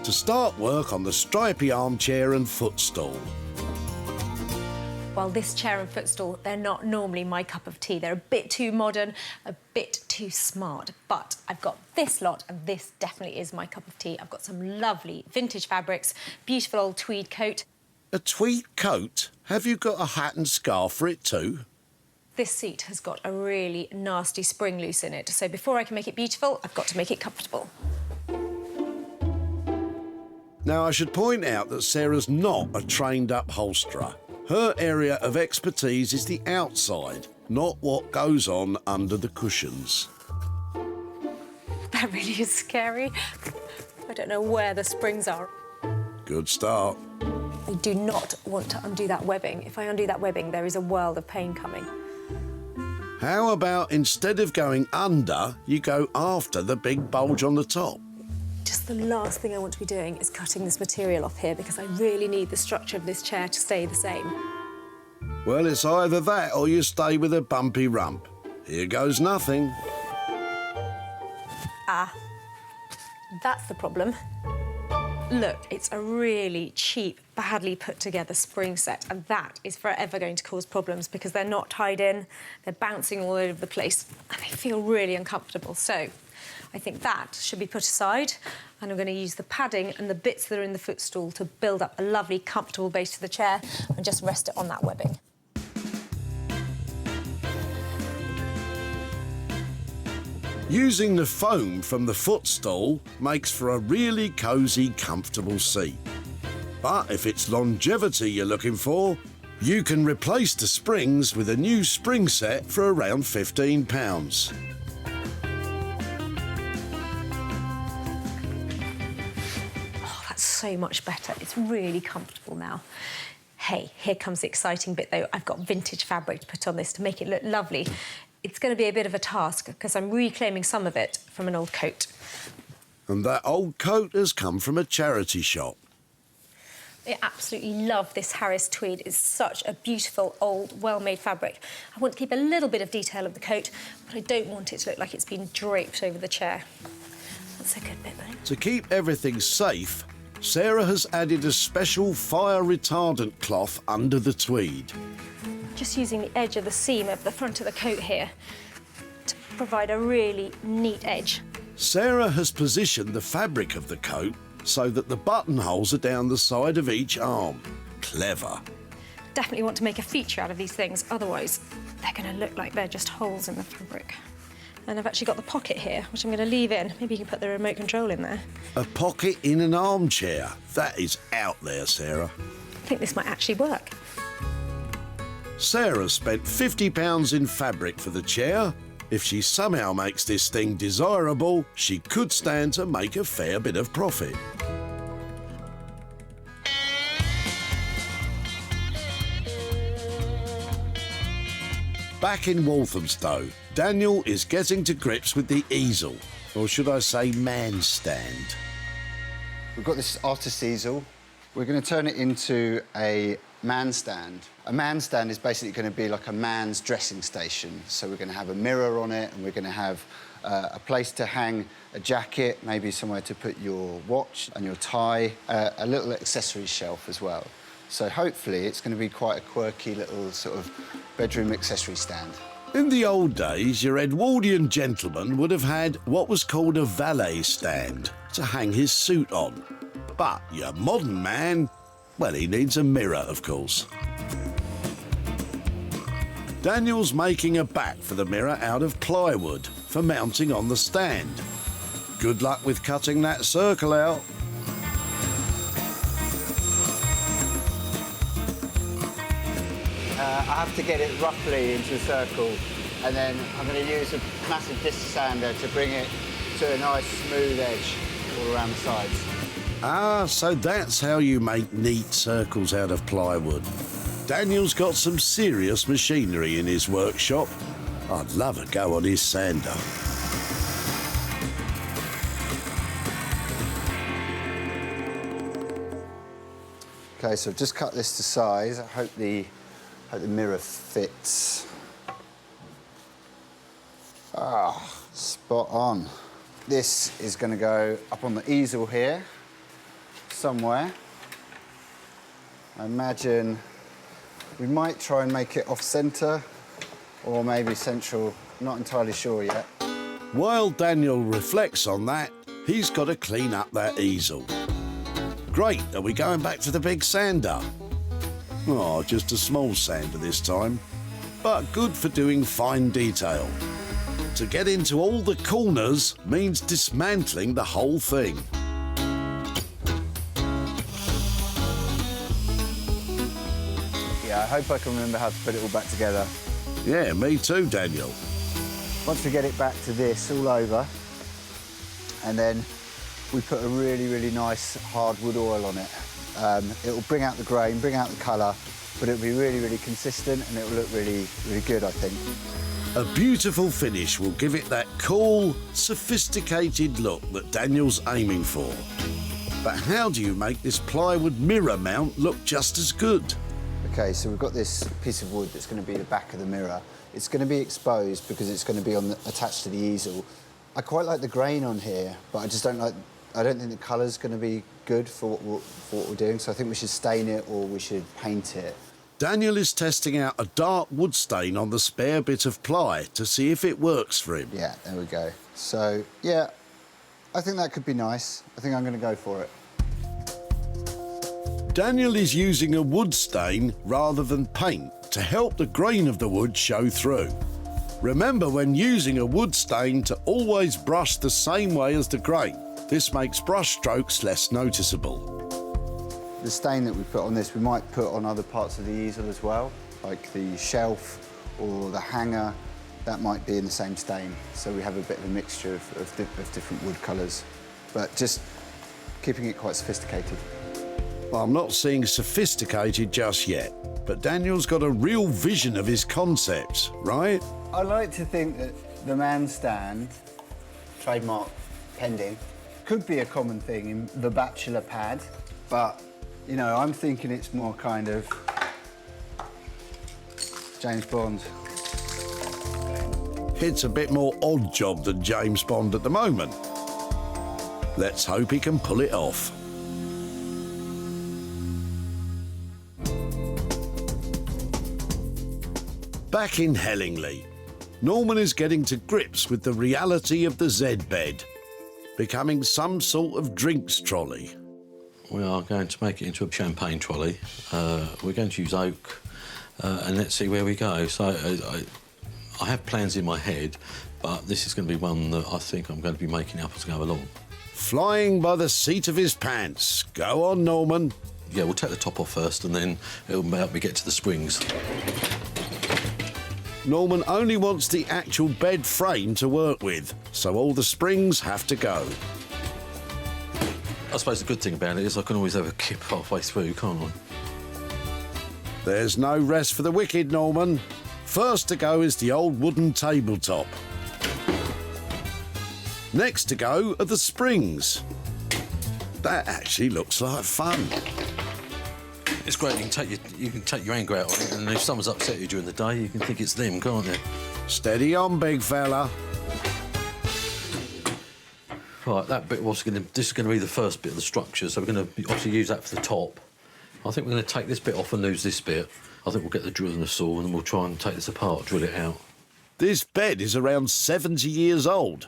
to start work on the stripy armchair and footstool. Well, this chair and footstool, they're not normally my cup of tea. They're a bit too modern, a bit too smart. But I've got this lot, and this definitely is my cup of tea. I've got some lovely vintage fabrics, beautiful old tweed coat. A tweed coat? Have you got a hat and scarf for it too? This seat has got a really nasty spring loose in it, so before I can make it beautiful, I've got to make it comfortable. Now, I should point out that Sarah's not a trained upholsterer. Her area of expertise is the outside, not what goes on under the cushions. That really is scary. I don't know where the springs are. Good start. I do not want to undo that webbing. If I undo that webbing, there is a world of pain coming. How about instead of going under, you go after the big bulge on the top? Just the last thing I want to be doing is cutting this material off here because I really need the structure of this chair to stay the same. Well, it's either that or you stay with a bumpy rump. Here goes nothing. Ah, that's the problem. Look, it's a really cheap, badly put together spring set, and that is forever going to cause problems because they're not tied in, they're bouncing all over the place, and they feel really uncomfortable. So I think that should be put aside, and I'm going to use the padding and the bits that are in the footstool to build up a lovely, comfortable base for the chair and just rest it on that webbing. Using the foam from the footstool makes for a really cosy, comfortable seat. But if it's longevity you're looking for, you can replace the springs with a new spring set for around £15. Oh, that's so much better. It's really comfortable now. Hey, here comes the exciting bit though. I've got vintage fabric to put on this to make it look lovely. It's going to be a bit of a task because I'm reclaiming some of it from an old coat. And that old coat has come from a charity shop. I absolutely love this Harris tweed. It's such a beautiful, old, well-made fabric. I want to keep a little bit of detail of the coat, but I don't want it to look like it's been draped over the chair. That's a good bit, though. To keep everything safe, Sarah has added a special fire-retardant cloth under the tweed. Just using the edge of the seam of the front of the coat here to provide a really neat edge. Sarah has positioned the fabric of the coat so that the buttonholes are down the side of each arm. Clever. Definitely want to make a feature out of these things, otherwise they're going to look like they're just holes in the fabric. And I've actually got the pocket here, which I'm going to leave in. Maybe you can put the remote control in there. A pocket in an armchair. That is out there, Sarah. I think this might actually work. Sarah spent £50 in fabric for the chair. If she somehow makes this thing desirable, she could stand to make a fair bit of profit. Back in Walthamstow, Daniel is getting to grips with the easel, or should I say man stand. We've got this artist easel. We're going to turn it into a man stand. A man stand is basically going to be like a man's dressing station. So we're going to have a mirror on it, and we're going to have a place to hang a jacket, maybe somewhere to put your watch and your tie, a little accessory shelf as well. So hopefully it's going to be quite a quirky little sort of bedroom accessory stand. In the old days, your Edwardian gentleman would have had what was called a valet stand to hang his suit on. But your modern man, well, he needs a mirror, of course. Daniel's making a back for the mirror out of plywood for mounting on the stand. Good luck with cutting that circle out. I have to get it roughly into a circle, and then I'm going to use a massive disc sander to bring it to a nice smooth edge all around the sides. Ah, so that's how you make neat circles out of plywood. Daniel's got some serious machinery in his workshop. I'd love a go on his sander. OK, so I've just cut this to size. I hope the mirror fits. Ah, spot on. This is going to go up on the easel here, somewhere. I imagine we might try and make it off-centre, or maybe central. Not entirely sure yet. While Daniel reflects on that, he's got to clean up that easel. Great, are we going back to the big sander? Oh, just a small sander this time, but good for doing fine detail. To get into all the corners means dismantling the whole thing. Yeah, I hope I can remember how to put it all back together. Yeah, me too, Daniel. Once we get it back to this all over, and then we put a really, really nice hardwood oil on it. It'll bring out the grain, bring out the colour, but it'll be really, really consistent, and it'll look really, really good, I think. A beautiful finish will give it that cool, sophisticated look that Daniel's aiming for. But how do you make this plywood mirror mount look just as good? OK, so we've got this piece of wood that's going to be the back of the mirror. It's going to be exposed because it's going to be attached to the easel. I quite like the grain on here, but I don't think the colour's going to be good for what we're doing, so I think we should stain it or we should paint it. Daniel is testing out a dark wood stain on the spare bit of ply to see if it works for him. Yeah, there we go. So, yeah, I think that could be nice. I think I'm going to go for it. Daniel is using a wood stain rather than paint to help the grain of the wood show through. Remember, when using a wood stain, to always brush the same way as the grain. This makes brush strokes less noticeable. The stain that we put on this, we might put on other parts of the easel as well, like the shelf or the hanger. That might be in the same stain, so we have a bit of a mixture of different wood colours, but just keeping it quite sophisticated. Well, I'm not seeing sophisticated just yet, but Daniel's got a real vision of his concepts, right? I like to think that the man stand, trademark pending, could be a common thing in the bachelor pad, but, you know, I'm thinking it's more kind of James Bond. It's a bit more odd job than James Bond at the moment. Let's hope he can pull it off. Back in Hellingly, Norman is getting to grips with the reality of the Z-bed, becoming some sort of drinks trolley. We are going to make it into a champagne trolley. We're going to use oak, and let's see where we go. So I have plans in my head, but this is going to be one that I think I'm going to be making up as I go along. Flying by the seat of his pants. Go on, Norman. Yeah, we'll take the top off first, and then it'll help me get to the springs. Norman only wants the actual bed frame to work with, so all the springs have to go. I suppose the good thing about it is I can always have a kip halfway through, can't I? There's no rest for the wicked, Norman. First to go is the old wooden tabletop. Next to go are the springs. That actually looks like fun. It's great, you can take your anger out on it, and if someone's upset you during the day, you can think it's them, can't you? Steady on, big fella. Right, that bit this is going to be the first bit of the structure, so we're going to obviously use that for the top. I think we're going to take this bit off and lose this bit. I think we'll get the drill and the saw, and then we'll try and take this apart, drill it out. This bed is around 70 years old,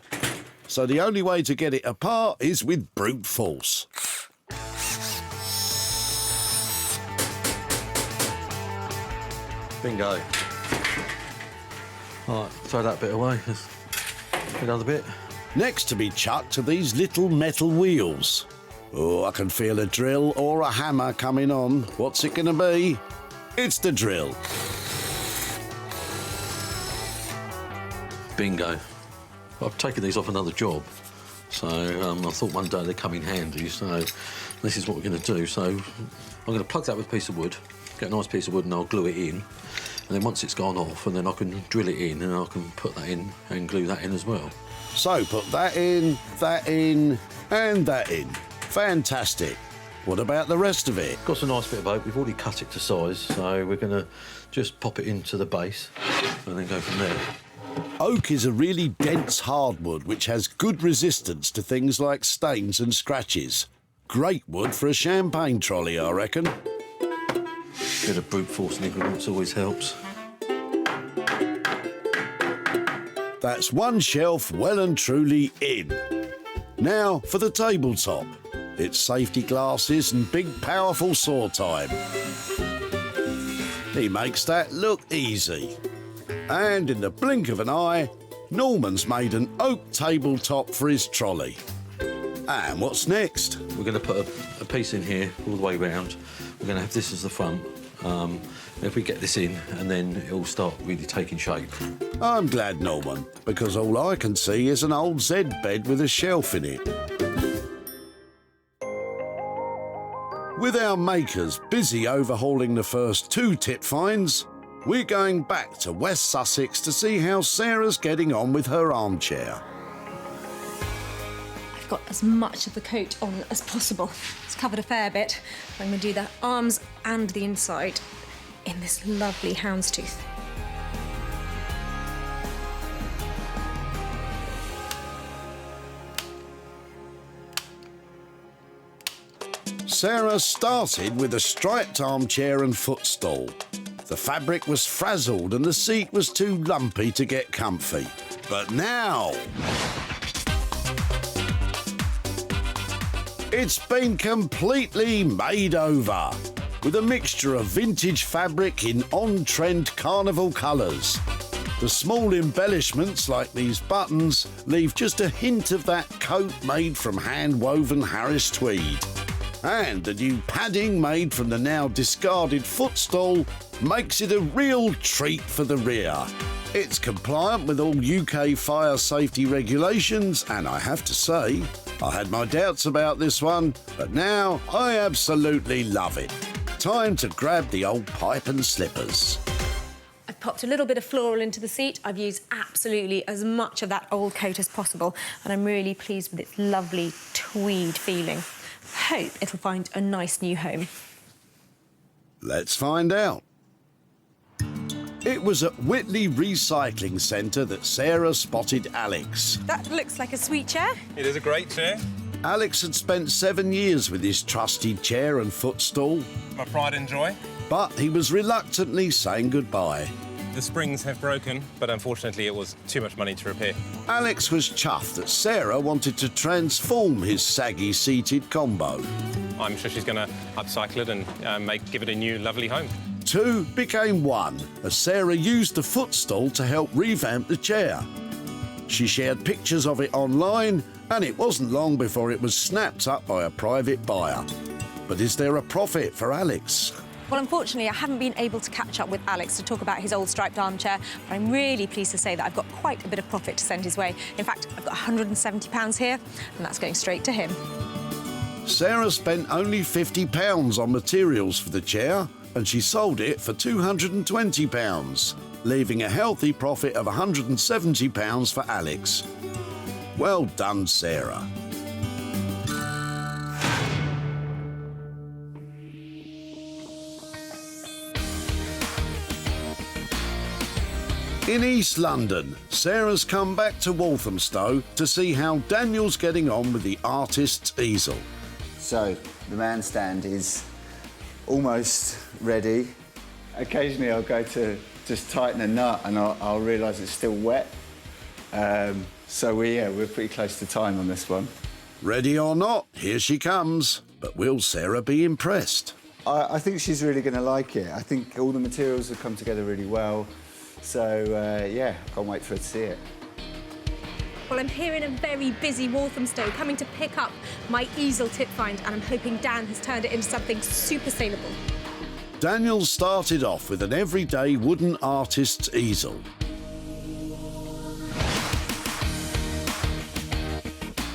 so the only way to get it apart is with brute force. Bingo. Right, throw that bit away. Another bit. Next to be chucked are these little metal wheels. Oh, I can feel a drill or a hammer coming on. What's it going to be? It's the drill. Bingo. I've taken these off another job, so I thought one day they'd come in handy, so this is what we're going to do. So I'm going to plug that with a piece of wood, get a nice piece of wood, and I'll glue it in. And then once it's gone off, and then I can drill it in, and I can put that in and glue that in as well. So put that in, and that in. Fantastic. What about the rest of it? Got a nice bit of oak. We've already cut it to size, so we're going to just pop it into the base and then go from there. Oak is a really dense hardwood which has good resistance to things like stains and scratches. Great wood for a champagne trolley, I reckon. Bit of brute force niggles always helps. That's one shelf well and truly in. Now for the tabletop. It's safety glasses and big powerful saw time. He makes that look easy. And in the blink of an eye, Norman's made an oak tabletop for his trolley. And what's next? We're going to put a piece in here all the way round. We're going to have this as the front. If we get this in, and then it'll start really taking shape. I'm glad, Norman, because all I can see is an old Z bed with a shelf in it. With our makers busy overhauling the first 2 tip finds, we're going back to West Sussex to see how Sarah's getting on with her armchair. I've got as much of the coat on as possible. It's covered a fair bit. I'm going to do the arms and the inside in this lovely houndstooth. Sarah started with a striped armchair and footstool. The fabric was frazzled and the seat was too lumpy to get comfy. But now it's been completely made over with a mixture of vintage fabric in on-trend carnival colours. The small embellishments like these buttons leave just a hint of that coat made from hand-woven Harris tweed. And the new padding made from the now discarded footstool makes it a real treat for the rear. It's compliant with all UK fire safety regulations, and I have to say, I had my doubts about this one, but now I absolutely love it. Time to grab the old pipe and slippers. I've popped a little bit of floral into the seat. I've used absolutely as much of that old coat as possible, and I'm really pleased with its lovely tweed feeling. Hope it'll find a nice new home. Let's find out. It was at Whitley Recycling Centre that Sarah spotted Alex. That looks like a sweet chair. It is a great chair. Alex had spent 7 years with his trusted chair and footstool. My pride and joy. But he was reluctantly saying goodbye. The springs have broken, but unfortunately it was too much money to repair. Alex was chuffed that Sarah wanted to transform his saggy seated combo. I'm sure she's going to upcycle it and give it a new lovely home. 2 became 1 as Sarah used the footstool to help revamp the chair. She shared pictures of it online, and it wasn't long before it was snapped up by a private buyer. But is there a profit for Alex? Well, unfortunately, I haven't been able to catch up with Alex to talk about his old striped armchair, but I'm really pleased to say that I've got quite a bit of profit to send his way. In fact, I've got £170 here, and that's going straight to him. Sarah spent only £50 on materials for the chair, and she sold it for £220, leaving a healthy profit of £170 for Alex. Well done, Sarah. In East London, Sarah's come back to Walthamstow to see how Daniel's getting on with the artist's easel. So, the man stand is almost ready. Occasionally I'll go to just tighten a nut and I'll realise it's still wet. So we're pretty close to time on this one. Ready or not, here she comes. But will Sarah be impressed? I think she's really going to like it. I think all the materials have come together really well. So, yeah, can't wait for her to see it. Well, I'm here in a very busy Walthamstow, coming to pick up my easel tip find, and I'm hoping Dan has turned it into something super saleable. Daniel started off with an everyday wooden artist's easel.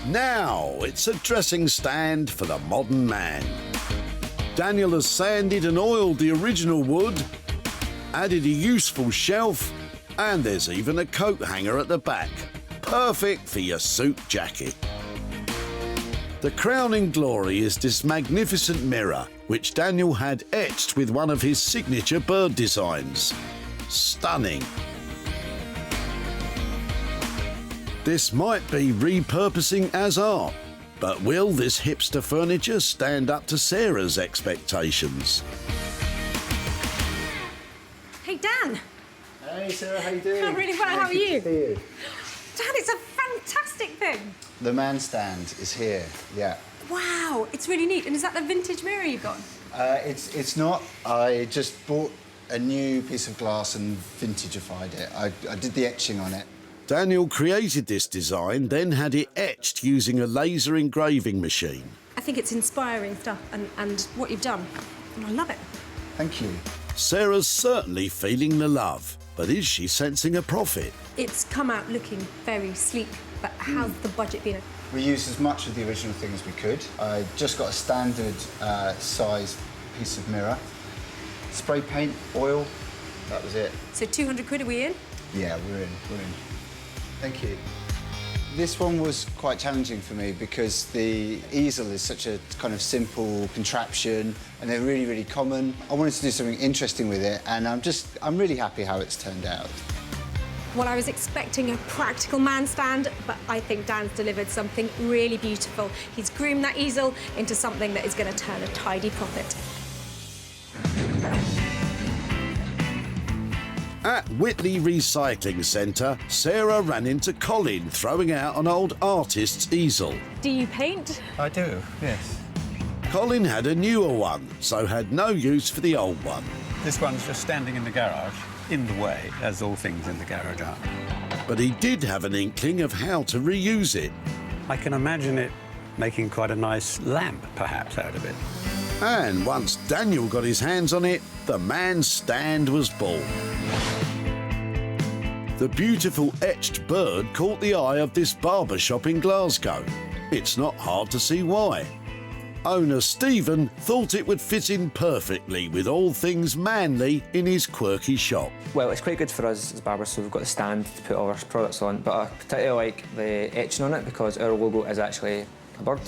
Now it's a dressing stand for the modern man. Daniel has sanded and oiled the original wood, added a useful shelf, and there's even a coat hanger at the back. Perfect for your suit jacket. The crowning glory is this magnificent mirror, which Daniel had etched with one of his signature bird designs. Stunning. This might be repurposing as art, but will this hipster furniture stand up to Sarah's expectations? Hey, Dan. Hey, Sarah, how you doing? I'm really well, how are you? Good to see you. Dan, it's a fantastic thing. The man stand is here, yeah. Wow, it's really neat. And is that the vintage mirror you've got? It's not. I just bought a new piece of glass and vintagified it. I did the etching on it. Daniel created this design, then had it etched using a laser engraving machine. I think it's inspiring stuff and what you've done. And I love it. Thank you. Sarah's certainly feeling the love, but is she sensing a profit? It's come out looking very sleek, but how's the budget been? We used as much of the original thing as we could. I just got a standard size piece of mirror. Spray paint, oil, that was it. So 200 quid, are we in? Yeah, we're in. Thank you. This one was quite challenging for me because the easel is such a kind of simple contraption and they're really, really common. I wanted to do something interesting with it and I'm really happy how it's turned out. Well, I was expecting a practical man stand, but I think Dan's delivered something really beautiful. He's groomed that easel into something that is going to turn a tidy profit. At Whitley Recycling Centre, Sarah ran into Colin throwing out an old artist's easel. Do you paint? I do, yes. Colin had a newer one, so had no use for the old one. This one's just standing in the garage, in the way, as all things in the garage are. But he did have an inkling of how to reuse it. I can imagine it making quite a nice lamp, perhaps, out of it. And once Daniel got his hands on it, the man's stand was born. The beautiful etched bird caught the eye of this barber shop in Glasgow. It's not hard to see why. Owner Stephen thought it would fit in perfectly with all things manly in his quirky shop. Well, it's quite good for us as barbers, so we've got a stand to put all our products on, but I particularly like the etching on it because our logo is actually a bird.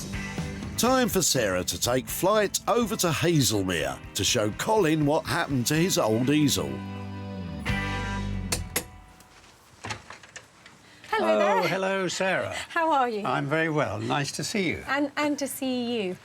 Time for Sarah to take flight over to Hazelmere to show Colin what happened to his old easel. Hello there. Oh, hello, Sarah. How are you? I'm very well. Nice to see you. And to see you.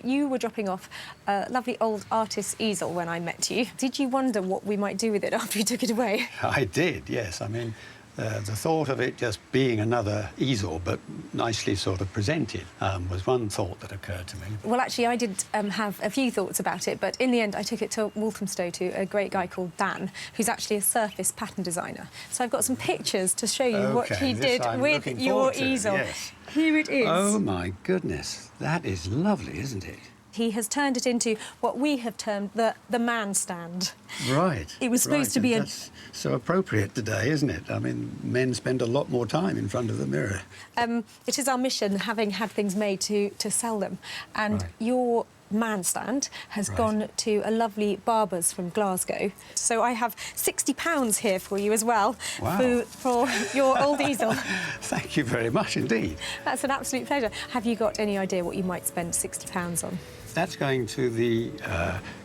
You were dropping off a lovely old artist's easel when I met you. Did you wonder what we might do with it after you took it away? I did, yes. I mean, the thought of it just being another easel, but nicely sort of presented, was one thought that occurred to me. Well, actually, I did have a few thoughts about it, but in the end, I took it to Walthamstow to a great guy called Dan, who's actually a surface pattern designer. So I've got some pictures to show you what he did with your easel. Yes. Here it is. Oh, my goodness. That is lovely, isn't it? He has turned it into what we have termed the man stand. Right. It was supposed to be a... That's so appropriate today, isn't it? I mean, men spend a lot more time in front of the mirror. It is our mission, having had things made, to sell them. And your man stand has gone to a lovely barber's from Glasgow. So I have £60 here for you as well for your old easel. Thank you very much indeed. That's an absolute pleasure. Have you got any idea what you might spend £60 on? That's going to the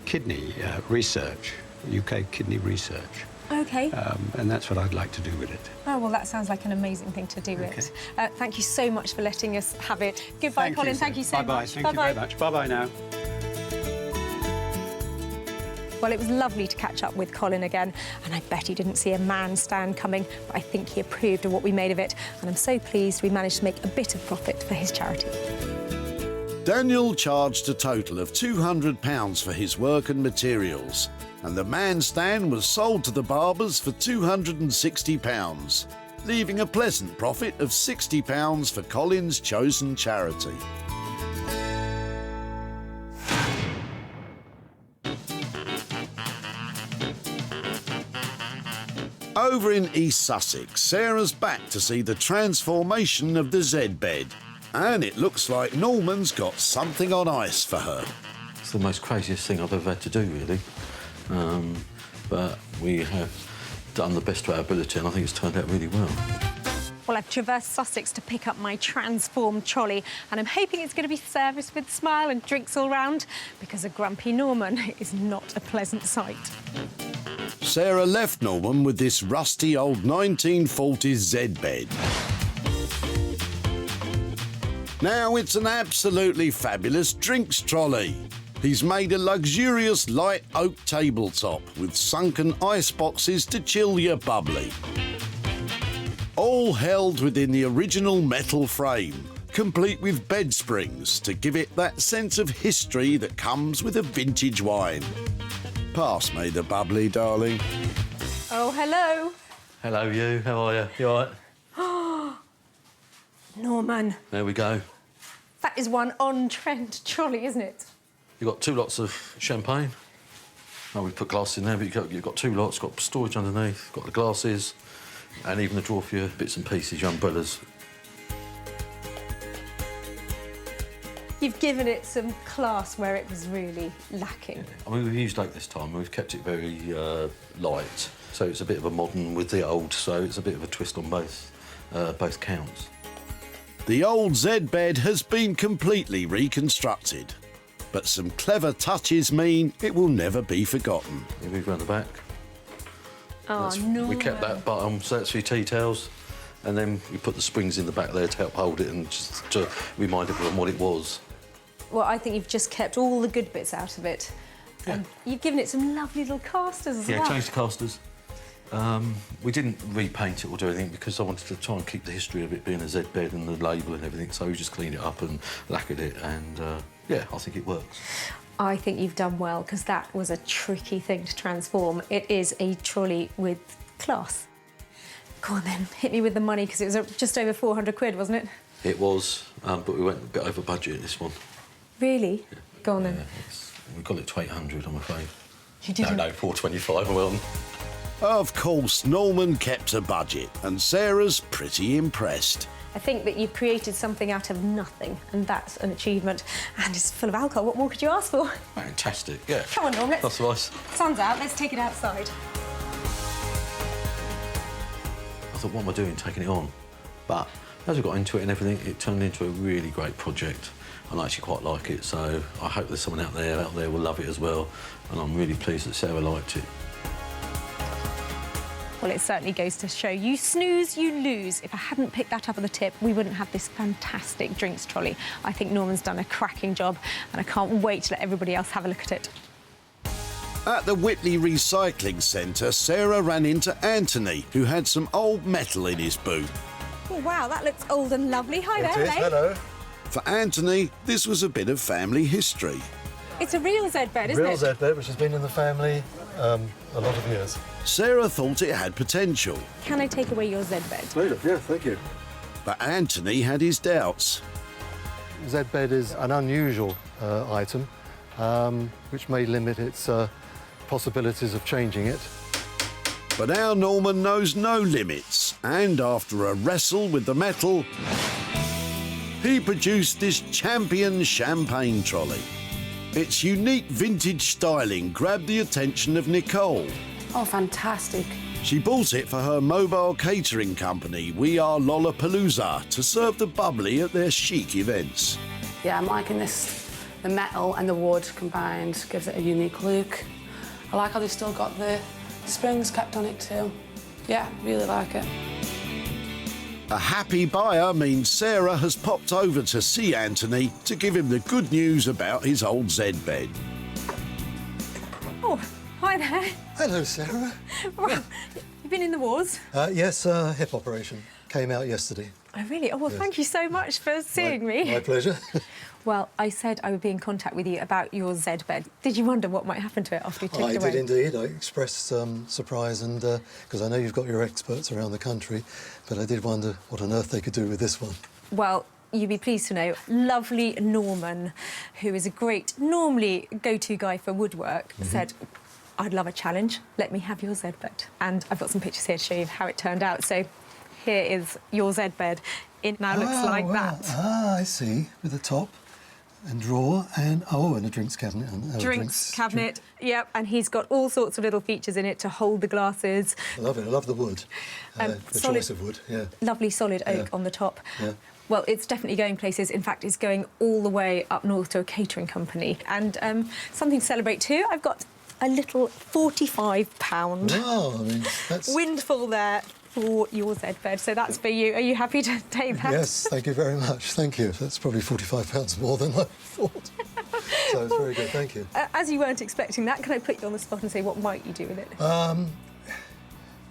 kidney research, UK kidney research. OK. And that's what I'd like to do with it. Oh, well, that sounds like an amazing thing to do with. Thank you so much for letting us have it. Goodbye, Colin. Thank you so much. Bye-bye. Thank you very much. Bye-bye now. Well, it was lovely to catch up with Colin again, and I bet he didn't see a man stand coming, but I think he approved of what we made of it, and I'm so pleased we managed to make a bit of profit for his charity. Daniel charged a total of £200 for his work and materials, and the man stand was sold to the barbers for £260, leaving a pleasant profit of £60 for Colin's chosen charity. Over in East Sussex, Sarah's back to see the transformation of the Z-bed. And it looks like Norman's got something on ice for her. It's the most craziest thing I've ever had to do, really. But we have done the best to our ability, and I think it's turned out really well. Well, I've traversed Sussex to pick up my transformed trolley, and I'm hoping it's going to be serviced with a smile and drinks all round, because a grumpy Norman is not a pleasant sight. Sarah left Norman with this rusty old 1940s Z-bed. Now it's an absolutely fabulous drinks trolley. He's made a luxurious light oak tabletop with sunken ice boxes to chill your bubbly. All held within the original metal frame, complete with bed springs to give it that sense of history that comes with a vintage wine. Pass me the bubbly, darling. Oh, hello. Hello, you. How are you? You all right? Norman. There we go. That is one on-trend trolley, isn't it? You've got 2 lots of champagne. Oh, we put glass in there, but you've got 2 lots, got storage underneath, got the glasses, and even a drawer for your bits and pieces, your umbrellas. You've given it some class where it was really lacking. I mean, we've used oak this time, and we've kept it very light, so it's a bit of a modern with the old, so it's a bit of a twist on both counts. The old Z-bed has been completely reconstructed, but some clever touches mean it will never be forgotten. You move round the back. Oh, no. We kept that bottom, so that's for your tea towels. And then we put the springs in the back there to help hold it and just to remind everyone what it was. Well, I think you've just kept all the good bits out of it. Yeah. And you've given it some lovely little casters as well. Yeah, changed the casters. We didn't repaint it or do anything because I wanted to try and keep the history of it being a Z bed and the label and everything, so we just cleaned it up and lacquered it, and yeah, I think it works. I think you've done well, because that was a tricky thing to transform. It is a trolley with class. Go on then, hit me with the money, because it was just over 400 quid, wasn't it? It was, but we went a bit over budget this one. Really? Yeah. Go on then. We got it to 800, I'm afraid. You didn't? No, 425, well. Of course, Norman kept a budget, and Sarah's pretty impressed. I think that you've created something out of nothing, and that's an achievement. And it's full of alcohol. What more could you ask for? Fantastic, yeah. Come on, Norm, That's nice. Sun's out, let's take it outside. I thought, what am I doing, taking it on? But as I got into it and everything, it turned into a really great project. And I actually quite like it, so I hope there's someone out there will love it as well. And I'm really pleased that Sarah liked it. Well, it certainly goes to show you snooze, you lose. If I hadn't picked that up at the tip, we wouldn't have this fantastic drinks trolley. I think Norman's done a cracking job, and I can't wait to let everybody else have a look at it. At the Whitley Recycling Centre, Sarah ran into Anthony, who had some old metal in his boot. Oh, wow, that looks old and lovely. Hi there, Ray. Hello. For Anthony, this was a bit of family history. It's a real Z bed, isn't it? Real Z bed, which has been in the family a lot of years. Sarah thought it had potential. Can I take away your Z bed? Yeah, thank you. But Anthony had his doubts. Z bed is an unusual item, which may limit its possibilities of changing it. But our Norman knows no limits, and after a wrestle with the metal, he produced this champion champagne trolley. Its unique vintage styling grabbed the attention of Nicole. Oh, fantastic. She bought it for her mobile catering company, We Are Lollapalooza, to serve the bubbly at their chic events. Yeah, I'm liking this. The metal and the wood combined gives it a unique look. I like how they've still got the springs kept on it too. Yeah, really like it. A happy buyer means Sarah has popped over to see Anthony to give him the good news about his old Z bed. Oh, hi there. Hello, Sarah. Well, you've been in the wars? Yes, hip operation. Came out yesterday. Oh, really? Oh, well, thank you so much for seeing me. My pleasure. Well, I said I would be in contact with you about your Z bed. Did you wonder what might happen to it after you took it away? I did indeed. I expressed surprise, and because I know you've got your experts around the country, but I did wonder what on earth they could do with this one. Well, you'd be pleased to know, lovely Norman, who is a great, normally go-to guy for woodwork, said, I'd love a challenge. Let me have your Z bed. And I've got some pictures here to show you how it turned out. So here is your Z bed. It now looks like that. Ah, I see. With a top and drawer and, and a drinks cabinet. And, drinks cabinet, yep. And he's got all sorts of little features in it to hold the glasses. I love it. I love the wood. The choice of wood, yeah. Lovely solid oak on the top. Yeah. Well, it's definitely going places. In fact, it's going all the way up north to a catering company. And something to celebrate too, I've got a little £45 wow, I mean, that's... windfall there for your Z bed. So that's for you. Are you happy to take that? Yes, thank you very much. Thank you. That's probably £45 more than I thought. So it's very good, thank you. As you weren't expecting that, can I put you on the spot and say what might you do with it?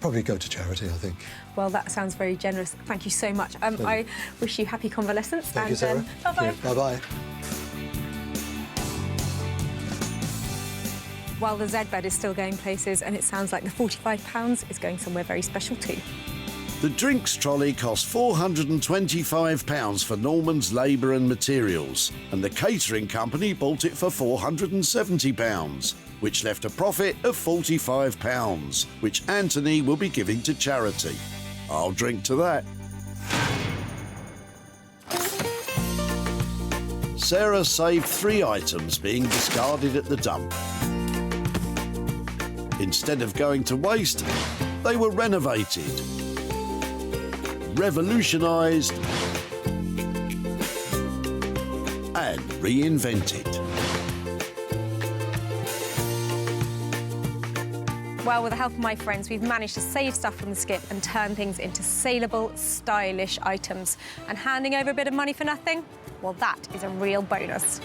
Probably go to charity, I think. Well, that sounds very generous. Thank you so much. I wish you happy convalescence. Thank you, Sarah. Bye-bye. Bye-bye. While the Z bed is still going places, and it sounds like the £45 is going somewhere very special too. The drinks trolley cost £425 for Norman's labour and materials, and the catering company bought it for £470, which left a profit of £45, which Anthony will be giving to charity. I'll drink to that. Sarah saved 3 items being discarded at the dump. Instead of going to waste, they were renovated, revolutionised and reinvented. Well, with the help of my friends, we've managed to save stuff from the skip and turn things into saleable, stylish items. And handing over a bit of money for nothing? Well, that is a real bonus.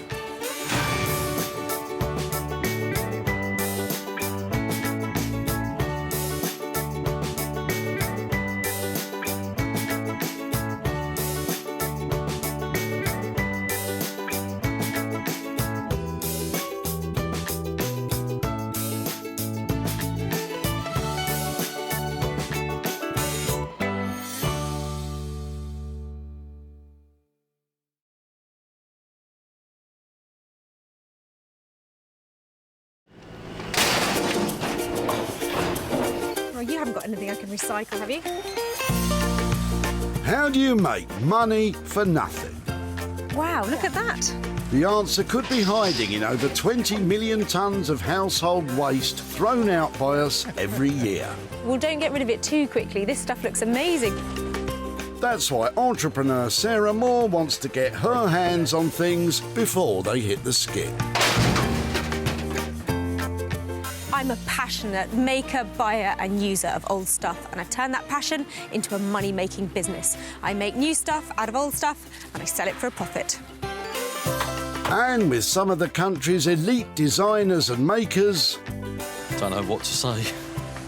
You haven't got anything I can recycle, have you? How do you make money for nothing? Wow, look at that. The answer could be hiding in over 20 million tonnes of household waste thrown out by us every year. Well, don't get rid of it too quickly. This stuff looks amazing. That's why entrepreneur Sarah Moore wants to get her hands on things before they hit the skip. I'm a passionate maker, buyer and user of old stuff, and I've turned that passion into a money-making business. I make new stuff out of old stuff and I sell it for a profit. And with some of the country's elite designers and makers... Don't know what to say.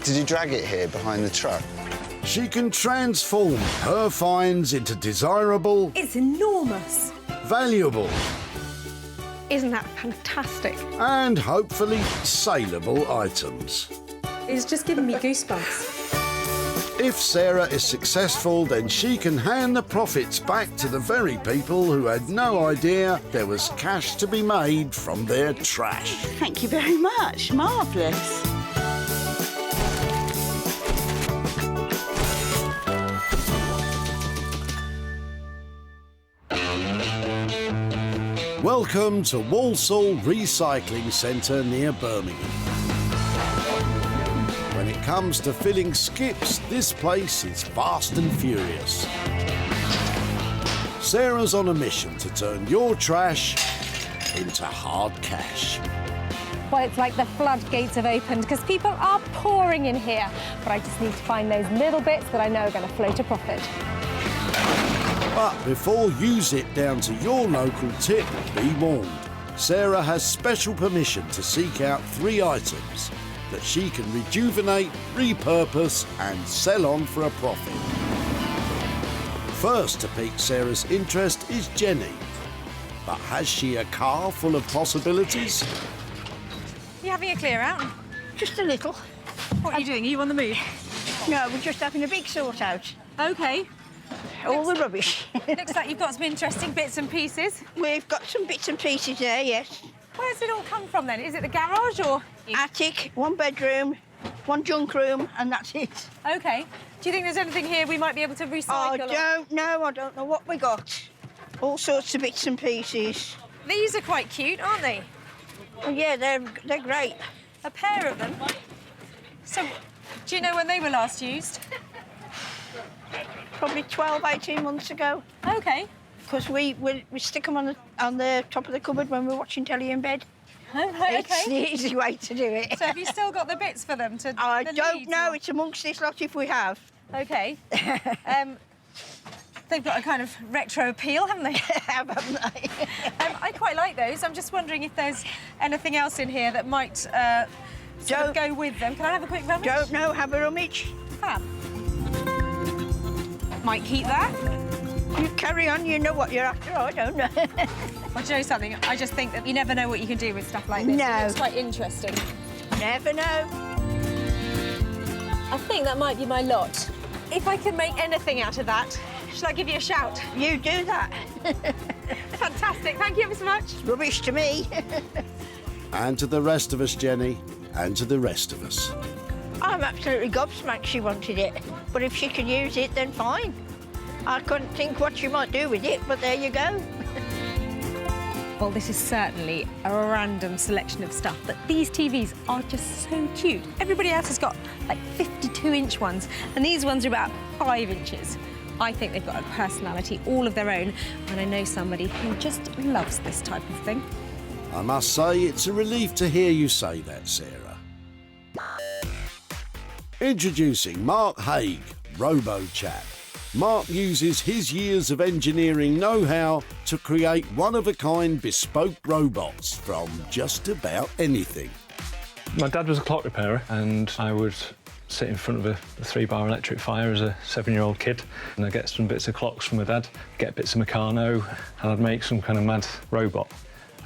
Did you drag it here behind the truck? She can transform her finds into desirable... It's enormous. Valuable... Isn't that fantastic? And hopefully saleable items. It's just giving me goosebumps. If Sarah is successful, then she can hand the profits back to the very people who had no idea there was cash to be made from their trash. Thank you very much. Marvellous. Welcome to Walsall Recycling Centre near Birmingham. When it comes to filling skips, this place is fast and furious. Sarah's on a mission to turn your trash into hard cash. Well, it's like the floodgates have opened because people are pouring in here. But I just need to find those little bits that I know are going to float a profit. But before you zip down to your local tip, be warned. Sarah has special permission to seek out 3 items that she can rejuvenate, repurpose and sell on for a profit. First to pique Sarah's interest is Jenny. But has she a car full of possibilities? You having a clear out? Just a little. What are you doing? Are you on the move? No, we're just having a big sort out. OK. All the rubbish. Looks like you've got some interesting bits and pieces. We've got some bits and pieces there, yes. Where's it all come from then? Is it the garage or...? Attic, 1 bedroom, 1 junk room, and that's it. OK. Do you think there's anything here we might be able to recycle? I don't know. I don't know what we got. All sorts of bits and pieces. These are quite cute, aren't they? Well, yeah, they're great. A pair of them? So, do you know when they were last used? Probably 12, 18 months ago. OK. Because we stick them on the top of the cupboard when we're watching telly in bed. Oh, right, It's the easy way to do it. So have you still got the bits for them to... I don't know. It's amongst this lot if we have. OK. They've got a kind of retro appeal, haven't they? Haven't they? I quite like those. I'm just wondering if there's anything else in here that might sort of go with them. Can I have a quick rummage? Don't know. Have a rummage. Fab. Might keep that. You carry on. You know what you're after. I don't know. Well, do you know something? I just think that you never know what you can do with stuff like this. No. It looks quite interesting. Never know. I think that might be my lot. If I can make anything out of that, shall I give you a shout? You do that. Fantastic. Thank you ever so much. Rubbish to me. And to the rest of us, Jenny, and to the rest of us. I'm absolutely gobsmacked she wanted it. But if she can use it, then fine. I couldn't think what she might do with it, but there you go. Well, this is certainly a random selection of stuff, but these TVs are just so cute. Everybody else has got like 52-inch ones, and these ones are about 5 inches. I think they've got a personality all of their own, and I know somebody who just loves this type of thing. I must say, it's a relief to hear you say that, Sarah. Introducing Mark Haig, Robo-Chap. Mark uses his years of engineering know-how to create one-of-a-kind bespoke robots from just about anything. My dad was a clock repairer, and I would sit in front of a 3-bar electric fire as a 7-year-old kid, and I'd get some bits of clocks from my dad, get bits of Meccano, and I'd make some kind of mad robot.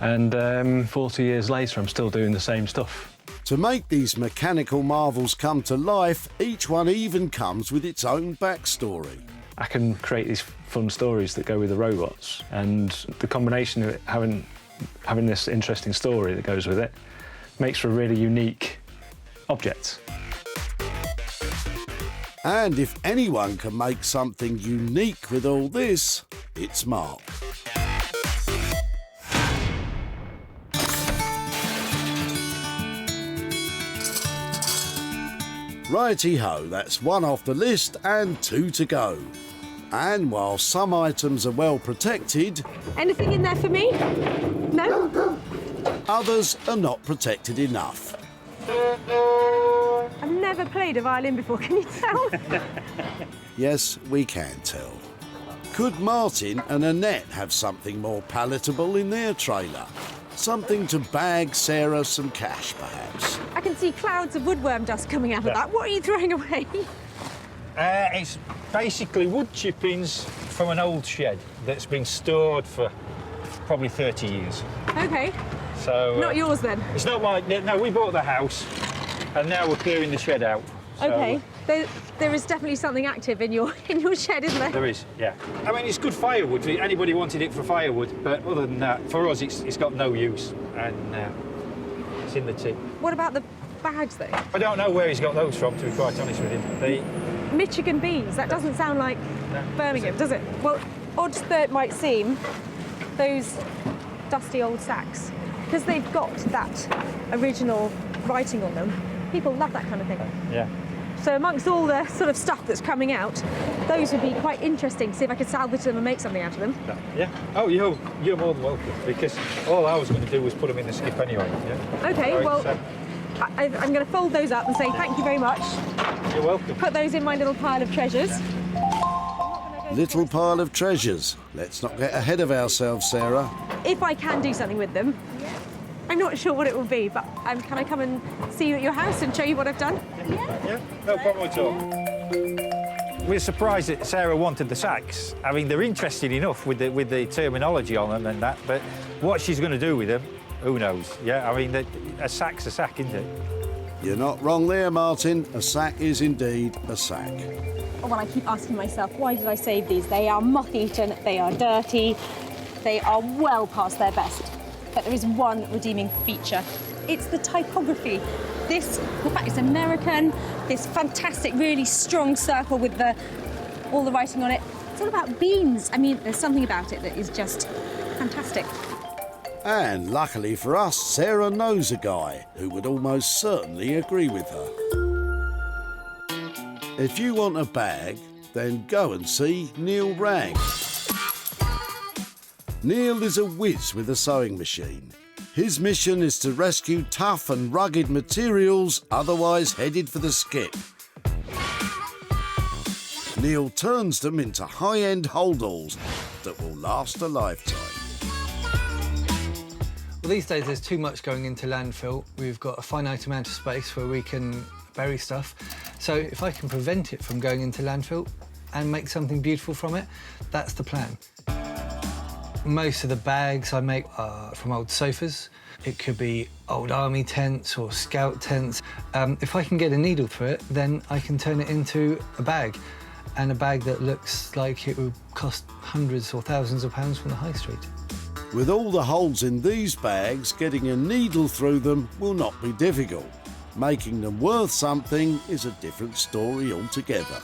And 40 years later, I'm still doing the same stuff. To make these mechanical marvels come to life, each one even comes with its own backstory. I can create these fun stories that go with the robots, and the combination of it having this interesting story that goes with it makes for a really unique object. And if anyone can make something unique with all this, it's Mark. Righty-ho, that's 1 off the list and 2 to go. And while some items are well protected... Anything in there for me? No? Others are not protected enough. I've never played a violin before, can you tell? Yes, we can tell. Could Martin and Annette have something more palatable in their trailer? Something to bag Sarah some cash, perhaps? I can see clouds of woodworm dust coming out of that. What are you throwing away? It's basically wood chippings from an old shed that's been stored for probably 30 years. OK. So not yours, then? It's not mine. No, we bought the house, and now we're clearing the shed out. So, OK. There is definitely something active in your shed, isn't there? There is, yeah. I mean, it's good firewood. Anybody wanted it for firewood, but other than that, for us, it's got no use, and it's in the tip. What about the bags, though? I don't know where he's got those from, to be quite honest with him. Michigan beans. That doesn't sound like Birmingham, does it? Well, odd though it might seem, those dusty old sacks, because they've got that original writing on them, people love that kind of thing. Yeah. So amongst all the sort of stuff that's coming out, those would be quite interesting to see if I could salvage them and make something out of them. Yeah. Oh, you're more than welcome, because all I was going to do was put them in the skip anyway. Yeah? OK, so well, I'm going to fold those up and say thank you very much. You're welcome. Put those in my little pile of treasures. Little pile of treasures. Let's not get ahead of ourselves, Sarah. If I can do something with them. I'm not sure what it will be, but can I come and see you at your house and show you what I've done? Yeah, no problem at all. We're surprised that Sarah wanted the sacks. I mean, they're interesting enough with the terminology on them and that, but what she's going to do with them, who knows? Yeah, I mean, a sack's a sack, isn't it? You're not wrong there, Martin. A sack is indeed a sack. Well, I keep asking myself, why did I save these? They are moth-eaten, they are dirty, they are well past their best. But there is one redeeming feature. It's the typography. This, in fact, it's American, this fantastic, really strong circle with all the writing on it. It's all about beans. I mean, there's something about it that is just fantastic. And luckily for us, Sarah knows a guy who would almost certainly agree with her. If you want a bag, then go and see Neil Ragg. Neil is a whiz with a sewing machine. His mission is to rescue tough and rugged materials otherwise headed for the skip. Neil turns them into high-end holdalls that will last a lifetime. Well, these days there's too much going into landfill. We've got a finite amount of space where we can bury stuff. So if I can prevent it from going into landfill and make something beautiful from it, that's the plan. Most of the bags I make are from old sofas. It could be old army tents or scout tents. If I can get a needle through it, then I can turn it into a bag, and a bag that looks like it would cost hundreds or thousands of pounds from the high street. With all the holes in these bags, getting a needle through them will not be difficult. Making them worth something is a different story altogether.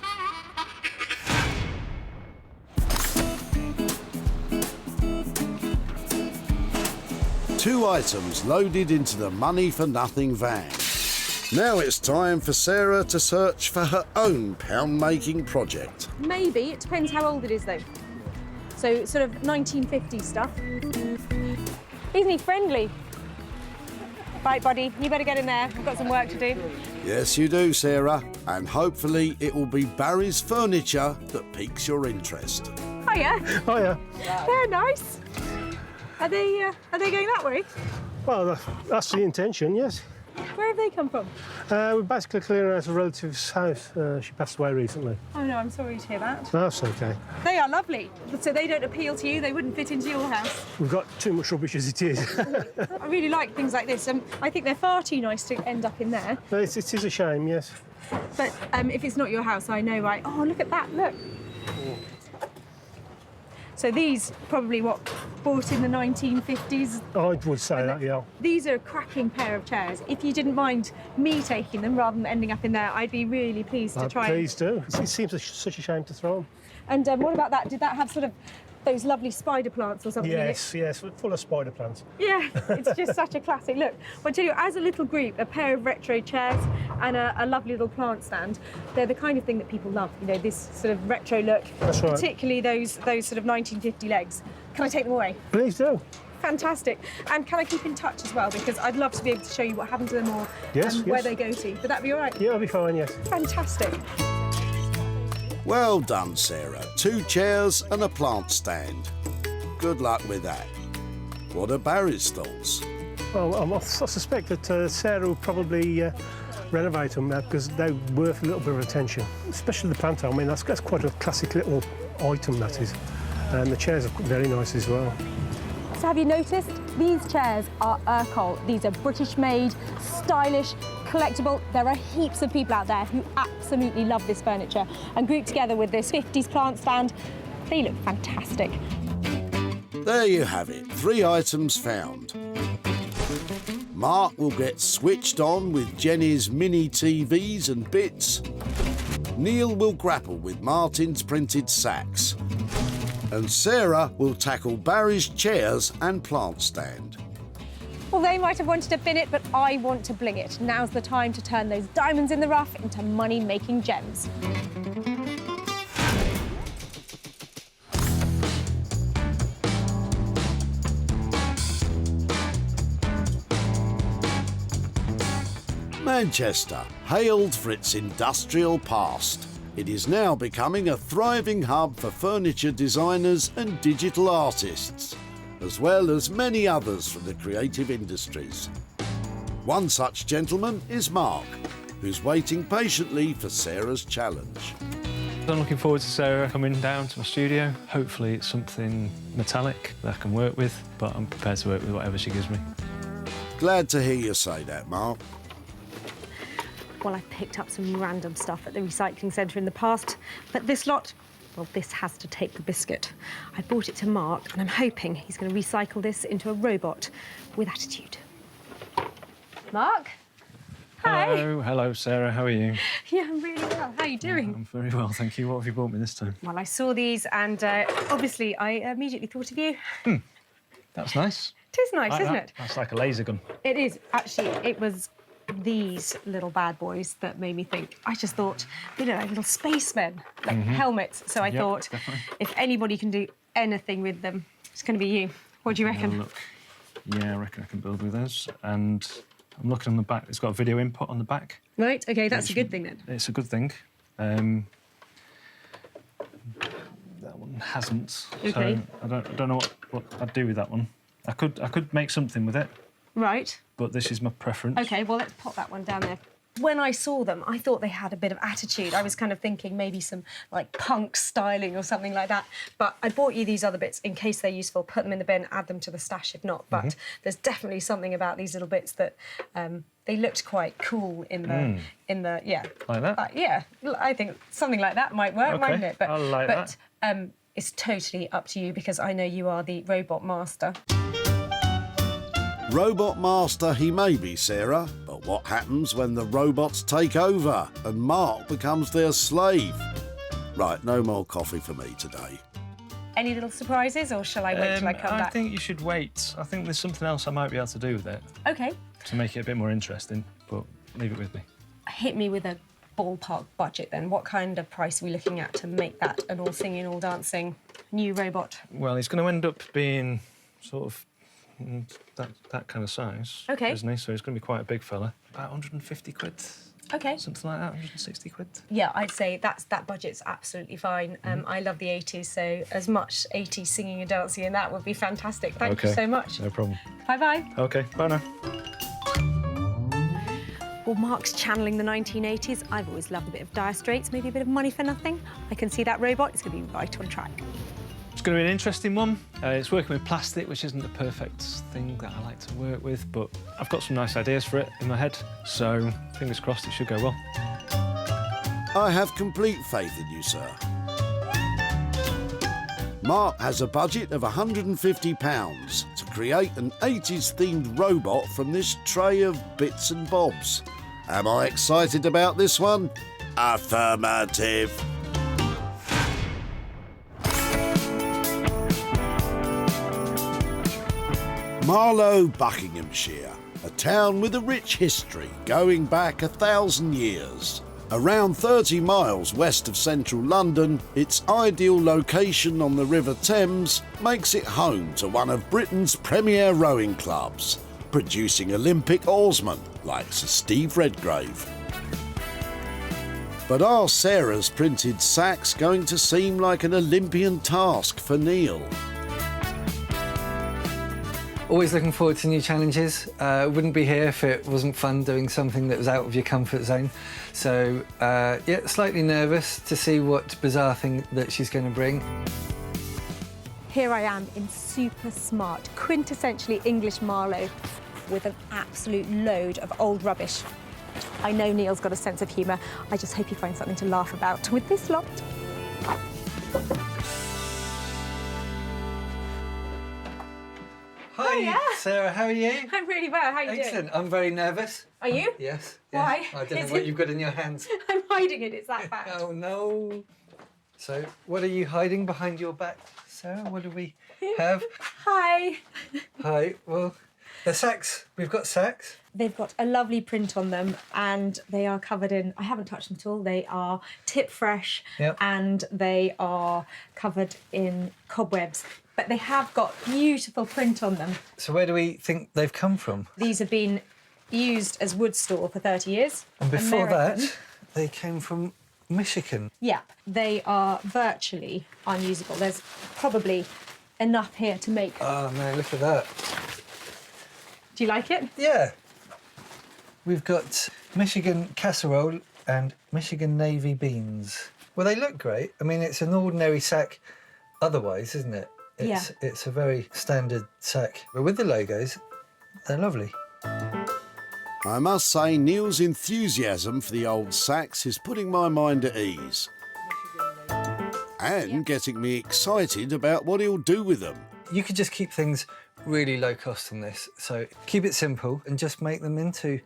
Two items loaded into the money-for-nothing van. Now it's time for Sarah to search for her own pound-making project. Maybe. It depends how old it is, though. So, sort of 1950s stuff. Isn't he friendly? Right, buddy, you better get in there. We've got some work to do. Yes, you do, Sarah. And hopefully it will be Barry's furniture that piques your interest. Hiya. Hiya. They're nice. Are they going that way? Well, that's the intention, yes. Where have they come from? We're basically clearing out a relative's house. She passed away recently. Oh, no, I'm sorry to hear that. That's OK. They are lovely. So they don't appeal to you? They wouldn't fit into your house? We've got too much rubbish as it is. I really like things like this. I think they're far too nice to end up in there. It is a shame, yes. But if it's not your house, I know, right? Oh, look at that, look. So these probably bought in the 1950s. I would say that, yeah. These are a cracking pair of chairs. If you didn't mind me taking them rather than ending up in there, I'd be really pleased to try. Please do. It seems such a shame to throw them. And what about that? Did that have sort of those lovely spider plants or something? Yes, yes, full of spider plants. Yeah, it's just such a classic look. Well, I tell you, as a little group, a pair of retro chairs and a lovely little plant stand, they're the kind of thing that people love, you know, this sort of retro look. That's right. Particularly those sort of 1950 legs. Can I take them away? Please do. Fantastic. And can I keep in touch as well? Because I'd love to be able to show you what happened to them or where they go to. Would that be all right? Yeah, I'll be fine, yes. Fantastic. Well done, Sarah. 2 chairs and a plant stand. Good luck with that. What are Barry's thoughts? Well, I suspect that Sarah will probably renovate them because they're worth a little bit of attention, especially the plant. I mean, that's quite a classic little item, that is. And the chairs are very nice as well. So have you noticed? These chairs are Urkel. These are British-made, stylish, collectible. There are heaps of people out there who absolutely love this furniture. And grouped together with this 50s plant stand, they look fantastic. There you have it, 3 items found. Mark will get switched on with Jenny's mini TVs and bits. Neil will grapple with Martin's printed sacks. And Sarah will tackle Barry's chairs and plant stand. Well, they might have wanted to bin it, but I want to bling it. Now's the time to turn those diamonds in the rough into money-making gems. Manchester, hailed for its industrial past. It is now becoming a thriving hub for furniture designers and digital artists, as well as many others from the creative industries. One such gentleman is Mark, who's waiting patiently for Sarah's challenge. I'm looking forward to Sarah coming down to my studio. Hopefully it's something metallic that I can work with, but I'm prepared to work with whatever she gives me. Glad to hear you say that, Mark. Well, I picked up some random stuff at the recycling centre in the past, but this lot, well, this has to take the biscuit. I brought it to Mark, and I'm hoping he's going to recycle this into a robot with attitude. Mark? Hi. Hello, Sarah. How are you? Yeah, I'm really well. How are you doing? I'm very well, thank you. What have you brought me this time? Well, I saw these, and obviously I immediately thought of you. That's nice. It is nice, isn't it? That's like a laser gun. It is. Actually, it was these little bad boys that made me think. I just thought, you know, like little spacemen, like helmets. So I thought, definitely. If anybody can do anything with them, it's going to be you. What do you reckon? Look. Yeah, I reckon I can build with those. And I'm looking on the back. It's got a video input on the back. Right, OK, that's a good thing, then. It's a good thing. That one hasn't. OK. So I don't know what I'd do with that one. I could make something with it. Right. But this is my preference. OK, well, let's pop that one down there. When I saw them, I thought they had a bit of attitude. I was kind of thinking maybe some, like, punk styling or something like that. But I bought you these other bits in case they're useful. Put them in the bin, add them to the stash if not. But there's definitely something about these little bits that they looked quite cool in the yeah. Like that? Yeah, I think something like that might work, mightn't it? I like that. But it's totally up to you because I know you are the robot master. Robot master he may be, Sarah, but what happens when the robots take over and Mark becomes their slave? Right, no more coffee for me today. Any little surprises, or shall I wait till I come back? I think you should wait. I think there's something else I might be able to do with it. OK. To make it a bit more interesting, but leave it with me. Hit me with a ballpark budget, then. What kind of price are we looking at to make that an all-singing, all-dancing new robot? Well, it's going to end up being sort of that kind of size. Okay. Isn't he? So he's going to be quite a big fella. About 150 quid. Okay. Something like that, 160 quid. Yeah, I'd say that budget's absolutely fine. I love the 80s, so as much 80s singing and dancing in that would be fantastic. Thank you so much. No problem. Bye-bye. OK, bye now. Well, Mark's channeling the 1980s. I've always loved a bit of Dire Straits, maybe a bit of Money for Nothing. I can see that robot. It's going to be right on track. It's going to be an interesting one. It's working with plastic, which isn't the perfect thing that I like to work with, but I've got some nice ideas for it in my head, so fingers crossed it should go well. I have complete faith in you, sir. Mark has a budget of £150 to create an 80s-themed robot from this tray of bits and bobs. Am I excited about this one? Affirmative. Marlow, Buckinghamshire, a town with a rich history going back 1,000 years. Around 30 miles west of central London, its ideal location on the River Thames makes it home to one of Britain's premier rowing clubs, producing Olympic oarsmen like Sir Steve Redgrave. But are Sarah's printed sacks going to seem like an Olympian task for Neil? Always looking forward to new challenges. Wouldn't be here if it wasn't fun doing something that was out of your comfort zone. So, yeah, slightly nervous to see what bizarre thing that she's going to bring. Here I am in super smart, quintessentially English Marlow with an absolute load of old rubbish. I know Neil's got a sense of humour. I just hope he finds something to laugh about with this lot. Hi, Hiya. Sarah, how are you? I'm really well, how are you doing? Excellent, I'm very nervous. Are you? Yes. Why? I don't Is know what it- you've got in your hands. I'm hiding it, it's that bad. Oh, no. So, what are you hiding behind your back, Sarah? What do we have? Hi. Hi, well, the sacks. We've got sacks. They've got a lovely print on them and they are covered in, I haven't touched them at all, they are tip fresh and they are covered in cobwebs. But they have got beautiful print on them. So where do we think they've come from? These have been used as wood store for 30 years. And before American. that, they came from Michigan. Yeah, they are virtually unusable. There's probably enough here to make. Oh, no, look at that. Do you like it? Yeah. We've got Michigan casserole and Michigan navy beans. Well, they look great. I mean, it's an ordinary sack otherwise, isn't it? It's a very standard sack. But with the logos, they're lovely. I must say, Neil's enthusiasm for the old sacks is putting my mind at ease. And getting me excited about what he'll do with them. You could just keep things really low cost on this. So keep it simple and just make them into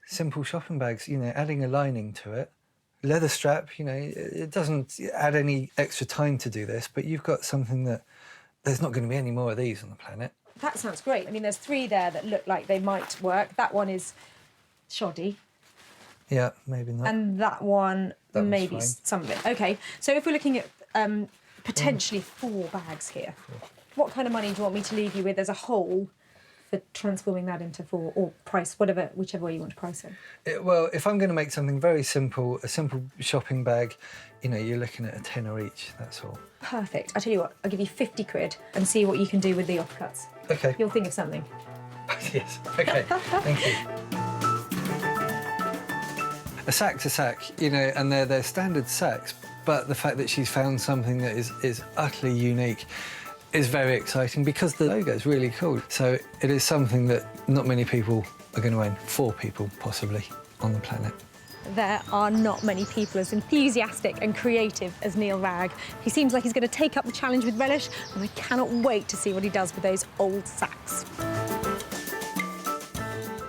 simple shopping bags, you know, adding a lining to it. Leather strap, you know, it doesn't add any extra time to do this, but you've got something that there's not going to be any more of these on the planet. That sounds great. I mean, there's 3 there that look like they might work. That one is shoddy. Yeah, maybe not. And that one, That one's maybe fine. some of it. OK, so if we're looking at potentially 4 bags here, what kind of money do you want me to leave you with as a whole for transforming that into 4, or price, whichever way you want to price it? Well, if I'm going to make something very simple, a simple shopping bag, you know, you're looking at a tenner each, that's all. Perfect. I tell you what, I'll give you 50 quid and see what you can do with the offcuts. OK. You'll think of something. Yes, OK, thank you. A sack's a sack, you know, and they're standard sacks, but the fact that she's found something that is utterly unique is very exciting because the logo is really cool. So it is something that not many people are going to own, 4 people possibly on the planet. There are not many people as enthusiastic and creative as Neil Ragg. He seems like he's going to take up the challenge with relish, and I cannot wait to see what he does with those old sacks.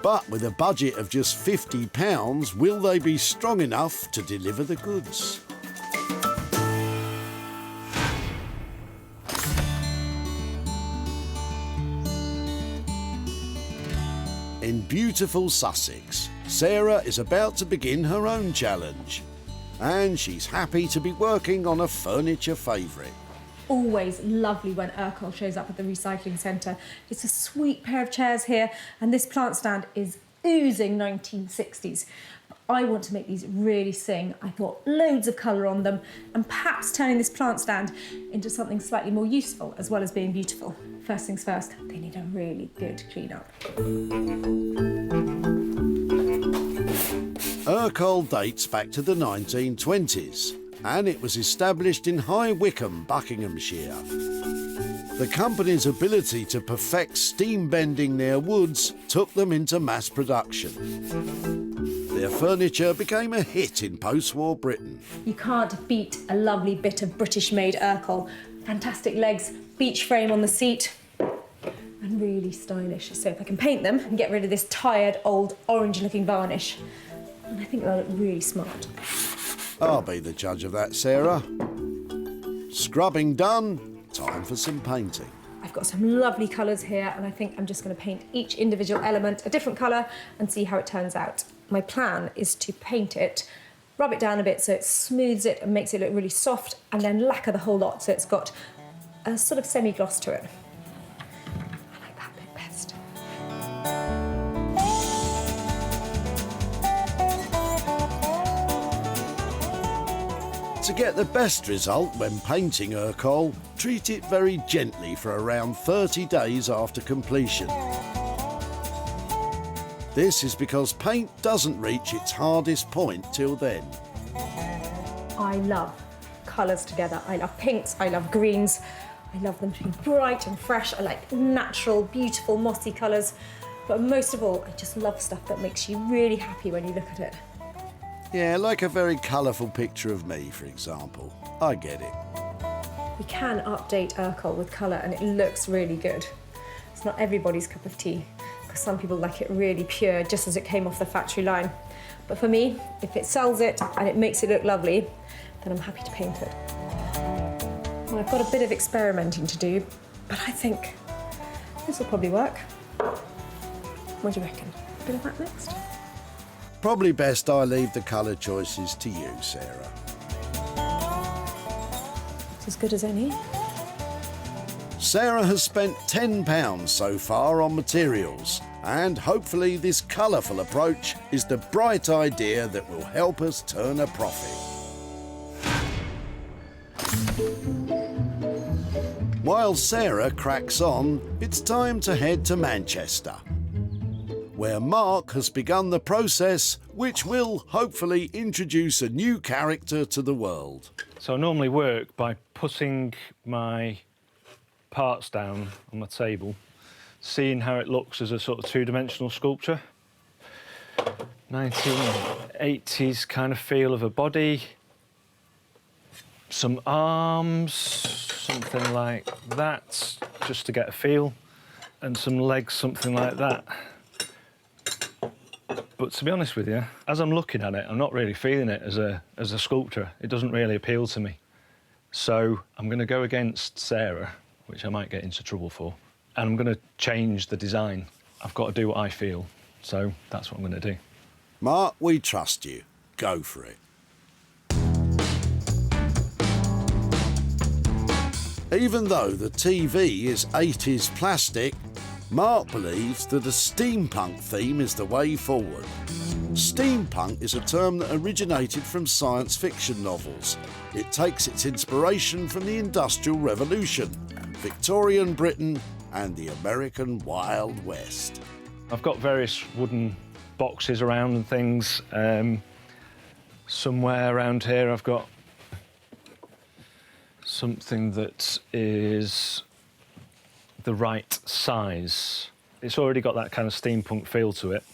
But with a budget of just £50, will they be strong enough to deliver the goods? In beautiful Sussex, Sarah is about to begin her own challenge. And she's happy to be working on a furniture favourite. always lovely when Urkel shows up at the recycling centre. It's a sweet pair of chairs here, and this plant stand is oozing 1960s. I want to make these really sing. I thought loads of colour on them, and perhaps turning this plant stand into something slightly more useful as well as being beautiful. First things first, they need a really good clean up. Urkel dates back to the 1920s, and it was established in High Wycombe, Buckinghamshire. The company's ability to perfect steam bending their woods took them into mass production. Their furniture became a hit in post-war Britain. You can't beat a lovely bit of British-made Urkel. Fantastic legs, beech frame on the seat, and really stylish. So if I can paint them and get rid of this tired, old, orange-looking varnish, and I think they'll look really smart. I'll be the judge of that, Sarah. Scrubbing done, time for some painting. I've got some lovely colours here, and I think I'm just going to paint each individual element a different colour and see how it turns out. My plan is to paint it, rub it down a bit so it smooths it and makes it look really soft, and then lacquer the whole lot so it's got a sort of semi-gloss to it. I like that bit best. To get the best result when painting Urkel, treat it very gently for around 30 days after completion. This is because paint doesn't reach its hardest point till then. I love colours together. I love pinks, I love greens. I love them to be bright and fresh. I like natural, beautiful, mossy colours. But most of all, I just love stuff that makes you really happy when you look at it. Yeah, like a very colourful picture of me, for example. I get it. We can update Urkel with colour and it looks really good. It's not everybody's cup of tea, because some people like it really pure, just as it came off the factory line. But for me, if it sells it and it makes it look lovely, then I'm happy to paint it. Well, I've got a bit of experimenting to do, but I think this will probably work. What do you reckon? A bit of that next? Probably best I leave the colour choices to you, Sarah. It's as good as any. Sarah has spent £10 so far on materials, and hopefully this colourful approach is the bright idea that will help us turn a profit. While Sarah cracks on, it's time to head to Manchester, where Mark has begun the process which will hopefully introduce a new character to the world. So I normally work by putting my parts down on my table, seeing how it looks as a sort of two-dimensional sculpture. 1980s kind of feel of a body, some arms, something like that, just to get a feel, and some legs, something like that. But to be honest with you, as I'm looking at it, I'm not really feeling it as a sculptor. It doesn't really appeal to me. So I'm going to go against Sarah, which I might get into trouble for, and I'm going to change the design. I've got to do what I feel, so that's what I'm going to do. Mark, we trust you. Go for it. Even though the TV is 80s plastic, Mark believes that a steampunk theme is the way forward. Steampunk is a term that originated from science fiction novels. It takes its inspiration from the Industrial Revolution, Victorian Britain and the American Wild West. I've got various wooden boxes around and things. Somewhere around here I've got something that is the right size. It's already got that kind of steampunk feel to it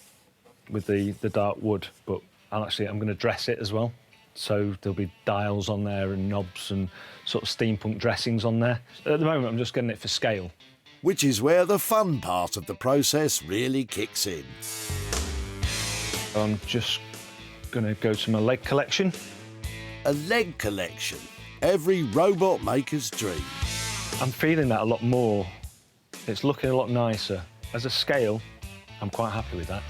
with the dark wood, but I'm going to dress it as well. So there'll be dials on there and knobs and sort of steampunk dressings on there. At the moment, I'm just getting it for scale. Which is where the fun part of the process really kicks in. I'm just going to go to my leg collection. A leg collection. Every robot maker's dream. I'm feeling that a lot more. It's looking a lot nicer. As a scale, I'm quite happy with that.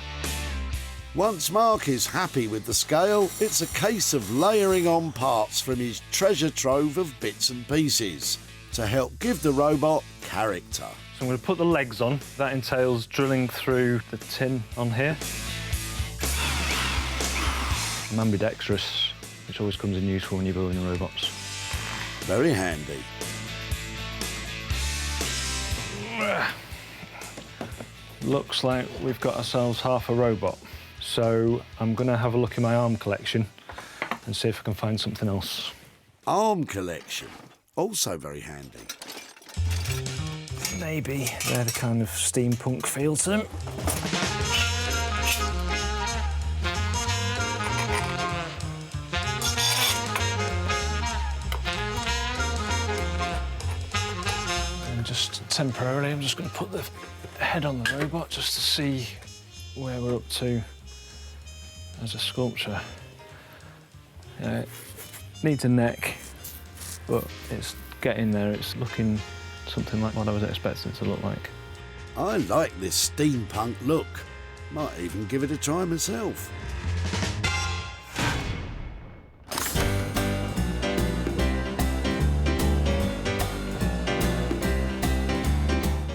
Once Mark is happy with the scale, it's a case of layering on parts from his treasure trove of bits and pieces. to help give the robot character. So I'm going to put the legs on. That entails drilling through the tin on here. I'm ambidextrous, which always comes in useful when you're building robots. Very handy. Looks like we've got ourselves half a robot. So I'm going to have a look in my arm collection and see if I can find something else. Arm collection, also very handy. Maybe they're the kind of steampunk feel to them. And just temporarily, I'm just going to put the head on the robot just to see where we're up to as a sculpture. It needs a neck, but it's getting there. It's looking something like what I was expecting it to look like. I like this steampunk look. Might even give it a try myself.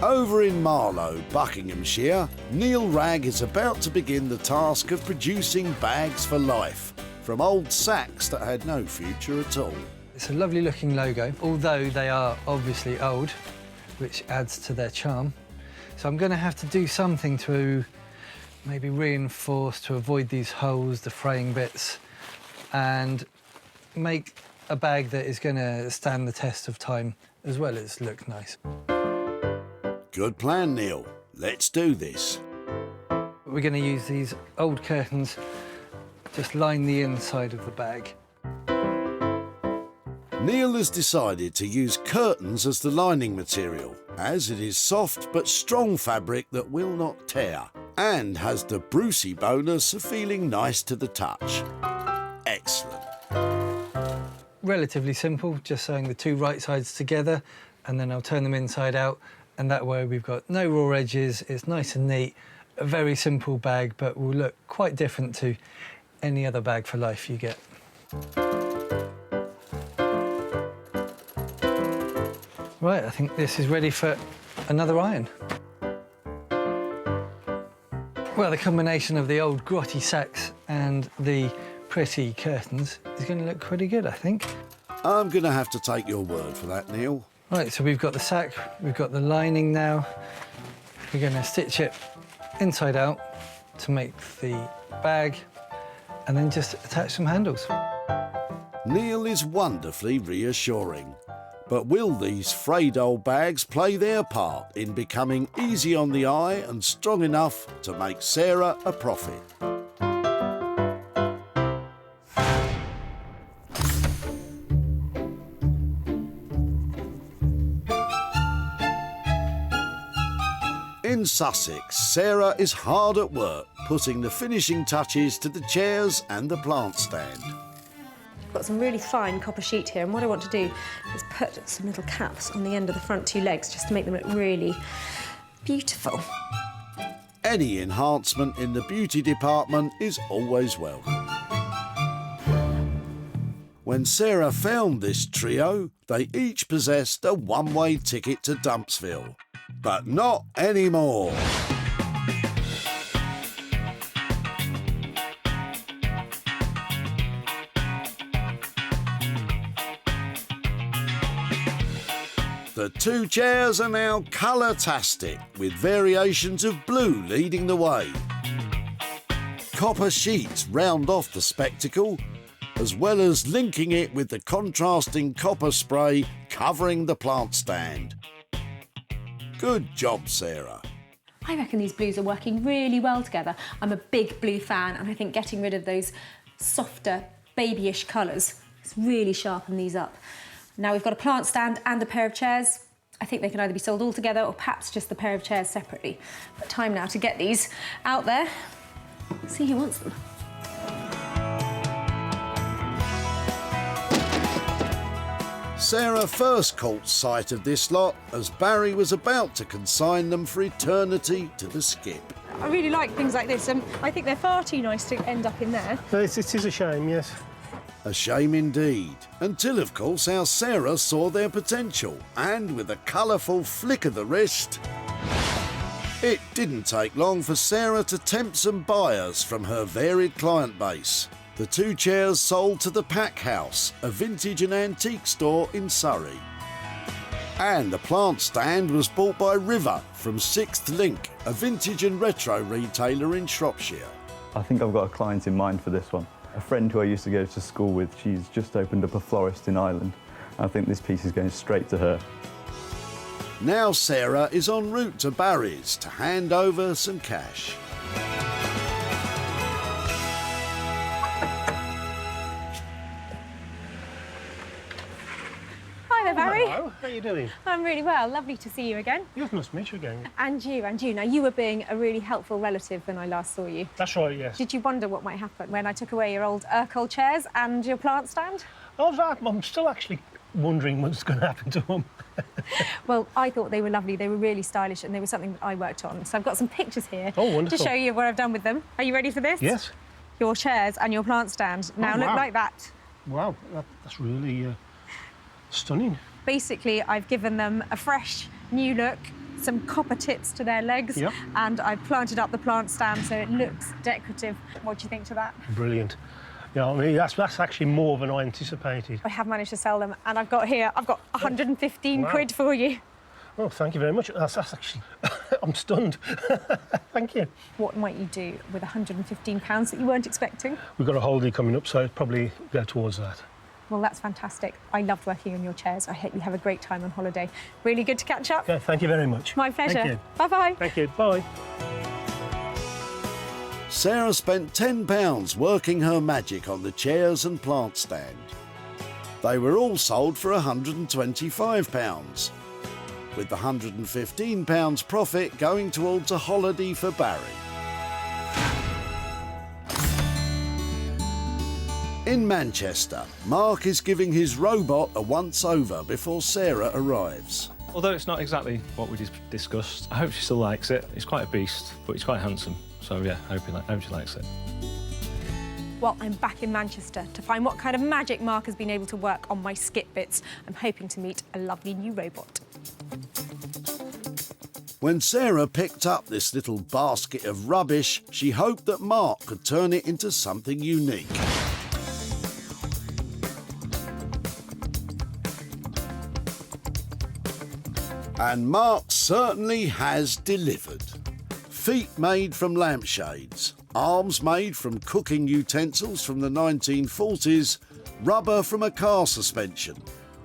Over in Marlow, Buckinghamshire, Neil Ragg is about to begin the task of producing bags for life from old sacks that had no future at all. It's a lovely looking logo, although they are obviously old, which adds to their charm. So I'm going to have to do something to maybe reinforce to avoid these holes, the fraying bits, and make a bag that is going to stand the test of time as well as look nice. Good plan, Neil. Let's do this. We're going to use these old curtains, just line the inside of the bag. Neil has decided to use curtains as the lining material, as it is soft but strong fabric that will not tear, and has the Brucey bonus of feeling nice to the touch. Excellent. Relatively simple, just sewing the two right sides together, and then I'll turn them inside out, and that way we've got no raw edges, it's nice and neat, a very simple bag, but will look quite different to any other bag for life you get. Right, I think this is ready for another iron. Well, the combination of the old grotty sacks and the pretty curtains is going to look pretty good, I think. I'm going to have to take your word for that, Neil. Right, so we've got the sack, we've got the lining now. We're going to stitch it inside out to make the bag and then just attach some handles. Neil is wonderfully reassuring. But will these frayed old bags play their part in becoming easy on the eye and strong enough to make Sarah a profit? In Sussex, Sarah is hard at work putting the finishing touches to the chairs and the plant stand. I've got some really fine copper sheet here, and what I want to do is put some little caps on the end of the front two legs just to make them look really beautiful. Any enhancement in the beauty department is always welcome. When Sarah found this trio, they each possessed a one-way ticket to Dumpsville. But not anymore. The two chairs are now colour-tastic, with variations of blue leading the way. Copper sheets round off the spectacle, as well as linking it with the contrasting copper spray covering the plant stand. Good job, Sarah. I reckon these blues are working really well together. I'm a big blue fan, and I think getting rid of those softer, babyish colours has really sharpened these up. Now we've got a plant stand and a pair of chairs. I think they can either be sold all together or perhaps just the pair of chairs separately. But time now to get these out there. See who wants them. Sarah first caught sight of this lot as Barry was about to consign them for eternity to the skip. I really like things like this, and I think they're far too nice to end up in there. It is a shame, yes. A shame indeed. Until, of course, our Sarah saw their potential, and with a colourful flick of the wrist, it didn't take long for Sarah to tempt some buyers from her varied client base. The 2 chairs sold to the Pack House, a vintage and antique store in Surrey. And the plant stand was bought by River from Sixth Link, a vintage and retro retailer in Shropshire. I think I've got a client in mind for this one. A friend who I used to go to school with, she's just opened up a florist in Ireland. I think this piece is going straight to her. Now Sarah is en route to Barry's to hand over some cash. Hi there, Barry. Hello, how are you doing? I'm really well. Lovely to see you again. You've must meet you again. And you. Now, you were being a really helpful relative when I last saw you. That's right, yes. Did you wonder what might happen when I took away your old Urkel chairs and your plant stand? I'm still actually wondering what's going to happen to them. Well, I thought they were lovely. They were really stylish and they were something that I worked on. So I've got some pictures here to show you what I've done with them. Are you ready for this? Yes. Your chairs and your plant stand now look like that. Wow, that's really stunning. Basically, I've given them a fresh, new look, some copper tips to their legs, and I've planted up the plant stand so it looks decorative. What do you think to that? Brilliant. Yeah, I mean, that's actually more than I anticipated. I have managed to sell them, and I've got 115 quid for you. Oh, thank you very much. That's actually... I'm stunned. Thank you. What might you do with £115 that you weren't expecting? We've got a holiday coming up, so I'd probably go towards that. Well, that's fantastic. I loved working on your chairs. I hope you have a great time on holiday. Really good to catch up. Okay, thank you very much. My pleasure. Thank you. Bye-bye. Thank you. Bye. Sarah spent £10 working her magic on the chairs and plant stand. They were all sold for £125, with the £115 profit going towards a holiday for Barry. In Manchester, Mark is giving his robot a once-over before Sarah arrives. Although it's not exactly what we discussed, I hope she still likes it. He's quite a beast, but he's quite handsome. So, yeah, I hope she likes it. Well, I'm back in Manchester to find what kind of magic Mark has been able to work on my skip bits. I'm hoping to meet a lovely new robot. When Sarah picked up this little basket of rubbish, she hoped that Mark could turn it into something unique. And Mark certainly has delivered. Feet made from lampshades, arms made from cooking utensils from the 1940s, rubber from a car suspension,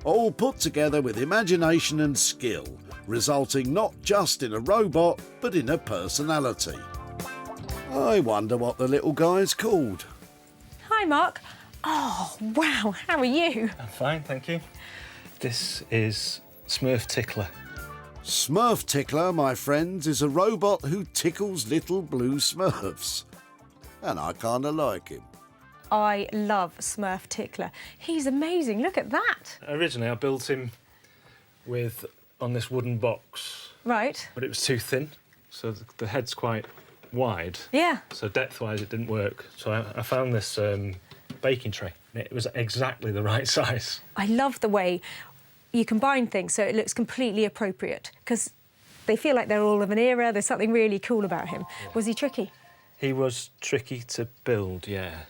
all put together with imagination and skill, resulting not just in a robot, but in a personality. I wonder what the little guy's called. Hi, Mark. Oh, wow, how are you? I'm fine, thank you. This is Smurf Tickler. Smurf Tickler, my friends, is a robot who tickles little blue Smurfs. And I kind of like him. I love Smurf Tickler. He's amazing, look at that. Originally, I built him on this wooden box. Right. But it was too thin, so the head's quite wide. Yeah. So depth-wise, it didn't work. So I found this baking tray. It was exactly the right size. I love the way you combine things so it looks completely appropriate, because they feel like they're all of an era. There's something really cool about him. Yeah. Was he tricky? He was tricky to build, yeah.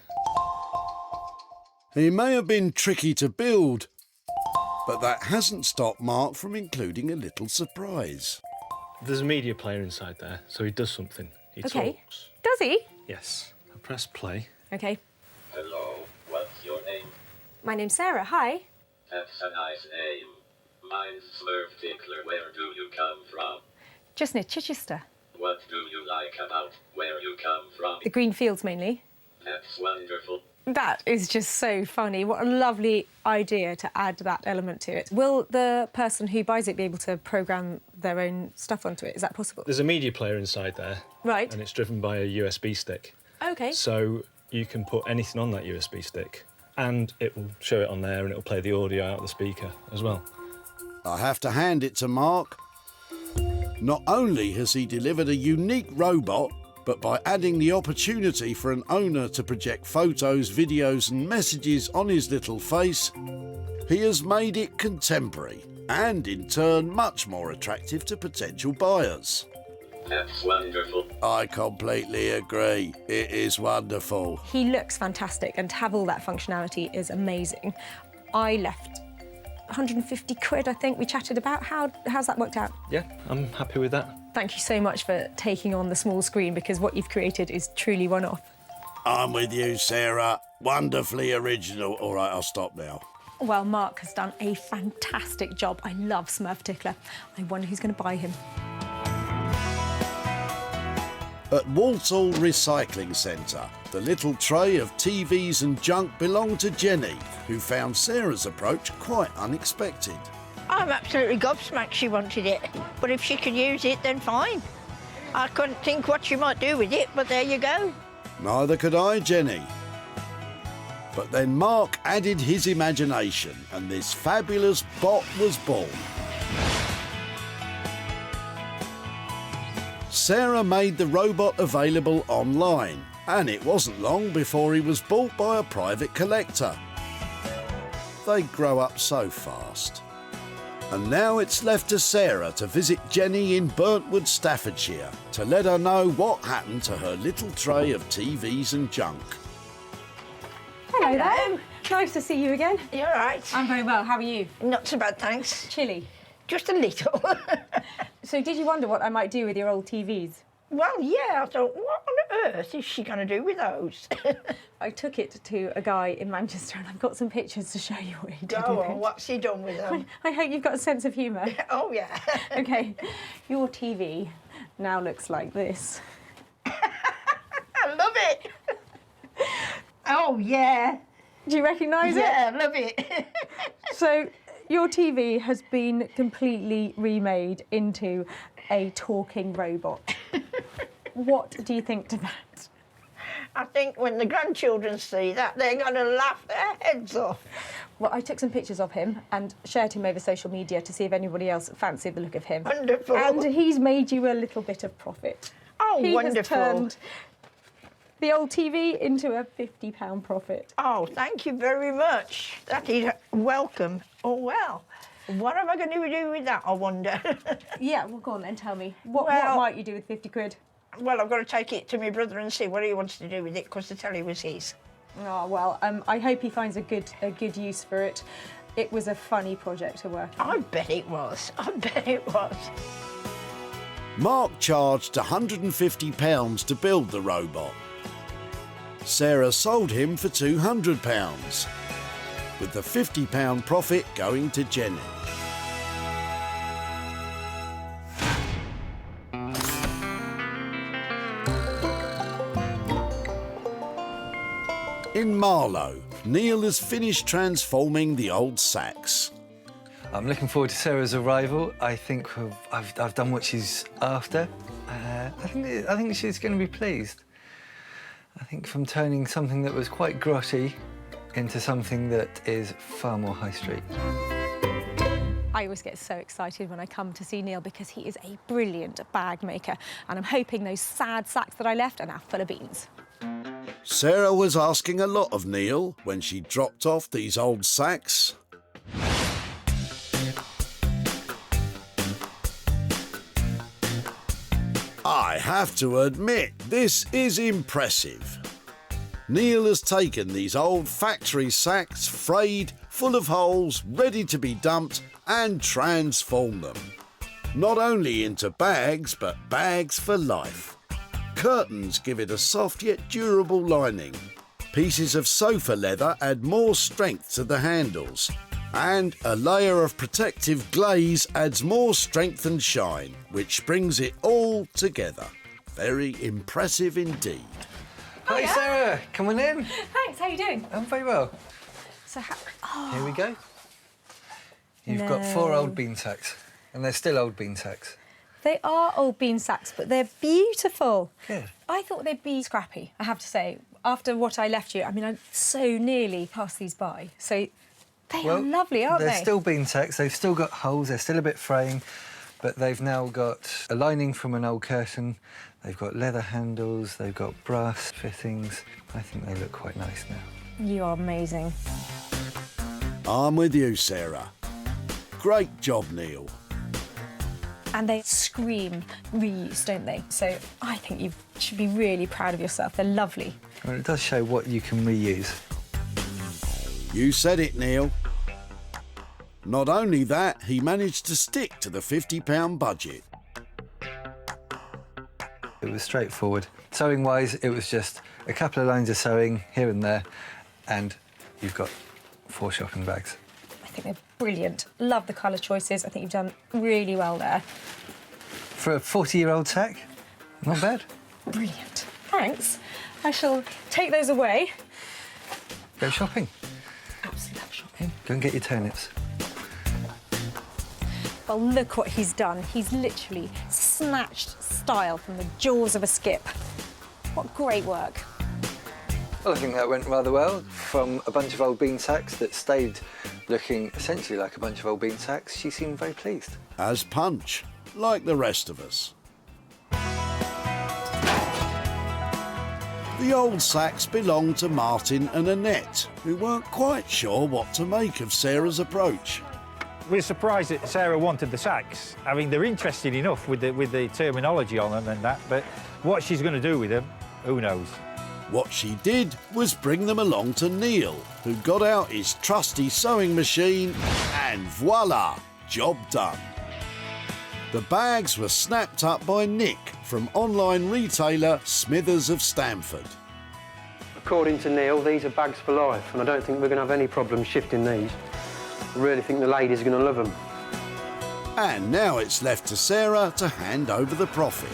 He may have been tricky to build, but that hasn't stopped Mark from including a little surprise. There's a media player inside there, so he does something. He talks. Does he? Yes. I press play. OK. Hello, what's your name? My name's Sarah, hi. That's a nice name. Mine's Smurf Tickler. Where do you come from? Just near Chichester. What do you like about where you come from? The green fields, mainly. That's wonderful. That is just so funny. What a lovely idea to add that element to it. Will the person who buys it be able to programme their own stuff onto it? Is that possible? There's a media player inside there. Right. And it's driven by a USB stick. OK. So you can put anything on that USB stick and it will show it on there and it'll play the audio out of the speaker as well. I have to hand it to Mark. Not only has he delivered a unique robot, but by adding the opportunity for an owner to project photos, videos and messages on his little face, he has made it contemporary and in turn much more attractive to potential buyers. That's wonderful. I completely agree. It is wonderful. He looks fantastic, and to have all that functionality is amazing. I left 150 quid, I think we chatted about. How's that worked out? Yeah, I'm happy with that. Thank you so much for taking on the small screen, because what you've created is truly one-off. I'm with you, Sarah. Wonderfully original. All right, I'll stop now. Well, Mark has done a fantastic job. I love Smurf Tickler. I wonder who's going to buy him. At Walsall Recycling Centre, the little tray of TVs and junk belonged to Jenny, who found Sarah's approach quite unexpected. I'm absolutely gobsmacked she wanted it, but if she can use it, then fine. I couldn't think what she might do with it, but there you go. Neither could I, Jenny. But then Mark added his imagination and this fabulous bot was born. Sarah made the robot available online, and it wasn't long before he was bought by a private collector. They grow up so fast. And now it's left to Sarah to visit Jenny in Burntwood, Staffordshire, to let her know what happened to her little tray of TVs and junk. Hello there. Nice to see you again. You're all right. I'm very well. How are you? Not so bad, thanks. Chilly? Just a little. So did you wonder what I might do with your old TVs? Well, yeah, I thought, what on earth is she going to do with those? I took it to a guy in Manchester, and I've got some pictures to show you what he did Go with on, it. what's he done with them? I hope you've got a sense of humour. Oh, yeah. OK, your TV now looks like this. I love it. Oh, yeah. Do you recognise it? Yeah, I love it. So your TV has been completely remade into a talking robot. What do you think to that? I think when the grandchildren see that, they're going to laugh their heads off. Well, I took some pictures of him and shared him over social media to see if anybody else fancied the look of him. Wonderful. And he's made you a little bit of profit. Oh, he wonderful. Has turned the old TV into a £50 profit. Oh, thank you very much. That is welcome. Oh, well. What am I going to do with that, I wonder? Yeah, well, go on then, tell me. What might you do with 50 quid? Well, I've got to take it to my brother and see what he wants to do with it, because the telly was his. Oh, well, I hope he finds a good use for it. It was a funny project to work on. I bet it was. I bet it was. Mark charged £150 to build the robot. Sarah sold him for £200, with the £50 profit going to Jenny. In Marlow, Neil has finished transforming the old sacks. I'm looking forward to Sarah's arrival. I think I've done what she's after. I think she's going to be pleased. I think from turning something that was quite grotty into something that is far more high street. I always get so excited when I come to see Neil because he is a brilliant bag maker, and I'm hoping those sad sacks that I left are now full of beans. Sarah was asking a lot of Neil when she dropped off these old sacks. I have to admit, this is impressive. Neil has taken these old factory sacks, frayed, full of holes, ready to be dumped, and transformed them. Not only into bags, but bags for life. Curtains give it a soft yet durable lining. Pieces of sofa leather add more strength to the handles. And a layer of protective glaze adds more strength and shine, which brings it all together. Very impressive indeed. Hi, Sarah. Come on in. Thanks, how you doing? I'm very well. So Here we go. You've got 4 old bean sacks, and they're still old bean sacks. They are old bean sacks, but they're beautiful. Good. I thought they'd be scrappy, I have to say. After what I left you, I mean, I so nearly passed these by. So they are lovely, aren't they? They're still bean sacks. They've still got holes. They're still a bit fraying. but they've now got a lining from an old curtain, they've got leather handles, they've got brass fittings. I think they look quite nice now. You are amazing. I'm with you, Sarah. Great job, Neil. And they scream reuse, don't they? So I think you should be really proud of yourself. They're lovely. Well, it does show what you can reuse. You said it, Neil. Not only that, he managed to stick to the £50 budget. It was straightforward. Sewing-wise, it was just a couple of lines of sewing here and there, and you've got 4 shopping bags. I think they're brilliant. Love the colour choices. I think you've done really well there. For a 40-year-old sack, not bad. Brilliant. Thanks. I shall take those away. Go shopping. Absolutely love shopping. Go and get your turnips. Well, look what he's done. He's literally snatched style from the jaws of a skip. What great work. Well, I think that went rather well. From a bunch of old bean sacks that stayed looking essentially like a bunch of old bean sacks, she seemed very pleased. As Punch, like the rest of us. The old sacks belonged to Martin and Annette, who weren't quite sure what to make of Sarah's approach. We're surprised that Sarah wanted the sacks. I mean, they're interesting enough with the terminology on them and that, but what she's going to do with them, who knows? What she did was bring them along to Neil, who got out his trusty sewing machine and voila, job done. The bags were snapped up by Nick from online retailer Smithers of Stamford. According to Neil, these are bags for life, and I don't think we're going to have any problem shifting these. I really think the ladies are going to love them. And now it's left to Sarah to hand over the profit.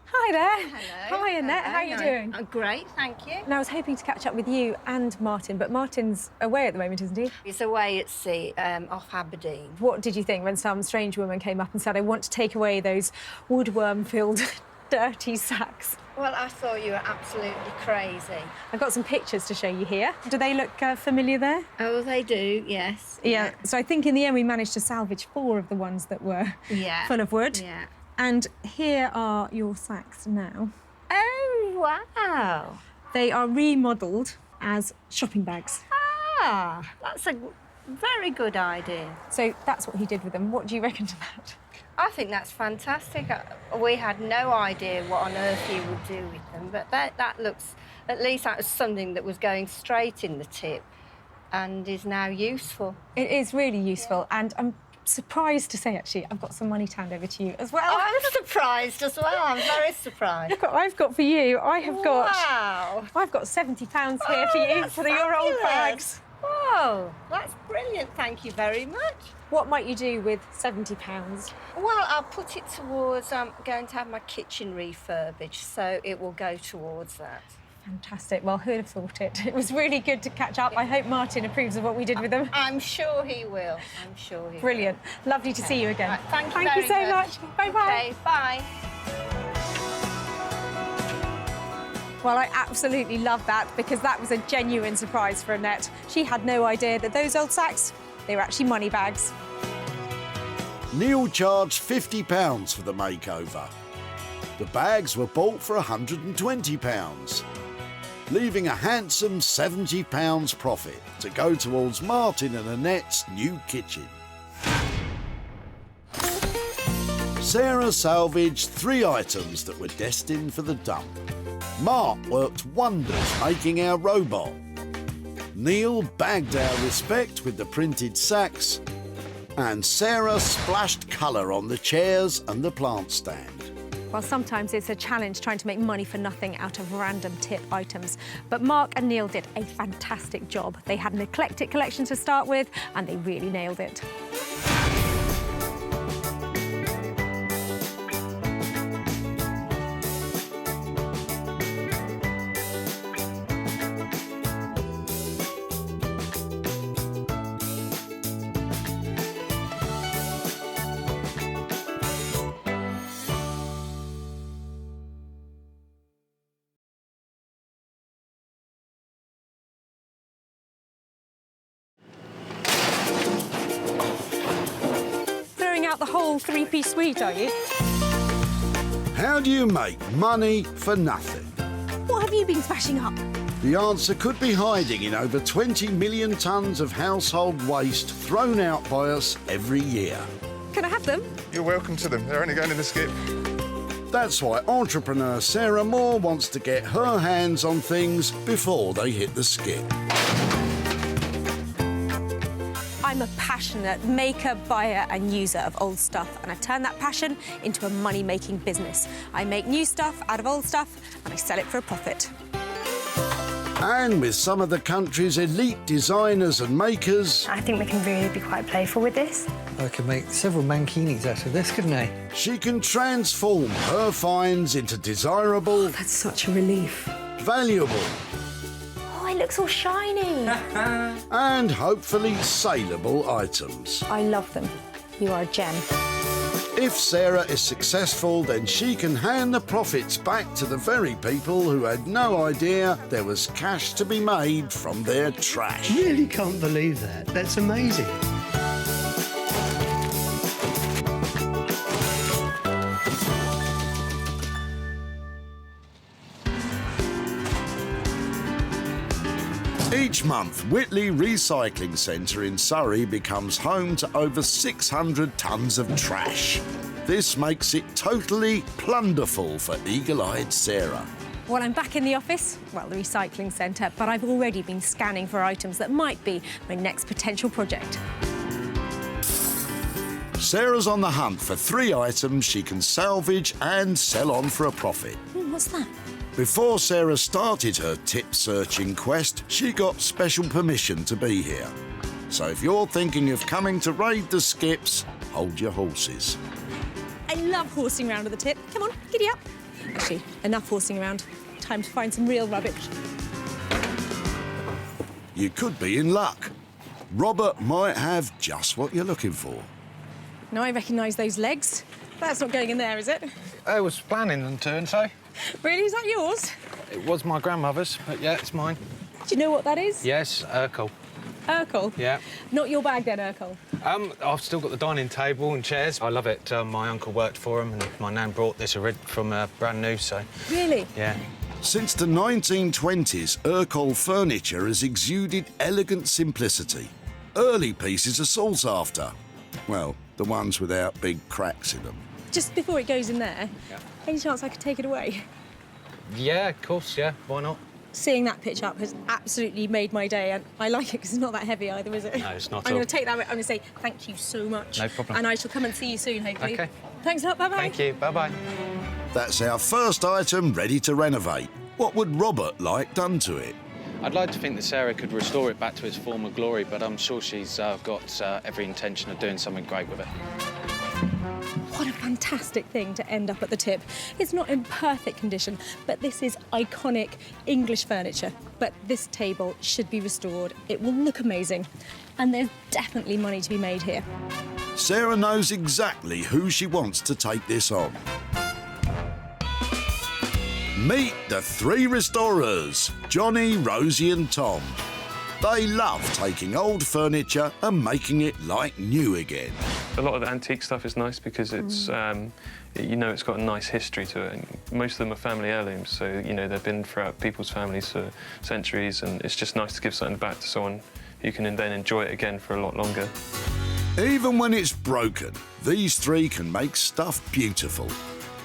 Hi there. Hello. Hi, Annette. How are you doing? I'm great, thank you. Now, I was hoping to catch up with you and Martin, but Martin's away at the moment, isn't he? He's away at sea, off Aberdeen. What did you think when some strange woman came up and said, I want to take away those woodworm-filled dirty sacks? Well, I thought you were absolutely crazy. I've got some pictures to show you here. Do they look familiar there? Oh, they do, yes. Yeah. So I think in the end we managed to salvage 4 of the ones that were full of wood. Yeah. And here are your sacks now. Oh, wow. They are remodelled as shopping bags. Ah, that's a very good idea. So that's what he did with them. What do you reckon to that? I think that's fantastic. We had no idea what on earth you would do with them, but that looks, at least that was something that was going straight in the tip and is now useful. It is really useful, and I'm surprised to say, actually, I've got some money to hand over to you as well. Oh, I'm surprised as well. I'm very surprised. Look what I've got for you. I have got... Wow. I've got £70 here for you, for your old bags. Whoa, that's brilliant. Thank you very much. What might you do with £70? Well, I'll put it towards, I'm going to have my kitchen refurbished, so it will go towards that. Fantastic. Well, who'd have thought it? It was really good to catch up. I hope Martin approves of what we did with them. I'm sure he will. I'm sure he Brilliant. will. Lovely to see you again. Right, thank you Thank you so very much. Bye-bye. Okay, bye. Well, I absolutely love that, because that was a genuine surprise for Annette. She had no idea that those old sacks, they were actually money bags. Neil charged £50 for the makeover. The bags were bought for £120, leaving a handsome £70 profit to go towards Martin and Annette's new kitchen. Sarah salvaged 3 items that were destined for the dump. Mark worked wonders making our robot. Neil bagged our respect with the printed sacks, and Sarah splashed colour on the chairs and the plant stand. Well, sometimes it's a challenge trying to make money for nothing out of random tip items. But Mark and Neil did a fantastic job. They had an eclectic collection to start with, and they really nailed it. out the whole three-piece suite, are you? How do you make money for nothing? What have you been smashing up? The answer could be hiding in over 20 million tonnes of household waste thrown out by us every year. Can I have them? You're welcome to them. They're only going in the skip. That's why entrepreneur Sarah Moore wants to get her hands on things before they hit the skip. I'm a passionate maker, buyer and user of old stuff, and I've turned that passion into a money-making business. I make new stuff out of old stuff and I sell it for a profit. And with some of the country's elite designers and makers... I think we can really be quite playful with this. I could make several mankinis out of this, couldn't I? She can transform her finds into desirable... Oh, that's such a relief. Valuable... Oh, it looks all shiny. and hopefully saleable items. I love them. You are a gem. If Sarah is successful, then she can hand the profits back to the very people who had no idea there was cash to be made from their trash. Really can't believe that. That's amazing. Each month, Whitley Recycling Centre in Surrey becomes home to over 600 tonnes of trash. This makes it totally plunderful for eagle-eyed Sarah. Well, I'm back in the office, well, the recycling centre, but I've already been scanning for items that might be my next potential project. Sarah's on the hunt for 3 items she can salvage and sell on for a profit. What's that? Before Sarah started her tip-searching quest, she got special permission to be here. So if you're thinking of coming to raid the skips, hold your horses. I love horsing around with a tip. Come on, giddy up. Actually, enough horsing around. Time to find some real rubbish. You could be in luck. Robert might have just what you're looking for. Now I recognise those legs. That's not going in there, is it? I was planning on doing so. Really? Is that yours? It was my grandmother's, but yeah, it's mine. Do you know what that is? Yes, Urkel. Urkel? Yeah. Not your bag then, Urkel? I've still got the dining table and chairs. I love it. My uncle worked for him, and my nan brought this from brand new, so... Really? Yeah. Since the 1920s, Urkel furniture has exuded elegant simplicity. Early pieces are sought after. Well, the ones without big cracks in them. Just before it goes in there, any chance I could take it away? Yeah, of course, yeah. Why not? Seeing that pitch up has absolutely made my day, and I like it because it's not that heavy either, is it? No, it's not. I'm going to take that away. I'm going to say thank you so much. No problem. And I shall come and see you soon, hopefully. OK. Thanks a lot, bye-bye. Thank you, bye-bye. That's our first item ready to renovate. What would Robert like done to it? I'd like to think that Sarah could restore it back to its former glory, but I'm sure she's got every intention of doing something great with it. What a fantastic thing to end up at the tip. It's not in perfect condition, but this is iconic English furniture. But this table should be restored. It will look amazing. And there's definitely money to be made here. Sarah knows exactly who she wants to take this on. Meet the 3 restorers, Johnny, Rosie and Tom. They love taking old furniture and making it like new again. A lot of the antique stuff is nice because it's, you know, it's got a nice history to it. And most of them are family heirlooms, so, you know, they've been throughout people's families for centuries, and it's just nice to give something back to someone who can then enjoy it again for a lot longer. Even when it's broken, these 3 can make stuff beautiful.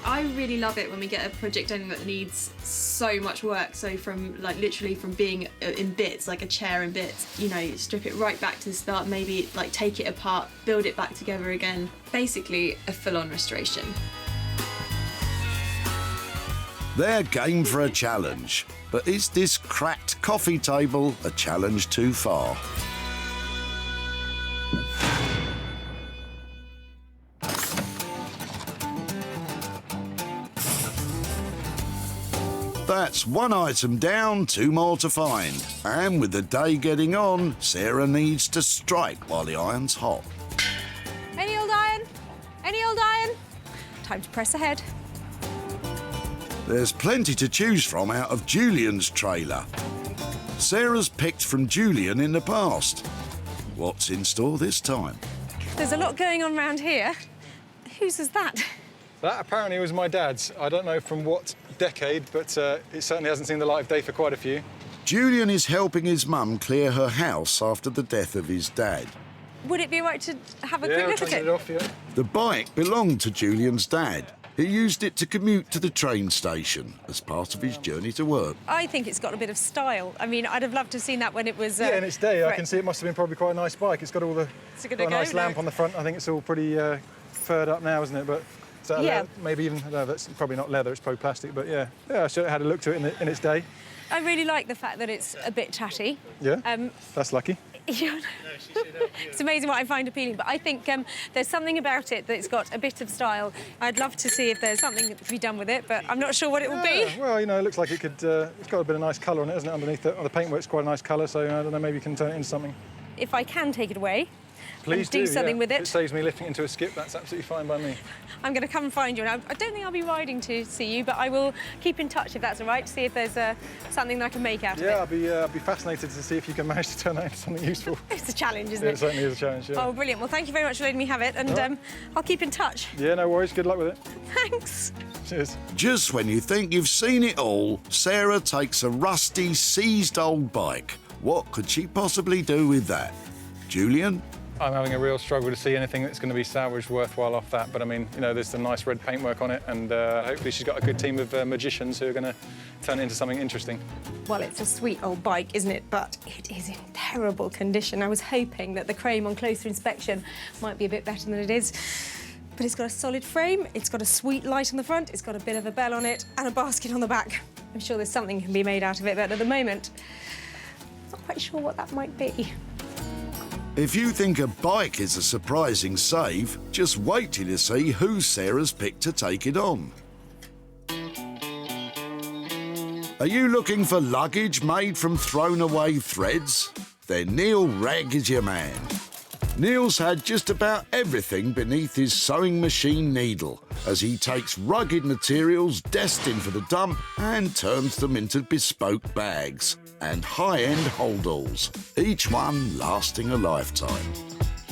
I really love it when we get a project in that needs so much work. So from literally from being in bits, like a chair in bits, you know, strip it right back to the start, maybe like take it apart, build it back together again. Basically a full-on restoration. They're game for a challenge, but is this cracked coffee table a challenge too far? That's 1 item down, 2 more to find. And with the day getting on, Sarah needs to strike while the iron's hot. Any old iron? Any old iron? Time to press ahead. There's plenty to choose from out of Julian's trailer. Sarah's picked from Julian in the past. What's in store this time? There's a lot going on around here. Whose is that? That apparently was my dad's. I don't know from what decade, but it certainly hasn't seen the light of day for quite a few. Julian is helping his mum clear her house after the death of his dad. Would it be all right to have a quick look at it? Off, yeah. The bike belonged to Julian's dad. He used it to commute to the train station as part of his journey to work. I think it's got a bit of style. I mean, I'd have loved to have seen that when it was... Yeah, in its day, I can see it must have been probably quite a nice bike. It's got all the got a nice lamp on the front. I think it's all pretty furred up now, isn't it? But is that leather? Maybe even no, that's probably not leather. It's probably plastic. But yeah, I should have had a look to it in its day. I really like the fact that it's a bit tatty. Yeah, that's lucky. It's amazing what I find appealing, but I think there's something about it that's got a bit of style. I'd love to see if there's something that could be done with it, but I'm not sure what it will be. Well, you know, it looks like it could... it's got a bit of nice colour on it, isn't it? Underneath the paintwork's quite a nice colour, so I don't know, maybe you can turn it into something. If I can take it away, please do something with it. If it saves me lifting into a skip, that's absolutely fine by me. I'm going to come and find you. And I don't think I'll be riding to see you, but I will keep in touch if that's all right, to see if there's something that I can make out of it. Yeah, I'll be fascinated to see if you can manage to turn that into something useful. It's a challenge, isn't it? It certainly is a challenge, yeah. Oh, brilliant. Well, thank you very much for letting me have it, and I'll keep in touch. Yeah, no worries. Good luck with it. Thanks. Cheers. Just when you think you've seen it all, Sarah takes a rusty, seized old bike. What could she possibly do with that? Julian? I'm having a real struggle to see anything that's going to be salvaged worthwhile off that, but I mean, you know, there's some nice red paintwork on it, and hopefully she's got a good team of magicians who are going to turn it into something interesting. Well, it's a sweet old bike, isn't it? But it is in terrible condition. I was hoping that the chrome on closer inspection might be a bit better than it is. But it's got a solid frame, it's got a sweet light on the front, it's got a bit of a bell on it, and a basket on the back. I'm sure there's something can be made out of it, but at the moment, I'm not quite sure what that might be. If you think a bike is a surprising save, just wait till you see who Sarah's picked to take it on. Are you looking for luggage made from thrown-away threads? Then Neil Ragg is your man. Neil's had just about everything beneath his sewing machine needle as he takes rugged materials destined for the dump and turns them into bespoke bags and high-end holdalls, each one lasting a lifetime.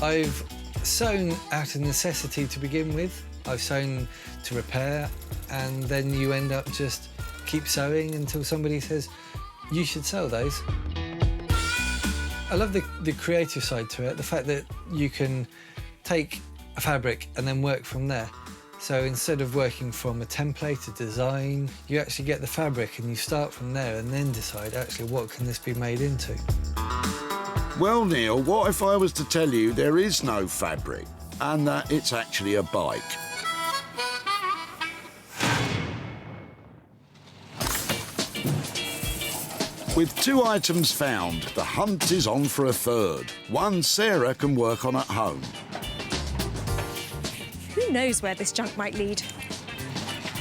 I've sewn out of necessity to begin with. I've sewn to repair, and then you end up just keep sewing until somebody says, you should sell those. I love the creative side to it, the fact that you can take a fabric and then work from there. So instead of working from a template, a design, you actually get the fabric and you start from there and then decide, actually, what can this be made into? Well, Neil, what if I was to tell you there is no fabric and that it's actually a bike? With 2 items found, the hunt is on for a third. One Sarah can work on at home. Who knows where this junk might lead?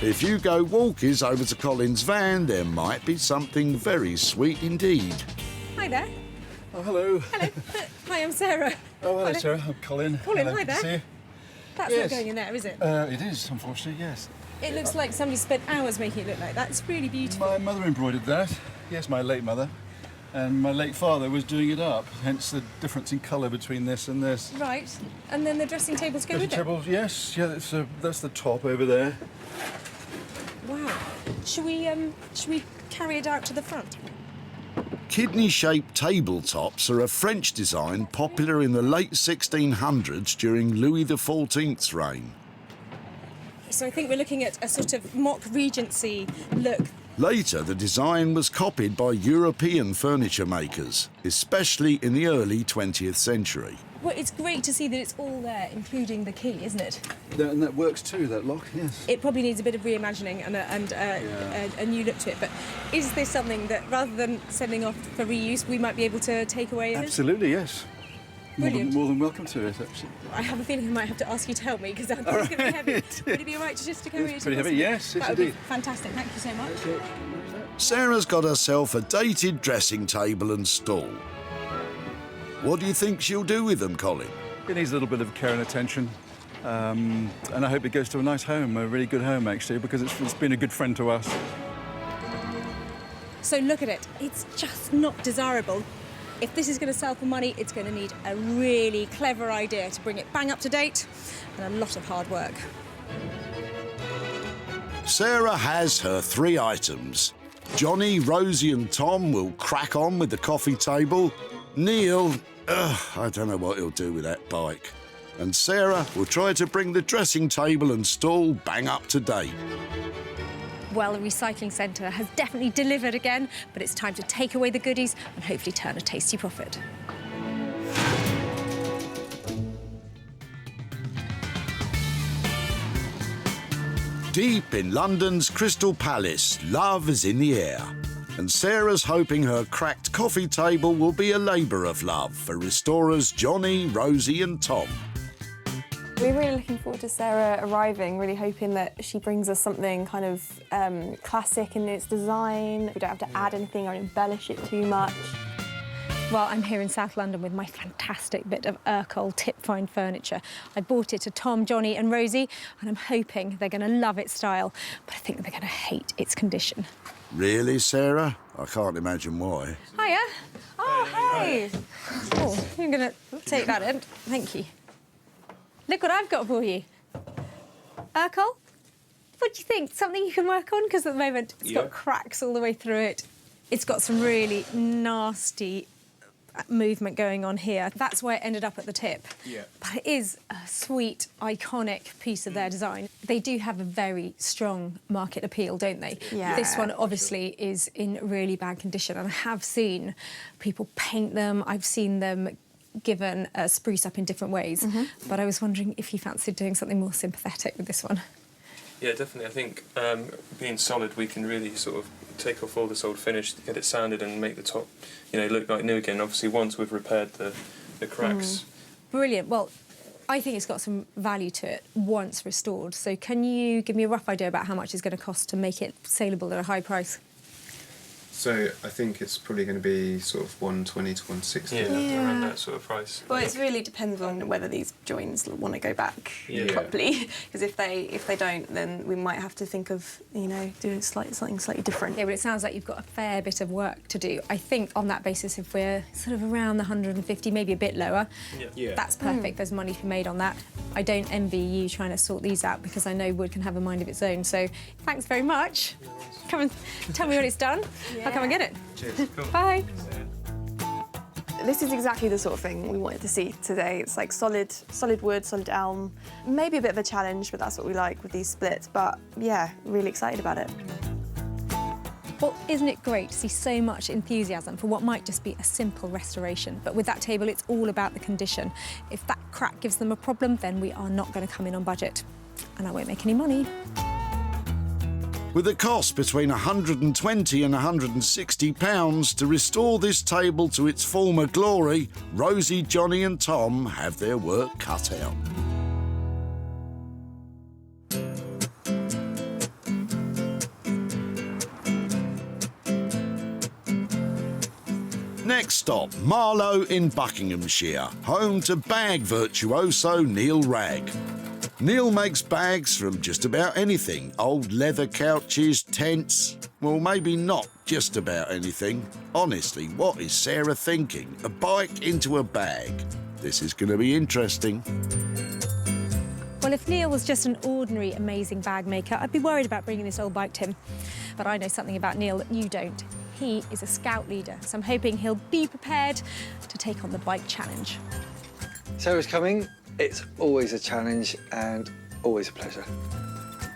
If you go walkies over to Colin's van, there might be something very sweet indeed. Hi there. Oh, hello. Hello. Hi, I'm Sarah. Oh, hello, Sarah. I'm Colin. Colin, Hello, hi good to there. see you. That's Yes. not going in there, is it? It is, unfortunately, yes. It looks like somebody spent hours making it look like that. It's really beautiful. My mother embroidered that. Yes, my late mother. And my late father was doing it up, hence the difference in colour between this and this. Right. And then the dressing tables go with it? Tables, yes. Yeah, that's the top over there. Wow. Should we carry it out to the front? Kidney-shaped tabletops are a French design popular in the late 1600s during Louis XIV's reign. So I think we're looking at a sort of mock Regency look. Later, the design was copied by European furniture makers, especially in the early 20th century. Well, it's great to see that it's all there, including the key, isn't it? And that works too, that lock, yes. It probably needs a bit of reimagining and a new look to it, but is this something that, rather than sending off for reuse, we might be able to take away? Absolutely, yes. More Brilliant. than welcome to it, actually. I have a feeling I might have to ask you to help me, because I think it's going to be heavy. Would it be all right just to carry it? It's pretty heavy, yes, that would indeed. be fantastic, thank you so much. Sarah's got herself a dated dressing table and stool. What do you think she'll do with them, Colin? It needs a little bit of care and attention. And I hope it goes to a nice home, a really good home, actually, because it's been a good friend to us. So look at it, it's just not desirable. If this is going to sell for money, it's going to need a really clever idea to bring it bang up to date and a lot of hard work. Sarah has her 3 items. Johnny, Rosie and Tom will crack on with the coffee table. Neil, I don't know what he'll do with that bike. And Sarah will try to bring the dressing table and stall bang up to date. Well, the recycling centre has definitely delivered again, but it's time to take away the goodies and hopefully turn a tasty profit. Deep in London's Crystal Palace, love is in the air. And Sarah's hoping her cracked coffee table will be a labour of love for restorers Johnny, Rosie and Tom. We're really looking forward to Sarah arriving, really hoping that she brings us something kind of classic in its design. We don't have to add anything or embellish it too much. Well, I'm here in South London with my fantastic bit of Urkel tip-find furniture. I bought it to Tom, Johnny and Rosie, and I'm hoping they're going to love its style, but I think they're going to hate its condition. Really, Sarah? I can't imagine why. Hiya. Oh, hey. Oh, you're going to take that in. Thank you. Look what I've got for you. Urkel, what do you think? Something you can work on? Because at the moment, it's got cracks all the way through it. It's got some really nasty movement going on here. That's why it ended up at the tip. Yeah. But it is a sweet, iconic piece of their design. They do have a very strong market appeal, don't they? Yeah. This one obviously is in really bad condition, and I have seen people paint them. I've seen them given a spruce up in different ways. But I was wondering if you fancied doing something more sympathetic with this one. Yeah, definitely. I think being solid, we can really sort of take off all this old finish, get it sanded and make the top, look like new again. Obviously, once we've repaired the cracks. Brilliant. Well, I think it's got some value to it once restored. So can you give me a rough idea about how much it's going to cost to make it saleable at a high price? So I think it's probably going to be sort of 120 to 160. Around that sort of price. Well, it really depends on whether these joins want to go back properly. Because if they don't, then we might have to think of doing something slightly different. Yeah, but it sounds like you've got a fair bit of work to do. I think on that basis, if we're sort of around the 150, maybe a bit lower, that's perfect. There's money to be made on that. I don't envy you trying to sort these out because I know wood can have a mind of its own. So thanks very much. Come and tell me when it's done. I'll come and get it. Cheers. Cool. Bye. This is exactly the sort of thing we wanted to see today. It's like solid wood, solid elm. Maybe a bit of a challenge, but that's what we like with these splits. But yeah, really excited about it. Well, isn't it great to see so much enthusiasm for what might just be a simple restoration? But with that table, it's all about the condition. If that crack gives them a problem, then we are not going to come in on budget. And I won't make any money. With a cost between £120 and £160 to restore this table to its former glory, Rosie, Johnny and Tom have their work cut out. Next stop, Marlow in Buckinghamshire, home to bag virtuoso Neil Ragg. Neil makes bags from just about anything. Old leather couches, tents. Well, maybe not just about anything. Honestly, what is Sarah thinking? A bike into a bag? This is going to be interesting. Well, if Neil was just an ordinary, amazing bag maker, I'd be worried about bringing this old bike to him. But I know something about Neil that you don't. He is a scout leader, so I'm hoping he'll be prepared to take on the bike challenge. Sarah's coming. It's always a challenge and always a pleasure.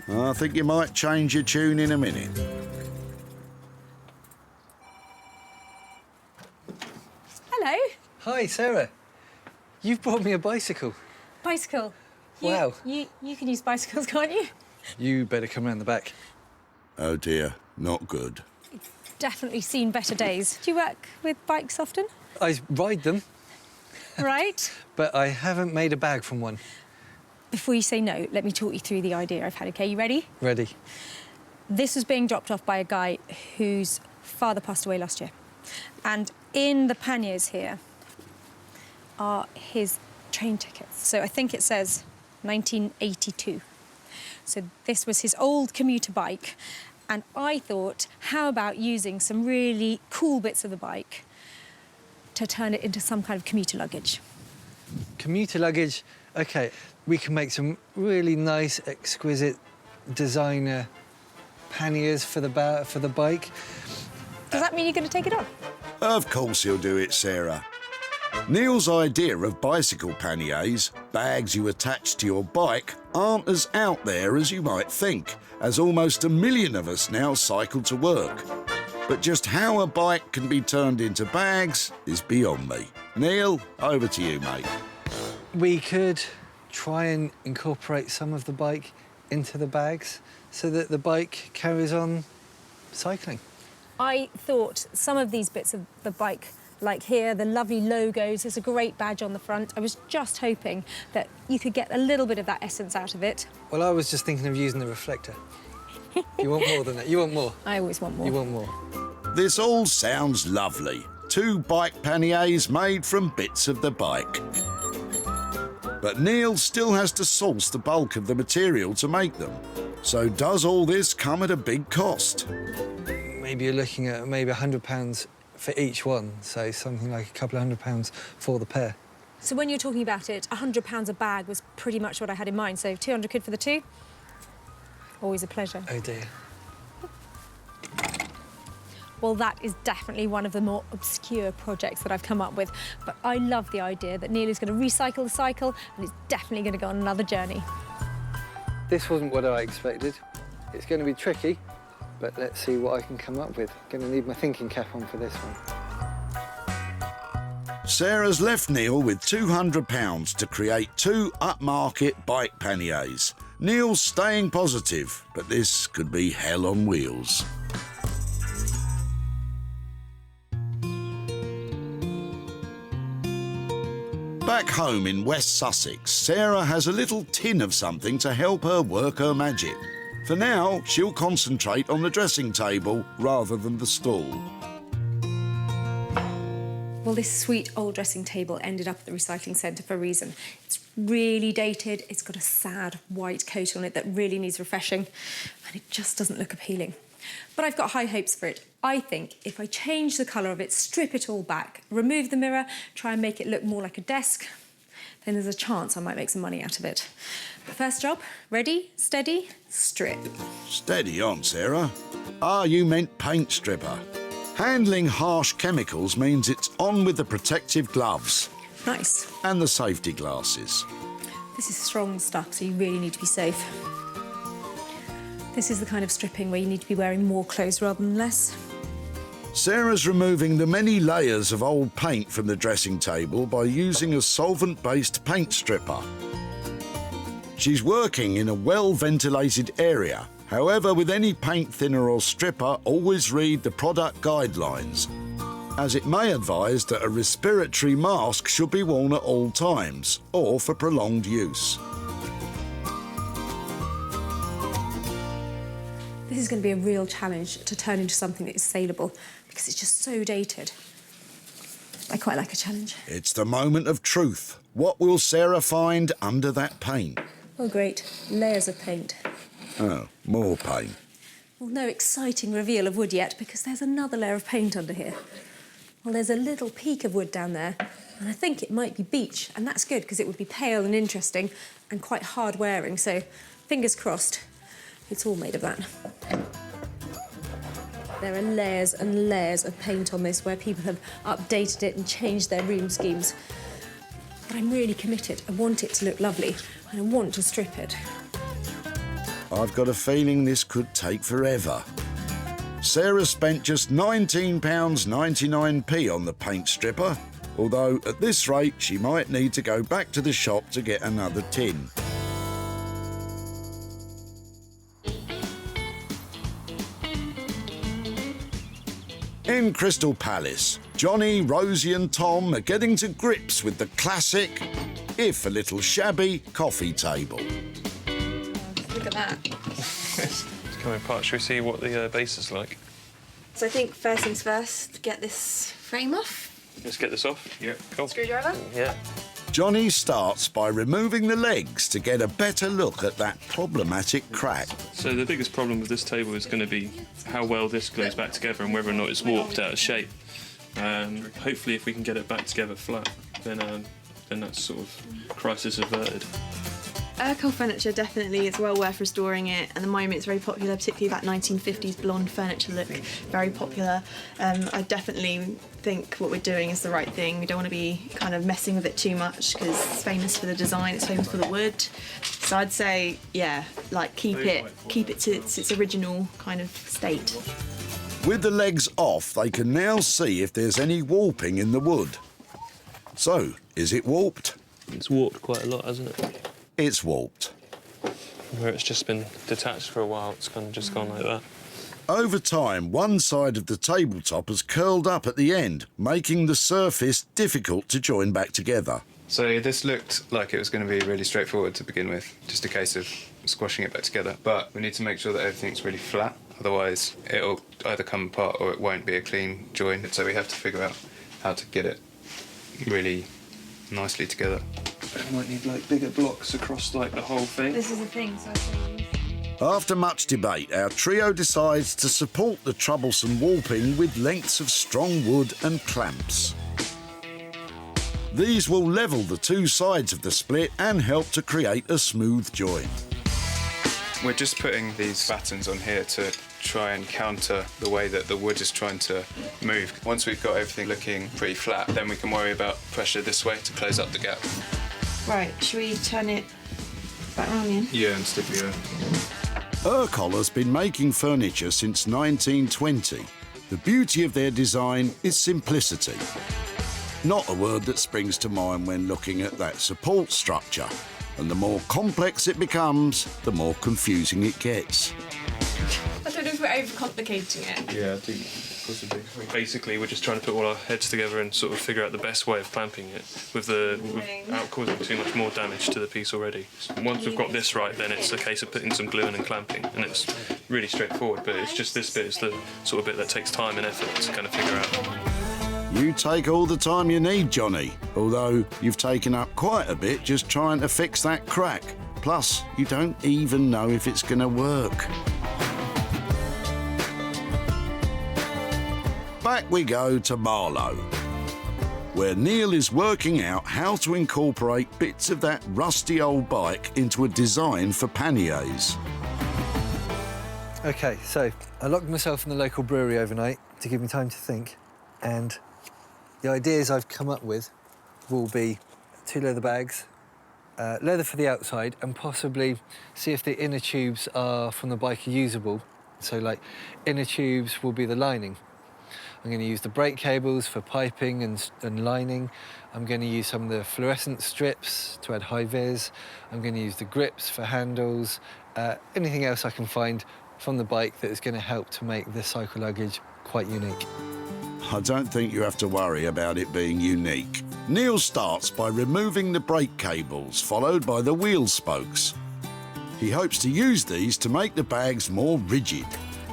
I think you might change your tune in a minute. Hello. Hi, Sarah. You've brought me a bicycle. Bicycle. Wow. You can use bicycles, can't you? You better come round the back. Oh dear, not good. Definitely seen better days. Do you work with bikes often? I ride them. Right. But I haven't made a bag from one. Before you say no, let me talk you through the idea I've had, OK? You ready? Ready. This was being dropped off by a guy whose father passed away last year. And in the panniers here are his train tickets. So I think it says 1982. So this was his old commuter bike. And I thought, how about using some really cool bits of the bike to turn it into some kind of commuter luggage. Commuter luggage, OK. We can make some really nice, exquisite designer panniers for the bike. Does that mean you're going to take it on? Of course he'll do it, Sarah. Neil's idea of bicycle panniers, bags you attach to your bike, aren't as out there as you might think, as almost 1 million of us now cycle to work. But just how a bike can be turned into bags is beyond me. Neil, over to you, mate. We could try and incorporate some of the bike into the bags so that the bike carries on cycling. I thought some of these bits of the bike, like here, the lovely logos, there's a great badge on the front. I was just hoping that you could get a little bit of that essence out of it. Well, I was just thinking of using the reflector. You want more than that? You want more? I always want more. You want more? This all sounds lovely. 2 bike panniers made from bits of the bike. But Neil still has to source the bulk of the material to make them. So does all this come at a big cost? Maybe you're looking at maybe £100 for each one, so something like a couple of £100 for the pair. So when you're talking about it, £100 a bag was pretty much what I had in mind, so 200 quid for the 2? Always a pleasure. Oh dear. Well, that is definitely one of the more obscure projects that I've come up with, but I love the idea that Neil is going to recycle the cycle and it's definitely going to go on another journey. This wasn't what I expected. It's going to be tricky, but let's see what I can come up with. Going to need my thinking cap on for this one. Sarah's left Neil with £200 to create 2 upmarket bike panniers. Neil's staying positive, but this could be hell on wheels. Back home in West Sussex, Sarah has a little tin of something to help her work her magic. For now, she'll concentrate on the dressing table rather than the stall. Well, this sweet old dressing table ended up at the recycling centre for a reason. It's really dated, it's got a sad white coat on it that really needs refreshing, and it just doesn't look appealing. But I've got high hopes for it. I think if I change the colour of it, strip it all back, remove the mirror, try and make it look more like a desk, then there's a chance I might make some money out of it. First job, ready, steady, strip. Steady on, Sarah. Ah, you meant paint stripper. Handling harsh chemicals means it's on with the protective gloves. Nice. And the safety glasses. This is strong stuff, so you really need to be safe. This is the kind of stripping where you need to be wearing more clothes rather than less. Sarah's removing the many layers of old paint from the dressing table by using a solvent-based paint stripper. She's working in a well-ventilated area. However, with any paint thinner or stripper, always read the product guidelines, as it may advise that a respiratory mask should be worn at all times, or for prolonged use. This is going to be a real challenge to turn into something that is saleable, because it's just so dated. I quite like a challenge. It's the moment of truth. What will Sarah find under that paint? Oh, great. Layers of paint. Oh, more paint. Well, no exciting reveal of wood yet, because there's another layer of paint under here. Well, there's a little peak of wood down there, and I think it might be beech, and that's good, because it would be pale and interesting and quite hard-wearing, so fingers crossed it's all made of that. There are layers and layers of paint on this where people have updated it and changed their room schemes. But I'm really committed. I want it to look lovely, and I want to strip it. I've got a feeling this could take forever. Sarah spent just £19.99 on the paint stripper, although at this rate she might need to go back to the shop to get another tin. In Crystal Palace, Johnny, Rosie and Tom are getting to grips with the classic, if a little shabby, coffee table. Look at that. It's coming apart. Shall we see what the base is like? So I think first things first, get this frame off. Let's get this off. Yeah, cool. Screwdriver? Yeah. Johnny starts by removing the legs to get a better look at that problematic crack. So the biggest problem with this table is going to be how well this glues back together and whether or not it's warped out of shape. Hopefully if we can get it back together flat, then that's sort of crisis averted. Urkel furniture definitely is well worth restoring it. At the moment it's very popular, particularly that 1950s blonde furniture look, very popular. I definitely think what we're doing is the right thing. We don't want to be kind of messing with it too much because it's famous for the design, it's famous for the wood. So I'd say, yeah, like keep it to its original kind of state. With the legs off, they can now see if there's any warping in the wood. So, is it warped? It's warped quite a lot, hasn't it? It's warped. Where it's just been detached for a while, it's kind of just gone like that. Over time, one side of the tabletop has curled up at the end, making the surface difficult to join back together. So this looked like it was going to be really straightforward to begin with, just a case of squashing it back together. But we need to make sure that everything's really flat, otherwise it'll either come apart or it won't be a clean join. So we have to figure out how to get it really nicely together. We might need like bigger blocks across like the whole thing. This is the thing, so I think. After much debate, our trio decides to support the troublesome warping with lengths of strong wood and clamps. These will level the two sides of the split and help to create a smooth join. We're just putting these battens on here to try and counter the way that the wood is trying to move. Once we've got everything looking pretty flat, then we can worry about pressure this way to close up the gap. Right, should we turn it back round again? Yeah, and stick the Urkel has been making furniture since 1920. The beauty of their design is simplicity. Not a word that springs to mind when looking at that support structure. And the more complex it becomes, the more confusing it gets. I don't know if we're overcomplicating it. Yeah, I think possibly. Basically, we're just trying to put all our heads together and sort of figure out the best way of clamping it without causing too much more damage to the piece already. Once we've got this right, then it's a case of putting some glue in and clamping, and it's really straightforward, but it's just this bit is the sort of bit that takes time and effort to kind of figure out. You take all the time you need, Johnny, although you've taken up quite a bit just trying to fix that crack. Plus, you don't even know if it's going to work. Back we go to Marlow, where Neil is working out how to incorporate bits of that rusty old bike into a design for panniers. OK, so I locked myself in the local brewery overnight to give me time to think, and the ideas I've come up with will be 2 leather bags, leather for the outside, and possibly see if the inner tubes are from the bike are usable. So, like, inner tubes will be the lining. I'm going to use the brake cables for piping and lining. I'm going to use some of the fluorescent strips to add high vis. I'm going to use the grips for handles. Anything else I can find from the bike that is going to help to make this cycle luggage quite unique. I don't think you have to worry about it being unique. Neil starts by removing the brake cables, followed by the wheel spokes. He hopes to use these to make the bags more rigid.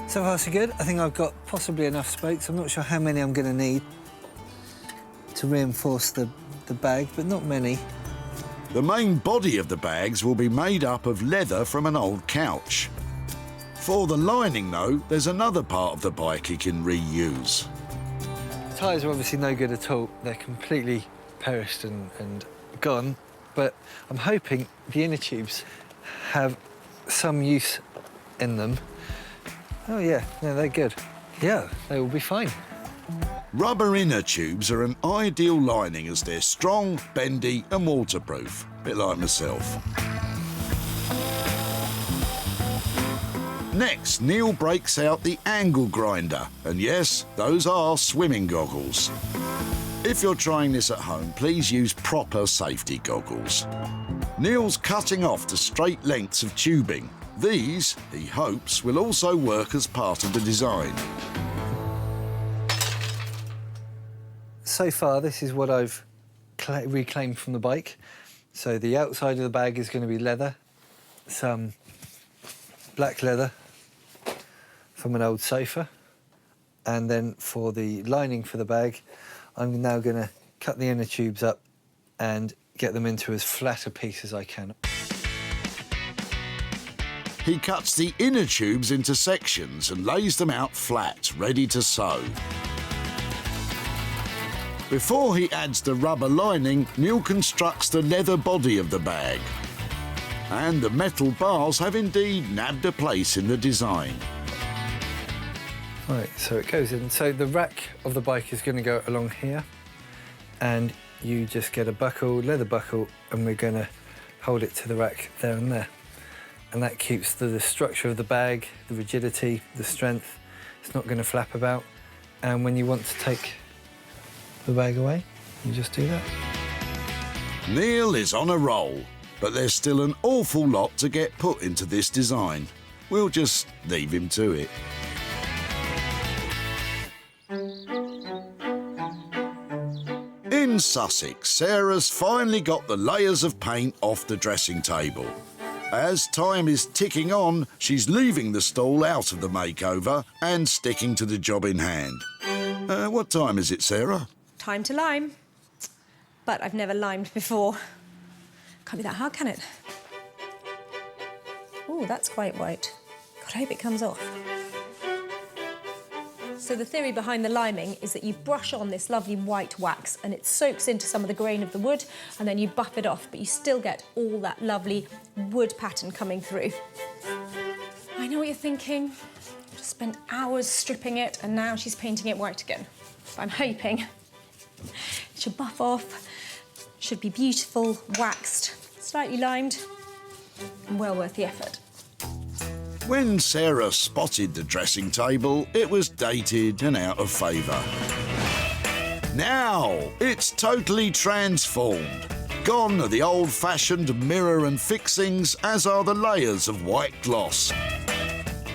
So far so good. I think I've got possibly enough spokes. I'm not sure how many I'm going to need to reinforce the bag, but not many. The main body of the bags will be made up of leather from an old couch. For the lining, though, there's another part of the bike he can reuse. The tyres are obviously no good at all. They're completely perished and gone, but I'm hoping the inner tubes have some use in them. Oh, yeah, no, they're good. Yeah, they will be fine. Rubber inner tubes are an ideal lining as they're strong, bendy and waterproof. Bit like myself. Next, Neil breaks out the angle grinder. And yes, those are swimming goggles. If you're trying this at home, please use proper safety goggles. Neil's cutting off the straight lengths of tubing. These, he hopes, will also work as part of the design. So far, this is what I've reclaimed from the bike. So the outside of the bag is going to be leather, some black leather from an old sofa, and then for the lining for the bag, I'm now going to cut the inner tubes up and get them into as flat a piece as I can. He cuts the inner tubes into sections and lays them out flat, ready to sew. Before he adds the rubber lining, Neil constructs the leather body of the bag. And the metal bars have indeed nabbed a place in the design. Right, so it goes in. So the rack of the bike is going to go along here, and you just get a buckle, leather buckle, and we're going to hold it to the rack there and there. And that keeps the structure of the bag, the rigidity, the strength. It's not going to flap about. And when you want to take the bag away, you just do that. Neil is on a roll, but there's still an awful lot to get put into this design. We'll just leave him to it. In Sussex, Sarah's finally got the layers of paint off the dressing table. As time is ticking on, she's leaving the stall out of the makeover and sticking to the job in hand. What time is it, Sarah? Time to lime. But I've never limed before. Can't be that hard, can it? Oh, that's quite white. God, I hope it comes off. So the theory behind the liming is that you brush on this lovely white wax and it soaks into some of the grain of the wood, and then you buff it off, but you still get all that lovely wood pattern coming through. I know what you're thinking. Just spent hours stripping it and now she's painting it white again. But I'm hoping it should buff off, should be beautiful, waxed, slightly limed, and well worth the effort. When Sarah spotted the dressing table, it was dated and out of favour. Now, it's totally transformed. Gone are the old-fashioned mirror and fixings, as are the layers of white gloss.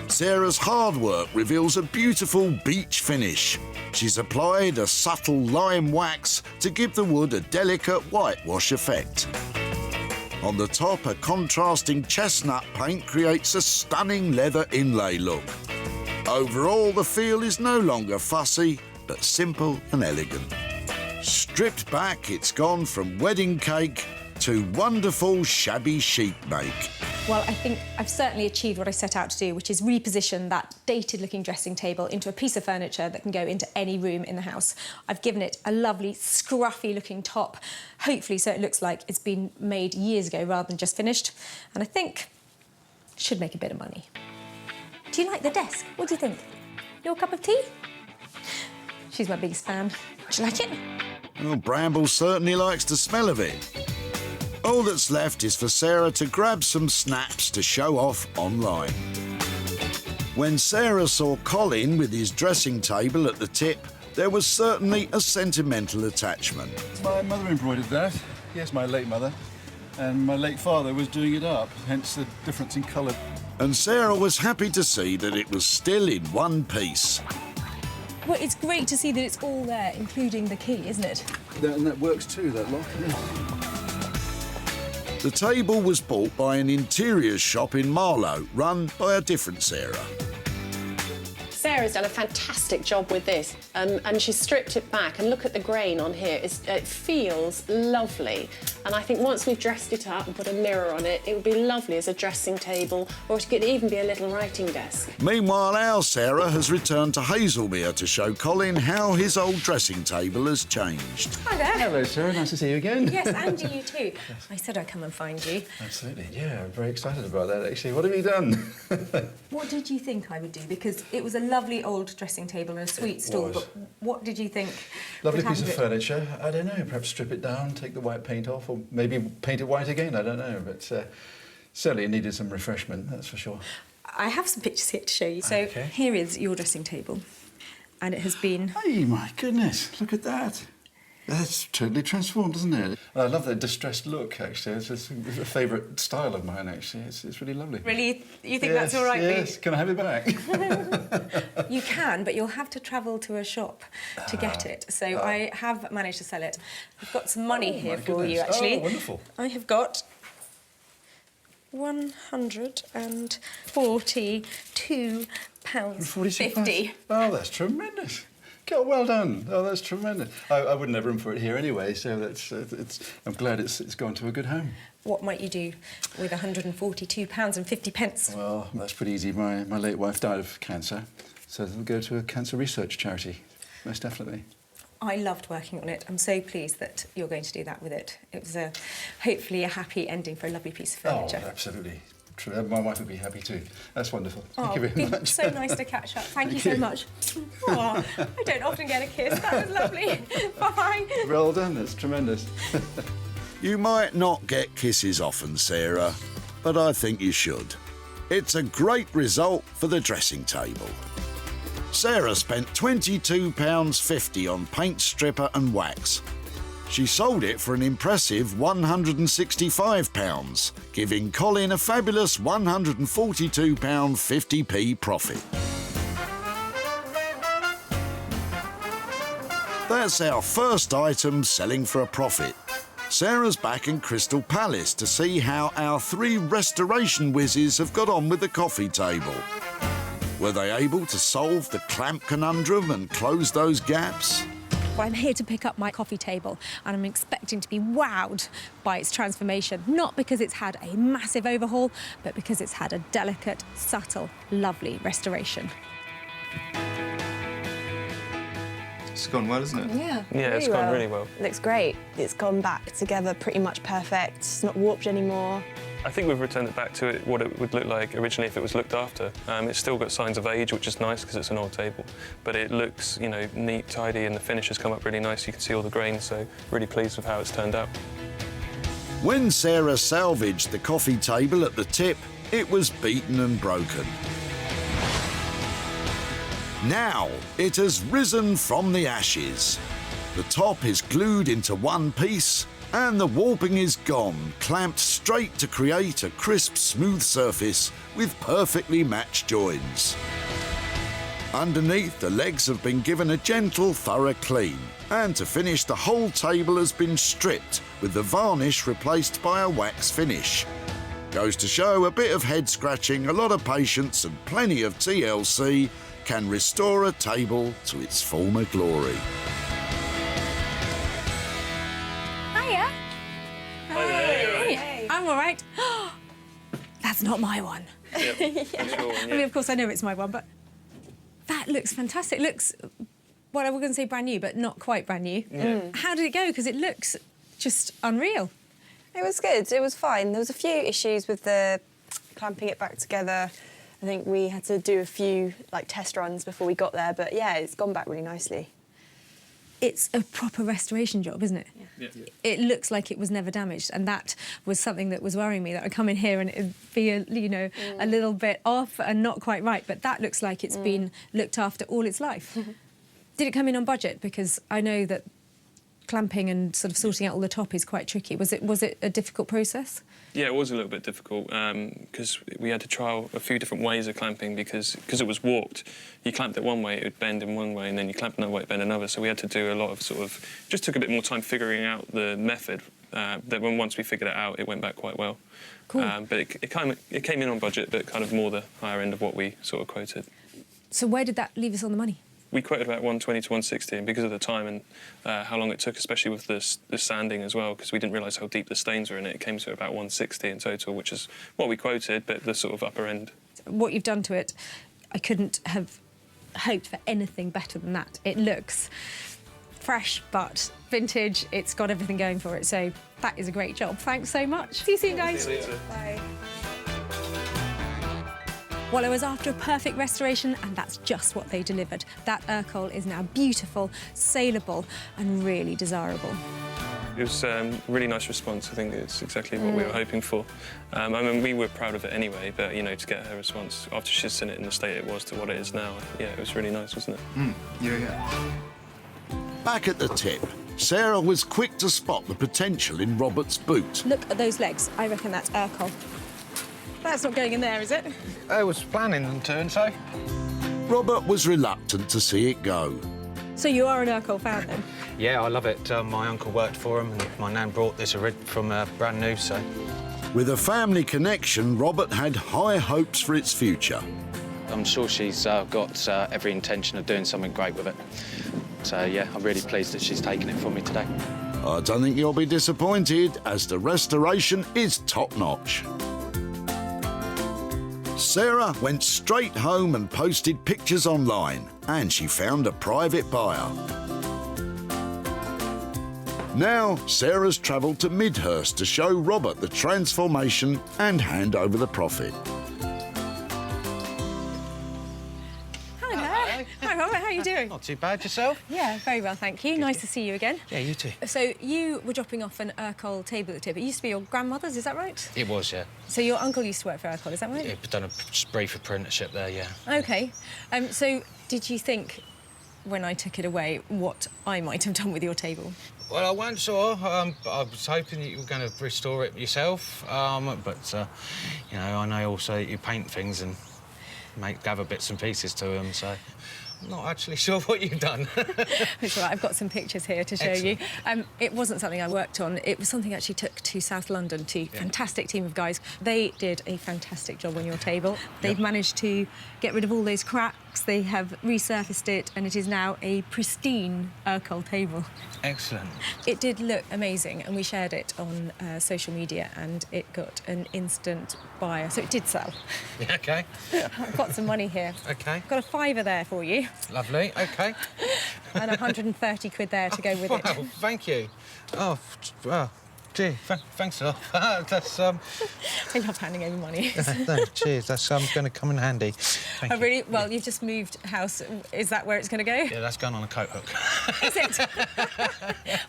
Sarah's hard work reveals a beautiful beach finish. She's applied a subtle lime wax to give the wood a delicate whitewash effect. On the top, a contrasting chestnut paint creates a stunning leather inlay look. Overall, the feel is no longer fussy, but simple and elegant. Stripped back, it's gone from wedding cake to wonderful shabby chic make. Well, I think I've certainly achieved what I set out to do, which is reposition that dated-looking dressing table into a piece of furniture that can go into any room in the house. I've given it a lovely, scruffy-looking top, hopefully so it looks like it's been made years ago rather than just finished. And I think it should make a bit of money. Do you like the desk? What do you think? Your cup of tea? She's my biggest fan. Do you like it? Well, Bramble certainly likes the smell of it. All that's left is for Sarah to grab some snaps to show off online. When Sarah saw Colin with his dressing table at the tip, there was certainly a sentimental attachment. My mother embroidered that. Yes, my late mother. And my late father was doing it up, hence the difference in colour. And Sarah was happy to see that it was still in one piece. Well, it's great to see that it's all there, including the key, isn't it? And that works too, that lock. The table was bought by an interiors shop in Marlow, run by a different Sarah. Sarah's done a fantastic job with this, and she's stripped it back, and look at the grain on here. It feels lovely, and I think once we've dressed it up and put a mirror on it, it would be lovely as a dressing table, or it could even be a little writing desk. Meanwhile, our Sarah has returned to Hazelmere to show Colin how his old dressing table has changed. Hi there. Hello, Sarah. Nice to see you again. Yes, and you too. I said I'd come and find you. Absolutely. Yeah, I'm very excited about that, actually. What have you done? What did you think I would do? Because it was a lovely old dressing table and a sweet stall, but what did you think? Lovely piece of furniture. I don't know, perhaps strip it down, take the white paint off, or maybe paint it white again, I don't know. But certainly it needed some refreshment, that's for sure. I have some pictures here to show you. So here is your dressing table, and it has been... Hey, my goodness, look at that. That's totally transformed, isn't it? I love that distressed look, actually. It's a favourite style of mine, actually. It's really lovely. Really? You think that's all right? Yes, can I have it back? You can, but you'll have to travel to a shop to get it. So I have managed to sell it. I've got some money here for you, actually. Oh, wonderful. I have got £142.50. Oh, that's tremendous. God, well done. Oh, that's tremendous. I wouldn't have room for it here anyway, so that's I'm glad it's gone to a good home. What might you do with £142.50? Well, that's pretty easy. My late wife died of cancer, so it'll go to a cancer research charity, most definitely. I loved working on it. I'm so pleased that you're going to do that with it. It was hopefully a happy ending for a lovely piece of furniture. Oh, absolutely. True. My wife would be happy too. That's wonderful. Thank Oh, you very much. so nice to catch up. Thank you so much. Oh, I don't often get a kiss. That was lovely. Bye. Well done. That's tremendous. You might not get kisses often, Sarah, but I think you should. It's a great result for the dressing table. Sarah spent £22.50 on paint, stripper and wax. She sold it for an impressive £165, giving Colin a fabulous £142.50p profit. That's our first item selling for a profit. Sarah's back in Crystal Palace to see how our 3 restoration whizzes have got on with the coffee table. Were they able to solve the clamp conundrum and close those gaps? Well, I'm here to pick up my coffee table and I'm expecting to be wowed by its transformation, not because it's had a massive overhaul, but because it's had a delicate, subtle, lovely restoration. It's gone well, isn't it? Yeah, it's gone really well. Looks great. It's gone back together pretty much perfect. It's not warped anymore. I think we've returned it back to what it would look like originally if it was looked after. It's still got signs of age, which is nice because it's an old table, but it looks, you know, neat, tidy, and the finish has come up really nice. You can see all the grains, so really pleased with how it's turned out. When Sarah salvaged the coffee table at the tip, it was beaten and broken. Now it has risen from the ashes. The top is glued into one piece and the warping is gone, clamped straight to create a crisp, smooth surface with perfectly matched joins. Underneath, the legs have been given a gentle, thorough clean, and to finish, the whole table has been stripped with the varnish replaced by a wax finish. Goes to show a bit of head scratching, a lot of patience and plenty of TLC can restore a table to its former glory. Hiya. Hey. I'm all right. That's not my one. Yep, that's your one, I mean, of course, I know it's my one, but that looks fantastic. It looks, well, I was going to say brand new, but not quite brand new. How did it go? Because it looks just unreal. It was good. It was fine. There was a few issues with the clamping it back together. I think we had to do a few test runs before we got there, but yeah, it's gone back really nicely. It's a proper restoration job, isn't it? Yeah. It looks like it was never damaged, and that was something that was worrying me, that I'd come in here and it'd be a little bit off and not quite right, but that looks like it's been looked after all its life. Did it come in on budget? Because I know that clamping and sort of sorting out all the top is quite tricky. Was it a difficult process? Yeah, it was a little bit difficult because we had to trial a few different ways of clamping because it was warped. You clamped it one way, it would bend in one way, and then you clamped another way, it bend another. So we had to do a lot of just took a bit more time figuring out the method. That once we figured it out, it went back quite well. Cool. But it came in on budget, but kind of more the higher end of what we sort of quoted. So where did that leave us on the money? We quoted about 120 to 160, and because of the time and how long it took, especially with the sanding as well, because we didn't realise how deep the stains were in it, it came to about 160 in total, which is what we quoted, but the sort of upper end. What you've done to it, I couldn't have hoped for anything better than that. It looks fresh, but vintage. It's got everything going for it, so that is a great job. Thanks so much. See you soon, guys. See you later. Bye. Well, I was after a perfect restoration, and that's just what they delivered. That Urkel is now beautiful, saleable, and really desirable. It was a really nice response. I think it's exactly what we were hoping for. I mean, we were proud of it anyway, but, to get her response after she's seen it in the state it was to what it is now, yeah, it was really nice, wasn't it? Yeah. Back at the tip, Sarah was quick to spot the potential in Robert's boot. Look at those legs. I reckon that's Urkel. That's not going in there, is it? I was planning on doing so. Robert was reluctant to see it go. So you are an Urkel fan, then? Yeah, I love it. My uncle worked for him, and my nan brought this from brand new, so... With a family connection, Robert had high hopes for its future. I'm sure she's got every intention of doing something great with it. So, yeah, I'm really pleased that she's taken it from me today. I don't think you'll be disappointed, as the restoration is top-notch. Sarah went straight home and posted pictures online, and she found a private buyer. Now, Sarah's travelled to Midhurst to show Robert the transformation and hand over the profit. Hi, Robert, how are you doing? Not too bad, yourself? Yeah, very well, thank you. Nice to see you again. Yeah, you too. So you were dropping off an Urkel table at the tip. It used to be your grandmother's, is that right? It was, yeah. So your uncle used to work for Urkel, is that right? Yeah, done a brief apprenticeship there, yeah. OK. So did you think, when I took it away, what I might have done with your table? Well, I weren't sure. I was hoping that you were going to restore it yourself, but, you know, I know also that you paint things and gather bits and pieces to them, so I'm not actually sure what you've done. It's all right, I've got some pictures here to show you. It wasn't something I worked on. It was something I actually took to South London to a fantastic team of guys. They did a fantastic job on your table. They've managed to get rid of all those cracks. They have resurfaced it, and it is now a pristine Urkel table. Excellent. It did look amazing, and we shared it on social media, and it got an instant buyer, so it did sell. Yeah, OK. I've got some money here. OK. I've got a £5 there for you. Lovely, OK. And 130 quid there to go with it. Wow, thank you. Oh, well, gee, thanks a lot. That's, I love handing over money. no, cheers, that's going to come in handy. Thank you. Really? Well, you've just moved house. Is that where it's going to go? Yeah, that's going on a coat hook. Is it?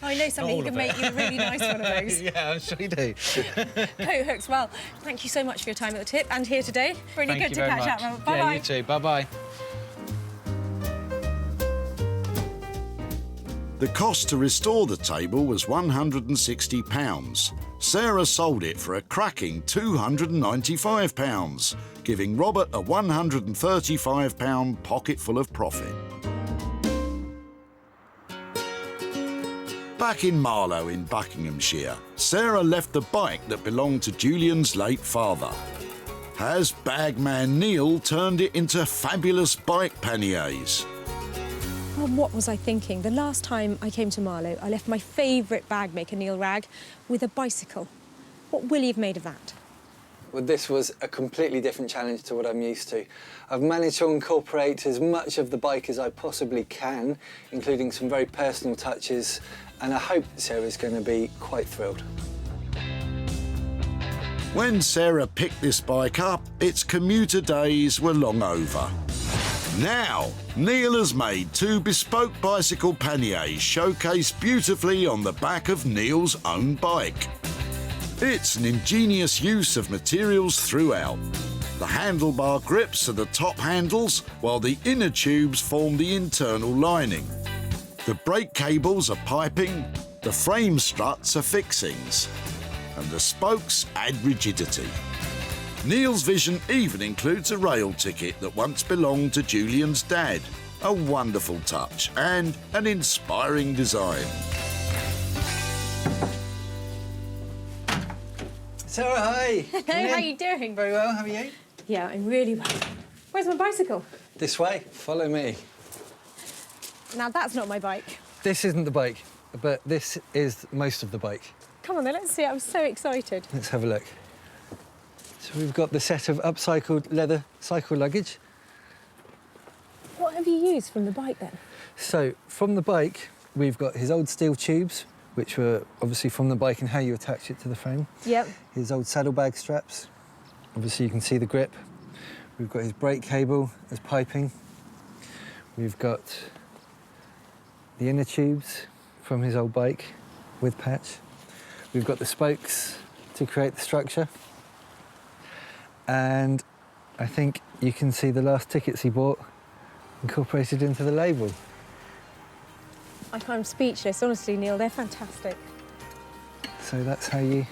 I know somebody who can make you a really nice one of those. Yeah, I'm sure you do. Coat hooks. Well, thank you so much for your time at the tip and here today. Really good to catch up, Robert. Bye-bye. Yeah, you too. Bye-bye. The cost to restore the table was £160. Sarah sold it for a cracking £295, giving Robert a £135 pocketful of profit. Back in Marlow in Buckinghamshire, Sarah left the bike that belonged to Julian's late father. Has bagman Neil turned it into fabulous bike panniers? Well, what was I thinking? The last time I came to Marlow, I left my favourite bag maker, Neil Ragg, with a bicycle. What will you have made of that? Well, this was a completely different challenge to what I'm used to. I've managed to incorporate as much of the bike as I possibly can, including some very personal touches, and I hope Sarah's going to be quite thrilled. When Sarah picked this bike up, its commuter days were long over. Now, Neil has made 2 bespoke bicycle panniers showcased beautifully on the back of Neil's own bike. It's an ingenious use of materials throughout. The handlebar grips are the top handles, while the inner tubes form the internal lining. The brake cables are piping, the frame struts are fixings, and the spokes add rigidity. Neil's vision even includes a rail ticket that once belonged to Julian's dad. A wonderful touch and an inspiring design. Sarah, hi. Hello, how are you doing? Very well, how are you? Yeah, I'm really well. Where's my bicycle? This way, follow me. Now, that's not my bike. This isn't the bike, but this is most of the bike. Come on then, let's see. I'm so excited. Let's have a look. So we've got the set of upcycled leather cycle luggage. What have you used from the bike then? So from the bike, we've got his old steel tubes, which were obviously from the bike and how you attach it to the frame. Yep. His old saddlebag straps. Obviously you can see the grip. We've got his brake cable as piping. We've got the inner tubes from his old bike with patch. We've got the spokes to create the structure. And I think you can see the last tickets he bought incorporated into the label. I'm speechless, honestly, Neil. They're fantastic. So that's how you...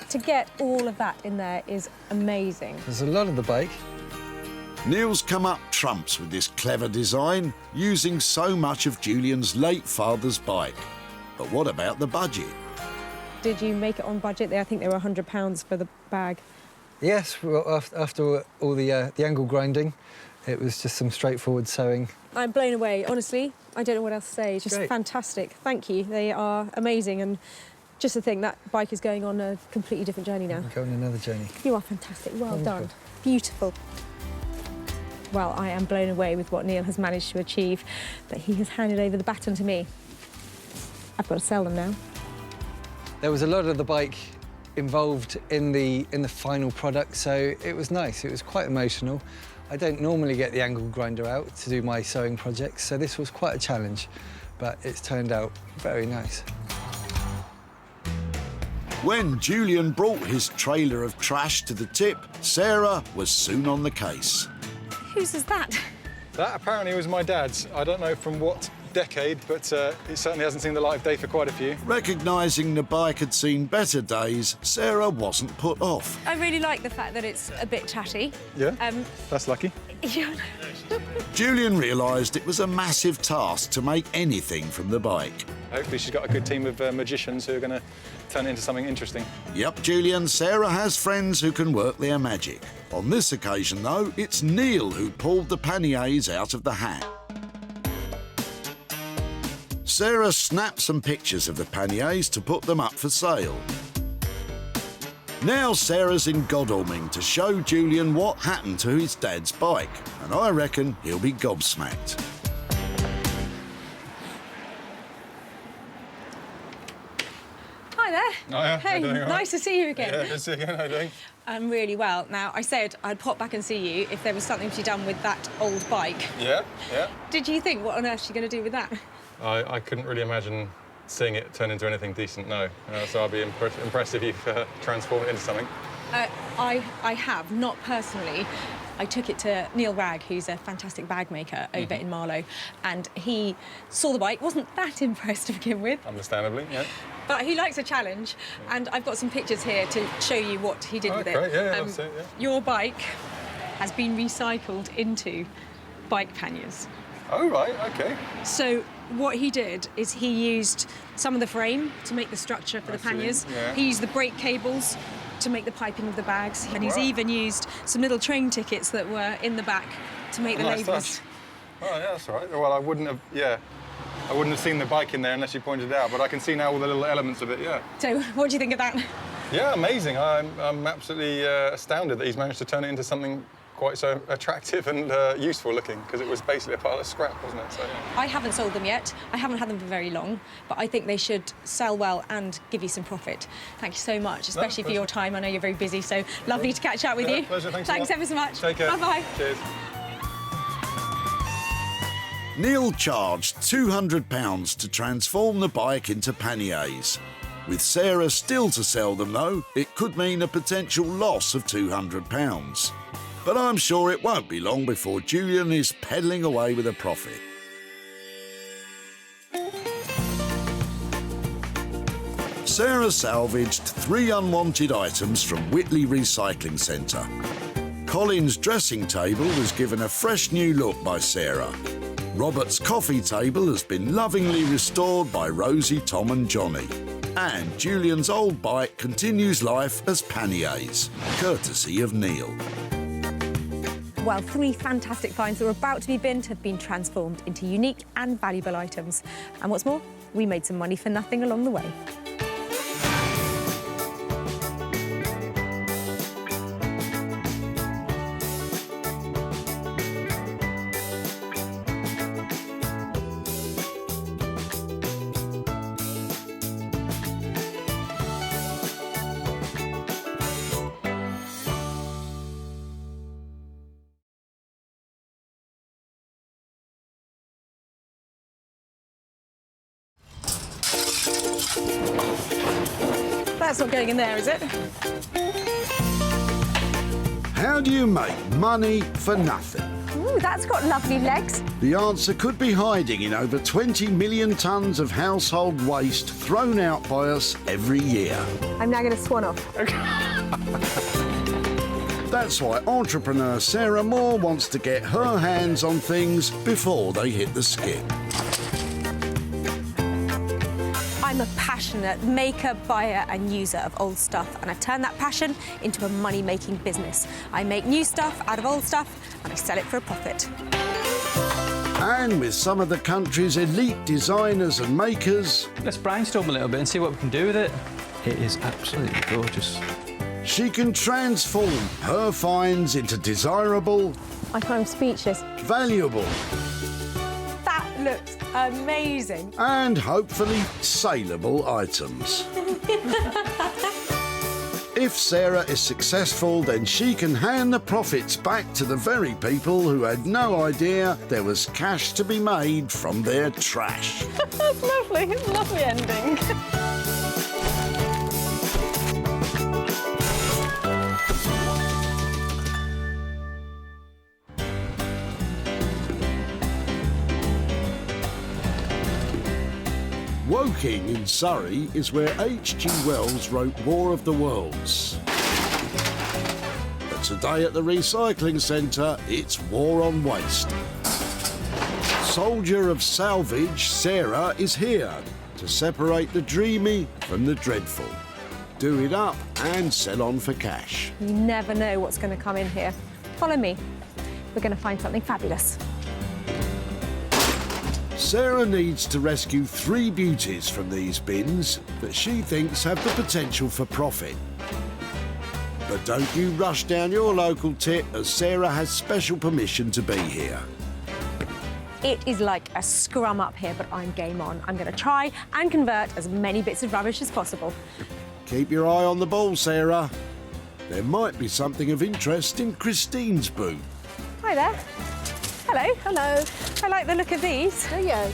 To get all of that in there is amazing. There's a lot of the bike. Neil's come up trumps with this clever design, using so much of Julian's late father's bike. But what about the budget? Did you make it on budget? I think they were £100 for the bag. Yes, well, after all the angle grinding, it was just some straightforward sewing. I'm blown away, honestly. I don't know what else to say. It's just Great. fantastic. Thank you. They are amazing. And just to think that bike is going on a completely different journey now. Go on another journey. You are fantastic. Well Wonderful. done. Beautiful. Well, I am blown away with what Neil has managed to achieve, but he has handed over the baton to me. I've got to sell them now. There was a lot of the bike involved in the final product, so it was nice. It was quite emotional. I don't normally get the angle grinder out to do my sewing projects, so this was quite a challenge, but it's turned out very nice. When Julian brought his trailer of trash to the tip, Sarah was soon on the case. Whose is that? That apparently was my dad's. I don't know from what decade, but it certainly hasn't seen the light of day for quite a few. Recognising the bike had seen better days, Sarah wasn't put off. I really like the fact that it's a bit chatty. Yeah, that's lucky. Yeah. Julian realised it was a massive task to make anything from the bike. Hopefully she's got a good team of magicians who are going to turn it into something interesting. Yep, Julian, Sarah has friends who can work their magic. On this occasion, though, it's Neil who pulled the panniers out of the hat. Sarah snapped some pictures of the panniers to put them up for sale. Now Sarah's in Godalming to show Julian what happened to his dad's bike, and I reckon he'll be gobsmacked. Hi there. Hiya, how Hey, you doing, all right? nice to see you again. Yeah, good to see you again. How are you doing? I'm really well. Now, I said I'd pop back and see you if there was something to be done with that old bike. Yeah, yeah. Did you think, what on earth are you going to do with that? I couldn't really imagine seeing it turn into anything decent, no. So I'd be impressed if you've transformed it into something. I have, not personally. I took it to Neil Ragg, who's a fantastic bag maker over in Marlow, and he saw the bike, wasn't that impressed to begin with. Understandably, yeah. But he likes a challenge, and I've got some pictures here to show you what he did with it. Great, yeah, that's it, yeah. Your bike has been recycled into bike panniers. Oh, right, OK. So what he did is he used some of the frame to make the structure for the panniers. Yeah. He used the brake cables to make the piping of the bags, and he's even used some little train tickets that were in the back to make the Nice labels. touch. Oh, yeah, that's all right. Well, I wouldn't have seen the bike in there unless you pointed it out, but I can see now all the little elements of it, yeah. So what do you think of that? Yeah, amazing. I'm absolutely astounded that he's managed to turn it into something quite so attractive and useful looking, because it was basically a pile of scrap, wasn't it? So, yeah. I haven't sold them yet. I haven't had them for very long, but I think they should sell well and give you some profit. Thank you so much, especially for your time. I know you're very busy, so lovely to catch up with you. Pleasure, thanks ever so much. Take care. Bye-bye. Cheers. Neil charged £200 to transform the bike into panniers. With Sarah still to sell them, though, it could mean a potential loss of £200. But I'm sure it won't be long before Julian is pedalling away with a profit. Sarah salvaged 3 unwanted items from Whitley Recycling Centre. Colin's dressing table was given a fresh new look by Sarah. Robert's coffee table has been lovingly restored by Rosie, Tom and Johnny. And Julian's old bike continues life as panniers, courtesy of Neil. Well, 3 fantastic finds that were about to be binned have been transformed into unique and valuable items. And what's more, we made some money for nothing along the way. That's not going in there, is it? How do you make money for nothing? Ooh, that's got lovely legs. The answer could be hiding in over 20 million tonnes of household waste thrown out by us every year. I'm now going to swan off. That's why entrepreneur Sarah Moore wants to get her hands on things before they hit the skip. I'm a passionate maker, buyer and user of old stuff, and I've turned that passion into a money-making business. I make new stuff out of old stuff and I sell it for a profit. And with some of the country's elite designers and makers... Let's brainstorm a little bit and see what we can do with it. It is absolutely gorgeous. She can transform her finds into desirable... I'm speechless. Valuable. That looks amazing. And hopefully saleable items. If Sarah is successful, then she can hand the profits back to the very people who had no idea there was cash to be made from their trash. That's lovely. It's a lovely ending. Woking in Surrey is where H.G. Wells wrote War of the Worlds. But today at the recycling centre, it's war on waste. Soldier of salvage, Sarah is here to separate the dreamy from the dreadful. Do it up and sell on for cash. You never know what's going to come in here. Follow me. We're going to find something fabulous. Sarah needs to rescue 3 beauties from these bins that she thinks have the potential for profit. But don't you rush down your local tip, as Sarah has special permission to be here. It is like a scrum up here, but I'm game on. I'm going to try and convert as many bits of rubbish as possible. Keep your eye on the ball, Sarah. There might be something of interest in Christine's boot. Hi there. Hello. Hello. I like the look of these. Do you?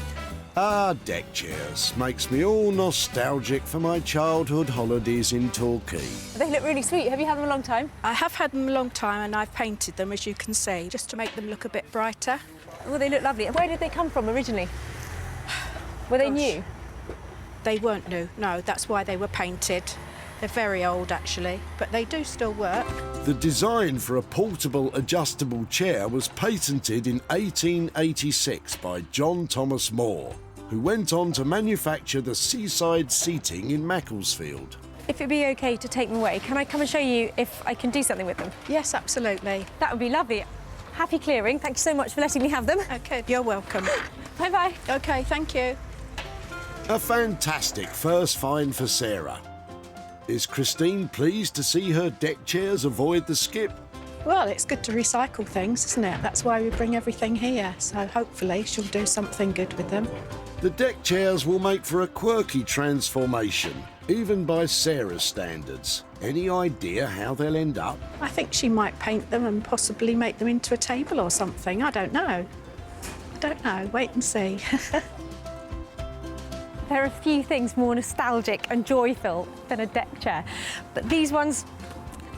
Ah, deck chairs. Makes me all nostalgic for my childhood holidays in Torquay. They look really sweet. Have you had them a long time? I have had them a long time and I've painted them, as you can see, just to make them look a bit brighter. Well, they look lovely. Where did they come from originally? Were they new? They weren't new, no. That's why they were painted. They're very old, actually, but they do still work. The design for a portable adjustable chair was patented in 1886 by John Thomas Moore, who went on to manufacture the seaside seating in Macclesfield. If it'd be OK to take them away, can I come and show you if I can do something with them? Yes, absolutely. That would be lovely. Happy clearing. Thank you so much for letting me have them. OK, you're welcome. Bye-bye. OK, thank you. A fantastic first find for Sarah. Is Christine pleased to see her deck chairs avoid the skip? Well, it's good to recycle things, isn't it? That's why we bring everything here, so hopefully she'll do something good with them. The deck chairs will make for a quirky transformation, even by Sarah's standards. Any idea how they'll end up? I think she might paint them and possibly make them into a table or something. I don't know. Wait and see. There are a few things more nostalgic and joyful than a deck chair, but these ones,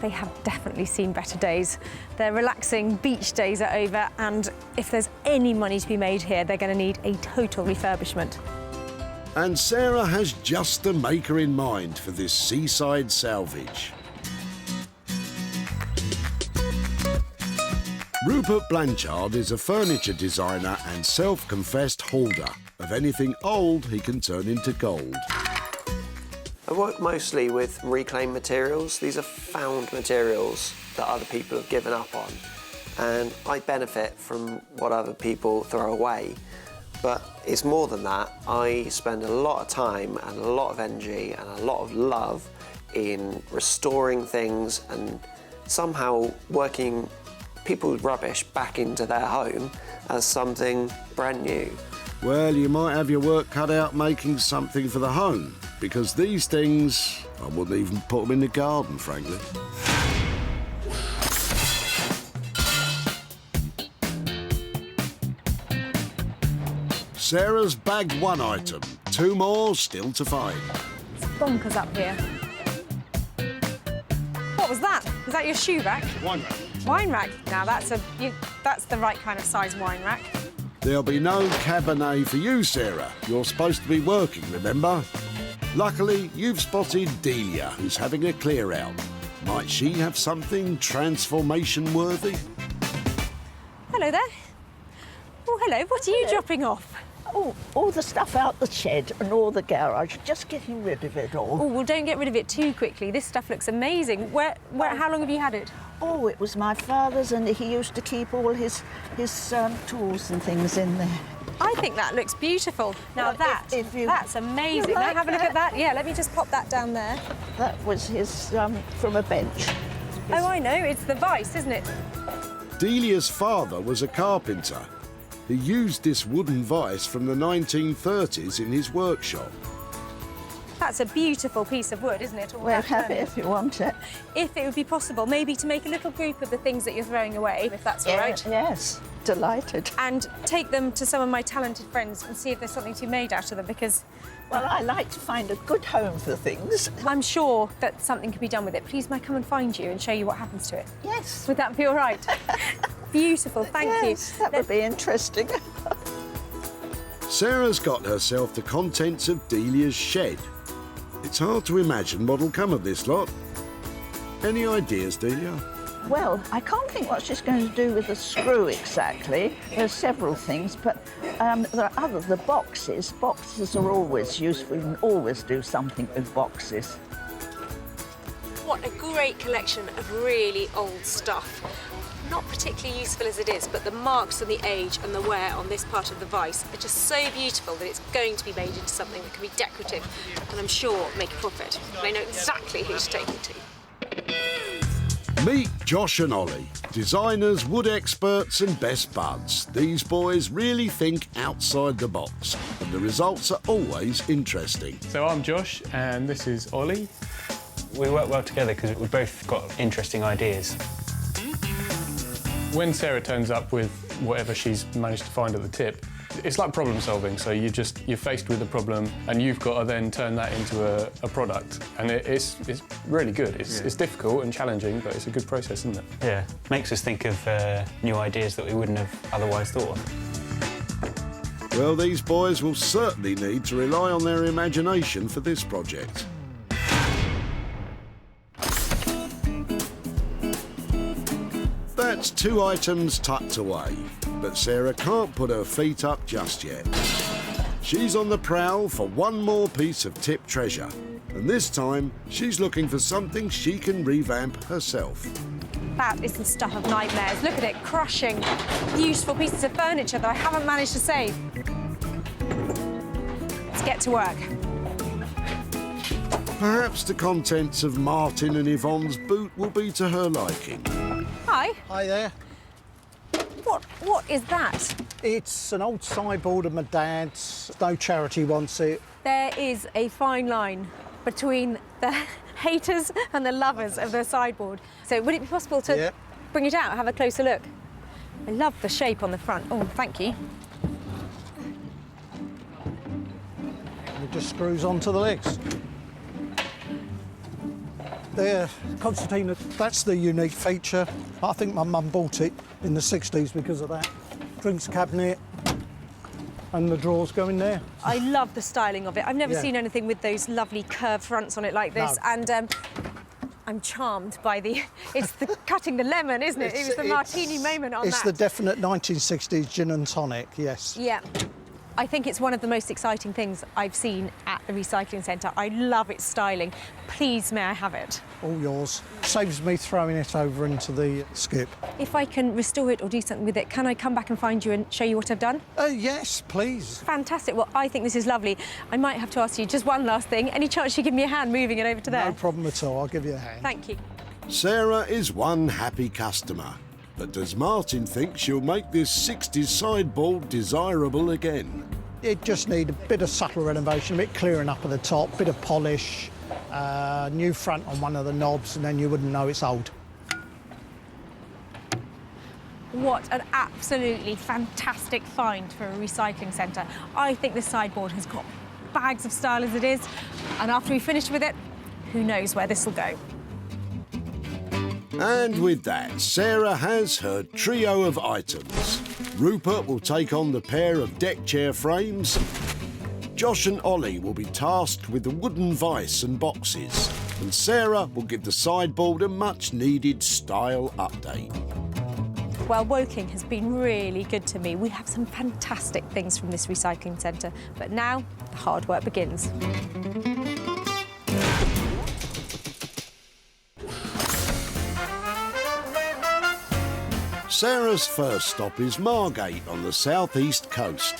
they have definitely seen better days. Their relaxing beach days are over, and if there's any money to be made here, they're going to need a total refurbishment. And Sarah has just the maker in mind for this seaside salvage. Rupert Blanchard is a furniture designer and self-confessed hoarder of anything old he can turn into gold. I work mostly with reclaimed materials. These are found materials that other people have given up on, and I benefit from what other people throw away. But it's more than that. I spend a lot of time and a lot of energy and a lot of love in restoring things and somehow working people's rubbish back into their home as something brand new. Well, you might have your work cut out making something for the home, because these things, I wouldn't even put them in the garden, frankly. Sarah's bagged 1 item, 2 more still to find. It's bonkers up here. What was that? Was that your shoe rack? Wine rack. Wine rack. Now that's the right kind of size wine rack. There'll be no Cabernet for you, Sarah. You're supposed to be working, remember? Luckily, you've spotted Delia, who's having a clear-out. Might she have something transformation-worthy? Hello there. Oh, hello. What are you dropping off? Oh, all the stuff out the shed and all the garage, just getting rid of it all. Oh, well, don't get rid of it too quickly. This stuff looks amazing. How long have you had it? Oh, it was my father's, and he used to keep all his tools and things in there. I think that looks beautiful. Now well, that's amazing. Like now have a look at that. Yeah, let me just pop that down there. That was his from a bench. Oh, I know. It's the vice, isn't it? Delia's father was a carpenter. He used this wooden vise from the 1930s in his workshop. That's a beautiful piece of wood, isn't it? We'll have it if you want it. If it would be possible, maybe to make a little group of the things that you're throwing away, if that's all right. Yes, delighted. And take them to some of my talented friends and see if there's something to be made out of them, because... Well, I like to find a good home for things. I'm sure that something could be done with it. Please, may I come and find you and show you what happens to it? Yes. Would that be all right? Beautiful, thank you. Yes, that would be interesting. Sarah's got herself the contents of Delia's shed. It's hard to imagine what'll come of this lot. Any ideas, Delia? Well, I can't think what she's going to do with the screw exactly. There's several things, but there are the boxes. Boxes are always useful. You can always do something with boxes. What a great collection of really old stuff. Not particularly useful as it is, but the marks and the age and the wear on this part of the vise are just so beautiful that it's going to be made into something that can be decorative and I'm sure make a profit. And I know exactly who to take it to. Meet Josh and Ollie, designers, wood experts and best buds. These boys really think outside the box, and the results are always interesting. So I'm Josh and this is Ollie. We work well together because we've both got interesting ideas. When Sarah turns up with whatever she's managed to find at the tip, it's like problem solving. So you're faced with a problem and you've got to then turn that into a product. And it's really good. It's difficult and challenging, but it's a good process, isn't it? Yeah, makes us think of new ideas that we wouldn't have otherwise thought of. Well, these boys will certainly need to rely on their imagination for this project. That's 2 items tucked away, but Sarah can't put her feet up just yet. She's on the prowl for one more piece of tip treasure, and this time she's looking for something she can revamp herself. That is the stuff of nightmares. Look at it, crushing beautiful pieces of furniture that I haven't managed to save. Let's get to work. Perhaps the contents of Martin and Yvonne's boot will be to her liking. Hi. Hi there. What is that? It's an old sideboard of my dad's. No charity wants it. There is a fine line between the haters and the lovers of the sideboard. So would it be possible to bring it out, have a closer look? I love the shape on the front. Oh, thank you. It just screws onto the legs. There, Constantina, that's the unique feature. I think my mum bought it in the 60s because of that. Drinks cabinet and the drawers go in there. I love the styling of it. I've never seen anything with those lovely curved fronts on it like this. No. And I'm charmed by it's the cutting the lemon, isn't it? It was the martini moment on that. It's the definite 1960s gin and tonic, yes. Yeah. I think it's one of the most exciting things I've seen at the recycling centre. I love its styling. Please, may I have it? All yours. Saves me throwing it over into the skip. If I can restore it or do something with it, can I come back and find you and show you what I've done? Yes, please. Fantastic. Well, I think this is lovely. I might have to ask you just one last thing. Any chance you give me a hand moving it over to there? No problem at all. I'll give you a hand. Thank you. Sarah is one happy customer. But does Martin think she'll make this 60s sideboard desirable again? It just needs a bit of subtle renovation, a bit clearing up at the top, bit of polish, new front on one of the knobs, and then you wouldn't know it's old. What an absolutely fantastic find for a recycling centre. I think this sideboard has got bags of style as it is, and after we finish with it, who knows where this will go. And with that, Sarah has her trio of items. Rupert will take on the pair of deck chair frames. Josh and Ollie will be tasked with the wooden vise and boxes. And Sarah will give the sideboard a much-needed style update. Well, Woking has been really good to me. We have some fantastic things from this recycling centre. But now, the hard work begins. Sarah's first stop is Margate on the southeast coast.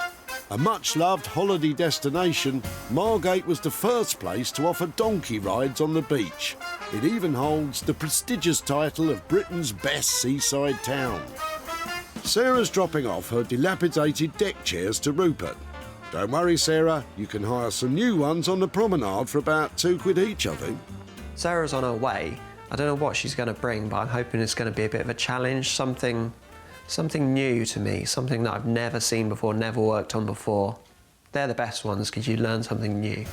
A much-loved holiday destination, Margate was the first place to offer donkey rides on the beach. It even holds the prestigious title of Britain's best seaside town. Sarah's dropping off her dilapidated deck chairs to Rupert. Don't worry, Sarah, you can hire some new ones on the promenade for about £2 each, I think. Sarah's on her way. I don't know what she's going to bring, but I'm hoping it's going to be a bit of a challenge, something new to me, something that I've never seen before, never worked on before. They're the best ones because you learn something new.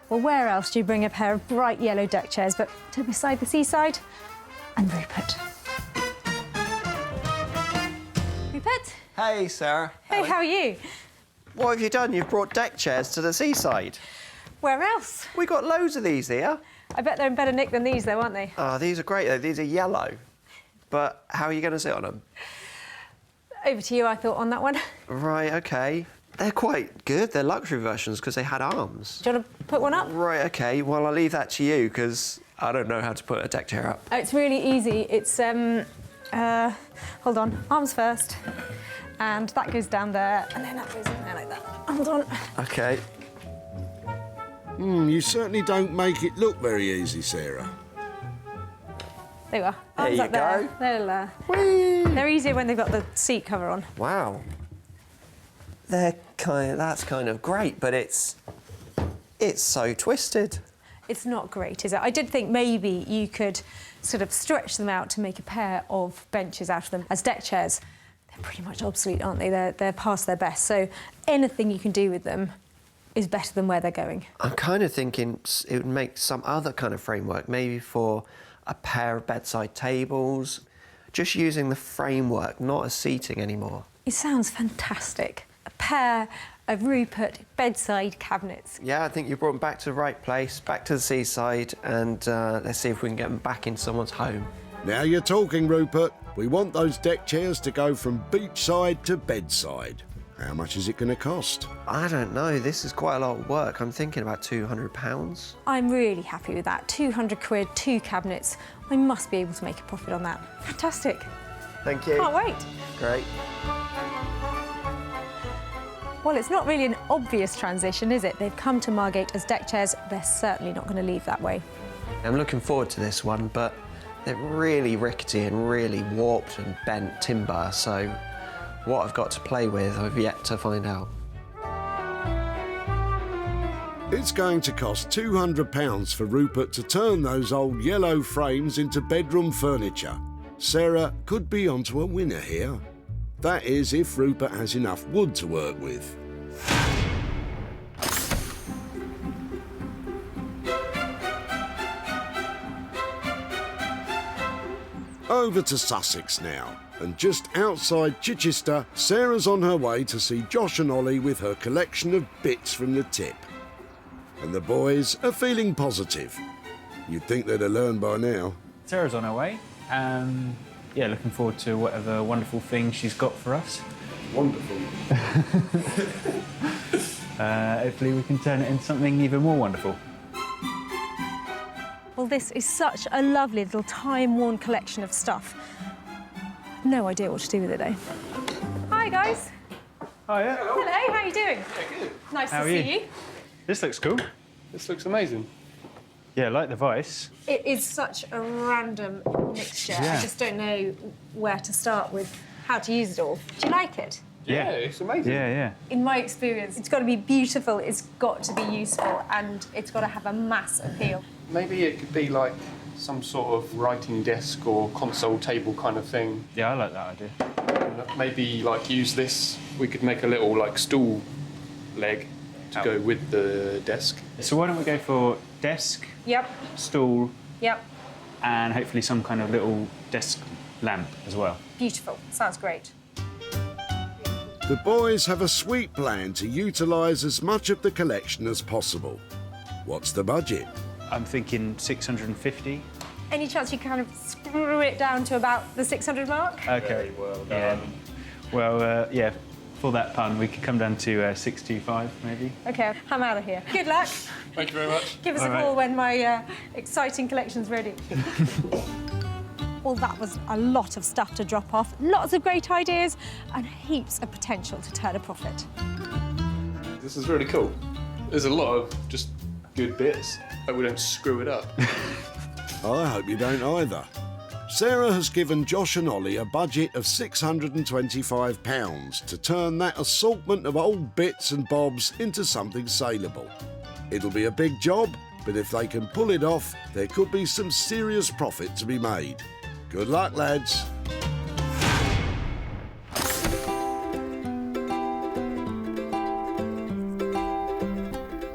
Well, where else do you bring a pair of bright yellow deck chairs but to beside the seaside? And Rupert. Rupert? Hey, Sarah. Hey, how are you? What have you done? You've brought deck chairs to the seaside. Where else? We got loads of these here. I bet they're in better nick than these, though, aren't they? Oh, these are great, though. These are yellow. But how are you going to sit on them? Over to you, I thought, on that one. Right, OK. They're quite good. They're luxury versions because they had arms. Do you want to put one up? Right, OK. Well, I'll leave that to you because I don't know how to put a deck chair up. Oh, it's really easy. It's, hold on, arms first. And that goes down there, and then that goes in there like that. Hold on. OK. You certainly don't make it look very easy, Sarah. There you are. There Arms you up there. go. They're easier when they've got the seat cover on. Wow. That's kind of great, but it's so twisted. It's not great, is it? I did think maybe you could sort of stretch them out to make a pair of benches out of them as deck chairs. They're pretty much obsolete, aren't they? They're past their best. So anything you can do with them is better than where they're going. I'm kind of thinking it would make some other kind of framework, maybe for a pair of bedside tables, just using the framework, not as seating anymore. It sounds fantastic. A pair of Rupert bedside cabinets. Yeah, I think you brought them back to the right place, back to the seaside, and let's see if we can get them back in someone's home. Now you're talking, Rupert. We want those deck chairs to go from beachside to bedside. How much is it going to cost? I don't know. This is quite a lot of work. I'm thinking about £200. I'm really happy with that. £200, 2 cabinets. I must be able to make a profit on that. Fantastic. Thank you. Can't wait. Great. Well, it's not really an obvious transition, is it? They've come to Margate as deck chairs. They're certainly not going to leave that way. I'm looking forward to this one, but they're really rickety and really warped and bent timber, so what I've got to play with, I've yet to find out. It's going to cost £200 for Rupert to turn those old yellow frames into bedroom furniture. Sarah could be onto a winner here. That is, if Rupert has enough wood to work with. Over to Sussex now, and just outside Chichester, Sarah's on her way to see Josh and Ollie with her collection of bits from the tip. And the boys are feeling positive. You'd think they'd have learned by now. Sarah's on her way. Yeah, looking forward to whatever wonderful thing she's got for us. Wonderful. Hopefully we can turn it into something even more wonderful. Well, this is such a lovely little time-worn collection of stuff. No idea what to do with it, though. Hi, guys. Hi, yeah. Hello, how are you doing? Yeah, good. Nice How to are see you. This looks cool. This looks amazing. Yeah, I like the vice. It is such a random mixture. Yeah. I just don't know where to start with how to use it all. Do you like it? Yeah, it's amazing. Yeah, yeah. In my experience, it's got to be beautiful, it's got to be useful, and it's got to have a mass appeal. Maybe it could be like some sort of writing desk or console table kind of thing. Yeah, I like that idea. And maybe like use this. We could make a little like stool leg to go with the desk. So why don't we go for desk, Yep, stool, yep. and hopefully some kind of little desk lamp as well. Beautiful. Sounds great. The boys have a sweet plan to utilise as much of the collection as possible. What's the budget? I'm thinking 650. Any chance you kind of screw it down to about the 600 mark? Okay. well Yeah. Well, yeah, for that pun, we could come down to 625 maybe. OK, I'm out of here. Good luck. Thank you very much. Give us a call when my exciting collection's ready. Well, that was a lot of stuff to drop off, lots of great ideas, and heaps of potential to turn a profit. This is really cool. There's a lot of just good bits. Hope we don't screw it up. I hope you don't either. Sarah has given Josh and Ollie a budget of £625 to turn that assortment of old bits and bobs into something saleable. It'll be a big job, but if they can pull it off, there could be some serious profit to be made. Good luck, lads.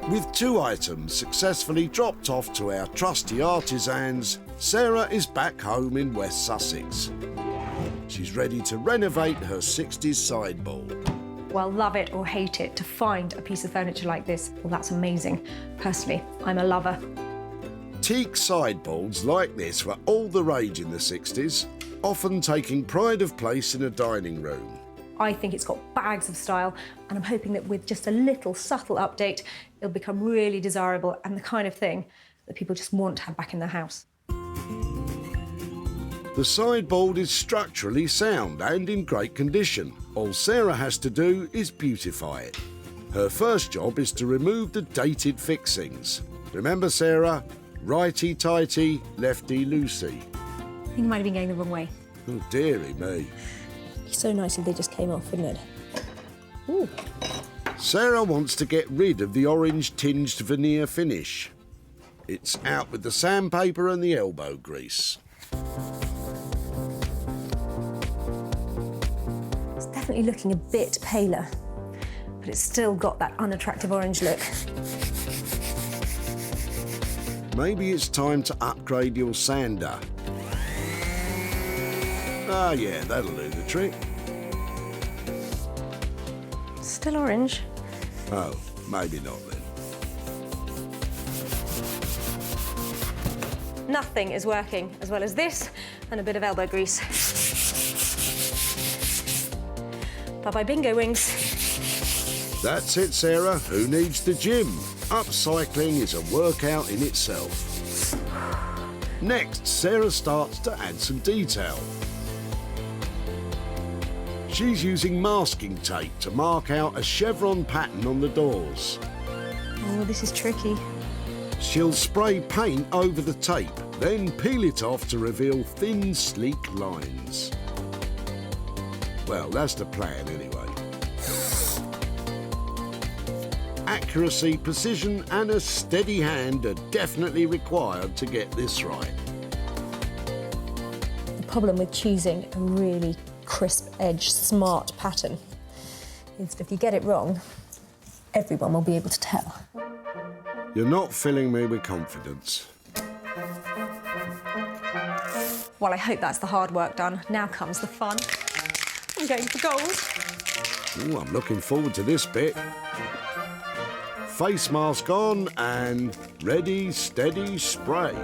With 2 items successfully dropped off to our trusty artisans, Sarah is back home in West Sussex. She's ready to renovate her 60s sideboard. Well, love it or hate it, to find a piece of furniture like this, well, that's amazing. Personally, I'm a lover. Teak sideboards like this were all the rage in the 60s, often taking pride of place in a dining room. I think it's got bags of style, and I'm hoping that with just a little subtle update, it'll become really desirable and the kind of thing that people just want to have back in their house. The sideboard is structurally sound and in great condition. All Sarah has to do is beautify it. Her first job is to remove the dated fixings. Remember, Sarah? Righty-tighty, lefty-loosey. I think I might have been going the wrong way. Oh, dearie me. So nice if they just came off, wouldn't it? Ooh. Sarah wants to get rid of the orange-tinged veneer finish. It's out with the sandpaper and the elbow grease. It's definitely looking a bit paler, but it's still got that unattractive orange look. Maybe it's time to upgrade your sander. Ah, yeah, that'll do the trick. Still orange. Oh, maybe not then. Nothing is working as well as this and a bit of elbow grease. Bye-bye bingo wings. That's it, Sarah. Who needs the gym? Upcycling is a workout in itself. Next, Sarah starts to add some detail. She's using masking tape to mark out a chevron pattern on the doors. Oh, this is tricky. She'll spray paint over the tape, then peel it off to reveal thin, sleek lines. Well, that's the plan anyway. Accuracy, precision and a steady hand are definitely required to get this right. The problem with choosing a really crisp edge, smart pattern is if you get it wrong, everyone will be able to tell. You're not filling me with confidence. Well, I hope that's the hard work done. Now comes the fun. I'm going for gold. Ooh, I'm looking forward to this bit. Face mask on and ready, steady, spray.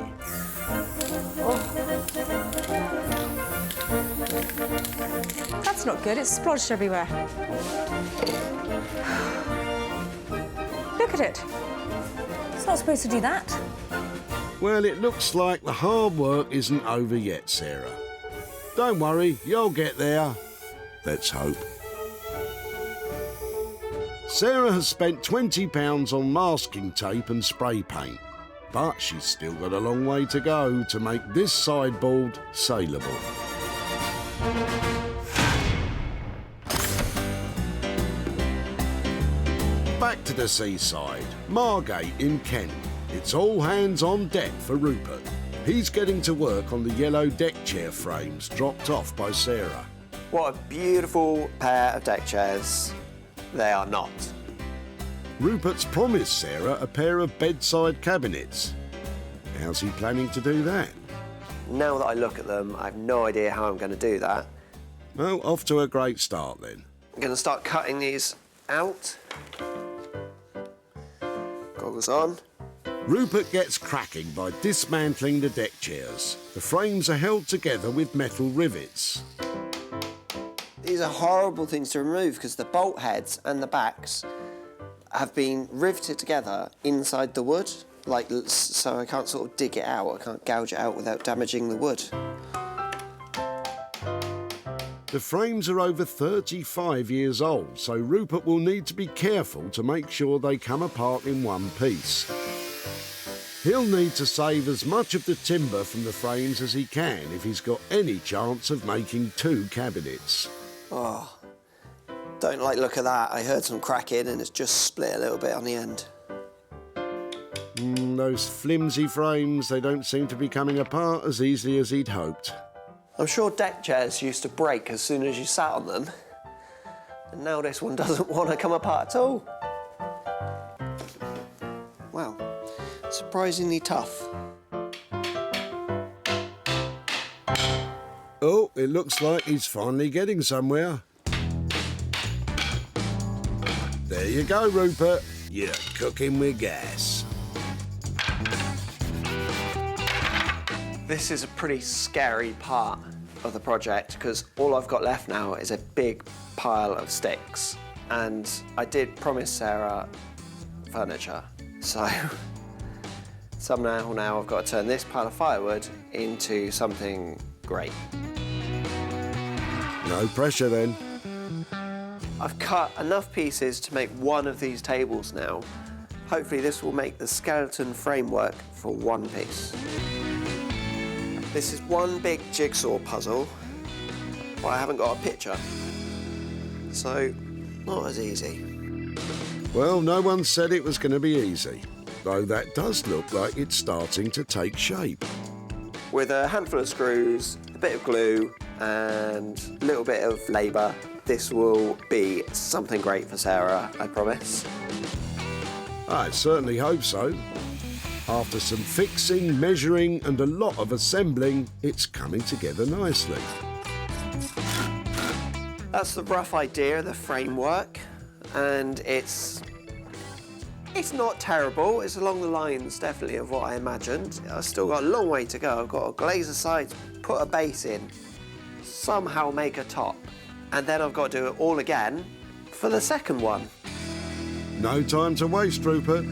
That's not good, it's splodged everywhere. Look at it. It's not supposed to do that. Well, it looks like the hard work isn't over yet, Sarah. Don't worry, you'll get there. Let's hope. Sarah has spent £20 on masking tape and spray paint, but she's still got a long way to go to make this sideboard saleable. Back to the seaside, Margate in Kent. It's all hands on deck for Rupert. He's getting to work on the yellow deck chair frames dropped off by Sarah. What a beautiful pair of deck chairs they are not. Rupert's promised Sarah a pair of bedside cabinets. How's he planning to do that? Now that I look at them, I have no idea how I'm going to do that. Well, off to a great start then. I'm going to start cutting these out. Goggles on. Rupert gets cracking by dismantling the deck chairs. The frames are held together with metal rivets. These are horrible things to remove because the bolt heads and the backs have been riveted together inside the wood, so I can't sort of dig it out, I can't gouge it out without damaging the wood. The frames are over 35 years old, so Rupert will need to be careful to make sure they come apart in one piece. He'll need to save as much of the timber from the frames as he can if he's got any chance of making 2 cabinets. Oh, don't like the look of that. I heard some cracking and it's just split a little bit on the end. Those flimsy frames, they don't seem to be coming apart as easily as he'd hoped. I'm sure deck chairs used to break as soon as you sat on them. And now this one doesn't want to come apart at all. Wow, surprisingly tough. Oh, it looks like he's finally getting somewhere. There you go, Rupert. You're cooking with gas. This is a pretty scary part of the project because all I've got left now is a big pile of sticks. And I did promise Sarah furniture. So somehow now I've got to turn this pile of firewood into something great. No pressure then. I've cut enough pieces to make one of these tables now. Hopefully this will make the skeleton framework for one piece. This is one big jigsaw puzzle, but I haven't got a picture, so not as easy. Well, no one said it was going to be easy, though that does look like it's starting to take shape. With a handful of screws, a bit of glue, and a little bit of labour, this will be something great for Sarah, I promise. I certainly hope so. After some fixing, measuring and a lot of assembling, it's coming together nicely. That's the rough idea of the framework, and it's not terrible. It's along the lines, definitely, of what I imagined. I've still got a long way to go. I've got to glaze the sides, put a base in, somehow make a top, and then I've got to do it all again for the second one. No time to waste, Rupert.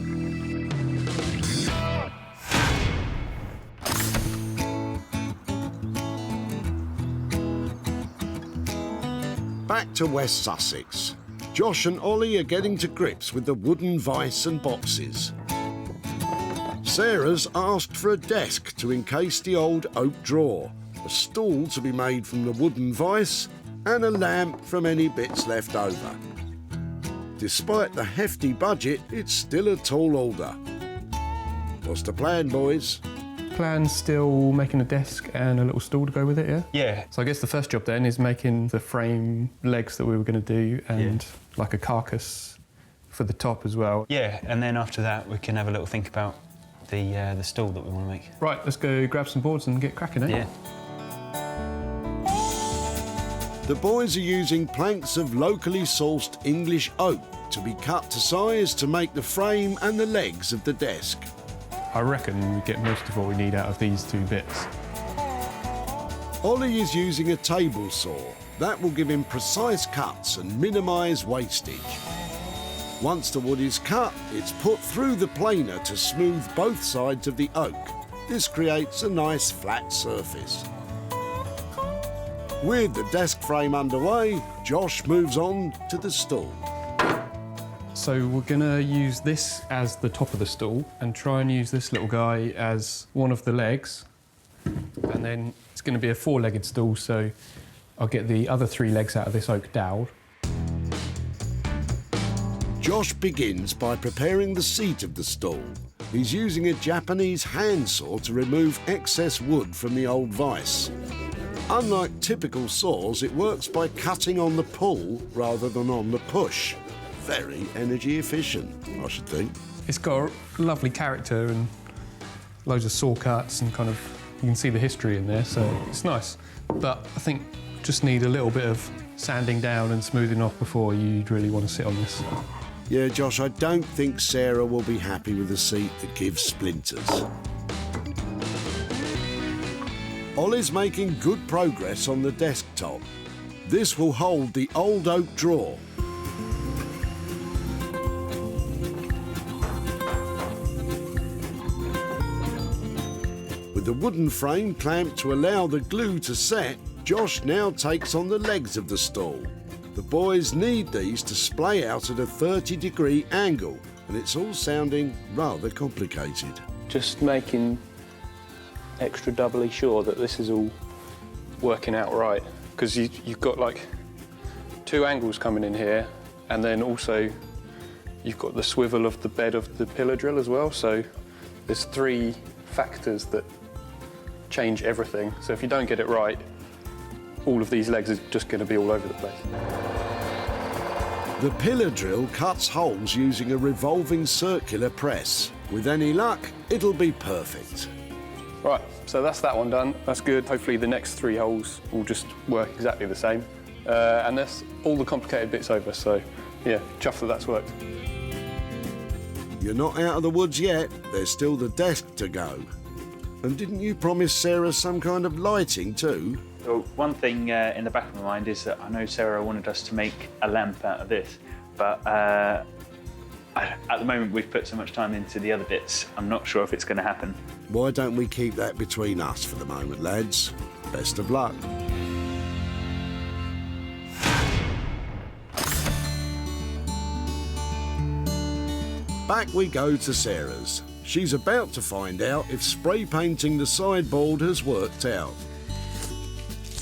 Back to West Sussex. Josh and Ollie are getting to grips with the wooden vice and boxes. Sarah's asked for a desk to encase the old oak drawer, a stool to be made from the wooden vice, and a lamp from any bits left over. Despite the hefty budget, it's still a tall order. What's the plan, boys? Plan's still making a desk and a little stool to go with it, yeah? Yeah. So I guess the first job then is making the frame legs that we were going to do and like a carcass for the top as well. Yeah, and then after that we can have a little think about the stool that we want to make. Right, let's go grab some boards and get cracking, eh? Yeah. The boys are using planks of locally sourced English oak to be cut to size to make the frame and the legs of the desk. I reckon we get most of what we need out of these 2 bits. Ollie is using a table saw. That will give him precise cuts and minimise wastage. Once the wood is cut, it's put through the planer to smooth both sides of the oak. This creates a nice flat surface. With the desk frame underway, Josh moves on to the stool. So we're going to use this as the top of the stool and try and use this little guy as one of the legs. And then it's going to be a 4-legged stool, so I'll get the other 3 legs out of this oak dowel. Josh begins by preparing the seat of the stool. He's using a Japanese handsaw to remove excess wood from the old vice. Unlike typical saws, it works by cutting on the pull rather than on the push. Very energy efficient, I should think. It's got a lovely character and loads of saw cuts and kind of, you can see the history in there, so it's nice. But I think just need a little bit of sanding down and smoothing off before you'd really want to sit on this. Yeah, Josh, I don't think Sarah will be happy with a seat that gives splinters. Ollie's making good progress on the desktop. This will hold the old oak drawer. With the wooden frame clamped to allow the glue to set, Josh now takes on the legs of the stool. The boys need these to splay out at a 30-degree angle, and it's all sounding rather complicated. just making extra doubly sure that this is all working out right, because you've got like 2 angles coming in here, and then also you've got the swivel of the bed of the pillar drill as well, so there's 3 factors that change everything. So if you don't get it right, all of these legs are just going to be all over the place. The pillar drill cuts holes using a revolving circular press. With any luck, it'll be perfect. Right, so that's that one done. That's good. Hopefully the next 3 holes will just work exactly the same. And that's all the complicated bits over, so yeah, chuffed that that's worked. You're not out of the woods yet. There's still the desk to go. And didn't you promise Sarah some kind of lighting too? So one thing in the back of my mind is that I know Sarah wanted us to make a lamp out of this, but at the moment we've put so much time into the other bits, I'm not sure if it's going to happen. Why don't we keep that between us for the moment, lads? Best of luck. Back we go to Sarah's. She's about to find out if spray painting the sideboard has worked out.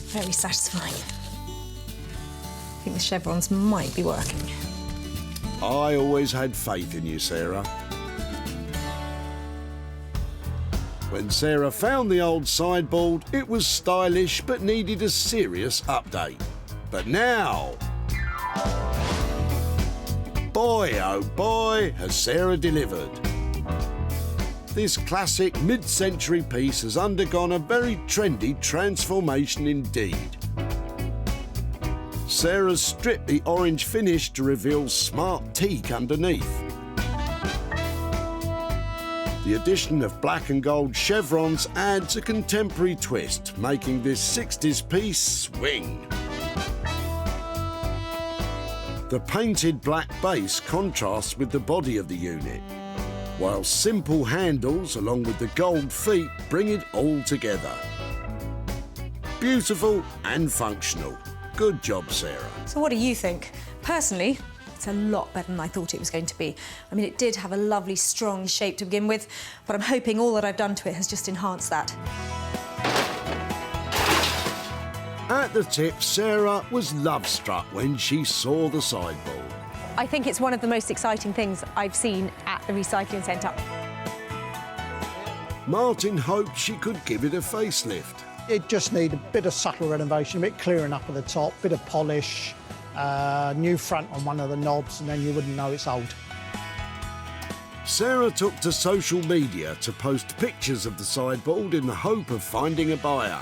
Very satisfying. I think the chevrons might be working. I always had faith in you, Sarah. When Sarah found the old sideboard, it was stylish but needed a serious update. But now, boy oh boy, has Sarah delivered. This classic mid-century piece has undergone a very trendy transformation indeed. Sarah's stripped the orange finish to reveal smart teak underneath. The addition of black and gold chevrons adds a contemporary twist, making this 60s piece swing. The painted black base contrasts with the body of the unit, while simple handles along with the gold feet bring it all together. Beautiful and functional. Good job, Sarah. So what do you think? Personally, it's a lot better than I thought it was going to be. I mean, it did have a lovely, strong shape to begin with, but I'm hoping all that I've done to it has just enhanced that. At the tip, Sarah was love-struck when she saw the sideboard. I think it's one of the most exciting things I've seen at the recycling centre. Martin hoped she could give it a facelift. It just needed a bit of subtle renovation, a bit clearing up at the top, bit of polish, new front on one of the knobs, and then you wouldn't know it's old. Sarah took to social media to post pictures of the sideboard in the hope of finding a buyer.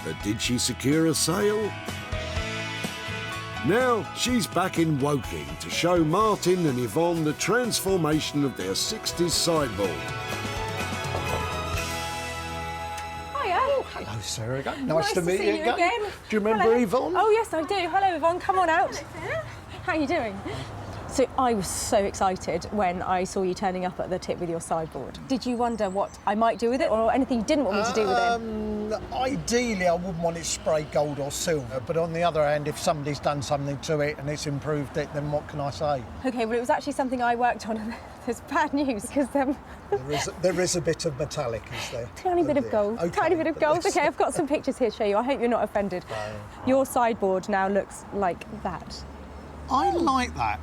But did she secure a sale? Now she's back in Woking to show Martin and Yvonne the transformation of their 60s sideboard. Hiya. Oh, hello, Sarah. Nice to meet you again. Do you remember Yvonne? Oh, yes, I do. Hello, Yvonne. Come on out. How are you doing? So I was so excited when I saw you turning up at the tip with your sideboard. Did you wonder what I might do with it, or anything you didn't want me to do with it? Ideally, I wouldn't want it sprayed gold or silver, but on the other hand, if somebody's done something to it and it's improved it, then what can I say? OK, well, it was actually something I worked on, and there's bad news, because there is a bit of metallic, is there? Tiny bit of gold. Okay, tiny bit of gold. OK, I've got some pictures here to show you. I hope you're not offended. Your sideboard now looks like that. I like that.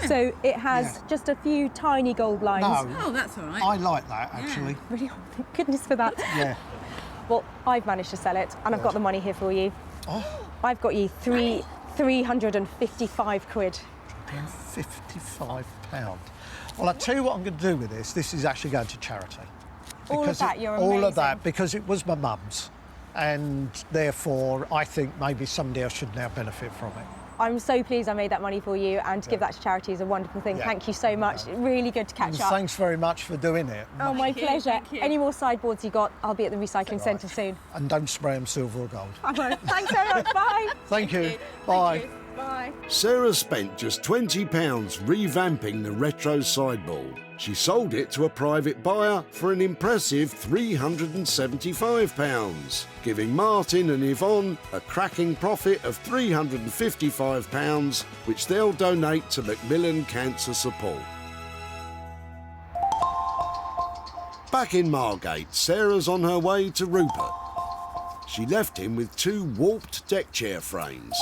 So it has just a few tiny gold lines. No. Oh, that's all right. I like that, actually. Really, thank goodness for that. Yeah. Well, I've managed to sell it, and I've got the money here for you. Oh. I've got you 355 quid. £55. Well, I'll tell you what I'm going to do with this. This is actually going to charity. All of that, you're amazing. All of that, because it was my mum's, and therefore I think maybe somebody else should now benefit from it. I'm so pleased I made that money for you, and to give that to charity is a wonderful thing. Yeah. Thank you so much. Really good to catch up. Thanks very much for doing it. Oh, my pleasure. Any more sideboards you got, I'll be at the recycling centre soon. And don't spray them silver or gold. I won't. Thanks very much. Bye. Thank you. Bye. Thank you. Bye. Sarah spent just £20 revamping the retro sideboard. She sold it to a private buyer for an impressive £375, giving Martin and Yvonne a cracking profit of £355, which they'll donate to Macmillan Cancer Support. Back in Margate, Sarah's on her way to Rupert. She left him with 2 warped deck chair frames.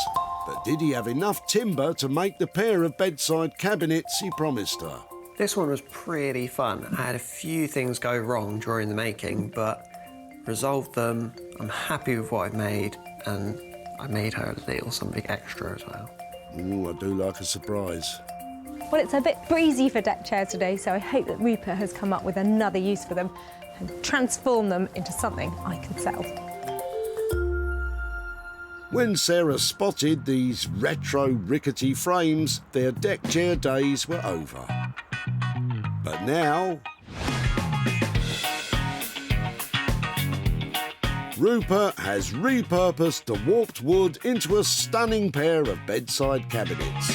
But did he have enough timber to make the pair of bedside cabinets he promised her? This one was pretty fun. I had a few things go wrong during the making, but resolved them. I'm happy with what I've made, and I made her a little something extra as well. Ooh, I do like a surprise. Well, it's a bit breezy for deck chairs today, so I hope that Rupert has come up with another use for them and transform them into something I can sell. When Sarah spotted these retro rickety frames, their deck chair days were over. But now, Rupert has repurposed the warped wood into a stunning pair of bedside cabinets.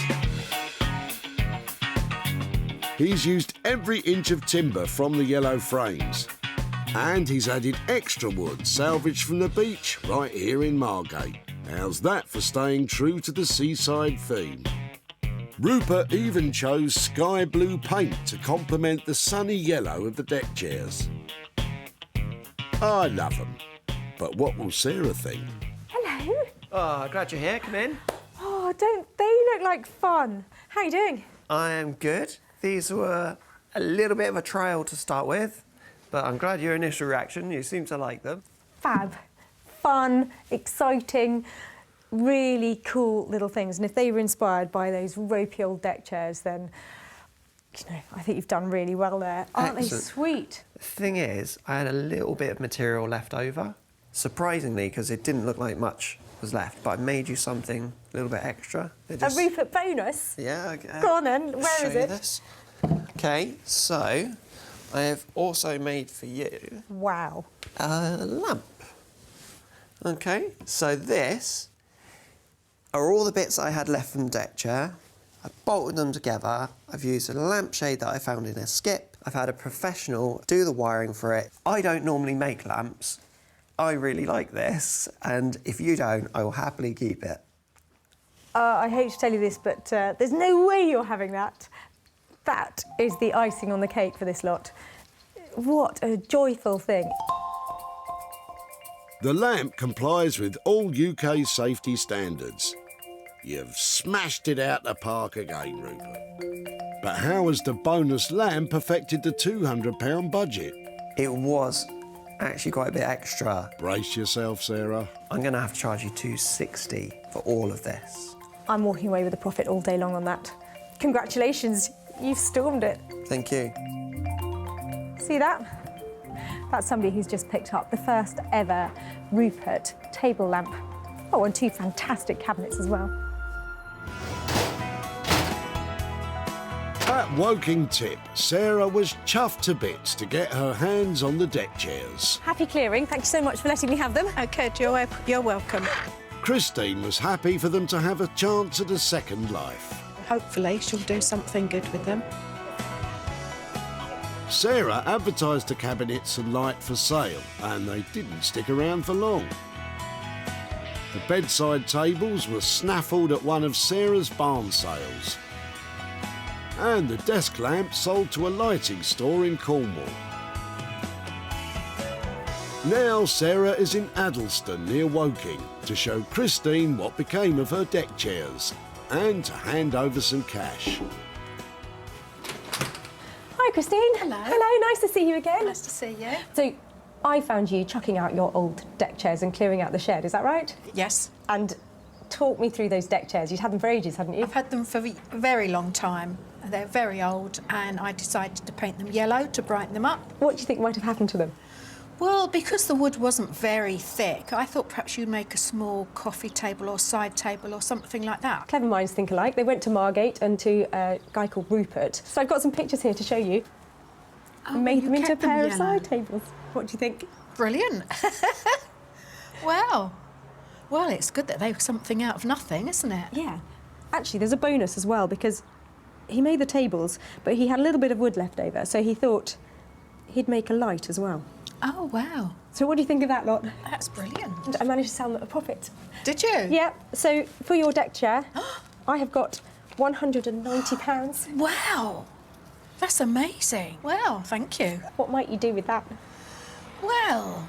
He's used every inch of timber from the yellow frames, and he's added extra wood salvaged from the beach right here in Margate. How's that for staying true to the seaside theme? Rupert even chose sky blue paint to complement the sunny yellow of the deck chairs. I love them, but what will Sarah think? Hello. Oh, glad you're here. Come in. Oh, don't they look like fun? How are you doing? I am good. These were a little bit of a trial to start with, but I'm glad your initial reaction, you seem to like them. Fab. Fun, exciting, really cool little things. And if they were inspired by those ropey old deck chairs, then, you know, I think you've done really well there. Aren't they sweet? The thing is, I had a little bit of material left over, surprisingly, because it didn't look like much was left, but I made you something a little bit extra. A Rupert bonus? Yeah, okay. Go on then, where is it? This. Okay, so I have also made for you... Wow. A lamp. Okay, so this are all the bits I had left from the deck chair. I bolted them together. I've used a lampshade that I found in a skip. I've had a professional do the wiring for it. I don't normally make lamps. I really like this, and if you don't, I will happily keep it. I hate to tell you this, but there's no way you're having that. That is the icing on the cake for this lot. What a joyful thing. The lamp complies with all UK safety standards. You've smashed it out the park again, Rupert. But how has the bonus lamp affected the £200 budget? It was actually quite a bit extra. Brace yourself, Sarah. I'm going to have to charge you £260 for all of this. I'm walking away with a profit all day long on that. Congratulations, you've stormed it. Thank you. See that? That's somebody who's just picked up the first ever Rupert table lamp. Oh, and 2 fantastic cabinets as well. At Woking Tip, Sarah was chuffed to bits to get her hands on the deck chairs. Happy clearing. Thank you so much for letting me have them. OK, you're welcome. Christine was happy for them to have a chance at a second life. Hopefully she'll do something good with them. Sarah advertised the cabinets and light for sale, and they didn't stick around for long. The bedside tables were snaffled at one of Sarah's barn sales. And the desk lamp sold to a lighting store in Cornwall. Now Sarah is in Addleston near Woking to show Christine what became of her deck chairs and to hand over some cash. Hi, Christine. Hello. Hello, nice to see you again. Nice to see you. So, I found you chucking out your old deck chairs and clearing out the shed, is that right? Yes. And talk me through those deck chairs. You'd had them for ages, hadn't you? I've had them for a very long time. They're very old, and I decided to paint them yellow to brighten them up. What do you think might have happened to them? Well, because the wood wasn't very thick, I thought perhaps you'd make a small coffee table or side table or something like that. Clever minds think alike. They went to Margate and to a guy called Rupert. So I've got some pictures here to show you. Oh, made them into a pair of yellow. side tables. What do you think? Brilliant. Wow. Well, it's good that they were something out of nothing, isn't it? Yeah. Actually, there's a bonus as well, because he made the tables, but he had a little bit of wood left over, so he thought he'd make a light as well. Oh, wow. So what do you think of that lot? That's brilliant. And I managed to sell them at a profit. Did you? Yeah. So for your deck chair, I have got £190. Wow. That's amazing. Well, thank you. What might you do with that? Well,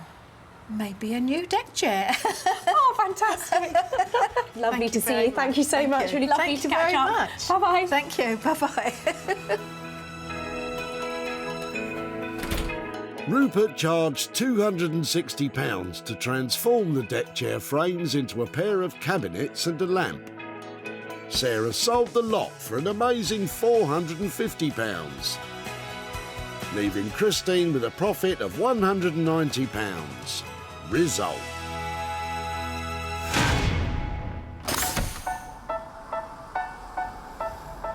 maybe a new deck chair. Oh, fantastic. Lovely to see you. Thank you so much. Really lovely to catch up. Bye-bye. Thank you. Bye-bye. Rupert charged £260 to transform the deck chair frames into a pair of cabinets and a lamp. Sarah sold the lot for an amazing £450, leaving Christine with a profit of £190. Result.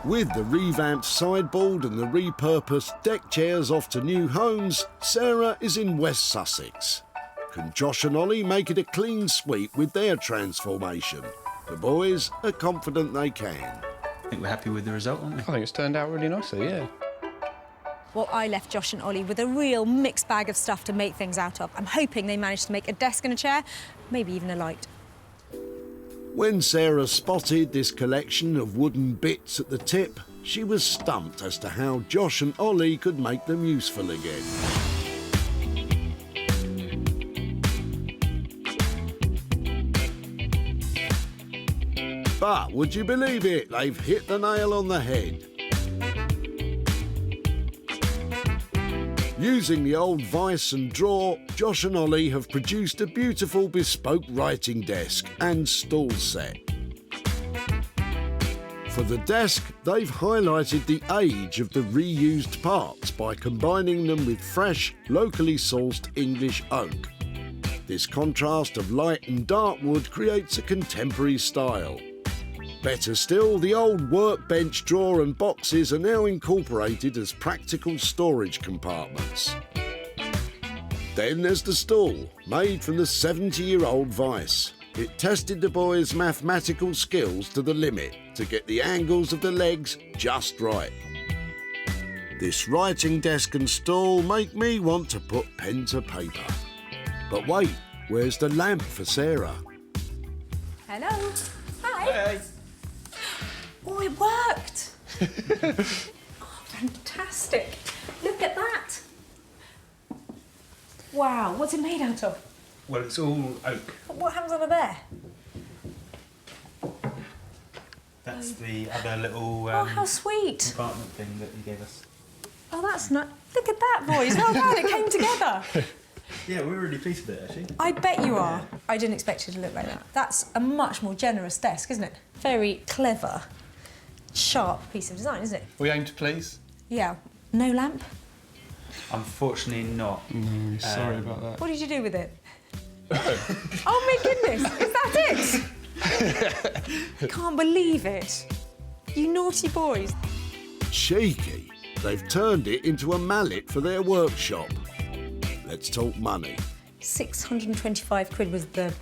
With the revamped sideboard and the repurposed deck chairs off to new homes, Sarah is in West Sussex. Can Josh and Ollie make it a clean sweep with their transformation? The boys are confident they can. I think we're happy with the result, aren't we? I think it's turned out really nicely, yeah. Well, I left Josh and Ollie with a real mixed bag of stuff to make things out of. I'm hoping they managed to make a desk and a chair, maybe even a light. When Sarah spotted this collection of wooden bits at the tip, she was stumped as to how Josh and Ollie could make them useful again. But would you believe it? They've hit the nail on the head. Using the old vice and drawer, Josh and Ollie have produced a beautiful bespoke writing desk and stool set. For the desk, they've highlighted the age of the reused parts by combining them with fresh, locally sourced English oak. This contrast of light and dark wood creates a contemporary style. Better still, the old workbench drawer and boxes are now incorporated as practical storage compartments. Then there's the stool, made from the 70-year-old vice. It tested the boys' mathematical skills to the limit to get the angles of the legs just right. This writing desk and stool make me want to put pen to paper. But wait, where's the lamp for Sarah? Hello. Hi. Hey. Oh, it worked. Oh, fantastic. Look at that. Wow, what's it made out of? Well, it's all oak. What happens over there? That's the other little Oh, how sweet. compartment thing that you gave us. Oh, that's not... Look at that, boys. Well done, it came together. Yeah, we're really pleased with it, actually. I bet you are. I didn't expect it to look like that. That's a much more generous desk, isn't it? Very clever, sharp piece of design, isn't it? We aim to please. Yeah. No lamp? Unfortunately not. Sorry about that. What did you do with it? Oh, my goodness. Is that it? I can't believe it. You naughty boys. Cheeky. They've turned it into a mallet for their workshop. Let's talk money. 625 quid was the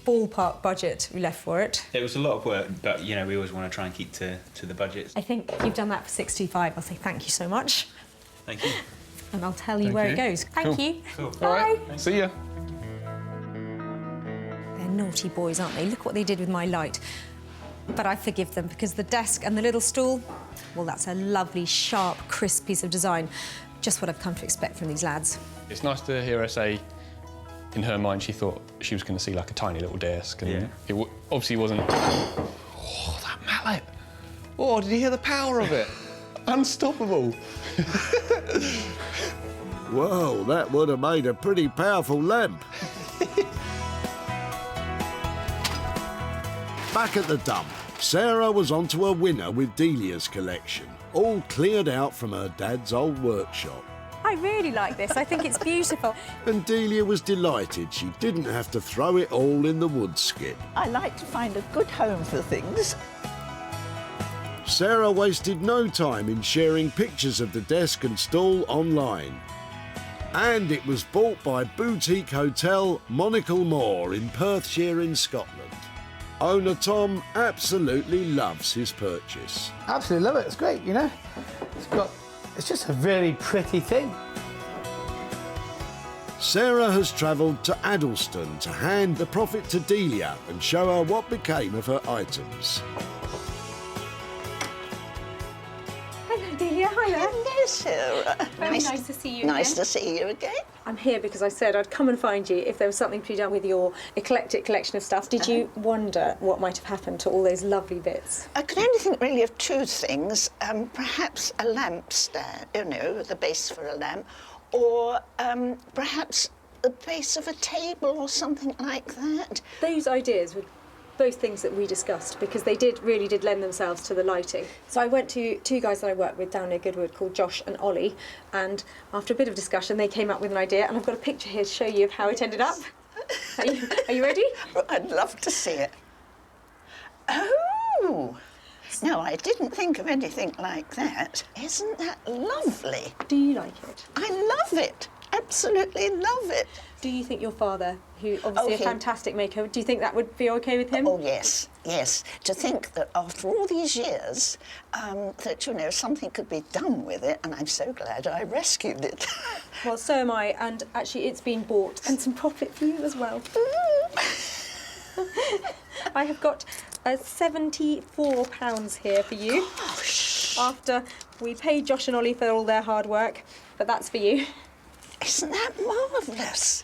ballpark budget we left for it. It was a lot of work, but, you know, we always want to try and keep to the budget. I think you've done that for 65. I'll say thank you so much. Thank you. And I'll tell you where it goes. Thank you. Cool. Bye. All right. See ya. They're naughty boys, aren't they? Look what they did with my light. But I forgive them because the desk and the little stool, well, that's a lovely, sharp, crisp piece of design. Just what I've come to expect from these lads. It's nice to hear her say, in her mind, she thought she was going to see like a tiny little desk, and it obviously wasn't. Oh, that mallet! Oh, did you hear the power of it? Unstoppable. Well, that would have made a pretty powerful lamp. Back at the dump, Sarah was onto a winner with Delia's collection, all cleared out from her dad's old workshop. I really like this. I think it's beautiful. And Delia was delighted she didn't have to throw it all in the wood skip. I like to find a good home for things. Sarah wasted no time in sharing pictures of the desk and stool online. And it was bought by boutique hotel Monacle Moor in Perthshire in Scotland. Owner Tom absolutely loves his purchase. Absolutely love it. It's great, you know. It's just a really pretty thing. Sarah has travelled to Addleston to hand the profit to Delia and show her what became of her items. Hello, Delia. Hi there. Hi, Sarah. Very nice to see you Nice again. to see you again. I'm here because I said I'd come and find you if there was something to be done with your eclectic collection of stuff. Did you wonder what might have happened to all those lovely bits? I could only think really of two things. Perhaps a lamp stand, you know, the base for a lamp, or perhaps the base of a table or something like that. Those ideas were both things that we discussed because they really did lend themselves to the lighting. So I went to two guys that I work with down near Goodwood called Josh and Ollie, and after a bit of discussion they came up with an idea, and I've got a picture here to show you of how it ended up. Are you ready? I'd love to see it. Oh! No, I didn't think of anything like that. Isn't that lovely? Do you like it? I love it. Absolutely love it. Do you think your father, who obviously a fantastic maker, do you think that would be okay with him? Oh, yes, yes. To think that after all these years, that, you know, something could be done with it, and I'm so glad I rescued it. Well, so am I, and actually it's been bought, and some profit for you as well. I have got £74 here for you. Gosh. After we paid Josh and Ollie for all their hard work, but that's for you. Isn't that marvellous?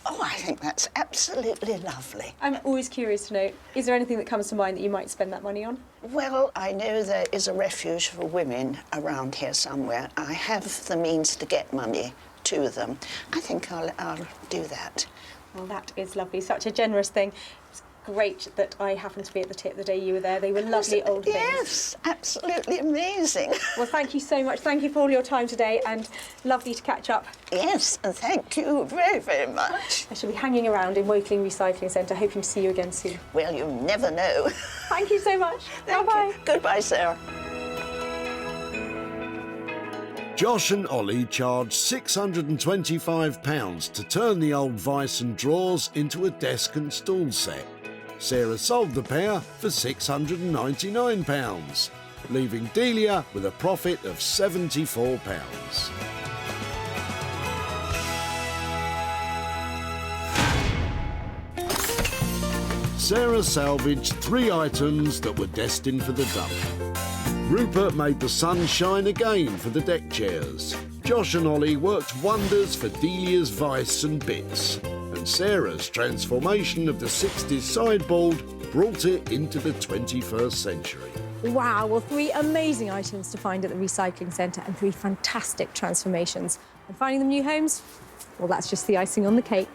Oh, I think that's absolutely lovely. I'm always curious to know, is there anything that comes to mind that you might spend that money on? Well, I know there is a refuge for women around here somewhere. I have the means to get money to them. I think I'll do that. Well, that is lovely. Such a generous thing. It's great that I happened to be at the tip the day you were there. They were lovely old things. Yes, absolutely amazing. Well, thank you so much. Thank you for all your time today, and lovely to catch up. Yes, and thank you very, very much. I shall be hanging around in Wilkinson Recycling Centre, hoping to see you again soon. Well, you never know. Thank you so much. Bye-bye. Goodbye, Sarah. Josh and Ollie charged £625 to turn the old vice and drawers into a desk and stool set. Sarah sold the pair for £699, leaving Delia with a profit of £74. Sarah salvaged 3 items that were destined for the dump. Rupert made the sun shine again for the deck chairs. Josh and Ollie worked wonders for Delia's vice and bits. And Sarah's transformation of the 60s sideboard brought it into the 21st century. Wow, well, 3 amazing items to find at the recycling centre and 3 fantastic transformations. And finding them new homes, well, that's just the icing on the cake.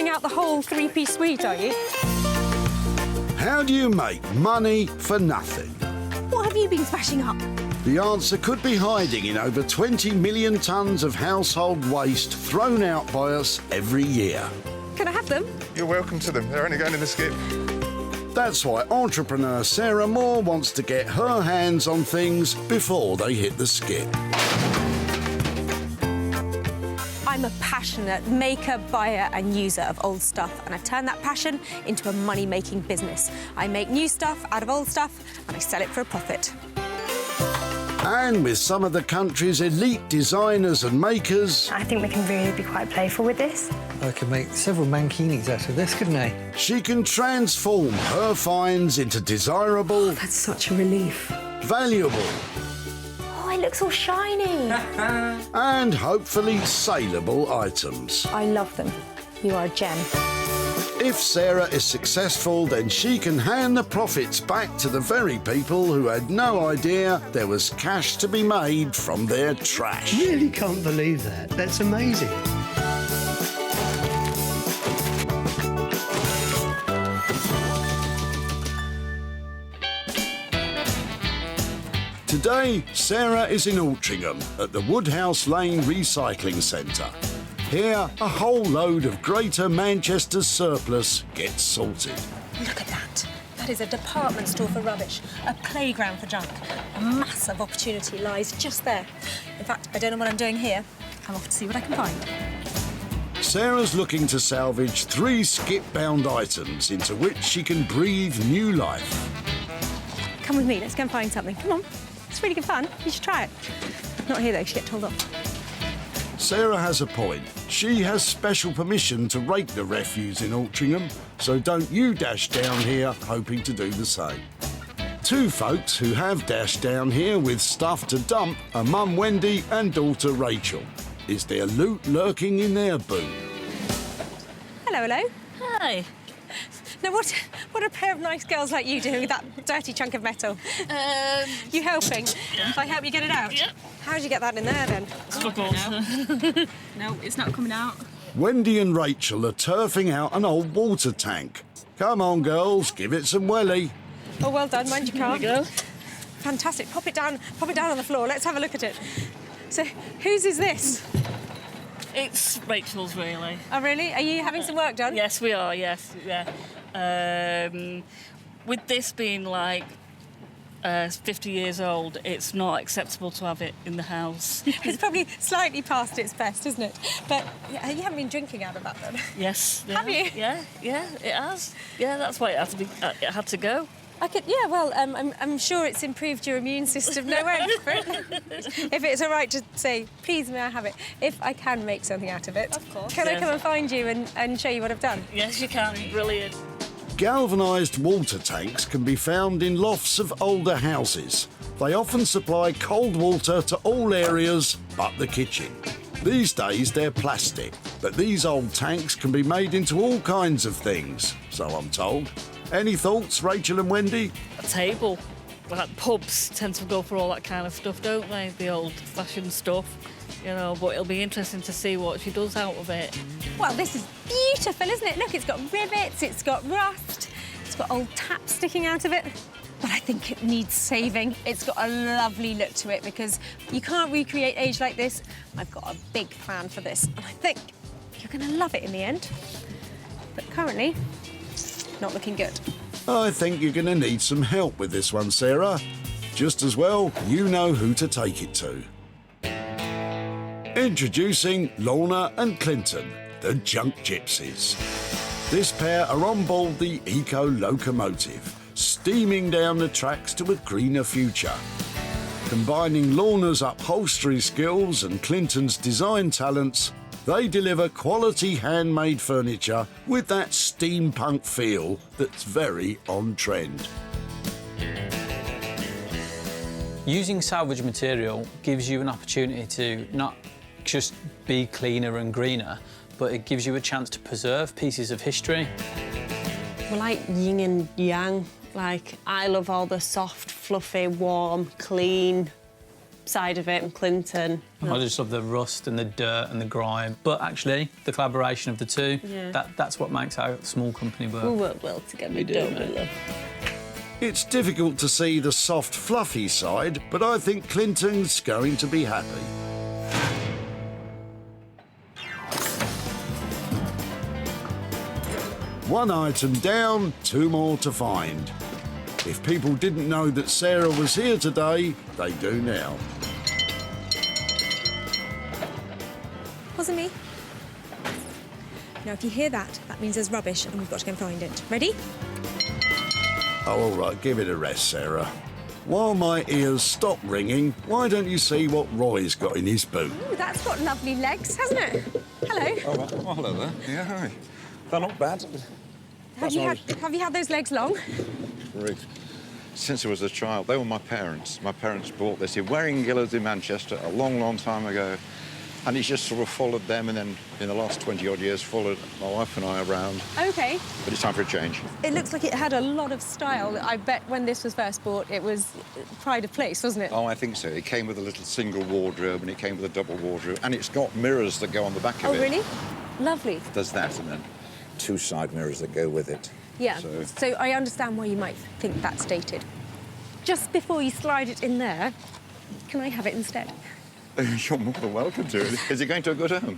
Out the whole 3-piece suite, are you? How do you make money for nothing? What have you been smashing up? The answer could be hiding in over 20 million tonnes of household waste thrown out by us every year. Can I have them? You're welcome to them. They're only going in the skip. That's why entrepreneur Sarah Moore wants to get her hands on things before they hit the skip. I'm a passionate maker, buyer and user of old stuff, and I've turned that passion into a money-making business. I make new stuff out of old stuff and I sell it for a profit. And with some of the country's elite designers and makers... I think we can really be quite playful with this. I could make several mankinis out of this, couldn't I? She can transform her finds into desirable... That's such a relief. Valuable... Oh, it looks all shiny. and hopefully saleable items. I love them. You are a gem. If Sarah is successful, then she can hand the profits back to the very people who had no idea there was cash to be made from their trash. Really can't believe that. That's amazing. Today, Sarah is in Altrincham at the Woodhouse Lane Recycling Centre. Here, a whole load of Greater Manchester's surplus gets sorted. Look at that. that is a department store for rubbish, a playground for junk. A massive opportunity lies just there. In fact, I don't know what I'm doing here. I'm off to see what I can find. Sarah's looking to salvage 3 skip-bound items into which she can breathe new life. Come with me, let's go and find something. Come on. It's really good fun. You should try it. Not here, though. She get told off. Sarah has a point. She has special permission to rake the refuse in Altrincham, so don't you dash down here hoping to do the same. 2 folks who have dashed down here with stuff to dump are Mum Wendy and daughter Rachel. Is there loot lurking in their boot? Hello, hello. Hi. Now, what are a pair of nice girls like you doing with that dirty chunk of metal? You helping? Yeah. If I help you get it out? Yep. How'd you get that in there, then? No, it's not coming out. Wendy and Rachel are turfing out an old water tank. Come on, girls, give it some welly. Oh, well done. Mind your car. There we go. Fantastic. Pop it down on the floor. Let's have a look at it. So, whose is this? It's Rachel's, really. Oh, really? Are you having some work done? Yes, we are, yes, yeah. With this being like 50 years old, it's not acceptable to have it in the house. It's probably slightly past its best, isn't it? But yeah, you haven't been drinking out of that, then? Yes. Have you? Yeah, it has. Yeah, that's why it had to go. Yeah, well, I'm sure it's improved your immune system no end. If it's all right to say, please, may I have it? If I can make something out of it, of course. Can I come and find you and show you what I've done? Yes, you can. Brilliant. Galvanised water tanks can be found in lofts of older houses. They often supply cold water to all areas but the kitchen. These days they're plastic, but these old tanks can be made into all kinds of things, so I'm told. Any thoughts, Rachel and Wendy? A table. Like pubs tend to go for all that kind of stuff, don't they? The old-fashioned stuff, you know. But it'll be interesting to see what she does out of it. Well, this is beautiful, isn't it? Look, it's got rivets, it's got rust, it's got old taps sticking out of it. But I think it needs saving. It's got a lovely look to it because you can't recreate age like this. I've got a big plan for this, and I think you're going to love it in the end. But currently, not looking good. I think you're going to need some help with this one, Sarah. Just as well, you know who to take it to. Introducing Lorna and Clinton, the Junk Gypsies. This pair are on board the eco-locomotive, steaming down the tracks to a greener future. Combining Lorna's upholstery skills and Clinton's design talents, they deliver quality handmade furniture with that steampunk feel that's very on trend. Using salvage material gives you an opportunity to not just be cleaner and greener, but it gives you a chance to preserve pieces of history. We're like yin and yang. Like, I love all the soft, fluffy, warm, clean side of it, and Clinton. I just love the rust and the dirt and the grime. But actually, the collaboration of the two, that's what makes our small company work. We work well together, don't we, love? It's difficult to see the soft, fluffy side, but I think Clinton's going to be happy. One item down, 2 more to find. If people didn't know that Sarah was here today, they do now. Wasn't me. Now, if you hear that, that means there's rubbish and we've got to go and find it. Ready? Oh, all right, give it a rest, Sarah. While my ears stop ringing, why don't you see what Roy's got in his boot? Ooh, that's got lovely legs, hasn't it? Hello. Oh, well, hello there. Yeah, hi. They're not bad. Have you had those legs long? Ruth. Since I was a child, they were my parents. My parents bought this in Waring-Gillard in Manchester a long, long time ago. And it's just sort of followed them, and then in the last 20-odd years followed my wife and I around. OK. But it's time for a change. It looks like it had a lot of style. I bet when this was first bought, it was pride of place, wasn't it? Oh, I think so. It came with a little single wardrobe, and it came with a double wardrobe, and it's got mirrors that go on the back of it. Oh, really? Lovely. There's that, and then 2 side mirrors that go with it. Yeah, so I understand why you might think that's dated. Just before you slide it in there, can I have it instead? You're more than welcome to it. Is it going to a good home?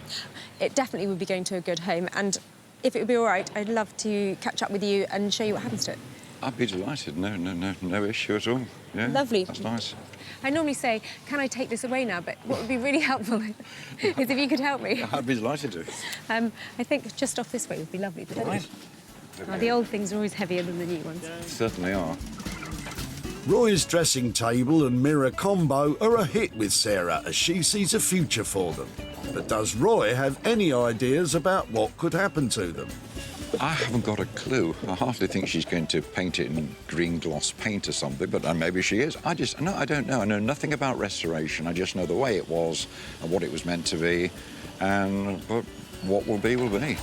It definitely would be going to a good home, and if it would be all right, I'd love to catch up with you and show you what happens to it. I'd be delighted. No issue at all. Yeah, Lovely. That's nice. I normally say, can I take this away now? But what would be really helpful is if you could help me. I'd be delighted to. I think just off this way would be lovely. Right. The old things are always heavier than the new ones. Certainly are. Roy's dressing table and mirror combo are a hit with Sarah as she sees a future for them. But does Roy have any ideas about what could happen to them? I haven't got a clue. I hardly think she's going to paint it in green gloss paint or something, but maybe she is. I don't know. I know nothing about restoration. I just know the way it was and what it was meant to be, but what will be, will be.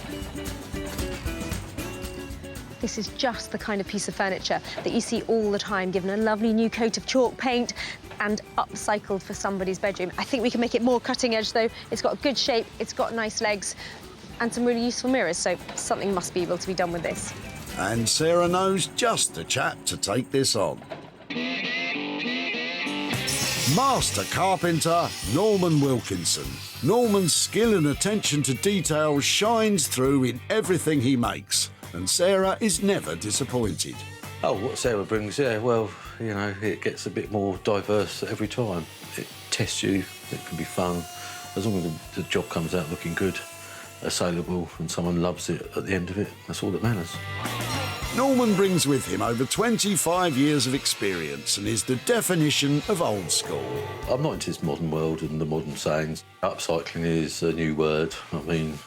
This is just the kind of piece of furniture that you see all the time, given a lovely new coat of chalk paint and upcycled for somebody's bedroom. I think we can make it more cutting edge, though. It's got a good shape, it's got nice legs, and some really useful mirrors, so something must be able to be done with this. And Sarah knows just the chap to take this on. Master carpenter Norman Wilkinson. Norman's skill and attention to detail shines through in everything he makes, and Sarah is never disappointed. Oh, what Sarah brings, yeah, well, you know, it gets a bit more diverse every time. It tests you, it can be fun, as long as the job comes out looking good, saleable, and someone loves it at the end of it. That's all that matters. Norman brings with him over 25 years of experience and is the definition of old school. I'm not into this modern world and the modern sayings. Upcycling is a new word. I mean,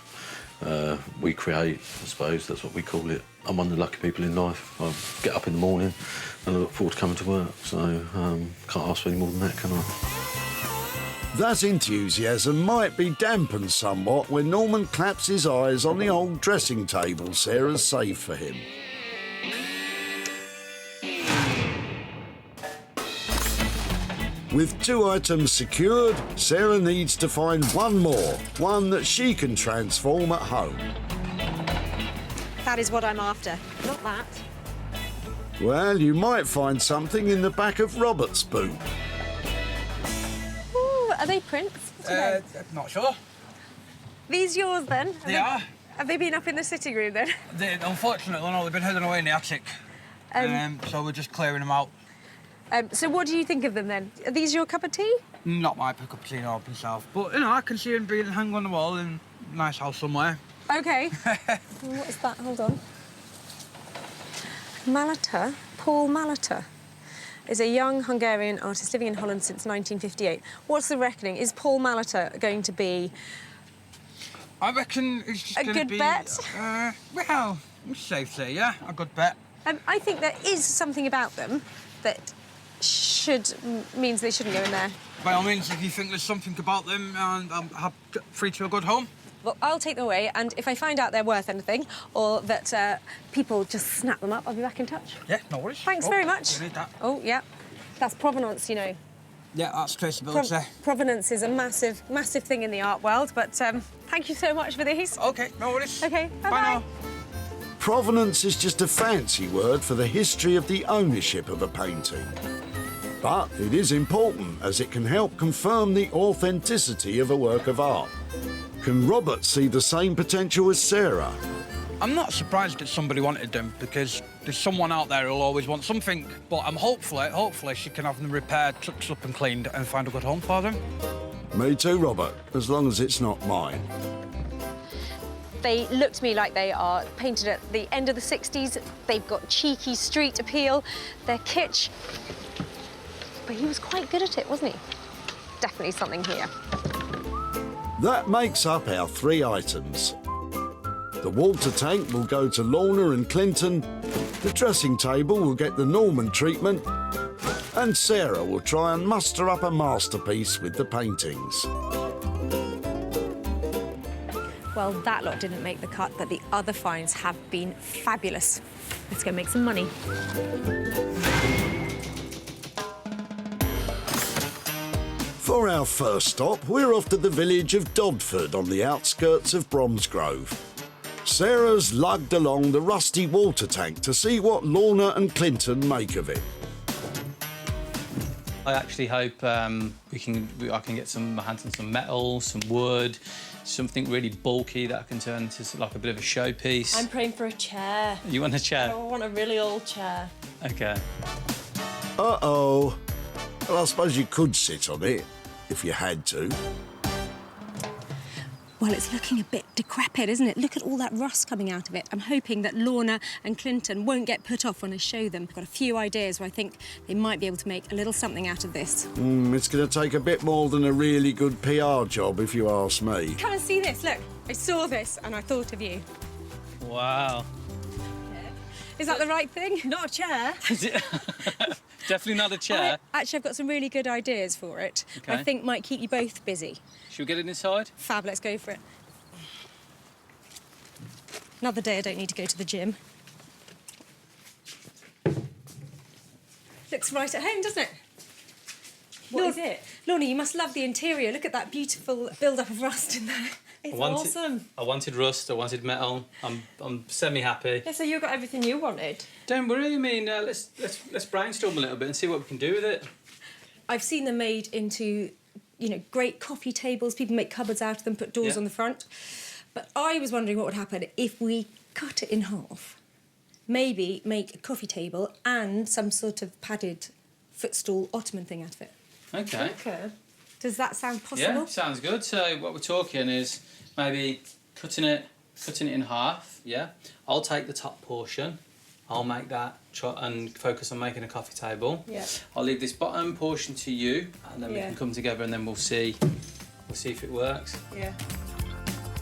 we create, I suppose, that's what we call it. I'm one of the lucky people in life. I get up in the morning and I look forward to coming to work, so can't ask for any more than that, can I? That enthusiasm might be dampened somewhat when Norman claps his eyes on the old dressing table Sarah's saved for him. With 2 items secured, Sarah needs to find one more, one that she can transform at home. That is what I'm after, not that. Well, you might find something in the back of Robert's boot. Ooh, are they prints? Not sure. These yours, then? They are. Have they been up in the sitting room, then? Unfortunately, no, they've been hidden away in the attic. So we're just clearing them out. So what do you think of them, then? Are these your cup of tea? Not my cup of tea, no, myself. But, you know, I can see them being hung on the wall in a nice house somewhere. OK. What is that? Hold on. Malater, Paul Malater, is a young Hungarian artist living in Holland since 1958. What's the reckoning? Is Paul Malater going to be... I reckon it's just going to be... A good bet? Well, it's safe to say, yeah, a good bet. I think there is something about them that means they shouldn't go in there. By all means, if you think there's something about them, and I'm free to a good home. Well, I'll take them away, and if I find out they're worth anything, or that people just snap them up, I'll be back in touch. Yeah, no worries. Thanks very much. You need that. Oh, yeah. That's provenance, you know. Yeah, that's traceability. Provenance is a massive, massive thing in the art world, but thank you so much for these. OK, no worries. OK, bye-bye. Bye now. Provenance is just a fancy word for the history of the ownership of a painting. But it is important as it can help confirm the authenticity of a work of art. Can Robert see the same potential as Sarah? I'm not surprised that somebody wanted them, because there's someone out there who'll always want something. But hopefully she can have them repaired, touched up and cleaned and find a good home for them. Me too, Robert, as long as it's not mine. They look to me like they are painted at the end of the 60s. They've got cheeky street appeal. They're kitsch. But he was quite good at it, wasn't he? Definitely something here. That makes up our 3 items. The water tank will go to Lorna and Clinton, the dressing table will get the Norman treatment, and Sarah will try and muster up a masterpiece with the paintings. Well, that lot didn't make the cut, but the other finds have been fabulous. Let's go make some money. For our first stop, we're off to the village of Dodford on the outskirts of Bromsgrove. Sarah's lugged along the rusty water tank to see what Lorna and Clinton make of it. I actually hope I can get my hands on some metal, some wood, something really bulky that I can turn into like a bit of a showpiece. I'm praying for a chair. You want a chair? I want a really old chair. Okay. Uh-oh. Well, I suppose you could sit on it, if you had to. Well, it's looking a bit decrepit, isn't it? Look at all that rust coming out of it. I'm hoping that Lorna and Clinton won't get put off when I show them. I've got a few ideas where I think they might be able to make a little something out of this. It's going to take a bit more than a really good PR job, if you ask me. Come and see this, look. I saw this and I thought of you. Wow. Is that the right thing? Not a chair. Definitely not a chair. Actually, I've got some really good ideas for it. Okay. I think might keep you both busy. Should we get it inside? Fab, let's go for it. Another day I don't need to go to the gym. Looks right at home, doesn't it? What is it? Lorna, you must love the interior. Look at that beautiful build-up of rust in there. It's awesome. I wanted rust, I wanted metal. I'm semi-happy. Yeah, so you got everything you wanted. Don't worry, I mean, let's brainstorm a little bit and see what we can do with it. I've seen them made into, you know, great coffee tables. People make cupboards out of them, put doors on the front. But I was wondering what would happen if we cut it in half. Maybe make a coffee table and some sort of padded footstool ottoman thing out of it. Okay. Does that sound possible? Yeah, sounds good. So what we're talking is maybe cutting it in half, yeah? I'll take the top portion, I'll make that and focus on making a coffee table. Yeah. I'll leave this bottom portion to you, and then we can come together and then we'll see if it works. Yeah.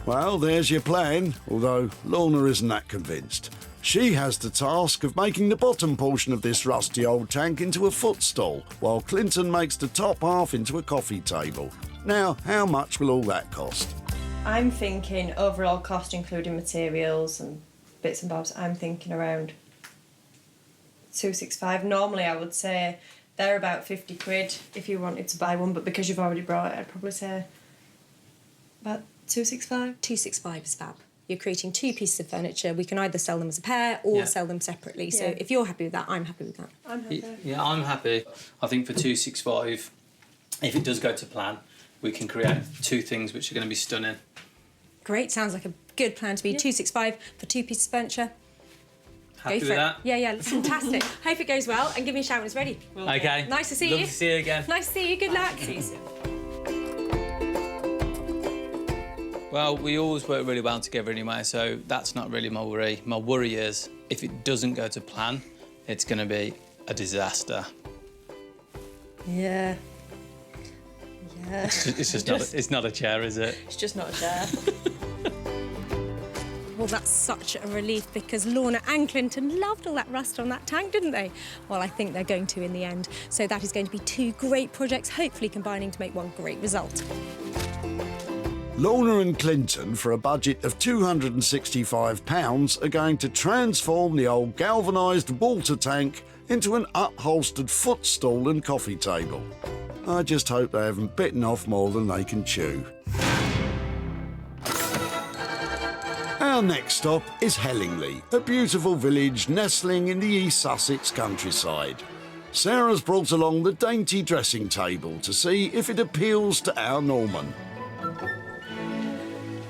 Well, there's your plan, although Lorna isn't that convinced. She has the task of making the bottom portion of this rusty old tank into a footstool, while Clinton makes the top half into a coffee table. Now, how much will all that cost? I'm thinking overall cost, including materials and bits and bobs, I'm thinking around 265. Normally I would say they're about 50 quid if you wanted to buy one, but because you've already brought it, I'd probably say about 265. 265 is fab. You're creating two pieces of furniture. We can either sell them as a pair or sell them separately. So if you're happy with that, I'm happy with that. I'm happy. Yeah, I'm happy. I think for 265, if it does go to plan, we can create two things which are going to be stunning. Great, sounds like a good plan to be 265 for two pieces of furniture. Happy Go for with it. that? Yeah, fantastic. Hope it goes well and give me a shout when it's ready. Okay. Nice to see Love you. to see you again. Nice to see you. Good luck. See you soon. Well, we always work really well together anyway, so that's not really my worry. My worry is if it doesn't go to plan, it's going to be a disaster. Yeah. Yeah. It's not a chair, is it? It's just not a chair. Well, that's such a relief because Lorna and Clinton loved all that rust on that tank, didn't they? Well, I think they're going to in the end. So that is going to be two great projects, hopefully combining to make one great result. Lorna and Clinton, for a budget of £265, are going to transform the old galvanised water tank into an upholstered footstool and coffee table. I just hope they haven't bitten off more than they can chew. Our next stop is Hellingley, a beautiful village nestling in the East Sussex countryside. Sarah's brought along the dainty dressing table to see if it appeals to our Norman.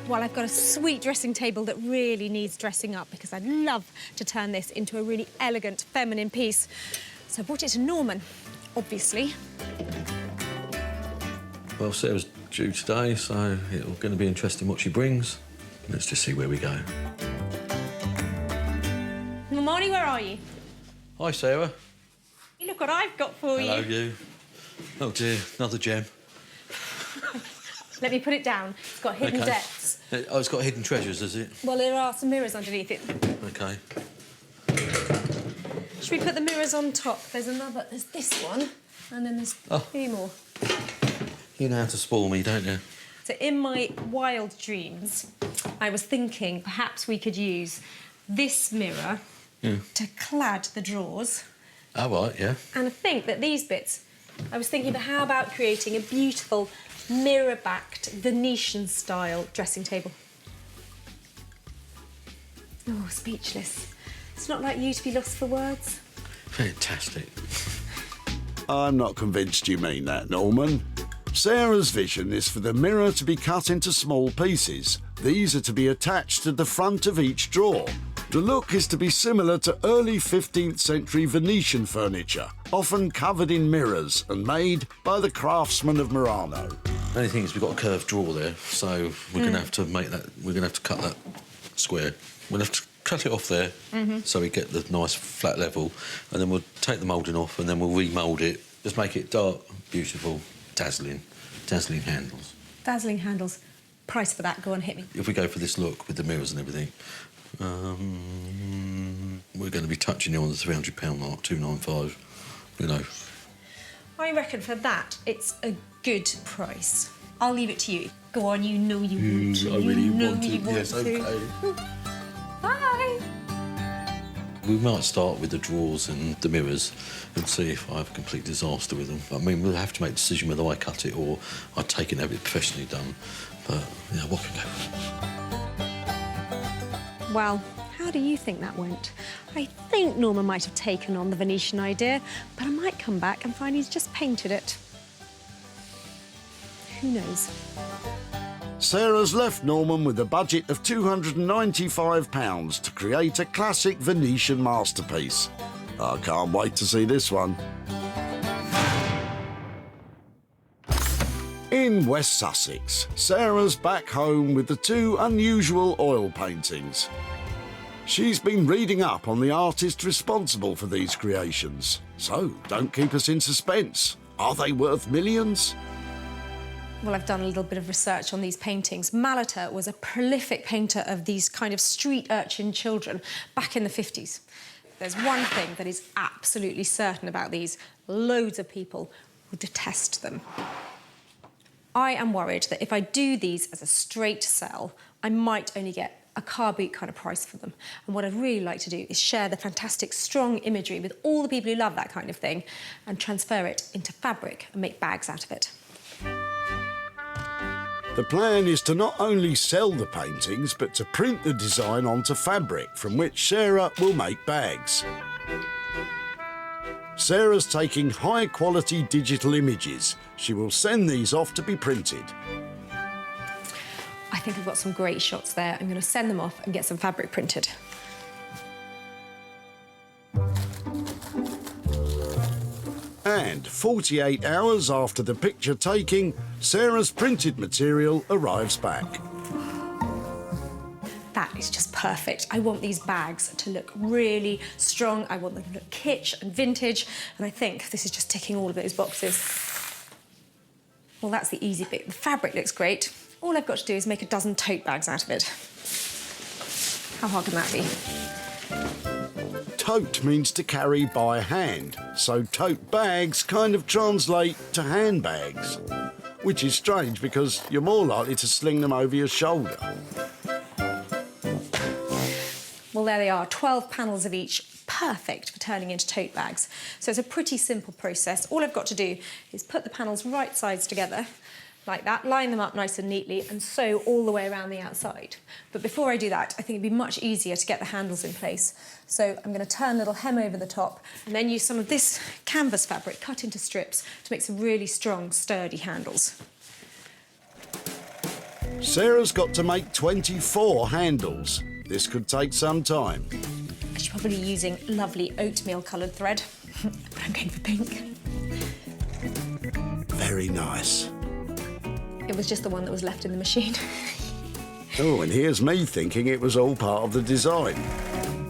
Well, I've got a sweet dressing table that really needs dressing up because I'd love to turn this into a really elegant, feminine piece. So I brought it to Norman, obviously. Well, Sarah's due today, so it's going to be interesting what she brings. Let's just see where we go. Marnie, where are you? Hi, Sarah. Look what I've got for Hello, you. you. Oh, dear, another gem. Let me put it down. It's got hidden Okay. depths. Oh, it's got hidden treasures, has it? Well, there are some mirrors underneath it. Okay. Should we put the mirrors on top? There's this one, and then there's three more. You know how to spoil me, don't you? So in my wild dreams, I was thinking perhaps we could use this mirror to clad the drawers. Oh, right, yeah. And I think that these bits, I was thinking, but how about creating a beautiful mirror-backed Venetian-style dressing table? Oh, speechless. It's not like you to be lost for words. Fantastic. I'm not convinced you mean that, Norman. Sarah's vision is for the mirror to be cut into small pieces. These are to be attached to the front of each drawer. The look is to be similar to early 15th century Venetian furniture, often covered in mirrors and made by the craftsmen of Murano. The only thing is we've got a curved drawer there, so we're going to have to make that. We're going to have to cut that square. We'll have to cut it off there, so we get the nice flat level, and then we'll take the moulding off, and then we'll remould it. Just make it dark, beautiful, dazzling handles. Dazzling handles. Price for that? Go on, hit me. If we go for this look with the mirrors and everything, we're going to be touching on the £300 mark, 295. You know. I reckon for that it's a good price. I'll leave it to you. Go on, you know you want to. I really want to. You want Yes, to. OK. Bye. We might start with the drawers and the mirrors and see if I have a complete disaster with them. I mean, we'll have to make a decision whether I cut it or I take it and have it professionally done. But, yeah, what can go? Well, how do you think that went? I think Norman might have taken on the Venetian idea, but I might come back and find he's just painted it. Who knows? Sarah's left Norman with a budget of £295 to create a classic Venetian masterpiece. I can't wait to see this one. In West Sussex, Sarah's back home with the two unusual oil paintings. She's been reading up on the artist responsible for these creations. So, don't keep us in suspense. Are they worth millions? Well, I've done a little bit of research on these paintings. Malater was a prolific painter of these kind of street urchin children back in the 50s. There's one thing that is absolutely certain about these. Loads of people will detest them. I am worried that if I do these as a straight sell, I might only get a car boot kind of price for them. And what I'd really like to do is share the fantastic, strong imagery with all the people who love that kind of thing and transfer it into fabric and make bags out of it. The plan is to not only sell the paintings, but to print the design onto fabric, from which Sarah will make bags. Sarah's taking high-quality digital images. She will send these off to be printed. I think I've got some great shots there. I'm going to send them off and get some fabric printed. And 48 hours after the picture taking, Sarah's printed material arrives back. That is just perfect. I want these bags to look really strong. I want them to look kitsch and vintage. And I think this is just ticking all of those boxes. Well, that's the easy bit. The fabric looks great. All I've got to do is make a dozen tote bags out of it. How hard can that be? Tote means to carry by hand, so tote bags kind of translate to handbags, which is strange because you're more likely to sling them over your shoulder. Well, there they are, 12 panels of each, perfect for turning into tote bags. So it's a pretty simple process. All I've got to do is put the panels right sides together, like that, line them up nice and neatly, and sew all the way around the outside. But before I do that, I think it'd be much easier to get the handles in place. So I'm going to turn a little hem over the top and then use some of this canvas fabric cut into strips to make some really strong, sturdy handles. Sarah's got to make 24 handles. This could take some time. She's probably using lovely oatmeal-coloured thread, but I'm going for pink. Very nice. It was just the one that was left in the machine. Oh, and here's me thinking it was all part of the design.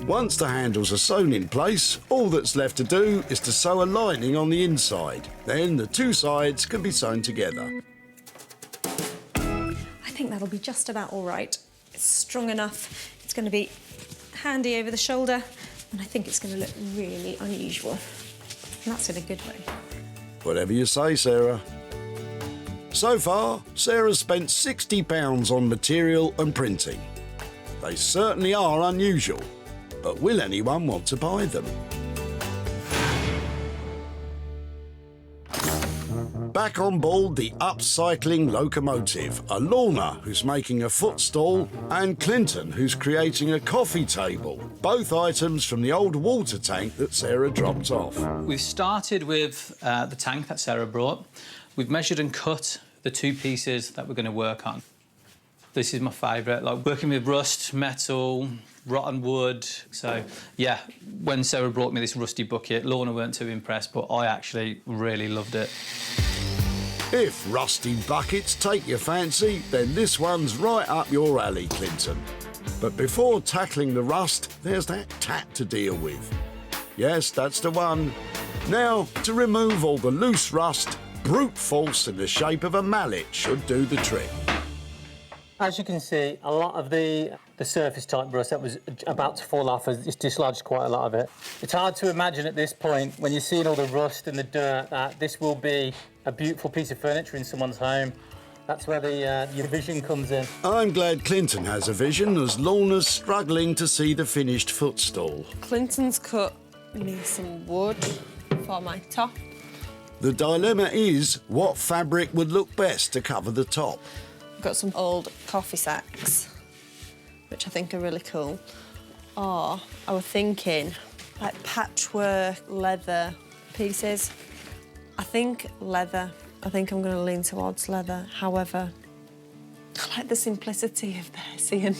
Once the handles are sewn in place, all that's left to do is to sew a lining on the inside. Then the two sides can be sewn together. I think that'll be just about all right. It's strong enough. It's going to be handy over the shoulder, and I think it's going to look really unusual. And that's in a good way. Whatever you say, Sarah. So far, Sarah's spent £60 on material and printing. They certainly are unusual, but will anyone want to buy them? Back on board the Upcycling locomotive are Lorna, who's making a footstool, and Clinton, who's creating a coffee table, both items from the old water tank that Sarah dropped off. We've started with the tank that Sarah brought. We've measured and cut the 2 pieces that we're going to work on. This is my favourite, like working with rust, metal, rotten wood. So, yeah, when Sarah brought me this rusty bucket, Lorna weren't too impressed, but I actually really loved it. If rusty buckets take your fancy, then this one's right up your alley, Clinton. But before tackling the rust, there's that tap to deal with. Yes, that's the one. Now, to remove all the loose rust, brute force in the shape of a mallet should do the trick. As you can see, a lot of the surface type rust that was about to fall off has dislodged quite a lot of it. It's hard to imagine at this point, when you're seeing all the rust and the dirt, that this will be a beautiful piece of furniture in someone's home. That's where your vision comes in. I'm glad Clinton has a vision, as Lorna's struggling to see the finished footstool. Clinton's cut me some wood for my top. The dilemma is, what fabric would look best to cover the top? I've got some old coffee sacks, which I think are really cool. Or I was thinking, like patchwork leather pieces. I think leather. I think I'm going to lean towards leather. However, I like the simplicity of this, Ian.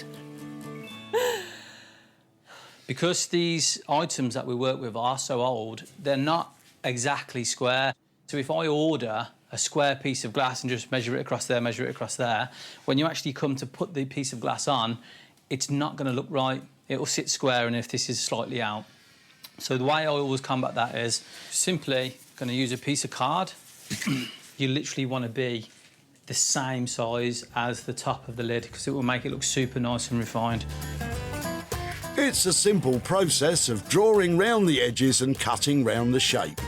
Because these items that we work with are so old, they're not exactly square. So if I order a square piece of glass and just measure it across there, when you actually come to put the piece of glass on, it's not going to look right. It will sit square, and if this is slightly out. So the way I always combat that is simply going to use a piece of card. You literally want to be the same size as the top of the lid, because it will make it look super nice and refined. It's a simple process of drawing round the edges and cutting round the shape.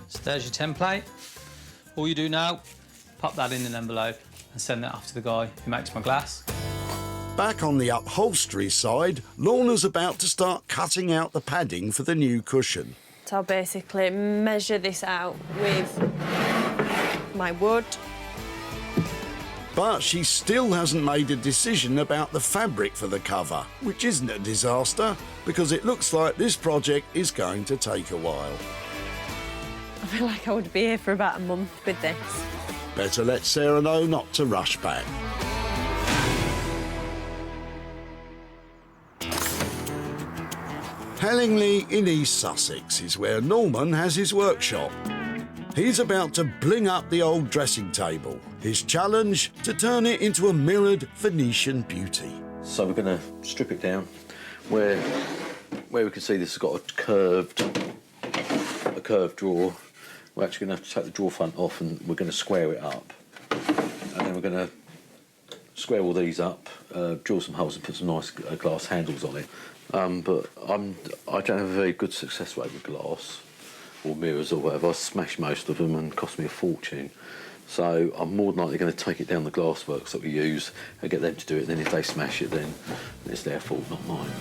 So there's your template. All you do now, pop that in an envelope and send that off to the guy who makes my glass. Back on the upholstery side, Lorna's about to start cutting out the padding for the new cushion. So I'll basically measure this out with my wood. But she still hasn't made a decision about the fabric for the cover, which isn't a disaster, because it looks like this project is going to take a while. I feel like I would be here for about a month with this. Better let Sarah know not to rush back. Hellingley in East Sussex is where Norman has his workshop. He's about to bling up the old dressing table. His challenge, to turn it into a mirrored Venetian beauty. So we're going to strip it down where we can see this has got a curved drawer. We're actually going to have to take the drawer front off, and we're going to square it up. And then we're going to square all these up, drill some holes and put some nice glass handles on it. But I don't have a very good success rate with glass or mirrors or whatever. I smash most of them and cost me a fortune. So I'm more than likely going to take it down the glassworks that we use and get them to do it. Then if they smash it, then it's their fault, not mine.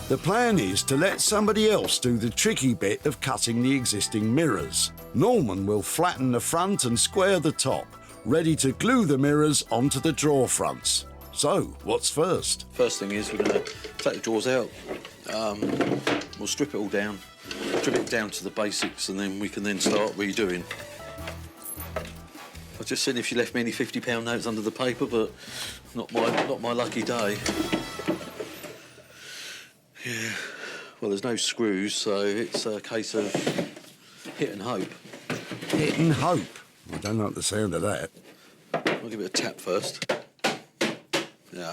The plan is to let somebody else do the tricky bit of cutting the existing mirrors. Norman will flatten the front and square the top, ready to glue the mirrors onto the drawer fronts. So, what's first? First thing is we're going to take the drawers out. We'll strip it all down, strip it down to the basics, and then we can then start redoing. I just seen if she left me any £50 notes under the paper, but not my lucky day. Yeah. Well, there's no screws, so it's a case of hit and hope. Hit and hope? I don't like the sound of that. I'll give it a tap first. Yeah.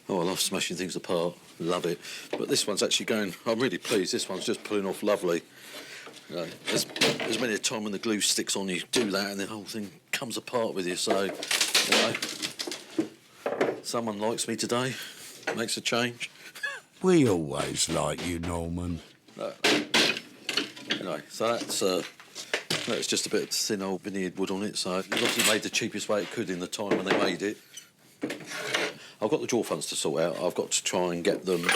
Oh, I love smashing things apart. Love it. But this one's actually going... I'm really pleased. This one's just pulling off lovely. You know, there's many a time when the glue sticks on, you do that and the whole thing comes apart with you. So, you know, someone likes me today, makes a change. We always like you, Norman. Anyway, so that's just a bit of thin old veneered wood on it, so it was obviously made the cheapest way it could in the time when they made it. I've got the drawer fronts to sort out. I've got to try and get them...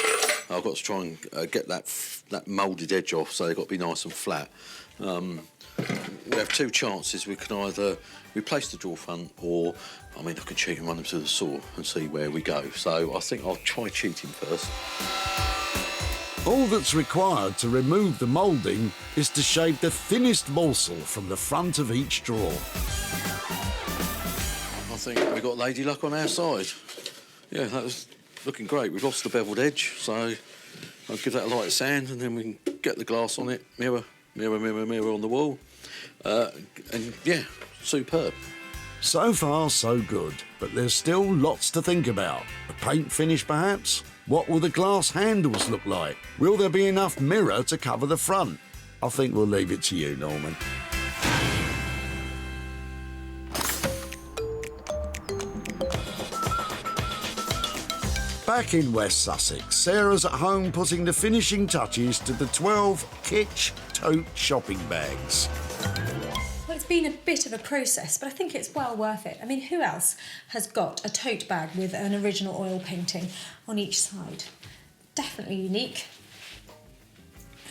I've got to try and get that moulded edge off, so they've got to be nice and flat. We have two chances. We can either replace the drawer front or, I mean, I can cheat and run them through the saw and see where we go. So I think I'll try cheating first. All that's required to remove the moulding is to shave the thinnest morsel from the front of each drawer. I think we've got Lady Luck on our side. Yeah, that was looking great. We've lost the beveled edge, so I'll give that a light sand and then we can get the glass on it, mirror on the wall. And yeah, superb. So far, so good, but there's still lots to think about. The paint finish, perhaps? What will the glass handles look like? Will there be enough mirror to cover the front? I think we'll leave it to you, Norman. Back in West Sussex, Sarah's at home putting the finishing touches to the 12 Kitsch tote shopping bags. Well, it's been a bit of a process, but I think it's well worth it. I mean, who else has got a tote bag with an original oil painting on each side? Definitely unique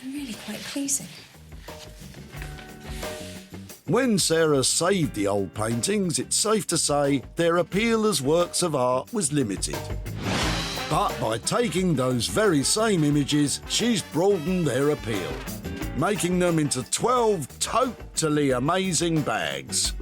and really quite pleasing. When Sarah saved the old paintings, it's safe to say their appeal as works of art was limited. But by taking those very same images, she's broadened their appeal, making them into 12 totally amazing bags.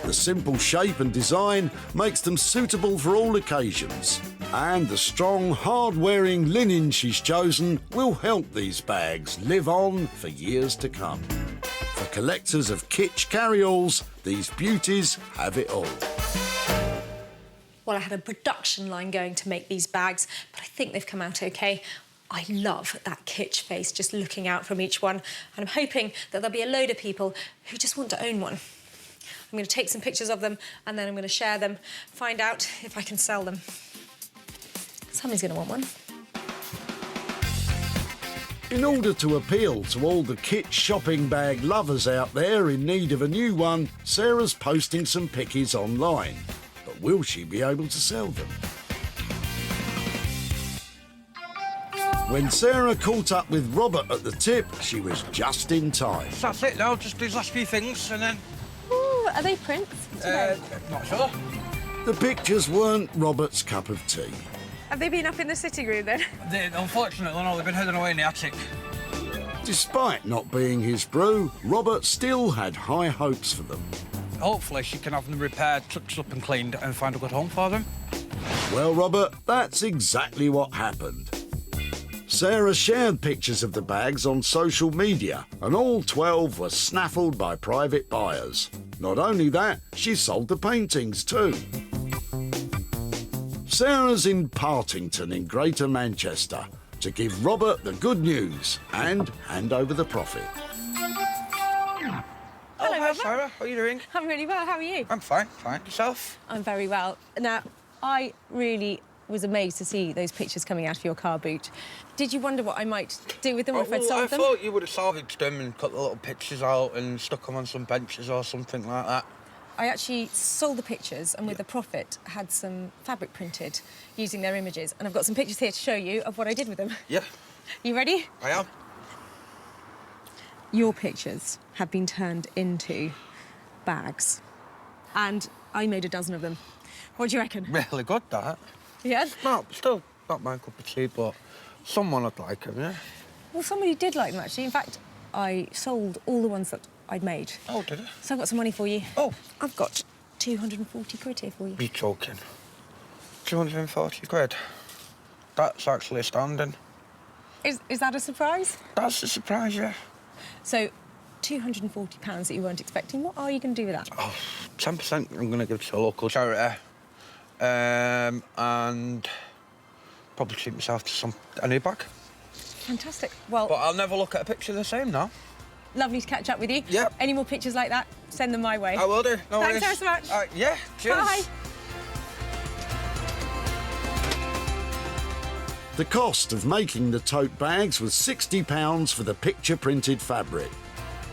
The simple shape and design makes them suitable for all occasions, and the strong, hard-wearing linen she's chosen will help these bags live on for years to come. For collectors of kitsch carry-alls, these beauties have it all. Well, I had a production line going to make these bags, but I think they've come out okay. I love that kitsch face just looking out from each one, and I'm hoping that there'll be a load of people who just want to own one. I'm going to take some pictures of them, and then I'm going to share them, find out if I can sell them. Somebody's going to want one. In order to appeal to all the kitsch shopping bag lovers out there in need of a new one, Sarah's posting some pickies online. But will she be able to sell them? When Sarah caught up with Robert at the tip, she was just in time. That's it now, just these last few things and then... Ooh, are they prints? Not sure. The pictures weren't Robert's cup of tea. Have they been up in the sitting room then? Unfortunately, no, they've been hidden away in the attic. Despite not being his brew, Robert still had high hopes for them. Hopefully she can have them repaired, touched up and cleaned and find a good home for them. Well, Robert, that's exactly what happened. Sarah shared pictures of the bags on social media, and all 12 were snaffled by private buyers. Not only that, she sold the paintings too. Sarah's in Partington in Greater Manchester to give Robert the good news and hand over the profit. Hello, Robert. Sarah, how are you doing? I'm really well, how are you? I'm fine. Yourself? I'm very well. Now, I really was amazed to see those pictures coming out of your car boot. Did you wonder what I might do with them if I'd sold them? I thought you would have salvaged them and cut the little pictures out and stuck them on some benches or something like that. I actually sold the pictures and with the profit had some fabric printed using their images, and I've got some pictures here to show you of what I did with them. Yeah. You ready? I am. Your pictures have been turned into bags, and I made a dozen of them. What do you reckon? Really good, that. Yeah? No, still not my cup of tea, but someone would like them, yeah? Well, somebody did like them, actually. In fact, I sold all the ones that I'd made. Oh, did you? So I've got some money for you. Oh. I've got 240 quid here for you. Be joking. 240 quid? That's actually astounding. Is that a surprise? That's a surprise, yeah. So, £240 that you weren't expecting. What are you going to do with that? Oh, 10% I'm going to give to a local charity. And probably treat myself to a new bag. Fantastic. Well... But I'll never look at a picture the same now. Lovely to catch up with you. Yep. Any more pictures like that, send them my way. I will do. No worries. Thanks so much. Yeah, cheers. Bye. The cost of making the tote bags was £60 for the picture-printed fabric.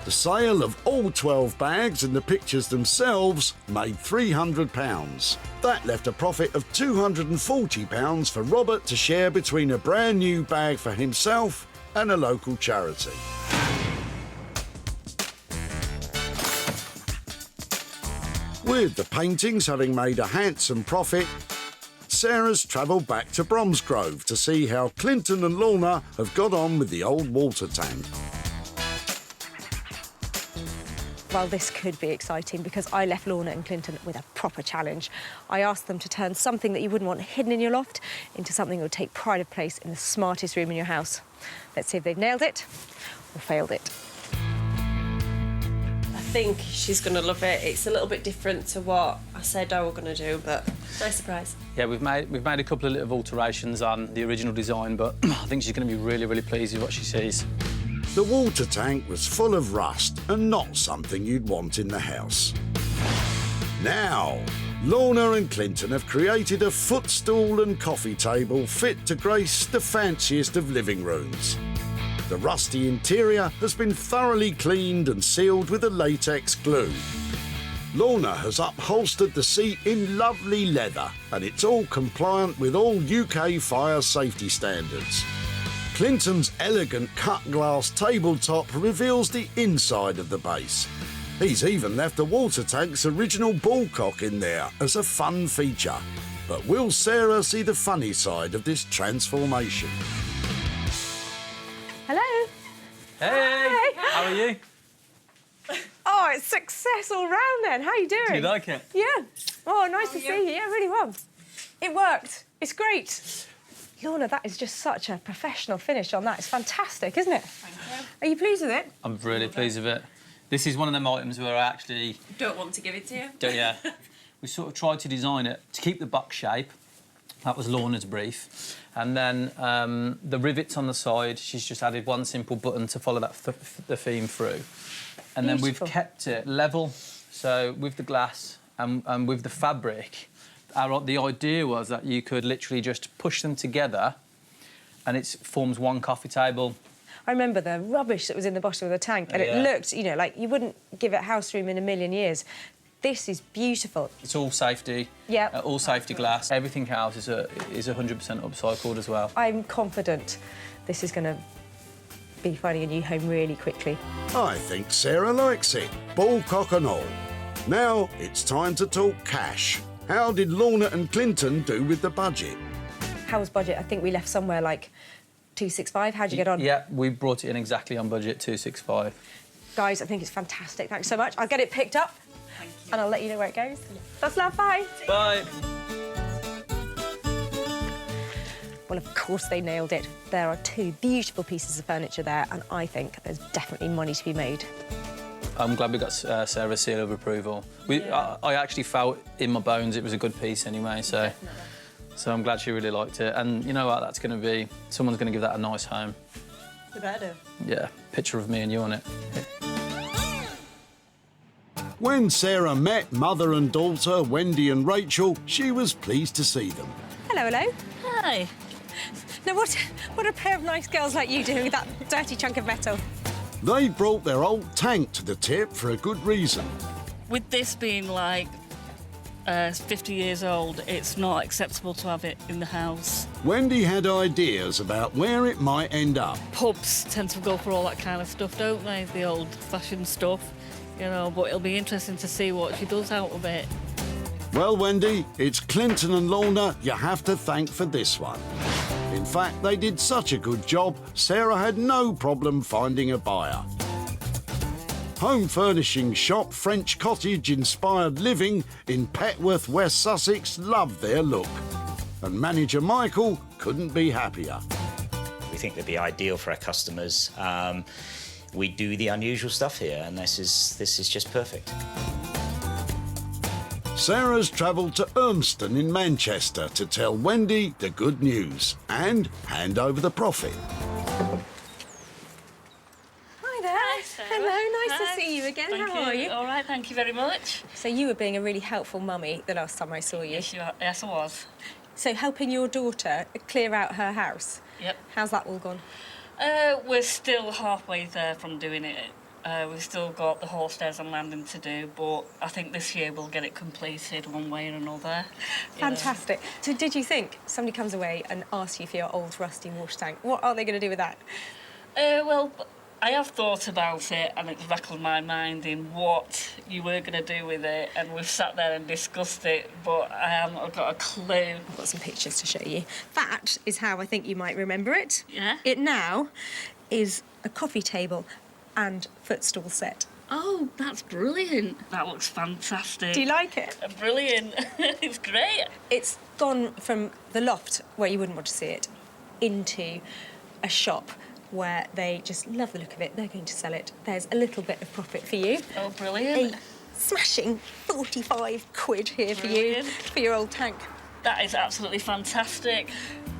The sale of all 12 bags and the pictures themselves made £300. That left a profit of £240 for Robert to share between a brand new bag for himself and a local charity. With the paintings having made a handsome profit, Sarah's travelled back to Bromsgrove to see how Clinton and Lorna have got on with the old water tank. Well, this could be exciting because I left Lorna and Clinton with a proper challenge. I asked them to turn something that you wouldn't want hidden in your loft into something that would take pride of place in the smartest room in your house. Let's see if they've nailed it or failed it. I think she's going to love it. It's a little bit different to what I said I were going to do, but nice surprise. Yeah, we've made a couple of little alterations on the original design, but I think she's going to be really, really pleased with what she sees. The water tank was full of rust and not something you'd want in the house. Now, Lorna and Clinton have created a footstool and coffee table fit to grace the fanciest of living rooms. The rusty interior has been thoroughly cleaned and sealed with a latex glue. Lorna has upholstered the seat in lovely leather, and it's all compliant with all UK fire safety standards. Clinton's elegant cut glass tabletop reveals the inside of the base. He's even left the water tank's original ballcock in there as a fun feature. But will Sarah see the funny side of this transformation? Hello. Hey! Hi. How are you? Oh, it's success all round then. How are you doing? Do you like it? Yeah. Oh, nice to see you. Yeah, really well. It worked. It's great. Lorna, that is just such a professional finish on that. It's fantastic, isn't it? Thank you. Are you pleased with it? I'm really pleased with it. This is one of them items where I actually... Don't want to give it to you. Yeah. We sort of tried to design it to keep the box shape. That was Lorna's brief. And then the rivets on the side, she's just added one simple button to follow that the theme through. And then we've kept it level, so with the glass and with the fabric. The idea was that you could literally just push them together and it forms one coffee table. I remember the rubbish that was in the bottom of the tank, and it looked, you know, like you wouldn't give it house room in a million years. This is beautiful. It's all safety. Yeah. All safety glass. Everything else is 100% upcycled as well. I'm confident this is going to be finding a new home really quickly. I think Sarah likes it, ballcock and all. Now it's time to talk cash. How did Lorna and Clinton do with the budget? How was budget? I think we left somewhere like 265. How'd you get on? Yeah, we brought it in exactly on budget, 265. Guys, I think it's fantastic. Thanks so much. I'll get it picked up and I'll let you know where it goes. That's love. Bye. Bye. Well, of course they nailed it. There are two beautiful pieces of furniture there, and I think there's definitely money to be made. I'm glad we got Sarah's seal of approval. I actually felt in my bones it was a good piece anyway, so I'm glad she really liked it. And you know what, that's going to be... Someone's going to give that a nice home. The better. Yeah, picture of me and you on it. When Sarah met mother and daughter, Wendy and Rachel, she was pleased to see them. Hello, hello. Hi. Now, what a pair of nice girls like you doing with that dirty chunk of metal? They brought their old tank to the tip for a good reason. With this being like 50 years old, it's not acceptable to have it in the house. Wendy had ideas about where it might end up. Pubs tend to go for all that kind of stuff, don't they? The old-fashioned stuff, you know, but it'll be interesting to see what she does out of it. Well, Wendy, it's Clinton and Lorna you have to thank for this one. In fact, they did such a good job, Sarah had no problem finding a buyer. Home furnishing shop French Cottage Inspired Living in Petworth, West Sussex loved their look. And manager Michael couldn't be happier. We think they'd be ideal for our customers. We do the unusual stuff here, and this is just perfect. Sarah's travelled to Urmston in Manchester to tell Wendy the good news and hand over the profit. Hi there. Hi, Sarah. Hello, nice Hi. to see you again. Thank How are you? All right, thank you very much. So you were being a really helpful mummy the last time I saw you. Yes, I was. So helping your daughter clear out her house. Yep. How's that all gone? We're still halfway there from doing it. We've still got the hall stairs and landing to do, but I think this year we'll get it completed one way or another. Fantastic. So did you think somebody comes away and asks you for your old rusty water tank? What are they going to do with that? Well, I have thought about it, and it's rattled my mind in what you were going to do with it, and we've sat there and discussed it, but I haven't got a clue. I've got some pictures to show you. That is how I think you might remember it. Yeah? It now is a coffee table and footstool set. Oh, that's brilliant. That looks fantastic. Do you like it? Brilliant. It's great. It's gone from the loft, where you wouldn't want to see it, into a shop where they just love the look of it. They're going to sell it. There's a little bit of profit for you. Oh, brilliant. A smashing 45 quid here for you, for your old tank. That is absolutely fantastic.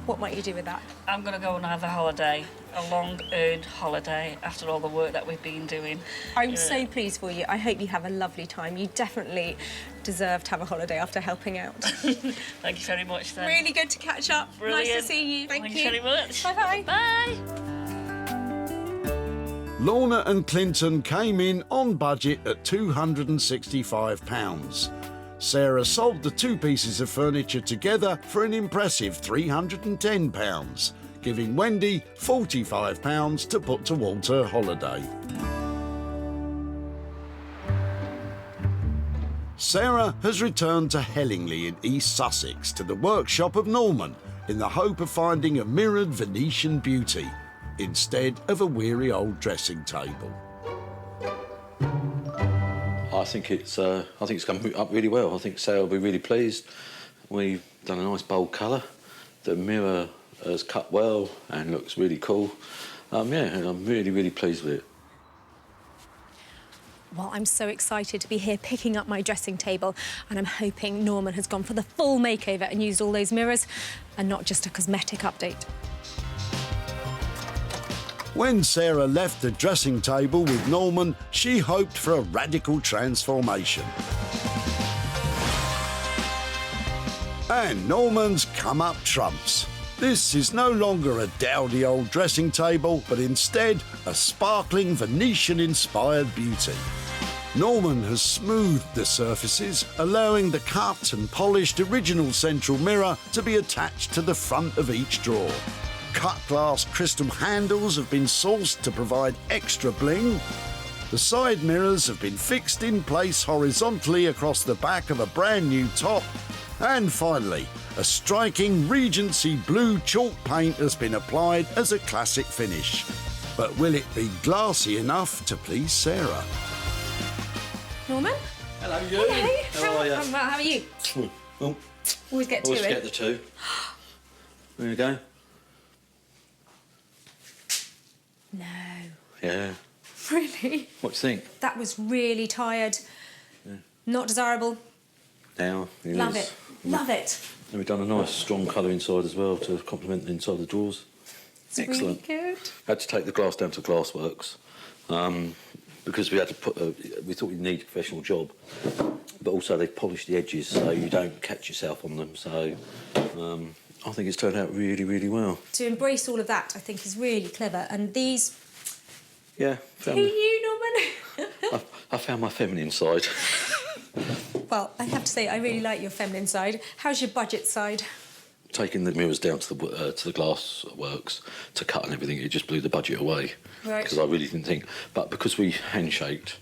What might you do with that? I'm going to go and have a holiday, a long-earned holiday after all the work that we've been doing. I'm so pleased for you. I hope you have a lovely time. You definitely deserve to have a holiday after helping out. Thank you very much, then. Really good to catch up. Brilliant. Nice to see you. Thank you very much. Bye-bye. Bye. Lorna and Clinton came in on budget at £265. Sarah sold the two pieces of furniture together for an impressive £310, giving Wendy £45 to put towards her holiday. Sarah has returned to Hellingly in East Sussex to the workshop of Norman in the hope of finding a mirrored Venetian beauty instead of a weary old dressing table. I think it's come up really well. I think Sarah will be really pleased. We've done a nice bold colour. The mirror has cut well and looks really cool. Yeah, and I'm really, really pleased with it. Well, I'm so excited to be here picking up my dressing table, and I'm hoping Norman has gone for the full makeover and used all those mirrors and not just a cosmetic update. When Sarah left the dressing table with Norman, she hoped for a radical transformation. And Norman's come up trumps. This is no longer a dowdy old dressing table, but instead a sparkling Venetian-inspired beauty. Norman has smoothed the surfaces, allowing the cut and polished original central mirror to be attached to the front of each drawer. Cut glass crystal handles have been sourced to provide extra bling. The side mirrors have been fixed in place horizontally across the back of a brand new top. And finally, a striking Regency blue chalk paint has been applied as a classic finish. But will it be glassy enough to please Sarah? Norman? Hello, you. Hello. How are you? How are you? Well, Always get two always in. get the two. There you go. No. Yeah. Really? What do you think? That was really tired. Yeah. Not desirable. Now, it Love is. it. Love it. And we've done a nice strong colour inside as well to complement the inside of the drawers. It's Excellent. really good. Had to take the glass down to Glassworks because we had to put. We thought we'd need a professional job, but also they've polished the edges so you don't catch yourself on them. So I think it's turned out really, really well. To embrace all of that, I think, is really clever. And these... Yeah. Who are you, Norman? I found my feminine side. Well, I have to say, I really like your feminine side. How's your budget side? Taking the mirrors down to the glass works to cut and everything, it just blew the budget away. Right. Because I really didn't think. But because we handshaked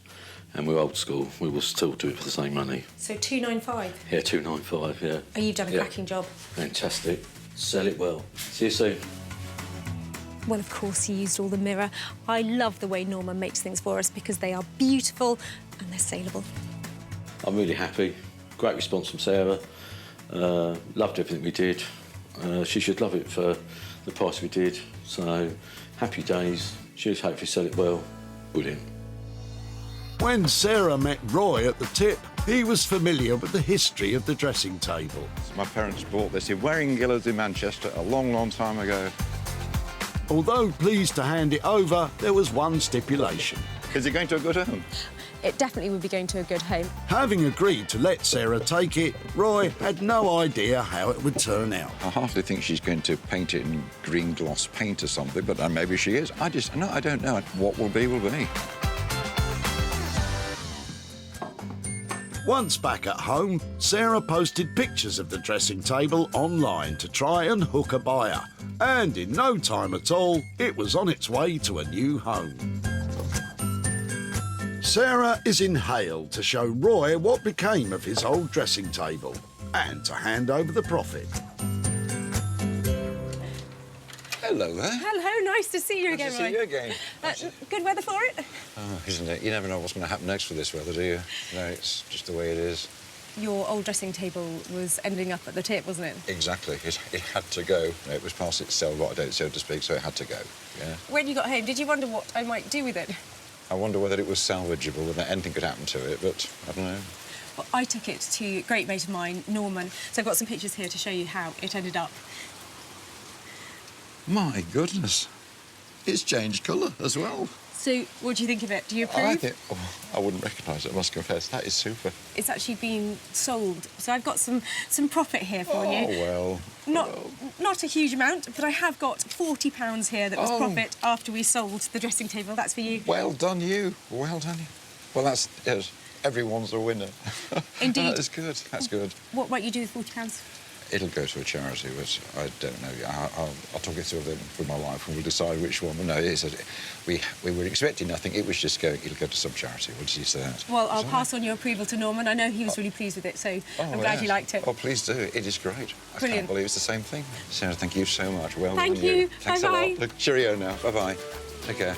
and we're old school, we will still do it for the same money. So 295. Yeah, 295. Yeah. Oh, you've done a cracking job. Fantastic. Sell it well. See you soon. Well, of course, he used all the mirror. I love the way Norman makes things for us because they are beautiful and they're saleable. I'm really happy. Great response from Sarah. Loved everything we did. She should love it for the price we did. So, happy days. She'll hopefully sell it well. Brilliant. When Sarah met Roy at the tip, he was familiar with the history of the dressing table. My parents bought this in Waring-Gillards in Manchester a long, long time ago. Although pleased to hand it over, there was one stipulation. Is it going to a good home? It definitely would be going to a good home. Having agreed to let Sarah take it, Roy had no idea how it would turn out. I hardly think she's going to paint it in green gloss paint or something, but maybe she is. I don't know. What will be, will be. Once back at home, Sarah posted pictures of the dressing table online to try and hook a buyer. And in no time at all, it was on its way to a new home. Sarah is in Hale to show Roy what became of his old dressing table and to hand over the profit. Hello there. Hello, nice to see you again, Nice to Roy. see you again. Good weather for it? Oh, isn't it? You never know what's going to happen next with this weather, do you? No, it's just the way it is. Your old dressing table was ending up at the tip, wasn't it? Exactly. It had to go. It was past its sell-by date, so to speak, so it had to go. Yeah. When you got home, did you wonder what I might do with it? I wonder whether it was salvageable, whether anything could happen to it, but I don't know. Well, I took it to a great mate of mine, Norman, so I've got some pictures here to show you how it ended up. My goodness. It's changed colour as well. So, what do you think of it? Do you approve? I think... Oh, I wouldn't recognise it, I must confess. That is super. It's actually been sold, so I've got some profit here for you. Oh, well. Not a huge amount, but I have got £40 here that was profit after we sold the dressing table. That's for you. Well done, you. Well done, you. Well, that's... Yes, everyone's a winner. Indeed. That is good. That's good. What might you do with £40? It'll go to a charity, but I don't know. I'll talk it through with my wife and we'll decide which one. But no, we were expecting nothing. It was just going, it'll go to some charity. What did you say that? Well, I'll pass on your approval to Norman. I know he was really pleased with it, so I'm glad you liked it. Oh, please do. It is great. I Brilliant. can't believe it's the same thing. Sarah, thank you so much. Well done, Thank you. Thanks Bye-bye. a lot. Look, cheerio now. Bye-bye. Take care.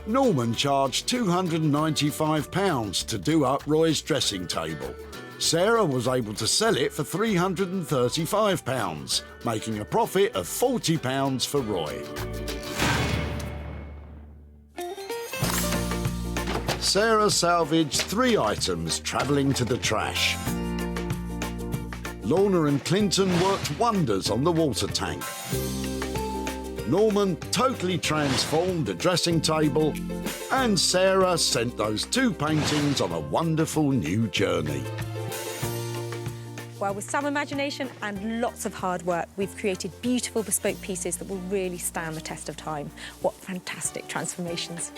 Norman charged £295 to do up Roy's dressing table. Sarah was able to sell it for £335, making a profit of £40 for Roy. Sarah salvaged 3 items travelling to the trash. Lorna and Clinton worked wonders on the water tank. Norman totally transformed the dressing table, and Sarah sent those 2 paintings on a wonderful new journey. Well, with some imagination and lots of hard work, we've created beautiful bespoke pieces that will really stand the test of time. What fantastic transformations.